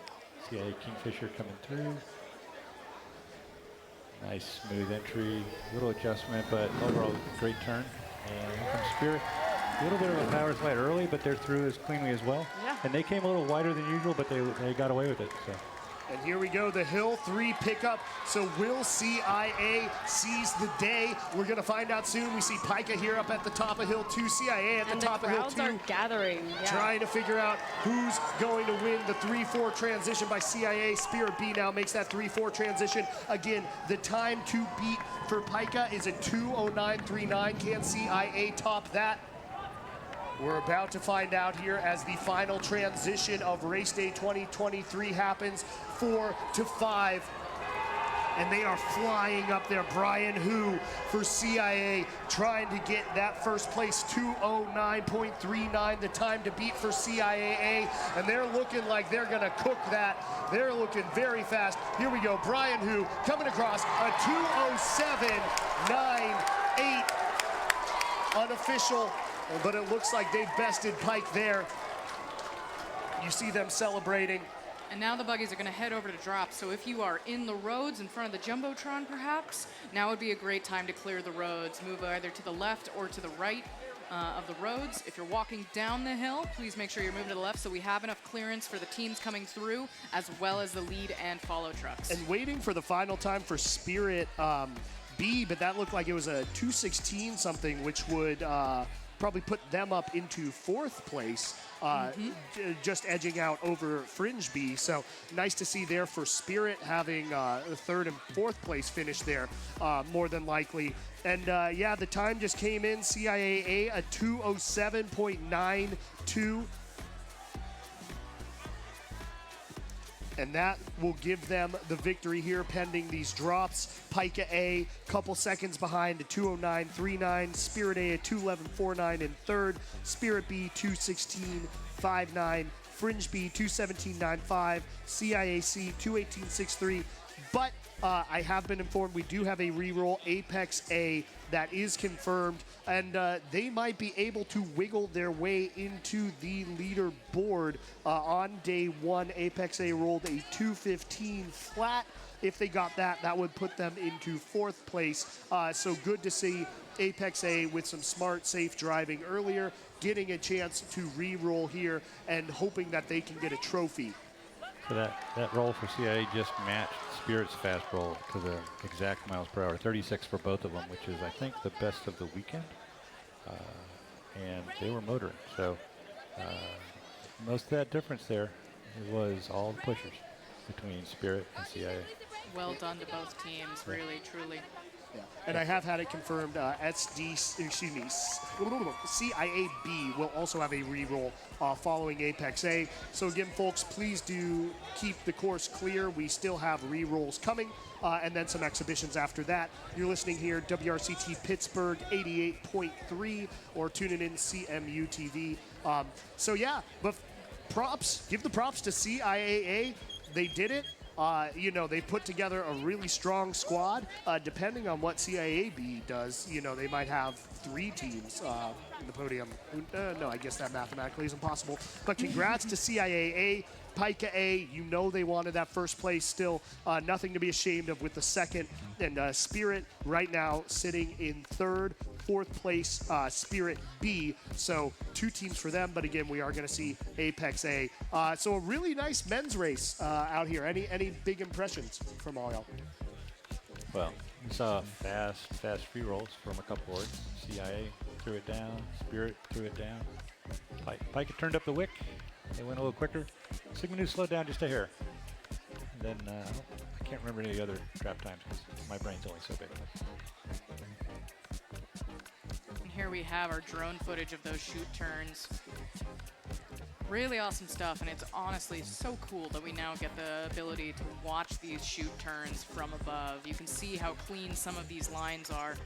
Speaker 20: CIA Kingfisher coming through. Nice smooth entry, little adjustment, but overall great turn. And here comes Spirit. A little bit of a power slide early, but they're through as cleanly as well.
Speaker 3: Yeah.
Speaker 20: And they came a little wider than usual, but they got away with it. So.
Speaker 8: And here we go, the Hill 3 pickup. So will CIA seize the day? We're gonna find out soon. We see Pika here up at the top of Hill 2, CIA at the top of Hill 2.
Speaker 3: And the crowds are gathering, yeah.
Speaker 8: Trying to figure out who's going to win the 3-4 transition by CIA. Spirit B now makes that 3-4 transition. Again, the time to beat for Pika is a 2:09.39. Can CIA top that? We're about to find out here as the final transition of Race Day 2023 happens, 4 to 5. And they are flying up there. Brian Hu for CIA trying to get that first place, 2:09.39, the time to beat for CIAA. And they're looking like they're gonna cook that. They're looking very fast. Here we go, Brian Hu coming across a 2:07.98, unofficial. But it looks like they've bested Pike there. You see them celebrating.
Speaker 19: And now the buggies are going to head over to drop. So if you are in the roads in front of the Jumbotron, perhaps, now would be a great time to clear the roads. Move either to the left or to the right of the roads. If you're walking down the hill, please make sure you're moving to the left so we have enough clearance for the teams coming through, as well as the lead and follow trucks.
Speaker 8: And waiting for the final time for Spirit B, but that looked like it was a 2:16 something, which would probably put them up into 4th place, just edging out over Fringe B. So nice to see there for Spirit having a 3rd and 4th place finish there, more than likely. And yeah, the time just came in, CIAA a 2:07.92. And that will give them the victory here pending these drops. Pika A, couple seconds behind at 2:09.39. Spirit A at 2:11.49 in 3rd. Spirit B 2:16.59. Fringe B 2:17.95. CIAC 2:18.63. But I have been informed we do have a reroll Apex A that is confirmed, and they might be able to wiggle their way into the leaderboard. On day 1, Apex A rolled a 215 flat. If they got that, that would put them into 4th place. So good to see Apex A with some smart, safe driving earlier, getting a chance to re-roll here and hoping that they can get a trophy.
Speaker 20: So that roll for CIA just matched Spirit's fast roll to the exact miles per hour, 36 for both of them, which is, I think, the best of the weekend. And they were motoring. So most of that difference there was all the pushers between Spirit and CIA.
Speaker 19: Well done to both teams, really, truly.
Speaker 8: Yeah. And I have had it confirmed. CIAB will also have a re-roll following Apex A. So again, folks, please do keep the course clear. We still have re-rolls coming, and then some exhibitions after that. You're listening here, WRCT Pittsburgh 88.3, or tuning in CMU TV. So yeah, but props, give the props to CIAA. They did it. You know, they put together a really strong squad. Depending on what CIAB does, you know, they might have 3 teams in the podium. No, I guess that mathematically is impossible. But congrats to CIAA. Pika A, you know they wanted that first place still. Nothing to be ashamed of with the second. And Spirit right now sitting in 3rd. 4th place, Spirit B. So 2 teams for them, but again, we are going to see Apex A. So a really nice men's race out here. Any big impressions from all y'all?
Speaker 20: Well, we saw fast free rolls from a couple boards. CIA threw it down, Spirit threw it down. Pike turned up the wick. They went a little quicker. Sigma Nu slowed down just a hair. And then I can't remember any of the other draft times because my brain's only so big.
Speaker 19: Here we have our drone footage of those shoot turns. Really awesome stuff, and it's honestly so cool that we now get the ability to watch these shoot turns from above. You can see how clean some of these lines are.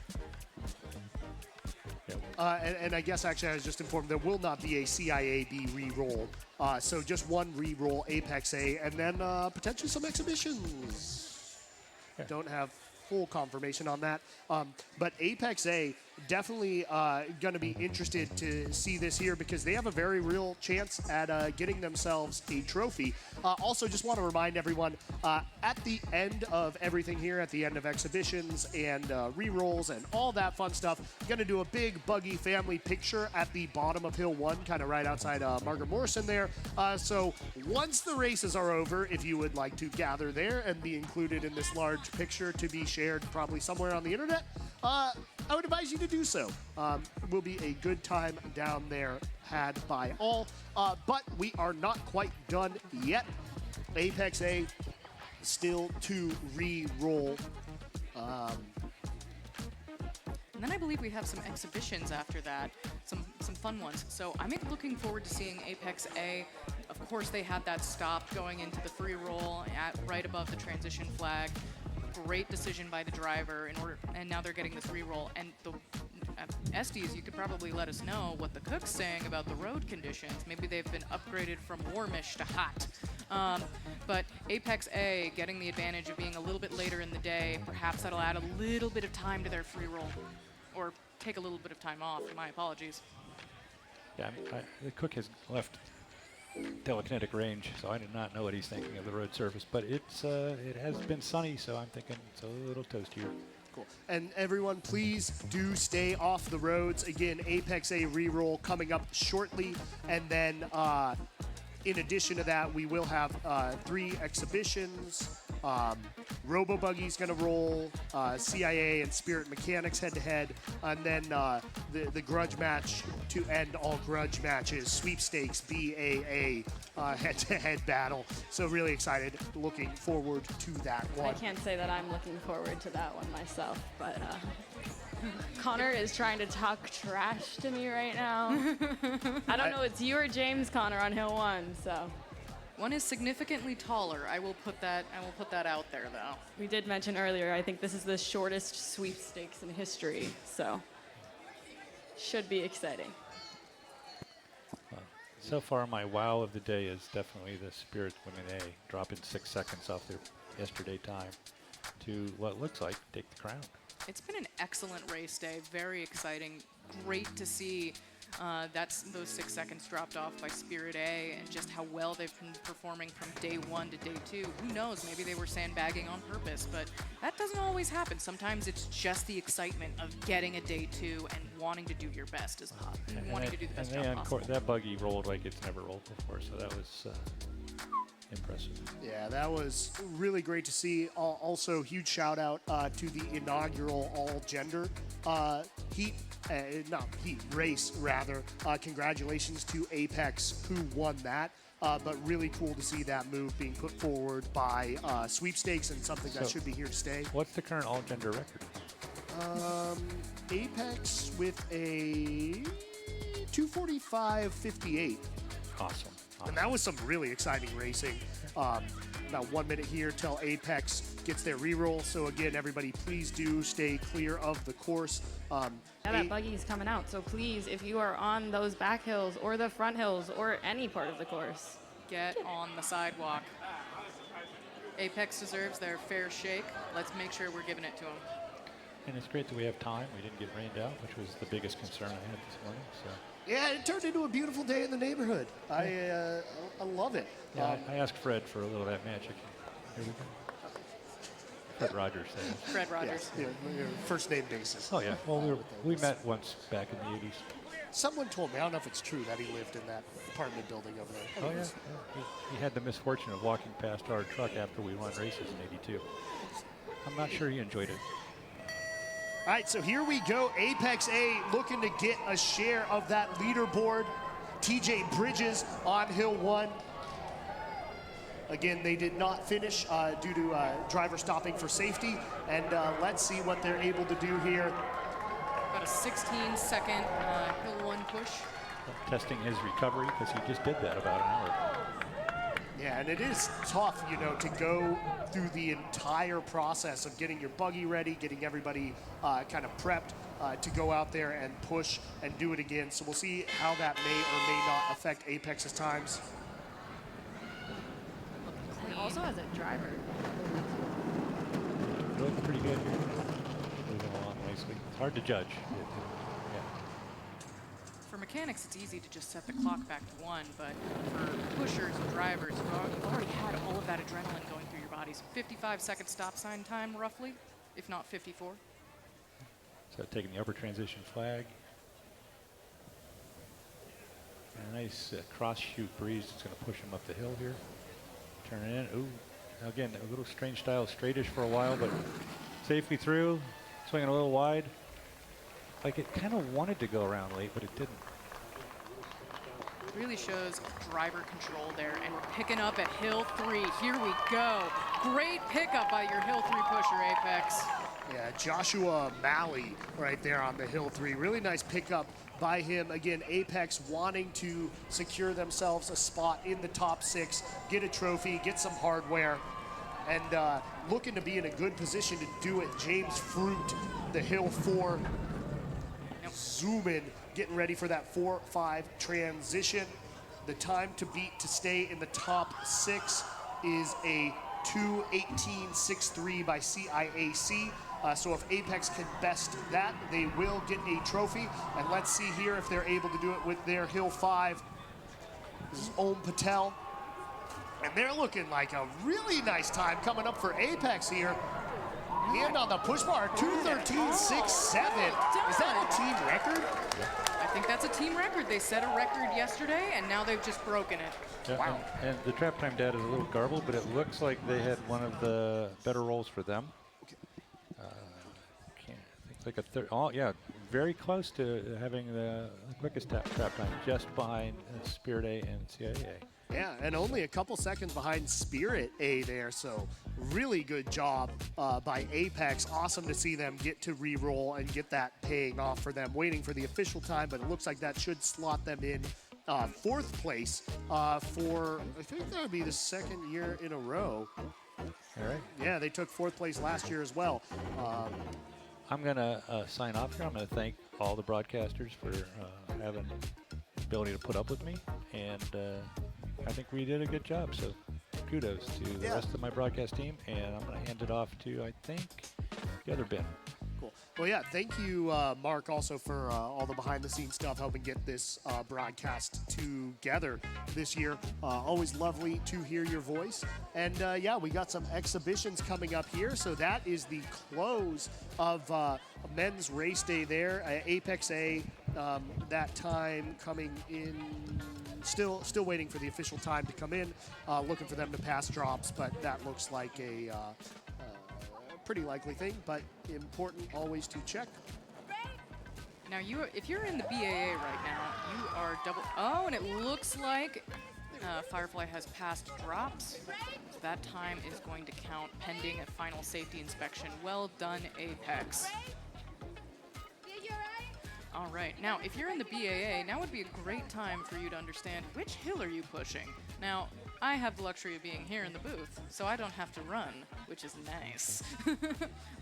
Speaker 8: And I guess actually I was just informed there will not be a CIAB re-roll. So just one re-roll Apex A, and then potentially some exhibitions. Yeah. Don't have full confirmation on that. But Apex A, definitely going to be interested to see this here because they have a very real chance at getting themselves a trophy. Also, just want to remind everyone, at the end of everything here, at the end of exhibitions and re-rolls and all that fun stuff, going to do a big Buggy family picture at the bottom of Hill 1, kind of right outside Margaret Morrison there. So once the races are over, if you would like to gather there and be included in this large picture to be shared probably somewhere on the internet, I would advise you to do so. Will be a good time down there had by all. But we are not quite done yet. Apex A still to re-roll.
Speaker 19: And then I believe we have some exhibitions after that, some fun ones. So I'm looking forward to seeing Apex A. Of course, they had that stop going into the free roll right above the transition flag. Great decision by the driver and now they're getting this re-roll. And the Estes, you could probably let us know what the cook's saying about the road conditions. Maybe they've been upgraded from warmish to hot. But Apex A getting the advantage of being a little bit later in the day. Perhaps that'll add a little bit of time to their free roll, or take a little bit of time off. My apologies.
Speaker 20: Yeah, the cook has left telekinetic range, so I did not know what he's thinking of the road surface. But it has been sunny, so I'm thinking it's a little toastier.
Speaker 8: Cool. And everyone, please do stay off the roads. Again, Apex A reroll coming up shortly, and then in addition to that, we will have 3 exhibitions. Robo Buggy's going to roll, CIA and Spirit Mechanics head-to-head, and then the grudge match to end all grudge matches, sweepstakes, BAA head-to-head battle. So really excited, looking forward to that one.
Speaker 3: I can't say that I'm looking forward to that one myself, but Connor is trying to talk trash to me right now. I don't know, it's you or James, Connor, on Hill 1, so.
Speaker 19: One is significantly taller. I will put that out there, though.
Speaker 3: We did mention earlier, I think this is the shortest sweepstakes in history, so should be exciting.
Speaker 20: So far, my wow of the day is definitely the Spirit Women A, dropping 6 seconds off their yesterday time to what looks like take the crown.
Speaker 19: It's been an excellent race day, very exciting. Great to see those 6 seconds dropped off by Spirit A and just how well they've been performing from day 1 to day 2. Who knows, maybe they were sandbagging on purpose, but that doesn't always happen. Sometimes it's just the excitement of getting a day 2 and wanting to do your best as wanting to do the best job possible.
Speaker 20: That buggy rolled like it's never rolled before, so that was impressive.
Speaker 8: Yeah, that was really great to see. Also, huge shout out to the inaugural all-gender race rather. Congratulations to Apex who won that. But really cool to see that move being put forward by Sweepstakes and something that should be here to stay.
Speaker 20: What's the current all-gender record?
Speaker 8: Apex with a 2:45.58.
Speaker 20: Awesome.
Speaker 8: And that was some really exciting racing. About 1 minute here till Apex gets their reroll. So again, everybody, please do stay clear of the course.
Speaker 3: That buggy's coming out, so please, if you are on those back hills or the front hills or any part of the course,
Speaker 19: get on the sidewalk. Apex deserves their fair shake. Let's make sure we're giving it to them.
Speaker 20: And it's great that we have time. We didn't get rained out, which was the biggest concern I had this morning. So.
Speaker 8: Yeah, it turned into a beautiful day in the neighborhood. I love it.
Speaker 20: Yeah, I asked Fred for a little of that magic. Here we go. Fred Rogers.
Speaker 19: Fred Rogers.
Speaker 8: Yeah, first name basis.
Speaker 20: Oh, yeah. Well, we met once back in the 80s.
Speaker 8: Someone told me, I don't know if it's true, that he lived in that apartment building over there.
Speaker 20: Oh, yeah. He had the misfortune of walking past our truck after we won races in 82. I'm not sure he enjoyed it.
Speaker 8: All right, so here we go. Apex A looking to get a share of that leaderboard. TJ Bridges on Hill 1. Again, they did not finish due to driver stopping for safety. And let's see what they're able to do here.
Speaker 19: About a 16-second Hill 1 push.
Speaker 20: Testing his recovery, because he just did that about an hour ago.
Speaker 8: Yeah, and it is tough, to go through the entire process of getting your buggy ready, getting everybody kind of prepped to go out there and push and do it again. So we'll see how that may or may not affect Apex's times.
Speaker 3: He also has a driver.
Speaker 20: Looking pretty good here. Moving along nicely. It's hard to judge.
Speaker 19: For mechanics, it's easy to just set the clock back to 1, but for pushers and drivers, you've already had all of that adrenaline going through your bodies. 55-second stop sign time, roughly, if not 54.
Speaker 20: So taking the upper transition flag. And a nice cross-shoot breeze that's going to push him up the hill here. Turn it in. Ooh, again, a little strange style, straightish for a while, but safely through. Swinging a little wide. Like it kind of wanted to go around late, but it didn't.
Speaker 19: Really shows driver control there, and we're picking up at Hill 3. Here we go. Great pickup by your Hill 3 pusher, Apex.
Speaker 8: Yeah, Joshua Malley right there on the Hill 3. Really nice pickup by him. Again, Apex wanting to secure themselves a spot in the top 6, get a trophy, get some hardware, and looking to be in a good position to do it. James Fruit, the Hill 4. Zoom in, getting ready for that 4-5 transition. The time to beat to stay in the top 6 is a 2:18.63 by CIAC. So if Apex can best that, they will get a trophy. And let's see here if they're able to do it with their Hill 5. This is Om Patel. And they're looking like a really nice time coming up for Apex here. Hand on the push bar, 2:13.67. Is that a team record?
Speaker 19: I think that's a team record. They set a record yesterday, and now they've just broken it.
Speaker 20: Yeah,
Speaker 19: wow.
Speaker 20: And the trap time data is a little garbled, but it looks like they had one of the better rolls for them. Like a third. Oh, yeah, very close to having the quickest trap time, just behind Spirit A and CIA.
Speaker 8: Yeah, and only a couple seconds behind Spirit A there, so really good job by Apex. Awesome to see them get to re-roll and get that paying off for them. Waiting for the official time, but it looks like that should slot them in 4th place for, I think that would be the 2nd year in a row.
Speaker 20: All right.
Speaker 8: Yeah, they took 4th place last year as well.
Speaker 20: I'm going to sign off here. I'm going to thank all the broadcasters for having ability to put up with me, and I think we did a good job. So kudos to the rest of my broadcast team, and I'm going to hand it off to, I think, the other Ben.
Speaker 8: Cool. Well, yeah, thank you, Mark, also for all the behind-the-scenes stuff, helping get this broadcast together this year. Always lovely to hear your voice. And, yeah, we got some exhibitions coming up here. So that is the close of men's race day there. Apex A, that time coming in. Still waiting for the official time to come in. Looking for them to pass drops, but that looks like a pretty likely thing, but important always to check.
Speaker 19: Now, if you're in the BAA right now, you are double. Oh, and it looks like Firefly has passed drops. That time is going to count pending a final safety inspection. Well done, Apex. All right, now if you're in the BAA, now would be a great time for you to understand which hill are you pushing. Now, I have the luxury of being here in the booth, so I don't have to run, which is nice.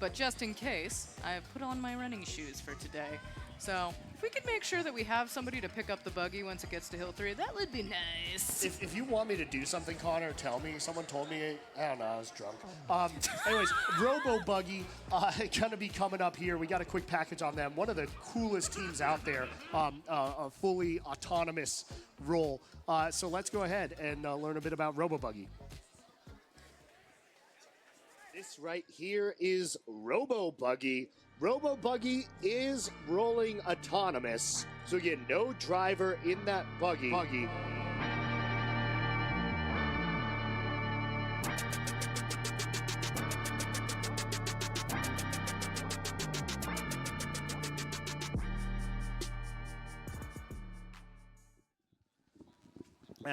Speaker 19: But just in case, I've put on my running shoes for today. So if we could make sure that we have somebody to pick up the buggy once it gets to Hill 3, that would be nice.
Speaker 8: If you want me to do something, Connor, tell me. Someone told me, I don't know, I was drunk. Anyways, Robo Buggy going to be coming up here. We got a quick package on them. One of the coolest teams out there, a fully autonomous role. So let's go ahead and learn a bit about Robo Buggy. This right here is Robo Buggy. Robo Buggy is rolling autonomous, so again, no driver in that buggy.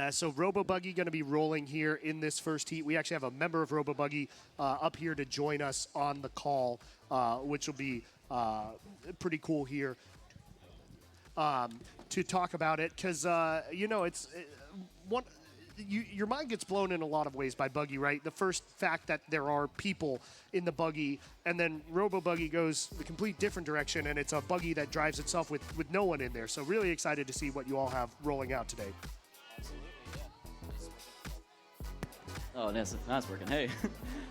Speaker 8: So Robo Buggy going to be rolling here in this first heat. We actually have a member of Robo Buggy up here to join us on the call, which will be pretty cool here to talk about it, because it's your mind gets blown in a lot of ways by Buggy, right? The first fact that there are people in the buggy, and then Robo Buggy goes the complete different direction, and it's a buggy that drives itself with no one in there. So really excited to see what you all have rolling out today.
Speaker 12: Oh, that's working. Hey.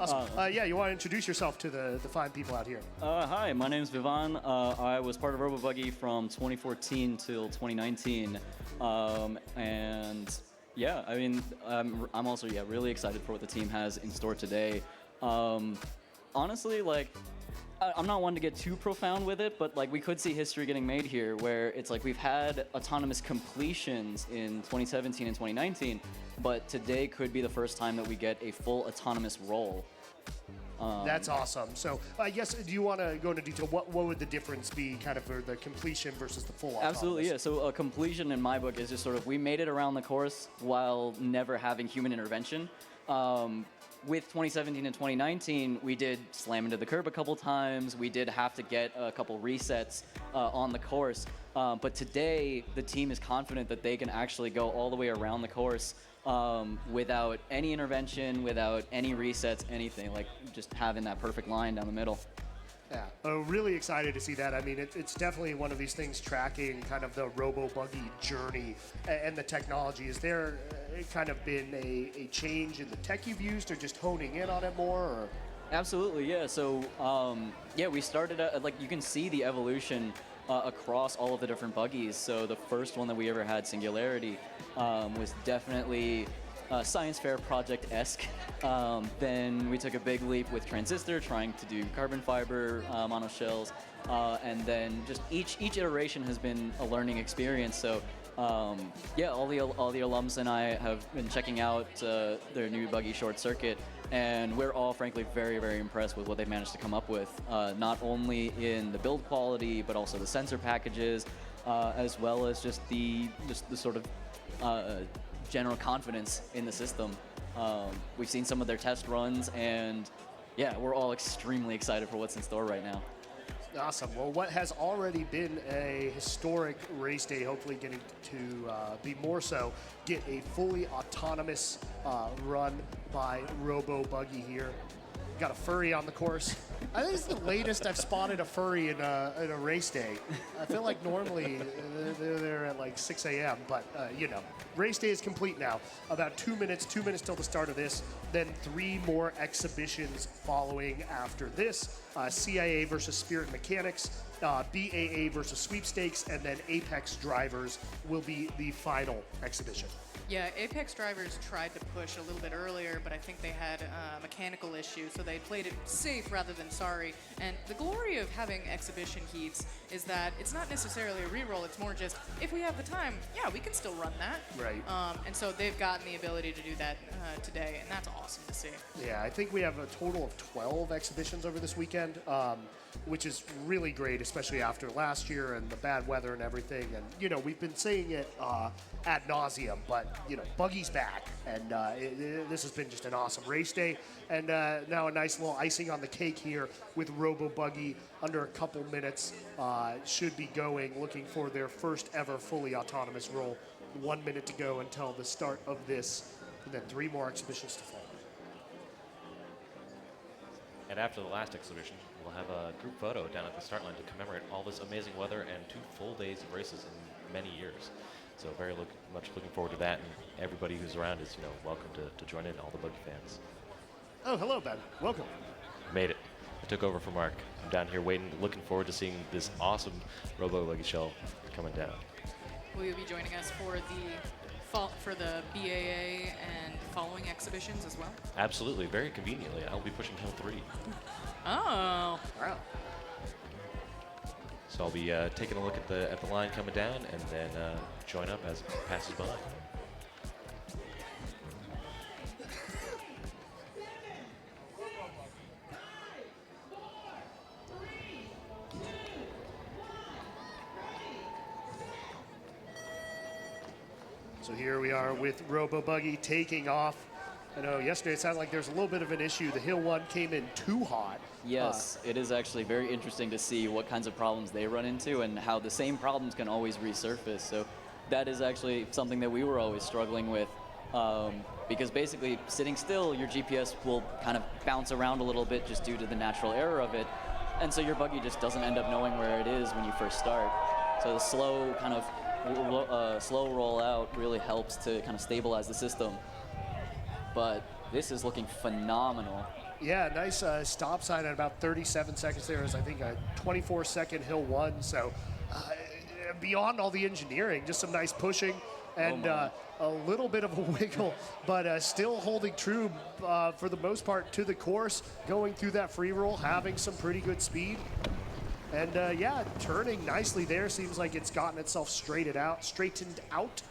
Speaker 8: Awesome. Yeah, you want to introduce yourself to the fine people out here?
Speaker 12: Hi, my name's Vivan. I was part of Robo Buggy from 2014 till 2019. And yeah, I mean, I'm also really excited for what the team has in store today. Honestly, I'm not one to get too profound with it, but we could see history getting made here, where it's we've had autonomous completions in 2017 and 2019, but today could be the first time that we get a full autonomous roll.
Speaker 8: That's awesome. So I guess, do you want to go into detail? What would the difference be kind of for the completion versus the full autonomous?
Speaker 12: Absolutely, yeah. So a completion in my book is just sort of, we made it around the course while never having human intervention. With 2017 and 2019, we did slam into the curb a couple times. We did have to get a couple resets on the course. But today, the team is confident that they can actually go all the way around the course without any intervention, without any resets, anything. Just having that perfect line down the middle.
Speaker 8: Yeah, really excited to see that. I mean, it's definitely one of these things tracking kind of the Robo Buggy journey and the technology. Is there kind of been a change in the tech you've used, or just honing in on it more? Or?
Speaker 12: Absolutely, yeah. So, we started you can see the evolution across all of the different buggies. So the first one that we ever had, Singularity, was definitely science fair project-esque. Then we took a big leap with Transistor, trying to do carbon fiber monoshells, and then just each iteration has been a learning experience. So all the alums and I have been checking out their new buggy Short Circuit, and we're all frankly very, very impressed with what they've managed to come up with, not only in the build quality but also the sensor packages, as well as just the sort of general confidence in the system. We've seen some of their test runs, and we're all extremely excited for what's in store right now.
Speaker 8: Awesome. Well, what has already been a historic race day, hopefully getting to be more so, get a fully autonomous run by Robo Buggy here. got a furry on the course. I think it's the latest I've spotted a furry in a race day. I feel like normally they're there at like 6 a.m., but you know, race day is complete now. About 2 minutes till the start of this. Then 3 more exhibitions following after this. CIA versus Spirit Mechanics, BAA versus Sweepstakes, and then Apex Drivers will be the final exhibition.
Speaker 19: Yeah, Apex Drivers tried to push a little bit earlier, but I think they had a mechanical issue, so they played it safe rather than sorry. And the glory of having exhibition heats is that it's not necessarily a reroll, it's more just, if we have the time, yeah, we can still run that.
Speaker 8: Right.
Speaker 19: And so they've gotten the ability to do that today, and that's awesome to see.
Speaker 8: Yeah, I think we have a total of 12 exhibitions over this weekend, which is really great, especially after last year and the bad weather and everything. And, you know, we've been saying it ad nauseum, but, you know, Buggy's back, and this has been just an awesome race day. And now a nice little icing on the cake here with Robo Buggy under a couple minutes should be going, looking for their first ever fully autonomous roll. 1 minute to go until the start of this, and then 3 more exhibitions to follow.
Speaker 10: And after the last exhibition, we'll have a group photo down at the start line to commemorate all this amazing weather and 2 full days of races in many years. So very much looking forward to that, and everybody who's around is, you know, welcome to join in, all the Buggy fans.
Speaker 8: Oh, hello, Ben. Welcome.
Speaker 10: Made it. I took over for Mark. I'm down here waiting, looking forward to seeing this awesome Robo Buggy shell coming down.
Speaker 19: Will you be joining us for the BAA and following exhibitions as well?
Speaker 10: Absolutely, very conveniently. I'll be pushing Hill 3.
Speaker 19: Oh.
Speaker 8: Wow.
Speaker 10: So I'll be taking a look at the line coming down, and then join up as it passes by.
Speaker 8: So here we are with Robo Buggy taking off. I know yesterday it sounded like there's a little bit of an issue. The Hill 1 came in too hot.
Speaker 12: Yes, it is actually very interesting to see what kinds of problems they run into and how the same problems can always resurface. So that is actually something that we were always struggling with, because basically sitting still, your GPS will kind of bounce around a little bit just due to the natural error of it. And so your buggy just doesn't end up knowing where it is when you first start. So the slow kind of slow rollout really helps to kind of stabilize the system. But this is looking phenomenal.
Speaker 8: Yeah, nice stop sign at about 37 seconds there is, I think, a 24-second Hill 1. So beyond all the engineering, just some nice pushing and a little bit of a wiggle, but still holding true for the most part to the course, going through that free roll, having some pretty good speed. And yeah, turning nicely there. Seems like it's gotten itself straightened out.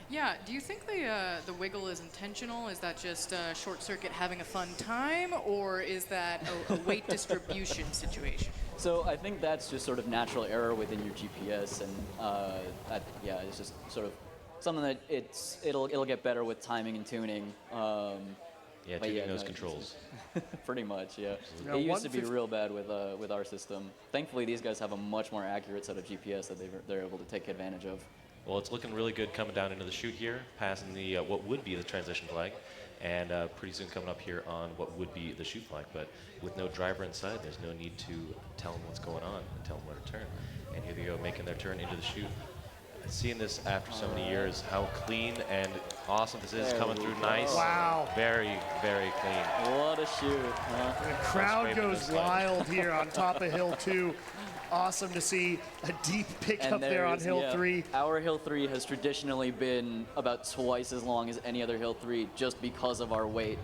Speaker 19: Yeah, do you think the wiggle is intentional? Is that just short circuit having a fun time, or is that a weight distribution situation?
Speaker 12: So I think that's just sort of natural error within your GPS, and yeah, it's just sort of something that it'll get better with timing and tuning.
Speaker 10: Yeah, tuning those controls.
Speaker 12: Pretty much, yeah. It used to be real bad with our system. Thankfully, these guys have a much more accurate set of GPS that they're able to take advantage of.
Speaker 10: Well, it's looking really good coming down into the chute here, passing the what would be the transition flag, and pretty soon coming up here on what would be the chute flag. But with no driver inside, there's no need to tell them what's going on and tell them where to turn. And here they go, making their turn into the chute. Seeing this after so many years, how clean and awesome this is, coming through nice.
Speaker 8: Wow.
Speaker 10: Very, very clean.
Speaker 12: What a shoot.
Speaker 8: The crowd goes wild here on top of Hill 2. Awesome to see a deep pickup there on Hill 3.
Speaker 12: Our Hill 3 has traditionally been about twice as long as any other Hill 3 just because of our weight.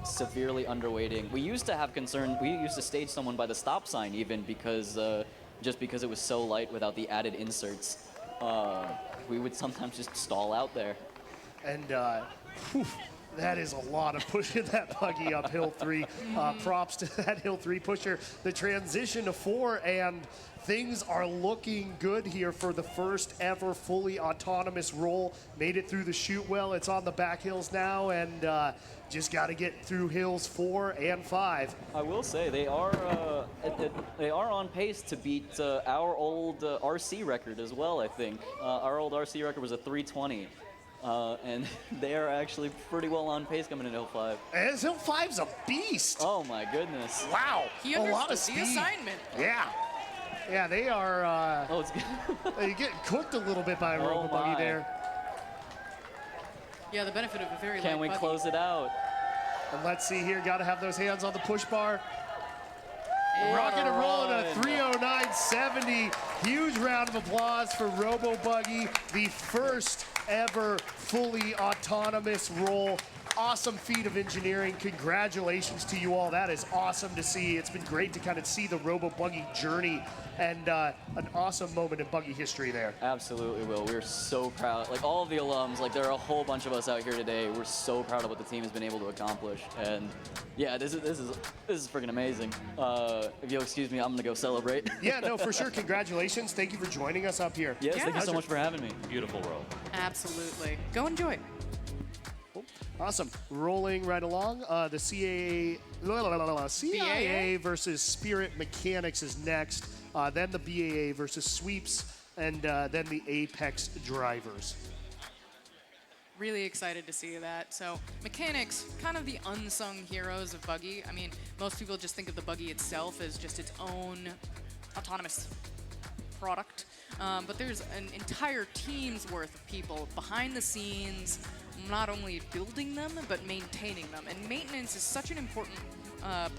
Speaker 12: Severely underweighting. We used to have concern, we used to stage someone by the stop sign even because just because it was so light without the added inserts. We would sometimes just stall out there.
Speaker 8: And that is a lot of pushing that buggy up Hill 3. Props to that Hill 3 pusher. The transition to 4, and things are looking good here for the first ever fully autonomous roll. Made it through the chute well. It's on the back hills now, and just got to get through hills 4 and 5.
Speaker 12: I will say they are on pace to beat our old RC record as well. I think our old RC record was a 3:20. and they are actually pretty well on pace coming into Hill 5.
Speaker 8: And Hill 5's a beast.
Speaker 12: Oh my goodness.
Speaker 8: Wow.
Speaker 19: He
Speaker 8: a lot of
Speaker 19: understood
Speaker 8: speed.
Speaker 19: the assignment.
Speaker 8: Yeah. Yeah, they are.
Speaker 12: Oh, it's good.
Speaker 8: They're getting cooked a little bit by Robo Buggy
Speaker 12: my.
Speaker 8: there.
Speaker 19: Yeah, the benefit of a very
Speaker 12: Can
Speaker 19: light
Speaker 12: we
Speaker 19: buggy.
Speaker 12: close it out?
Speaker 8: And let's see here. Got to have those hands on the push bar. Rocking and rolling a 309.70. Huge round of applause for Robo Buggy, the first ever fully autonomous roll. Awesome feat of engineering. Congratulations to you all. That is awesome to see. It's been great to kind of see the Robo Buggy journey and an awesome moment in Buggy history there.
Speaker 12: Absolutely, Will. We're so proud. Like all of the alums, like there are a whole bunch of us out here today. We're so proud of what the team has been able to accomplish. And yeah, this is freaking amazing. If you'll excuse me, I'm gonna go celebrate.
Speaker 8: Yeah, no, for sure. Congratulations. Thank you for joining us up here.
Speaker 12: Yes, thank you so much for having me.
Speaker 10: Beautiful roll.
Speaker 19: Absolutely. Go enjoy.
Speaker 8: Awesome. Rolling right along. The CIA versus Spirit Mechanics is next. Then the BAA versus Sweeps, and then the Apex Drivers.
Speaker 19: Really excited to see that. So mechanics, kind of the unsung heroes of Buggy. I mean, most people just think of the Buggy itself as just its own autonomous product. But there's an entire team's worth of people behind the scenes, not only building them, but maintaining them. And maintenance is such an important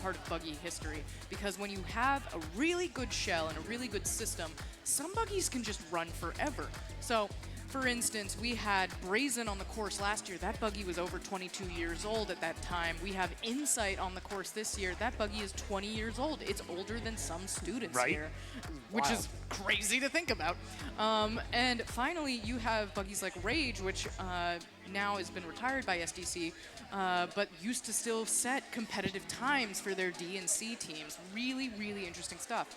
Speaker 19: part of Buggy history, because when you have a really good shell and a really good system, some Buggies can just run forever. So, for instance, we had Brazen on the course last year. That Buggy was over 22 years old at that time. We have Insight on the course this year. That Buggy is 20 years old. It's older than some students here, which is crazy to think about. And finally, you have Buggies like Rage, which now has been retired by SDC, but used to still set competitive times for their D and C teams. Really, really interesting stuff.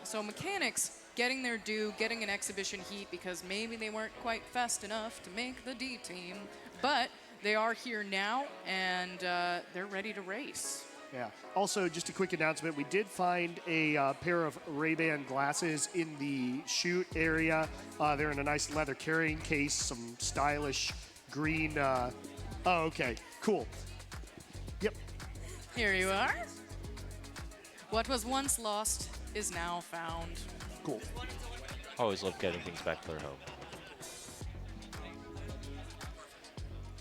Speaker 19: So mechanics getting their due, getting an exhibition heat because maybe they weren't quite fast enough to make the D team, but they are here now and they're ready to race.
Speaker 8: Yeah. Also, just a quick announcement. We did find a pair of Ray-Ban glasses in the chute area. They're in a nice leather carrying case, some stylish green. Oh, okay. Cool. Yep.
Speaker 19: Here you are. What was once lost is now found.
Speaker 8: Cool.
Speaker 10: Always love getting things back to their home.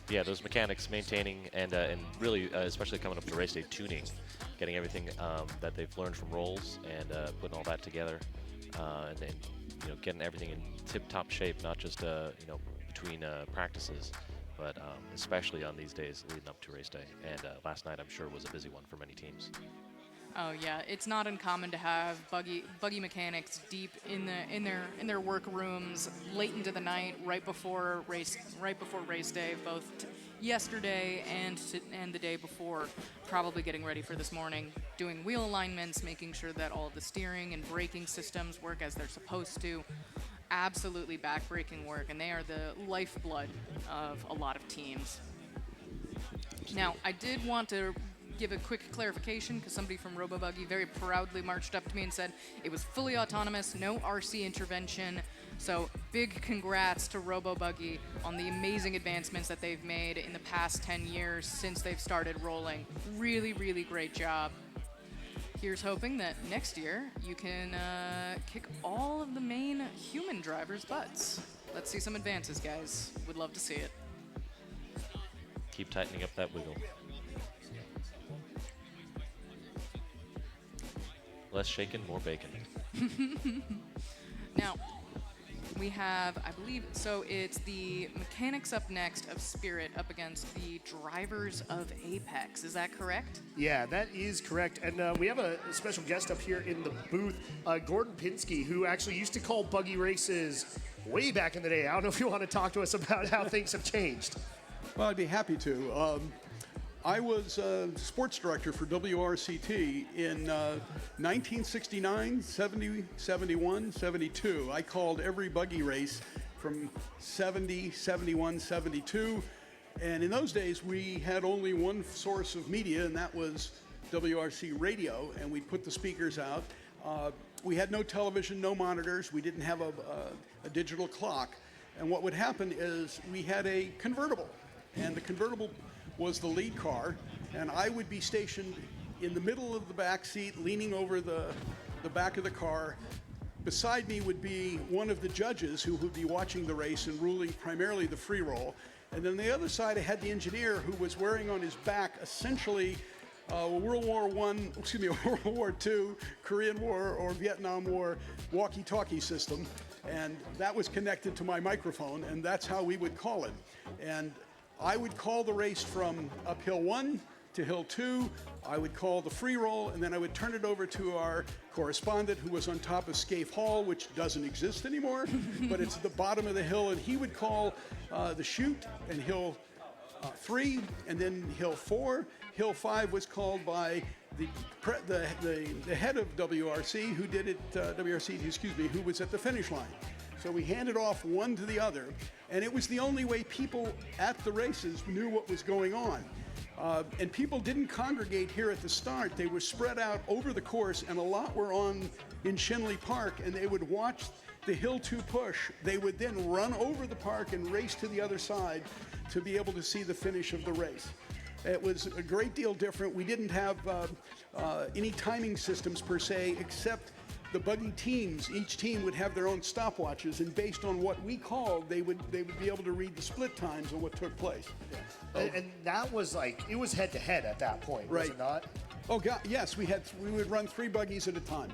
Speaker 10: Yeah, those mechanics maintaining and really, especially coming up to race day, tuning, getting everything that they've learned from rolls and putting all that together, and then getting everything in tip-top shape, not just between practices, but especially on these days leading up to race day. And last night, I'm sure, was a busy one for many teams.
Speaker 19: Oh yeah, it's not uncommon to have buggy mechanics deep in their workrooms late into the night, right before race day, both yesterday and the day before, probably getting ready for this morning, doing wheel alignments, making sure that all of the steering and braking systems work as they're supposed to. Absolutely backbreaking work, and they are the lifeblood of a lot of teams. Now, I did want to give a quick clarification because somebody from RoboBuggy very proudly marched up to me and said it was fully autonomous, no RC intervention. So big congrats to RoboBuggy on the amazing advancements that they've made in the past 10 years since they've started rolling. Really, really great job. Here's hoping that next year you can kick all of the main human drivers' butts. Let's see some advances, guys. Would love to see it.
Speaker 10: Keep tightening up that wiggle. Less shaken, more bacon.
Speaker 19: Now, we have, I believe, so it's the mechanics up next of Spirit up against the drivers of Apex. Is that correct?
Speaker 8: Yeah, that is correct. And we have a special guest up here in the booth, Gordon Pinsky, who actually used to call buggy races way back in the day. I don't know if you want to talk to us about how things have changed.
Speaker 15: Well, I'd be happy to. I was sports director for WRCT in 1969, 70, 71, 72. I called every buggy race from 70, 71, 72. And in those days, we had only one source of media, and that was WRC radio, and we'd put the speakers out. We had no television, no monitors. We didn't have a digital clock. And what would happen is we had a convertible, and the convertible was the lead car, and I would be stationed in the middle of the back seat, leaning over the back of the car. Beside me would be one of the judges who would be watching the race and ruling primarily the free roll. And then the other side, I had the engineer who was wearing on his back essentially World War II, Korean War, or Vietnam War walkie-talkie system. And that was connected to my microphone, and that's how we would call it. And I would call the race from up hill 1 to hill 2. I would call the free roll, and then I would turn it over to our correspondent who was on top of Scaife Hall, which doesn't exist anymore, but it's at the bottom of the hill, and he would call the chute and hill 3, and then hill 4. Hill 5 was called by the head of WRC, who did it, who was at the finish line. So we handed off one to the other, and it was the only way people at the races knew what was going on. And people didn't congregate here at the start. They were spread out over the course, and a lot were in Shinley Park, and they would watch the Hill 2 push. They would then run over the park and race to the other side to be able to see the finish of the race. It was a great deal different. We didn't have any timing systems per se, except the buggy teams. Each team would have their own stopwatches, and based on what we called, they would be able to read the split times on what took place.
Speaker 8: Yeah. And that was like, it was head-to-head at that point, was it not?
Speaker 15: Oh, God, yes. We would run 3 buggies at a time.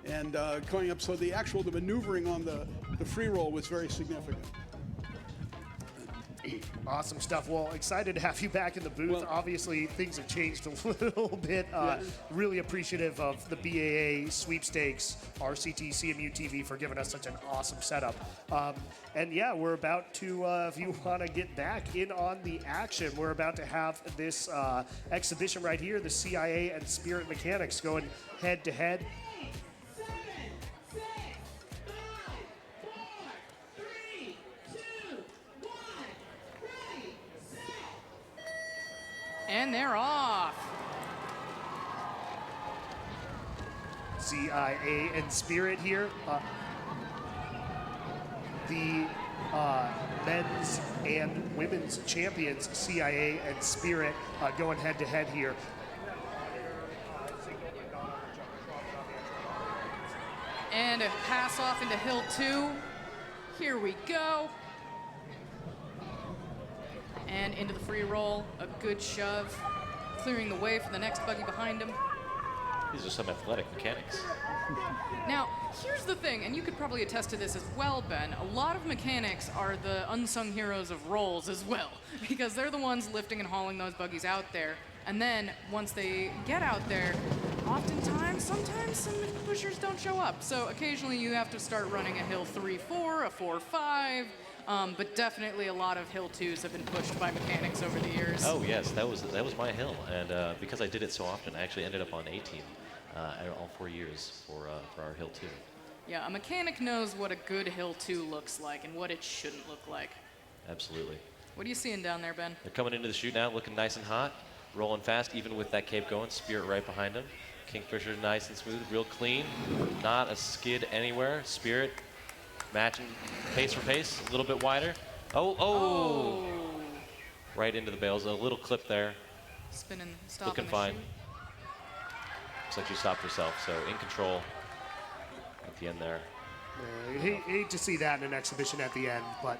Speaker 15: And going up, so the maneuvering on the free roll was very significant.
Speaker 8: Awesome stuff. Well, excited to have you back in the booth. Well, obviously, things have changed a little bit. Really appreciative of the BAA sweepstakes, RCT, CMU TV for giving us such an awesome setup. And yeah, we're about to, if you want to get back in on the action, we're about to have this exhibition right here, the CIA and Spirit Mechanics going head to head.
Speaker 19: And they're off.
Speaker 8: CIA and Spirit here. The men's and women's champions, CIA and Spirit, going head to head here.
Speaker 19: And a pass off into hill 2. Here we go. And into the free roll, a good shove, clearing the way for the next buggy behind him.
Speaker 10: These are some athletic mechanics.
Speaker 19: Now, here's the thing, and you could probably attest to this as well, Ben. A lot of mechanics are the unsung heroes of rolls as well, because they're the ones lifting and hauling those buggies out there. And then, once they get out there, sometimes some pushers don't show up. So occasionally you have to start running a hill 3-4, a 4-5, but definitely a lot of hill 2s have been pushed by mechanics over the years.
Speaker 10: Oh yes, that was my hill, and because I did it so often, I actually ended up on 18 all 4 years for our hill 2.
Speaker 19: Yeah, a mechanic knows what a good hill 2 looks like and what it shouldn't look like.
Speaker 10: Absolutely.
Speaker 19: What are you seeing down there, Ben?
Speaker 10: They're coming into the chute now, looking nice and hot, rolling fast, even with that cape going. Spirit right behind him. Kingfisher nice and smooth, real clean, not a skid anywhere. Spirit matching pace for pace, a little bit wider. Oh! Right into the bales, a little clip there.
Speaker 19: Spinning, stopping.
Speaker 10: Looking fine. Looks like she stopped herself, so in control at the end there.
Speaker 8: Hate to see that in an exhibition at the end, but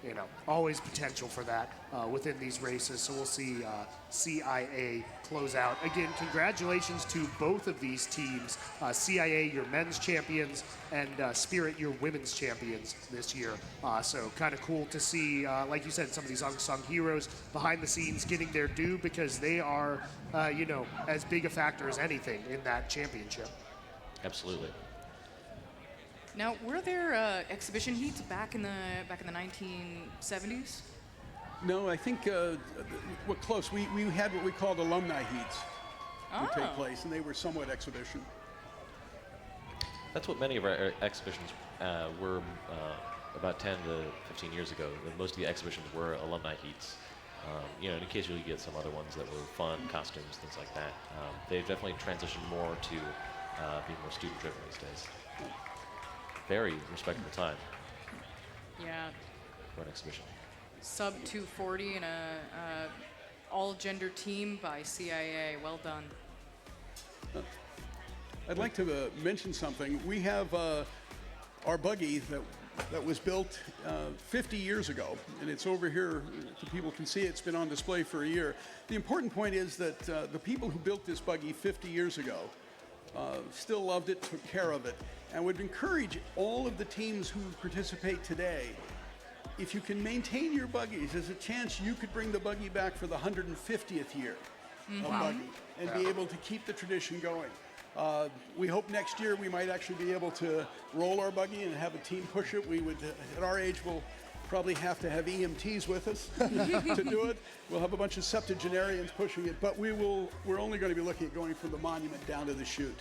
Speaker 8: you know, always potential for that within these races. So we'll see CIA close out. Again, congratulations to both of these teams. CIA, your men's champions, and Spirit, your women's champions this year. So kind of cool to see, like you said, some of these unsung heroes behind the scenes getting their due, because they are, you know, as big a factor as anything in that championship.
Speaker 10: Absolutely.
Speaker 19: Now, were there exhibition heats back in the 1970s?
Speaker 15: No, I think we're close. We had what we called alumni heats would take place, and they were somewhat exhibition.
Speaker 10: That's what many of our exhibitions were about 10 to 15 years ago. Most of the exhibitions were alumni heats. You know, and occasionally you get some other ones that were fun, costumes, things like that. They've definitely transitioned more to being more student-driven these days. Very respectable time.
Speaker 19: Yeah.
Speaker 10: for an exhibition.
Speaker 19: Sub 240 in a all-gender team by CIA. Well done.
Speaker 15: I'd like to mention something. We have our buggy that was built 50 years ago, and it's over here so people can see it. It's been on display for a year. The important point is that the people who built this buggy 50 years ago still loved it, took care of it, and would encourage all of the teams who participate today, if you can maintain your buggies, there's a chance you could bring the buggy back for the 150th year of buggy and be able to keep the tradition going. We hope next year we might actually be able to roll our buggy and have a team push it. We would, at our age, we'll probably have to have EMTs with us to do it. We'll have a bunch of septuagenarians pushing it, but we're only going to be looking at going from the monument down to the chute.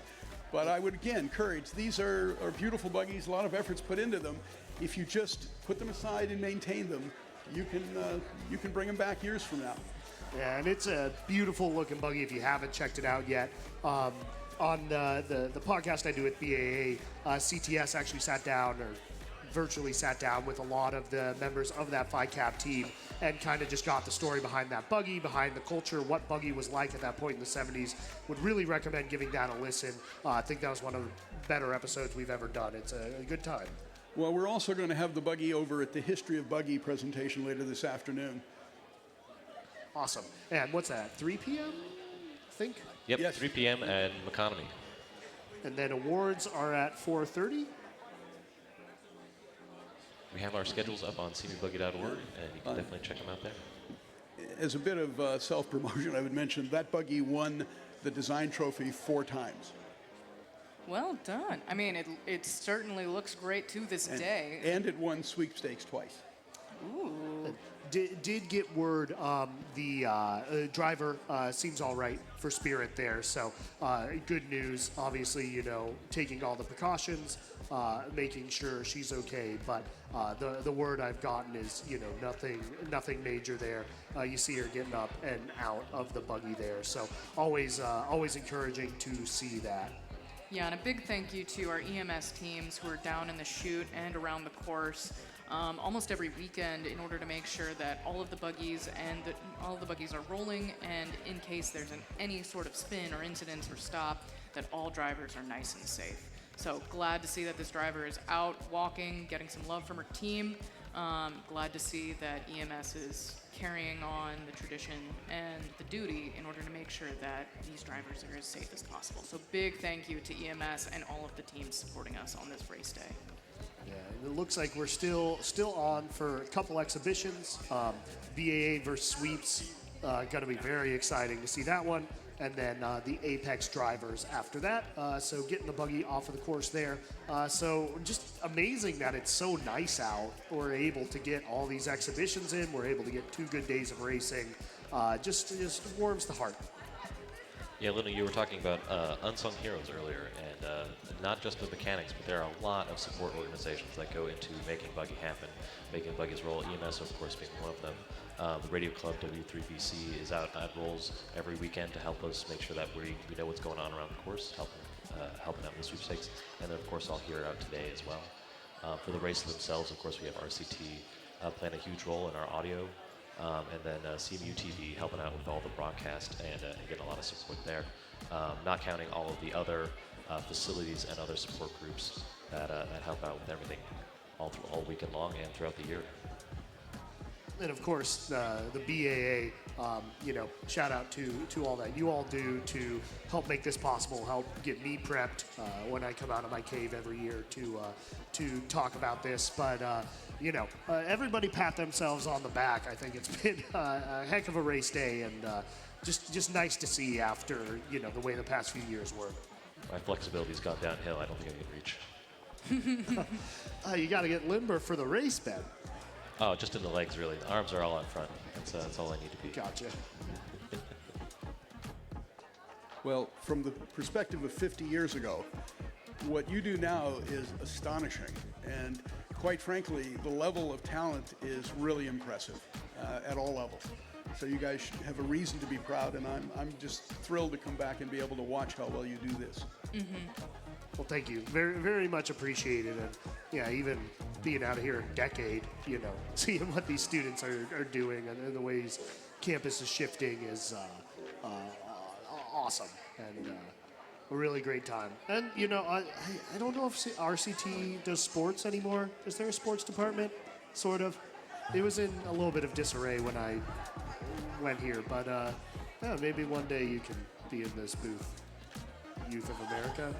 Speaker 15: But I would again encourage, these are beautiful buggies, a lot of efforts put into them. If you just put them aside and maintain them, you can bring them back years from now.
Speaker 8: Yeah, and it's a beautiful looking buggy if you haven't checked it out yet. On the podcast I do with BAA, CTS actually sat down, or virtually sat down with a lot of the members of that FICAP team and kind of just got the story behind that buggy, behind the culture, what buggy was like at that point in the 70s. Would really recommend giving that a listen. I think that was one of the better episodes we've ever done. It's a good time.
Speaker 15: Well, we're also going to have the buggy over at the History of Buggy presentation later this afternoon.
Speaker 8: Awesome. And what's that, 3 p.m., I think?
Speaker 10: Yep,
Speaker 15: Yes.
Speaker 10: 3 p.m. and Economy.
Speaker 8: And then awards are at 4:30.
Speaker 10: We have our schedules up on cmubuggy.org, and you can definitely check them out there.
Speaker 15: As a bit of self-promotion, I would mention that buggy won the design trophy 4 times.
Speaker 19: Well done. I mean, it certainly looks great to this day.
Speaker 15: And it won sweepstakes twice.
Speaker 19: Ooh.
Speaker 8: Did get word the driver seems all right for Spirit there, so good news. Obviously, taking all the precautions, making sure she's okay. But the word I've gotten is nothing major there. You see her getting up and out of the buggy there, so always encouraging to see that.
Speaker 19: Yeah, and a big thank you to our EMS teams who are down in the chute and around the course almost every weekend in order to make sure that all of the buggies are rolling, and in case there's any sort of spin or incidents or stop, that all drivers are nice and safe. So glad to see that this driver is out walking, getting some love from her team. Glad to see that EMS is carrying on the tradition and the duty in order to make sure that these drivers are as safe as possible. So big thank you to EMS and all of the teams supporting us on this race day.
Speaker 8: Yeah, it looks like we're still on for a couple exhibitions. BAA versus Sweeps, going to be very exciting to see that one. And then the Apex drivers after that. So getting the buggy off of the course there. So just amazing that it's so nice out. We're able to get all these exhibitions in. We're able to get 2 good days of racing. Just warms the heart.
Speaker 10: Yeah, Luna, you were talking about unsung heroes earlier, and not just the mechanics, but there are a lot of support organizations that go into making Buggy happen, making buggies roll, EMS, of course, being one of them. The Radio Club W3BC is out at rolls every weekend to help us make sure that we know what's going on around the course, helping out in the sweepstakes, and then, of course, all here out today as well. For the races themselves, of course, we have RCT playing a huge role in our audio. And then CMU TV helping out with all the broadcast and getting a lot of support there. Not counting all of the other facilities and other support groups that help out with everything all weekend long and throughout the year.
Speaker 8: And of course, the BAA, shout out to all that you all do to help make this possible, help get me prepped when I come out of my cave every year to talk about this. But everybody pat themselves on the back. I think it's been a heck of a race day, and just nice to see after the way the past few years were.
Speaker 10: My flexibility's gone downhill. I don't think I can reach.
Speaker 8: You got to get limber for the race, Ben.
Speaker 10: Oh, just in the legs, really. The arms are all out front. That's all I need to be.
Speaker 8: Gotcha.
Speaker 15: Well, from the perspective of 50 years ago, what you do now is astonishing. And quite frankly, the level of talent is really impressive at all levels. So you guys have a reason to be proud, and I'm just thrilled to come back and be able to watch how well you do this.
Speaker 19: Mm-hmm.
Speaker 8: Well, thank you. Very, very much appreciated. And yeah, even being out here a decade, you know, seeing what these students are doing and the ways campus is shifting is awesome and a really great time. And, you know, I don't know if RCT does sports anymore. Is there a sports department? Sort of. It was in a little bit of disarray when I went here, but yeah, maybe one day you can be in this booth. Youth of America.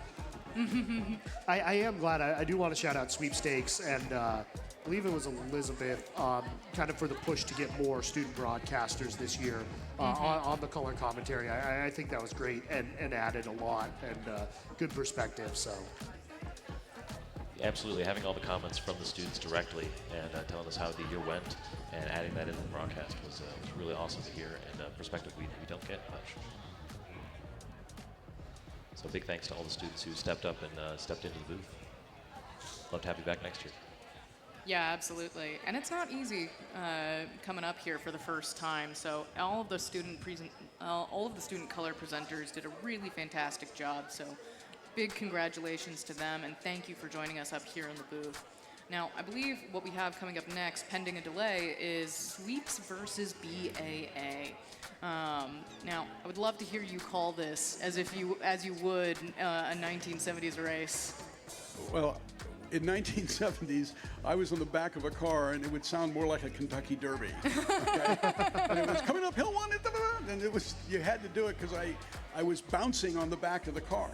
Speaker 8: I am glad. I do want to shout out Sweepstakes, and I believe it was Elizabeth, kind of for the push to get more student broadcasters this year on the color commentary. I think that was great and added a lot and good perspective. So.
Speaker 10: Absolutely, having all the comments from the students directly and telling us how the year went and adding that into the broadcast was really awesome to hear and perspective we don't get much. So big thanks to all the students who stepped up and stepped into the booth. Love to have you back next year.
Speaker 19: Yeah, absolutely. And it's not easy coming up here for the first time. So all of the student color presenters did a really fantastic job. So big congratulations to them, and thank you for joining us up here in the booth. Now, I believe what we have coming up next, pending a delay, is Sweeps versus BAA. Now, I would love to hear you call this as you would a 1970s race.
Speaker 15: Well, in 1970s, I was on the back of a car, and it would sound more like a Kentucky Derby. Okay? And it was coming uphill one, and it was you had to do it because I was bouncing on the back of the car.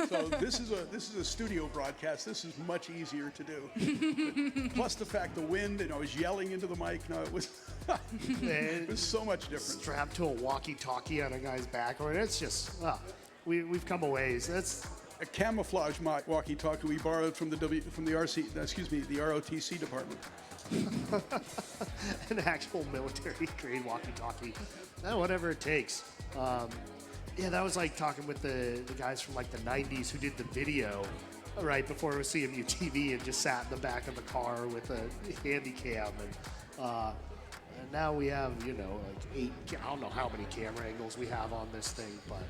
Speaker 15: So this is a studio broadcast. This is much easier to do. Plus the fact the wind, and I was yelling into the mic. No, it was it was so much different.
Speaker 8: Strapped to a walkie-talkie on a guy's back, or it's just we've come a ways. That's
Speaker 15: a camouflage walkie-talkie we borrowed from the ROTC department.
Speaker 8: An actual military-grade walkie-talkie. Whatever it takes. Yeah, that was like talking with the guys from like the 90s who did the video right before it was CMU TV and just sat in the back of the car with a handy cam. And now we have, you know, like I don't know how many camera angles we have on this thing, but...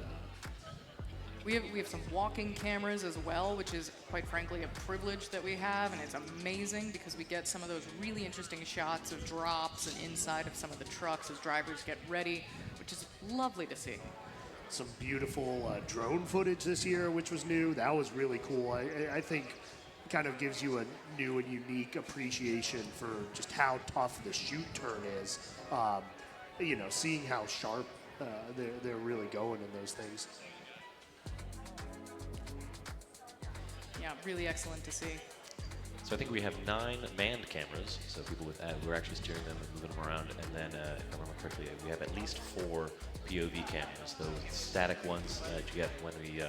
Speaker 19: We have some walking cameras as well, which is quite frankly a privilege that we have, and it's amazing because we get some of those really interesting shots of drops and inside of some of the trucks as drivers get ready, which is lovely to see.
Speaker 8: Some beautiful drone footage this year, which was new. That was really cool. I think it kind of gives you a new and unique appreciation for just how tough the shoot turn is. You know, seeing how sharp they're really going in those things.
Speaker 19: Yeah, really excellent to see.
Speaker 10: So I think we have 9 manned cameras, so people with we're actually steering them and moving them around. And then, if I remember correctly, we have at least 4 POV cameras, those static ones that you get when we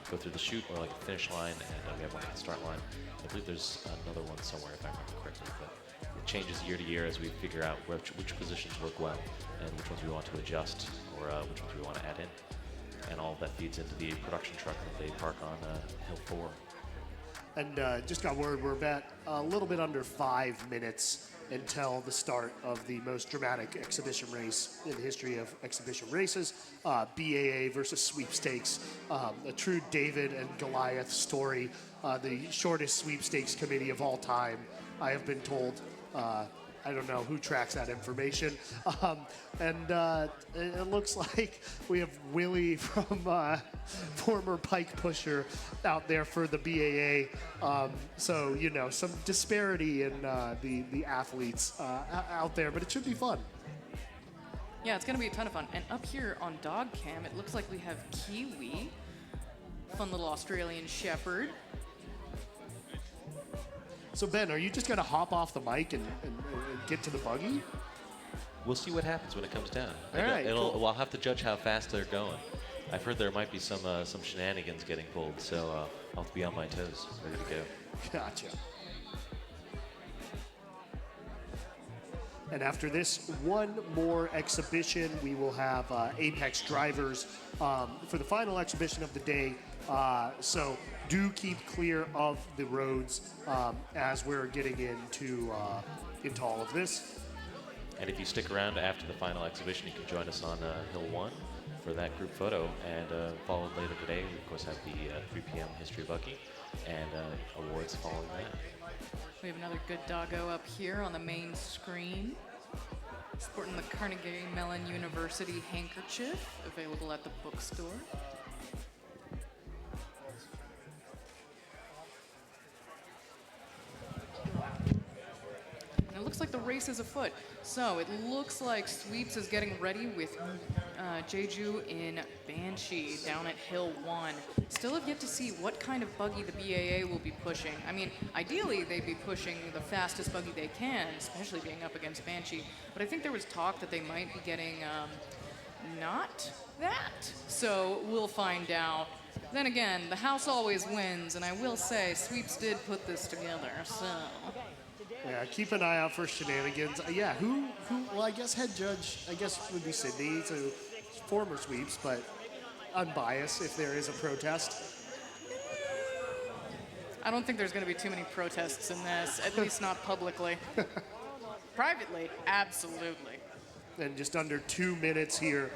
Speaker 10: go through the chute or like the finish line, and we have one at the start line. I believe there's another one somewhere, if I remember correctly, but it changes year to year as we figure out which positions work well and which ones we want to adjust or which ones we want to add in. And all of that feeds into the production truck that they park on Hill 4.
Speaker 8: And just got word, we're about a little bit under 5 minutes until the start of the most dramatic exhibition race in the history of exhibition races, BAA versus Sweepstakes, a true David and Goliath story, the shortest sweepstakes committee of all time, I have been told. I don't know who tracks that information. It looks like we have Willie from former Pike Pusher out there for the BAA. So, you know, some disparity in the athletes out there, but it should be fun.
Speaker 19: Yeah, it's going to be a ton of fun. And up here on Dog Cam, it looks like we have Kiwi, fun little Australian Shepherd.
Speaker 8: So, Ben, are you just going to hop off the mic and get to the buggy?
Speaker 10: We'll see what happens when it comes down.
Speaker 8: All right, cool.
Speaker 10: Well, I'll have to judge how fast they're going. I've heard there might be some shenanigans getting pulled, so I'll have to be on my toes, ready to go.
Speaker 8: Gotcha. And after this one more exhibition, we will have Apex drivers for the final exhibition of the day. So do keep clear of the roads as we're getting into all of this.
Speaker 10: And if you stick around after the final exhibition, you can join us on Hill 1 for that group photo. And followed later today, we of course have the 3 p.m. History of Buggy and awards following that.
Speaker 19: We have another good doggo up here on the main screen. Sporting the Carnegie Mellon University handkerchief, available at the bookstore. And it looks like the race is afoot. So it looks like Sweeps is getting ready with Jeju in Banshee down at Hill 1. Still have yet to see what kind of buggy the BAA will be pushing. I mean, ideally they'd be pushing the fastest buggy they can, especially being up against Banshee. But I think there was talk that they might be getting not that. So we'll find out. Then again, the house always wins, and I will say Sweeps did put this together, so.
Speaker 8: Yeah, keep an eye out for shenanigans. Yeah, who, well, I guess head judge, I guess would be Sydney, so former Sweeps, but unbiased if there is a protest.
Speaker 19: I don't think there's going to be too many protests in this, at least not publicly. Privately, absolutely.
Speaker 8: And just under 2 minutes here,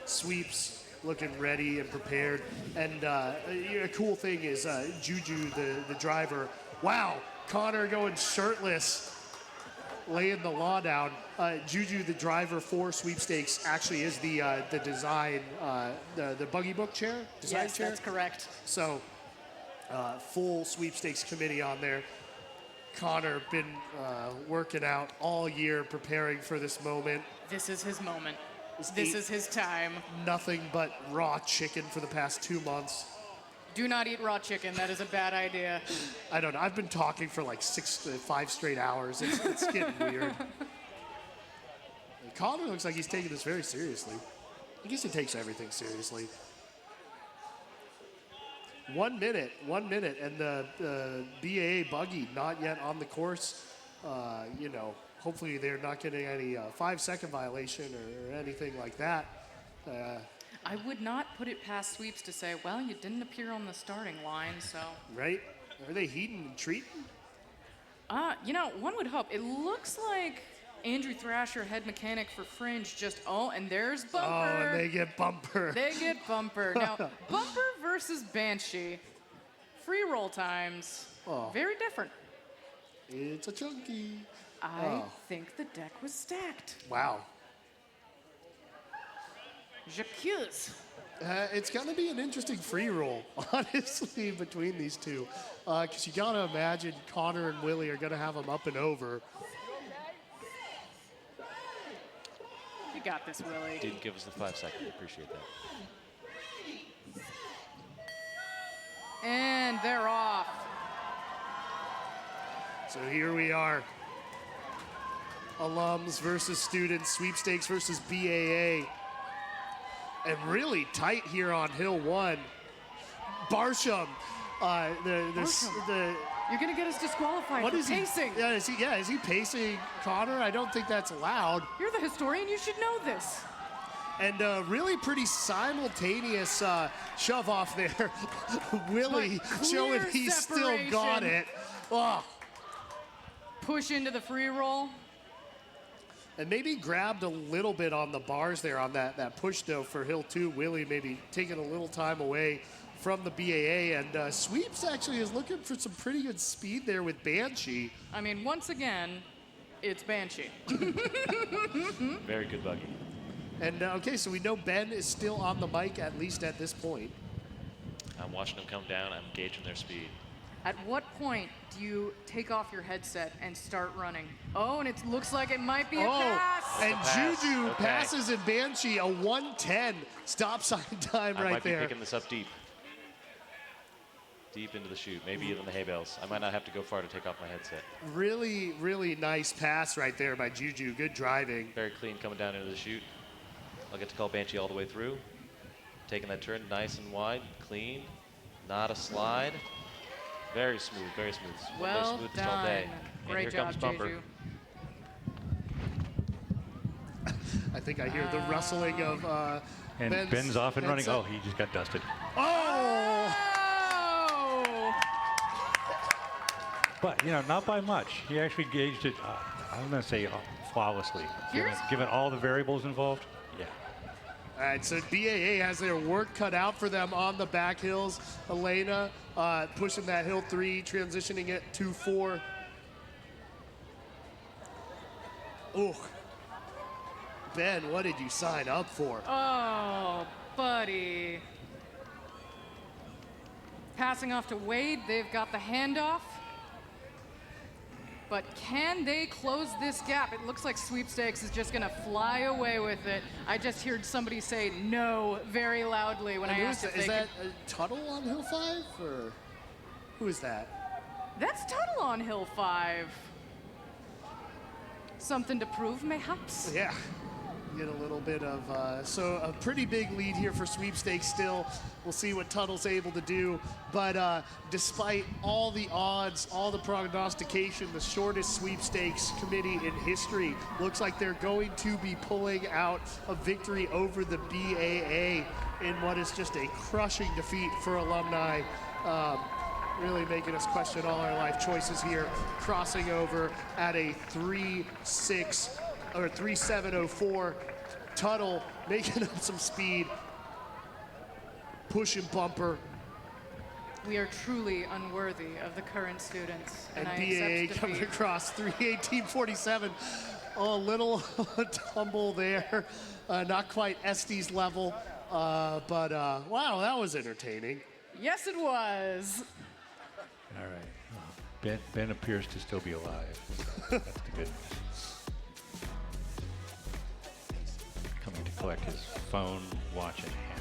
Speaker 8: Sweeps looking ready and prepared. And a cool thing is Juju, the driver, wow, Connor going shirtless, laying the law down. Juju, the driver for Sweepstakes, actually is the design, the buggy book chair, design
Speaker 19: yes,
Speaker 8: chair.
Speaker 19: That's correct.
Speaker 8: So full Sweepstakes committee on there. Connor been working out all year, preparing for this moment.
Speaker 19: This is his moment. This is his time.
Speaker 8: Nothing but raw chicken for the past 2 months.
Speaker 19: Do not eat raw chicken. That is a bad idea.
Speaker 8: I don't know. I've been talking for like 5 straight hours. It's getting weird. Connor looks like he's taking this very seriously. I guess he takes everything seriously. 1 minute, and the BAA buggy not yet on the course. You know, hopefully they're not getting any 5-second violation or anything like that.
Speaker 19: I would not put it past Sweeps to say, well, you didn't appear on the starting line, so.
Speaker 8: Right? Are they heating and treating?
Speaker 19: You know, one would hope. It looks like Andrew Thrasher, head mechanic for Fringe, just, and there's Bumper.
Speaker 8: Oh, and they get Bumper.
Speaker 19: They get Bumper. Now, Bumper versus Banshee, free roll times, very different.
Speaker 8: It's a chunky.
Speaker 19: I think the deck was stacked.
Speaker 8: Wow.
Speaker 19: J'accuse.
Speaker 8: It's going to be an interesting free roll, honestly, between these two. Because you got to imagine Connor and Willie are going to have them up and over.
Speaker 19: You got this, Willie.
Speaker 10: Didn't give us the 5 seconds. Appreciate that.
Speaker 19: And they're off.
Speaker 8: So here we are. Alums versus students, Sweepstakes versus BAA. And really tight here on Hill 1. Barsham,
Speaker 19: you're gonna get us disqualified for pacing.
Speaker 8: Is he pacing Connor? I don't think that's allowed.
Speaker 19: You're the historian, you should know this.
Speaker 8: And really pretty simultaneous shove off there. Willie showing he still got it. Oh.
Speaker 19: Push into the free roll.
Speaker 8: And maybe grabbed a little bit on the bars there on that push though for Hill 2. Willie maybe taking a little time away from the BAA. And Sweeps actually is looking for some pretty good speed there with Banshee.
Speaker 19: I mean, once again, it's Banshee.
Speaker 10: Very good buggy.
Speaker 8: And okay, so we know Ben is still on the mic, at least at this point.
Speaker 10: I'm watching them come down. I'm gauging their speed.
Speaker 19: At what point do you take off your headset and start running? Oh, and it looks like it might be a pass.
Speaker 8: And Juju passes in Banshee, a 1:10 stop sign time
Speaker 10: I
Speaker 8: right
Speaker 10: might be
Speaker 8: there.
Speaker 10: picking this up deep. Deep into the chute, maybe even the hay bales. I might not have to go far to take off my headset.
Speaker 8: Really, really nice pass right there by Juju. Good driving.
Speaker 10: Very clean coming down into the chute. I'll get to call Banshee all the way through. Taking that turn nice and wide, clean. Not a slide. Very smooth, very smooth.
Speaker 19: Well
Speaker 10: smooth
Speaker 19: done.
Speaker 10: all day. And
Speaker 19: Great
Speaker 10: here
Speaker 19: job,
Speaker 10: comes Bumper.
Speaker 19: Jeju.
Speaker 8: I think I hear the rustling of
Speaker 20: And Ben's off and running. Oh, he just got dusted.
Speaker 8: Oh!
Speaker 20: But, you know, not by much. He actually gauged it, I'm going to say flawlessly.
Speaker 19: Here's-
Speaker 20: Given all the variables involved, yeah.
Speaker 8: All right, so BAA has their work cut out for them on the back hills. Elena pushing that hill 3, transitioning it to 4. Oh, Ben, what did you sign up for?
Speaker 19: Oh, buddy. Passing off to Wade, they've got the handoff. But can they close this gap? It looks like Sweepstakes is just gonna fly away with it. I just heard somebody say no very loudly when I asked if they
Speaker 8: Is that
Speaker 19: could...
Speaker 8: Tuttle on Hill 5, or who is that?
Speaker 19: That's Tuttle on Hill 5. Something to prove, mayhaps?
Speaker 8: Yeah. Get a little bit of, so a pretty big lead here for Sweepstakes still. We'll see what Tuttle's able to do. But despite all the odds, all the prognostication, the shortest Sweepstakes committee in history looks like they're going to be pulling out a victory over the BAA in what is just a crushing defeat for alumni. Really making us question all our life choices here. Crossing over at a 3.6 or 3.704. Tuttle making up some speed. Pushing bumper.
Speaker 19: We are truly unworthy of the current students.
Speaker 8: And
Speaker 19: I
Speaker 8: BAA
Speaker 19: accept
Speaker 8: coming
Speaker 19: defeat.
Speaker 8: across 3:18.47. Oh, a little tumble there. Not quite Estes level. But wow, that was entertaining.
Speaker 19: Yes, it was.
Speaker 20: All right. Ben appears to still be alive. That's the good news. Coming to collect his phone, watch, and hat.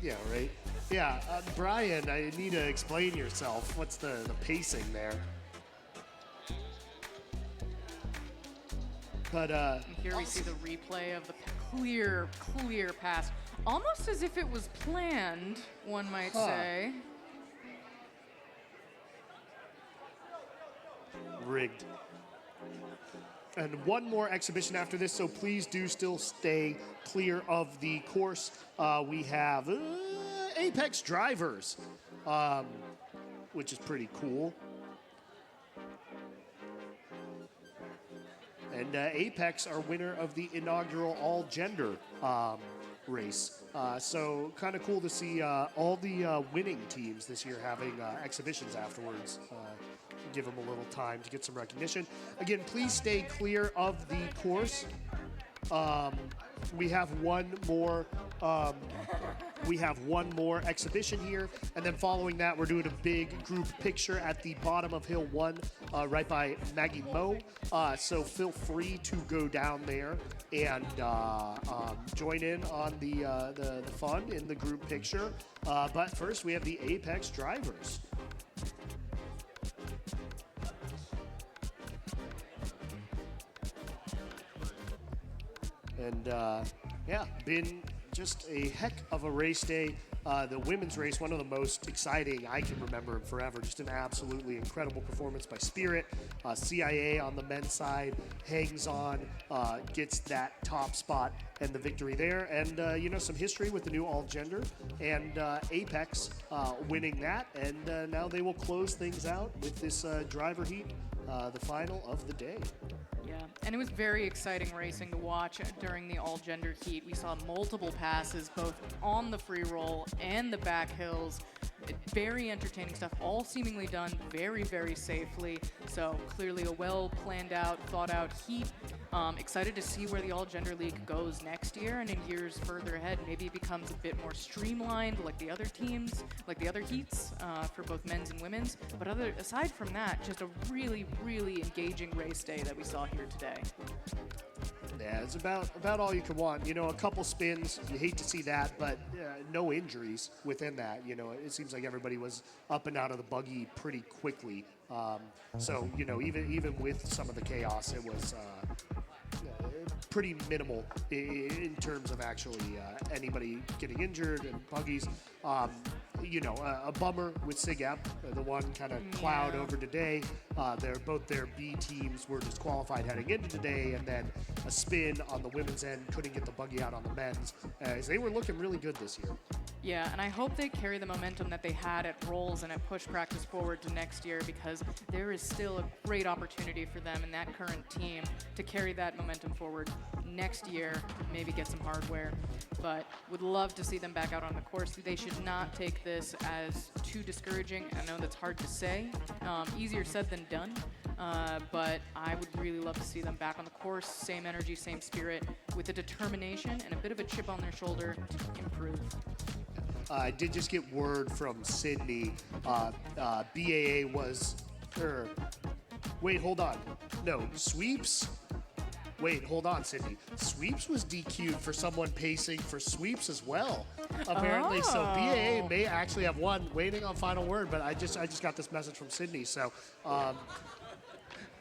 Speaker 8: Yeah, right. Yeah, Brian, I need to explain yourself. What's the pacing there? But
Speaker 19: And here we see the replay of the clear pass. Almost as if it was planned, one might say.
Speaker 8: Rigged. And one more exhibition after this, so please do still stay clear of the course. We have Apex Drivers, which is pretty cool. And Apex are winner of the inaugural all-gender race. So kind of cool to see all the winning teams this year having exhibitions afterwards. Give them a little time to get some recognition. Again, please stay clear of the course. We have one more. We have one more exhibition here, and then following that, we're doing a big group picture at the bottom of Hill 1, right by Maggie Moe. So feel free to go down there and join in on the fun in the group picture. But first, we have the Apex Drivers. And yeah, been just a heck of a race day. The women's race, one of the most exciting I can remember in forever. Just an absolutely incredible performance by Spirit. CIA on the men's side hangs on, gets that top spot and the victory there. And, you know, some history with the new all-gender and Apex winning that. And now they will close things out with this driver heat, the final of the day.
Speaker 19: Yeah, and it was very exciting racing to watch during the all-gender heat. We saw multiple passes both on the free roll and the back hills. Very entertaining stuff, all seemingly done very, very safely. So clearly a well-planned out, thought-out heat. Excited to see where the All-Gender League goes next year and in years further ahead. Maybe it becomes a bit more streamlined like the other teams, like the other heats for both men's and women's. But aside from that, just a really, really engaging race day that we saw here today.
Speaker 8: Yeah, it's about all you can want. You know, a couple spins, you hate to see that, but no injuries within that. You know, it seems like everybody was up and out of the buggy pretty quickly. So, you know, even with some of the chaos, it was pretty minimal in terms of actually anybody getting injured and buggies. You know, a bummer with SIGEP, the one kind of cloud over today. Both their B teams were disqualified heading into today, and then a spin on the women's end, couldn't get the buggy out on the men's, as they were looking really good this year.
Speaker 19: Yeah, and I hope they carry the momentum that they had at Rolls and at Push Practice forward to next year, because there is still a great opportunity for them and that current team to carry that momentum forward next year, maybe get some hardware. But would love to see them back out on the course. They should not take this as too discouraging. I know that's hard to say, easier said than done. But I would really love to see them back on the course, same energy, same spirit, with a determination and a bit of a chip on their shoulder to improve.
Speaker 8: I did just get word from Sydney. BAA was, wait, hold on. No, Sweeps. Wait, hold on, Sydney. Sweeps was DQ'd for someone pacing for Sweeps as well, apparently. So BAA may actually have one waiting on final word, but I just got this message from Sydney. So,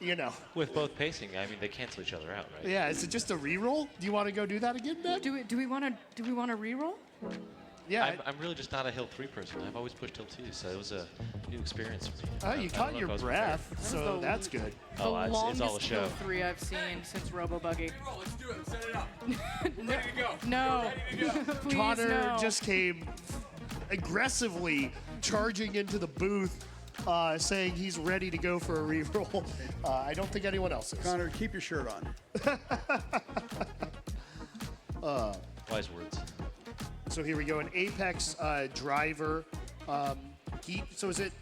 Speaker 8: you know.
Speaker 10: With both pacing, I mean, they cancel each other out, right?
Speaker 8: Yeah, is it just a reroll? Do you want to go do that again, Ben?
Speaker 19: Do we want to reroll?
Speaker 8: Yeah,
Speaker 10: I'm really just not a Hill 3 person. I've always pushed Hill 2, so it was a new experience for me.
Speaker 8: Oh, you caught your breath, so that's good.
Speaker 10: Oh, it's all a show.
Speaker 19: Hill 3 I've seen since Robo Buggy.
Speaker 1: Let's do it. Set it up. Ready to go.
Speaker 19: No.
Speaker 1: Ready to go.
Speaker 19: Please,
Speaker 8: Connor
Speaker 19: no.
Speaker 8: just came aggressively charging into the booth, saying he's ready to go for a reroll. I don't think anyone else is.
Speaker 15: Connor, keep your shirt on.
Speaker 10: Wise words.
Speaker 8: So here we go, an Apex driver. So is it?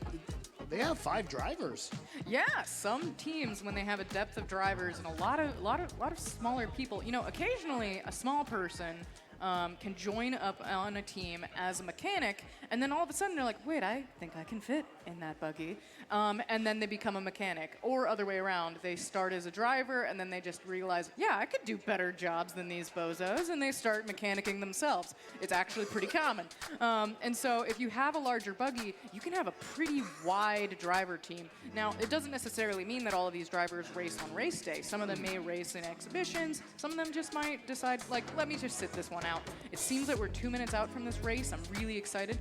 Speaker 8: They have 5 drivers.
Speaker 19: Yeah, some teams, when they have a depth of drivers and a lot of smaller people, you know, occasionally a small person can join up on a team as a mechanic, and then all of a sudden they're like, wait, I think I can fit in that buggy. And then they become a mechanic, or other way around. They start as a driver, and then they just realize, yeah, I could do better jobs than these bozos, and they start mechanicking themselves. It's actually pretty common. And so if you have a larger buggy, you can have a pretty wide driver team. Now, it doesn't necessarily mean that all of these drivers race on race day. Some of them may race in exhibitions. Some of them just might decide, like, let me just sit this one out. It seems that we're 2 minutes out from this race. I'm really excited.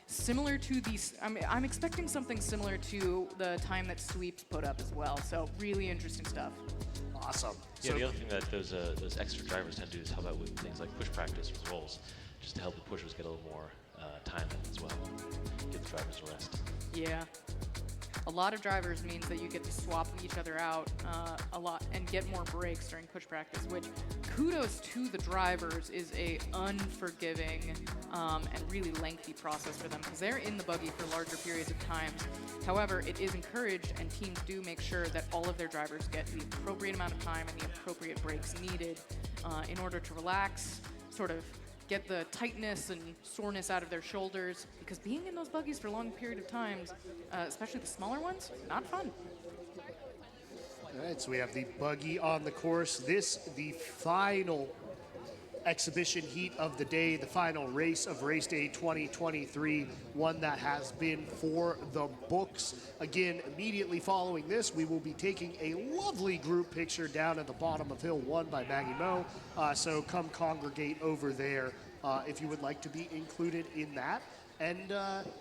Speaker 19: Similar to these, I'm expecting something similar to the time that Sweeps put up as well. So really interesting stuff.
Speaker 8: Awesome.
Speaker 10: Yeah, the other thing that those extra drivers tend to do is help out with things like push practice with rolls, just to help the pushers get a little more time in as well. Give the drivers a rest.
Speaker 19: Yeah. A lot of drivers means that you get to swap each other out a lot and get more breaks during push practice, which kudos to the drivers is a unforgiving and really lengthy process for them, because they're in the buggy for larger periods of time. However, it is encouraged, and teams do make sure that all of their drivers get the appropriate amount of time and the appropriate breaks needed in order to relax, sort of get the tightness and soreness out of their shoulders, because being in those buggies for a long period of times, especially the smaller ones, not fun.
Speaker 8: All right, so we have the buggy on the course. The final exhibition heat of the day, the final race of race day 2023, one that has been for the books. Again, immediately following this, we will be taking a lovely group picture down at the bottom of Hill 1 by Maggie Moe. So come congregate over there if you would like to be included in that. And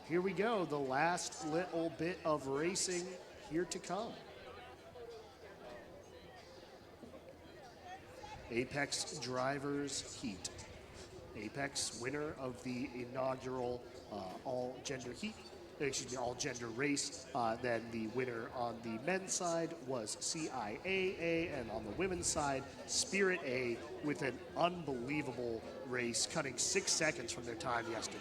Speaker 8: here we go, the last little bit of racing here to come. Apex Drivers Heat. Apex, winner of the inaugural all-gender heat, all-gender race. Then the winner on the men's side was CIAA, and on the women's side, Spirit A, with an unbelievable race, cutting 6 seconds from their time yesterday.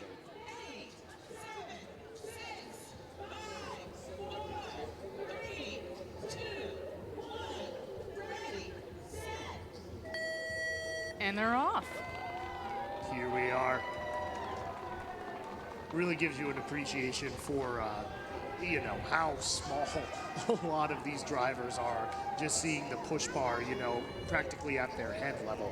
Speaker 19: And they're off.
Speaker 8: Here we are. Really gives you an appreciation for, you know, how small a lot of these drivers are. Just seeing the push bar, you know, practically at their head level.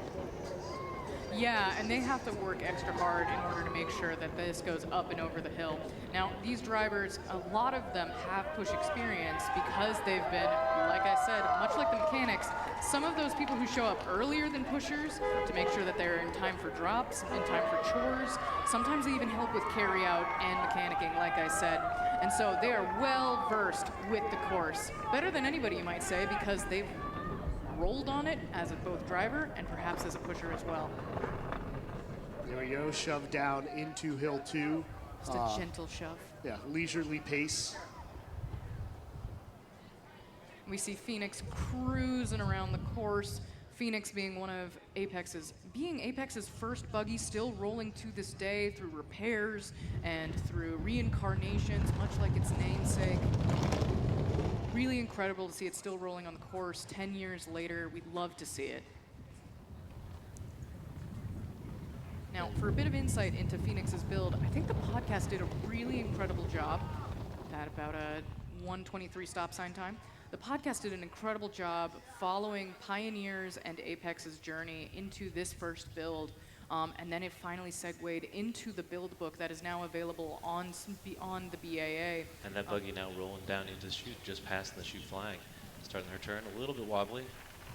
Speaker 19: Yeah, and they have to work extra hard in order to make sure that this goes up and over the hill. Now, these drivers, a lot of them have push experience because they've been, like I said, much like the mechanics, some of those people who show up earlier than pushers to make sure that they're in time for drops, in time for chores. Sometimes they even help with carry out and mechanicking, like I said. And so they are well versed with the course. Better than anybody, you might say, because they've rolled on it as a both driver and perhaps as a pusher as well.
Speaker 8: There we go, shoved down into Hill 2.
Speaker 19: Just a gentle shove.
Speaker 8: Yeah, leisurely pace.
Speaker 19: We see Phoenix cruising around the course. Phoenix being Apex's first buggy, still rolling to this day through repairs and through reincarnations, much like its namesake. Really incredible to see it still rolling on the course 10 years later. We'd love to see it. Now, for a bit of insight into Phoenix's build, I think the podcast did a really incredible job at about a 1:23 stop sign time. The podcast did an incredible job following Pioneers and Apex's journey into this first build, and then it finally segued into the build book that is now available on the BAA.
Speaker 10: And that buggy now rolling down into the chute, just past the chute flag. Starting her turn, a little bit wobbly,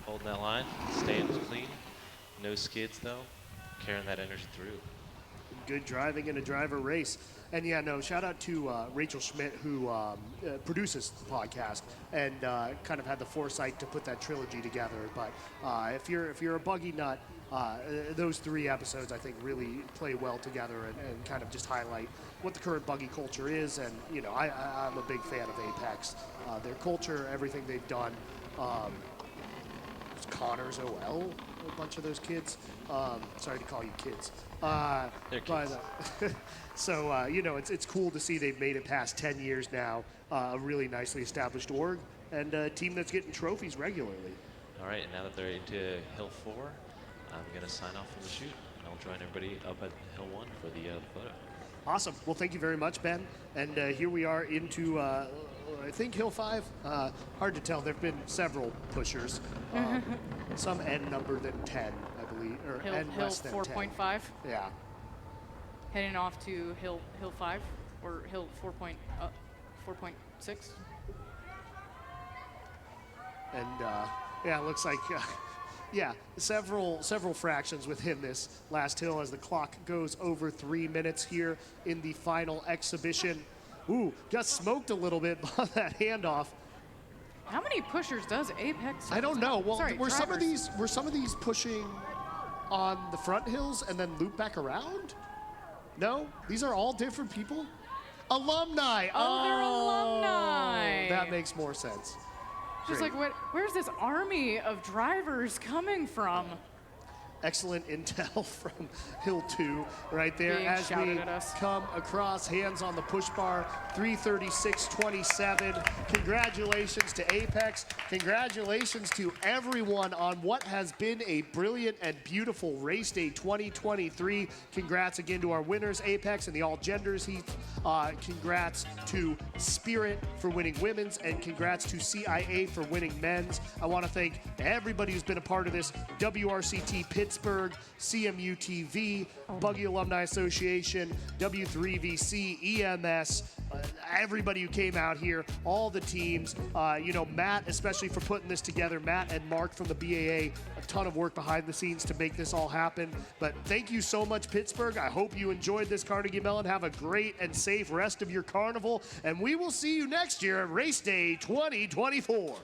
Speaker 10: holding that line, staying clean. No skids though, carrying that energy through.
Speaker 8: Good driving in a driver race. And yeah, no, shout out to Rachel Schmidt, who produces the podcast and kind of had the foresight to put that trilogy together. But if you're a buggy nut, those 3 episodes I think really play well together and kind of just highlight what the current buggy culture is. And you know, I'm a big fan of Apex, their culture, everything they've done. Connor's OL, a bunch of those kids. Sorry to call you kids.
Speaker 10: They're kids.
Speaker 8: But, so, you know, it's cool to see they've made it past 10 years now, a really nicely established org, and a team that's getting trophies regularly.
Speaker 10: All right, and now that they're into Hill 4, I'm going to sign off from the chute, and I'll join everybody up at Hill 1 for the photo.
Speaker 8: Awesome. Well, thank you very much, Ben. And here we are into, I think, Hill 5. Hard to tell. There have been several pushers. Some N number than 10, I believe, or N
Speaker 19: Hill
Speaker 8: less than
Speaker 19: 4.5.
Speaker 8: Yeah.
Speaker 19: Heading off to Hill 5 or Hill 4.6.
Speaker 8: And yeah, it looks like yeah, several fractions within this last hill as the clock goes over 3 minutes here in the final exhibition. Ooh, got smoked a little bit by that handoff.
Speaker 19: How many pushers does Apex?
Speaker 8: I don't know. Well,
Speaker 19: Sorry,
Speaker 8: were some of these pushing on the front hills and then loop back around? No, these are all different people. Alumni.
Speaker 19: Oh, they're alumni.
Speaker 8: That makes more sense.
Speaker 19: Just
Speaker 8: Great.
Speaker 19: like, where's this army of drivers coming from?
Speaker 8: Excellent intel from Hill 2 right there
Speaker 19: Being
Speaker 8: as
Speaker 19: shouted
Speaker 8: we
Speaker 19: at us.
Speaker 8: come across, hands on the push bar, 336.27. Congratulations to Apex. Congratulations to everyone on what has been a brilliant and beautiful race day 2023. Congrats again to our winners, Apex, and the all genders heat. Congrats to Spirit for winning women's, and congrats to CIA for winning men's. I want to thank everybody who's been a part of this, WRCT Pittsburgh, CMU TV, Buggy Alumni Association, W3VC, EMS, everybody who came out here, all the teams, you know, Matt, especially for putting this together, Matt and Mark from the BAA, a ton of work behind the scenes to make this all happen. But thank you so much, Pittsburgh. I hope you enjoyed this Carnegie Mellon. Have a great and safe rest of your carnival, and we will see you next year at Race Day 2024.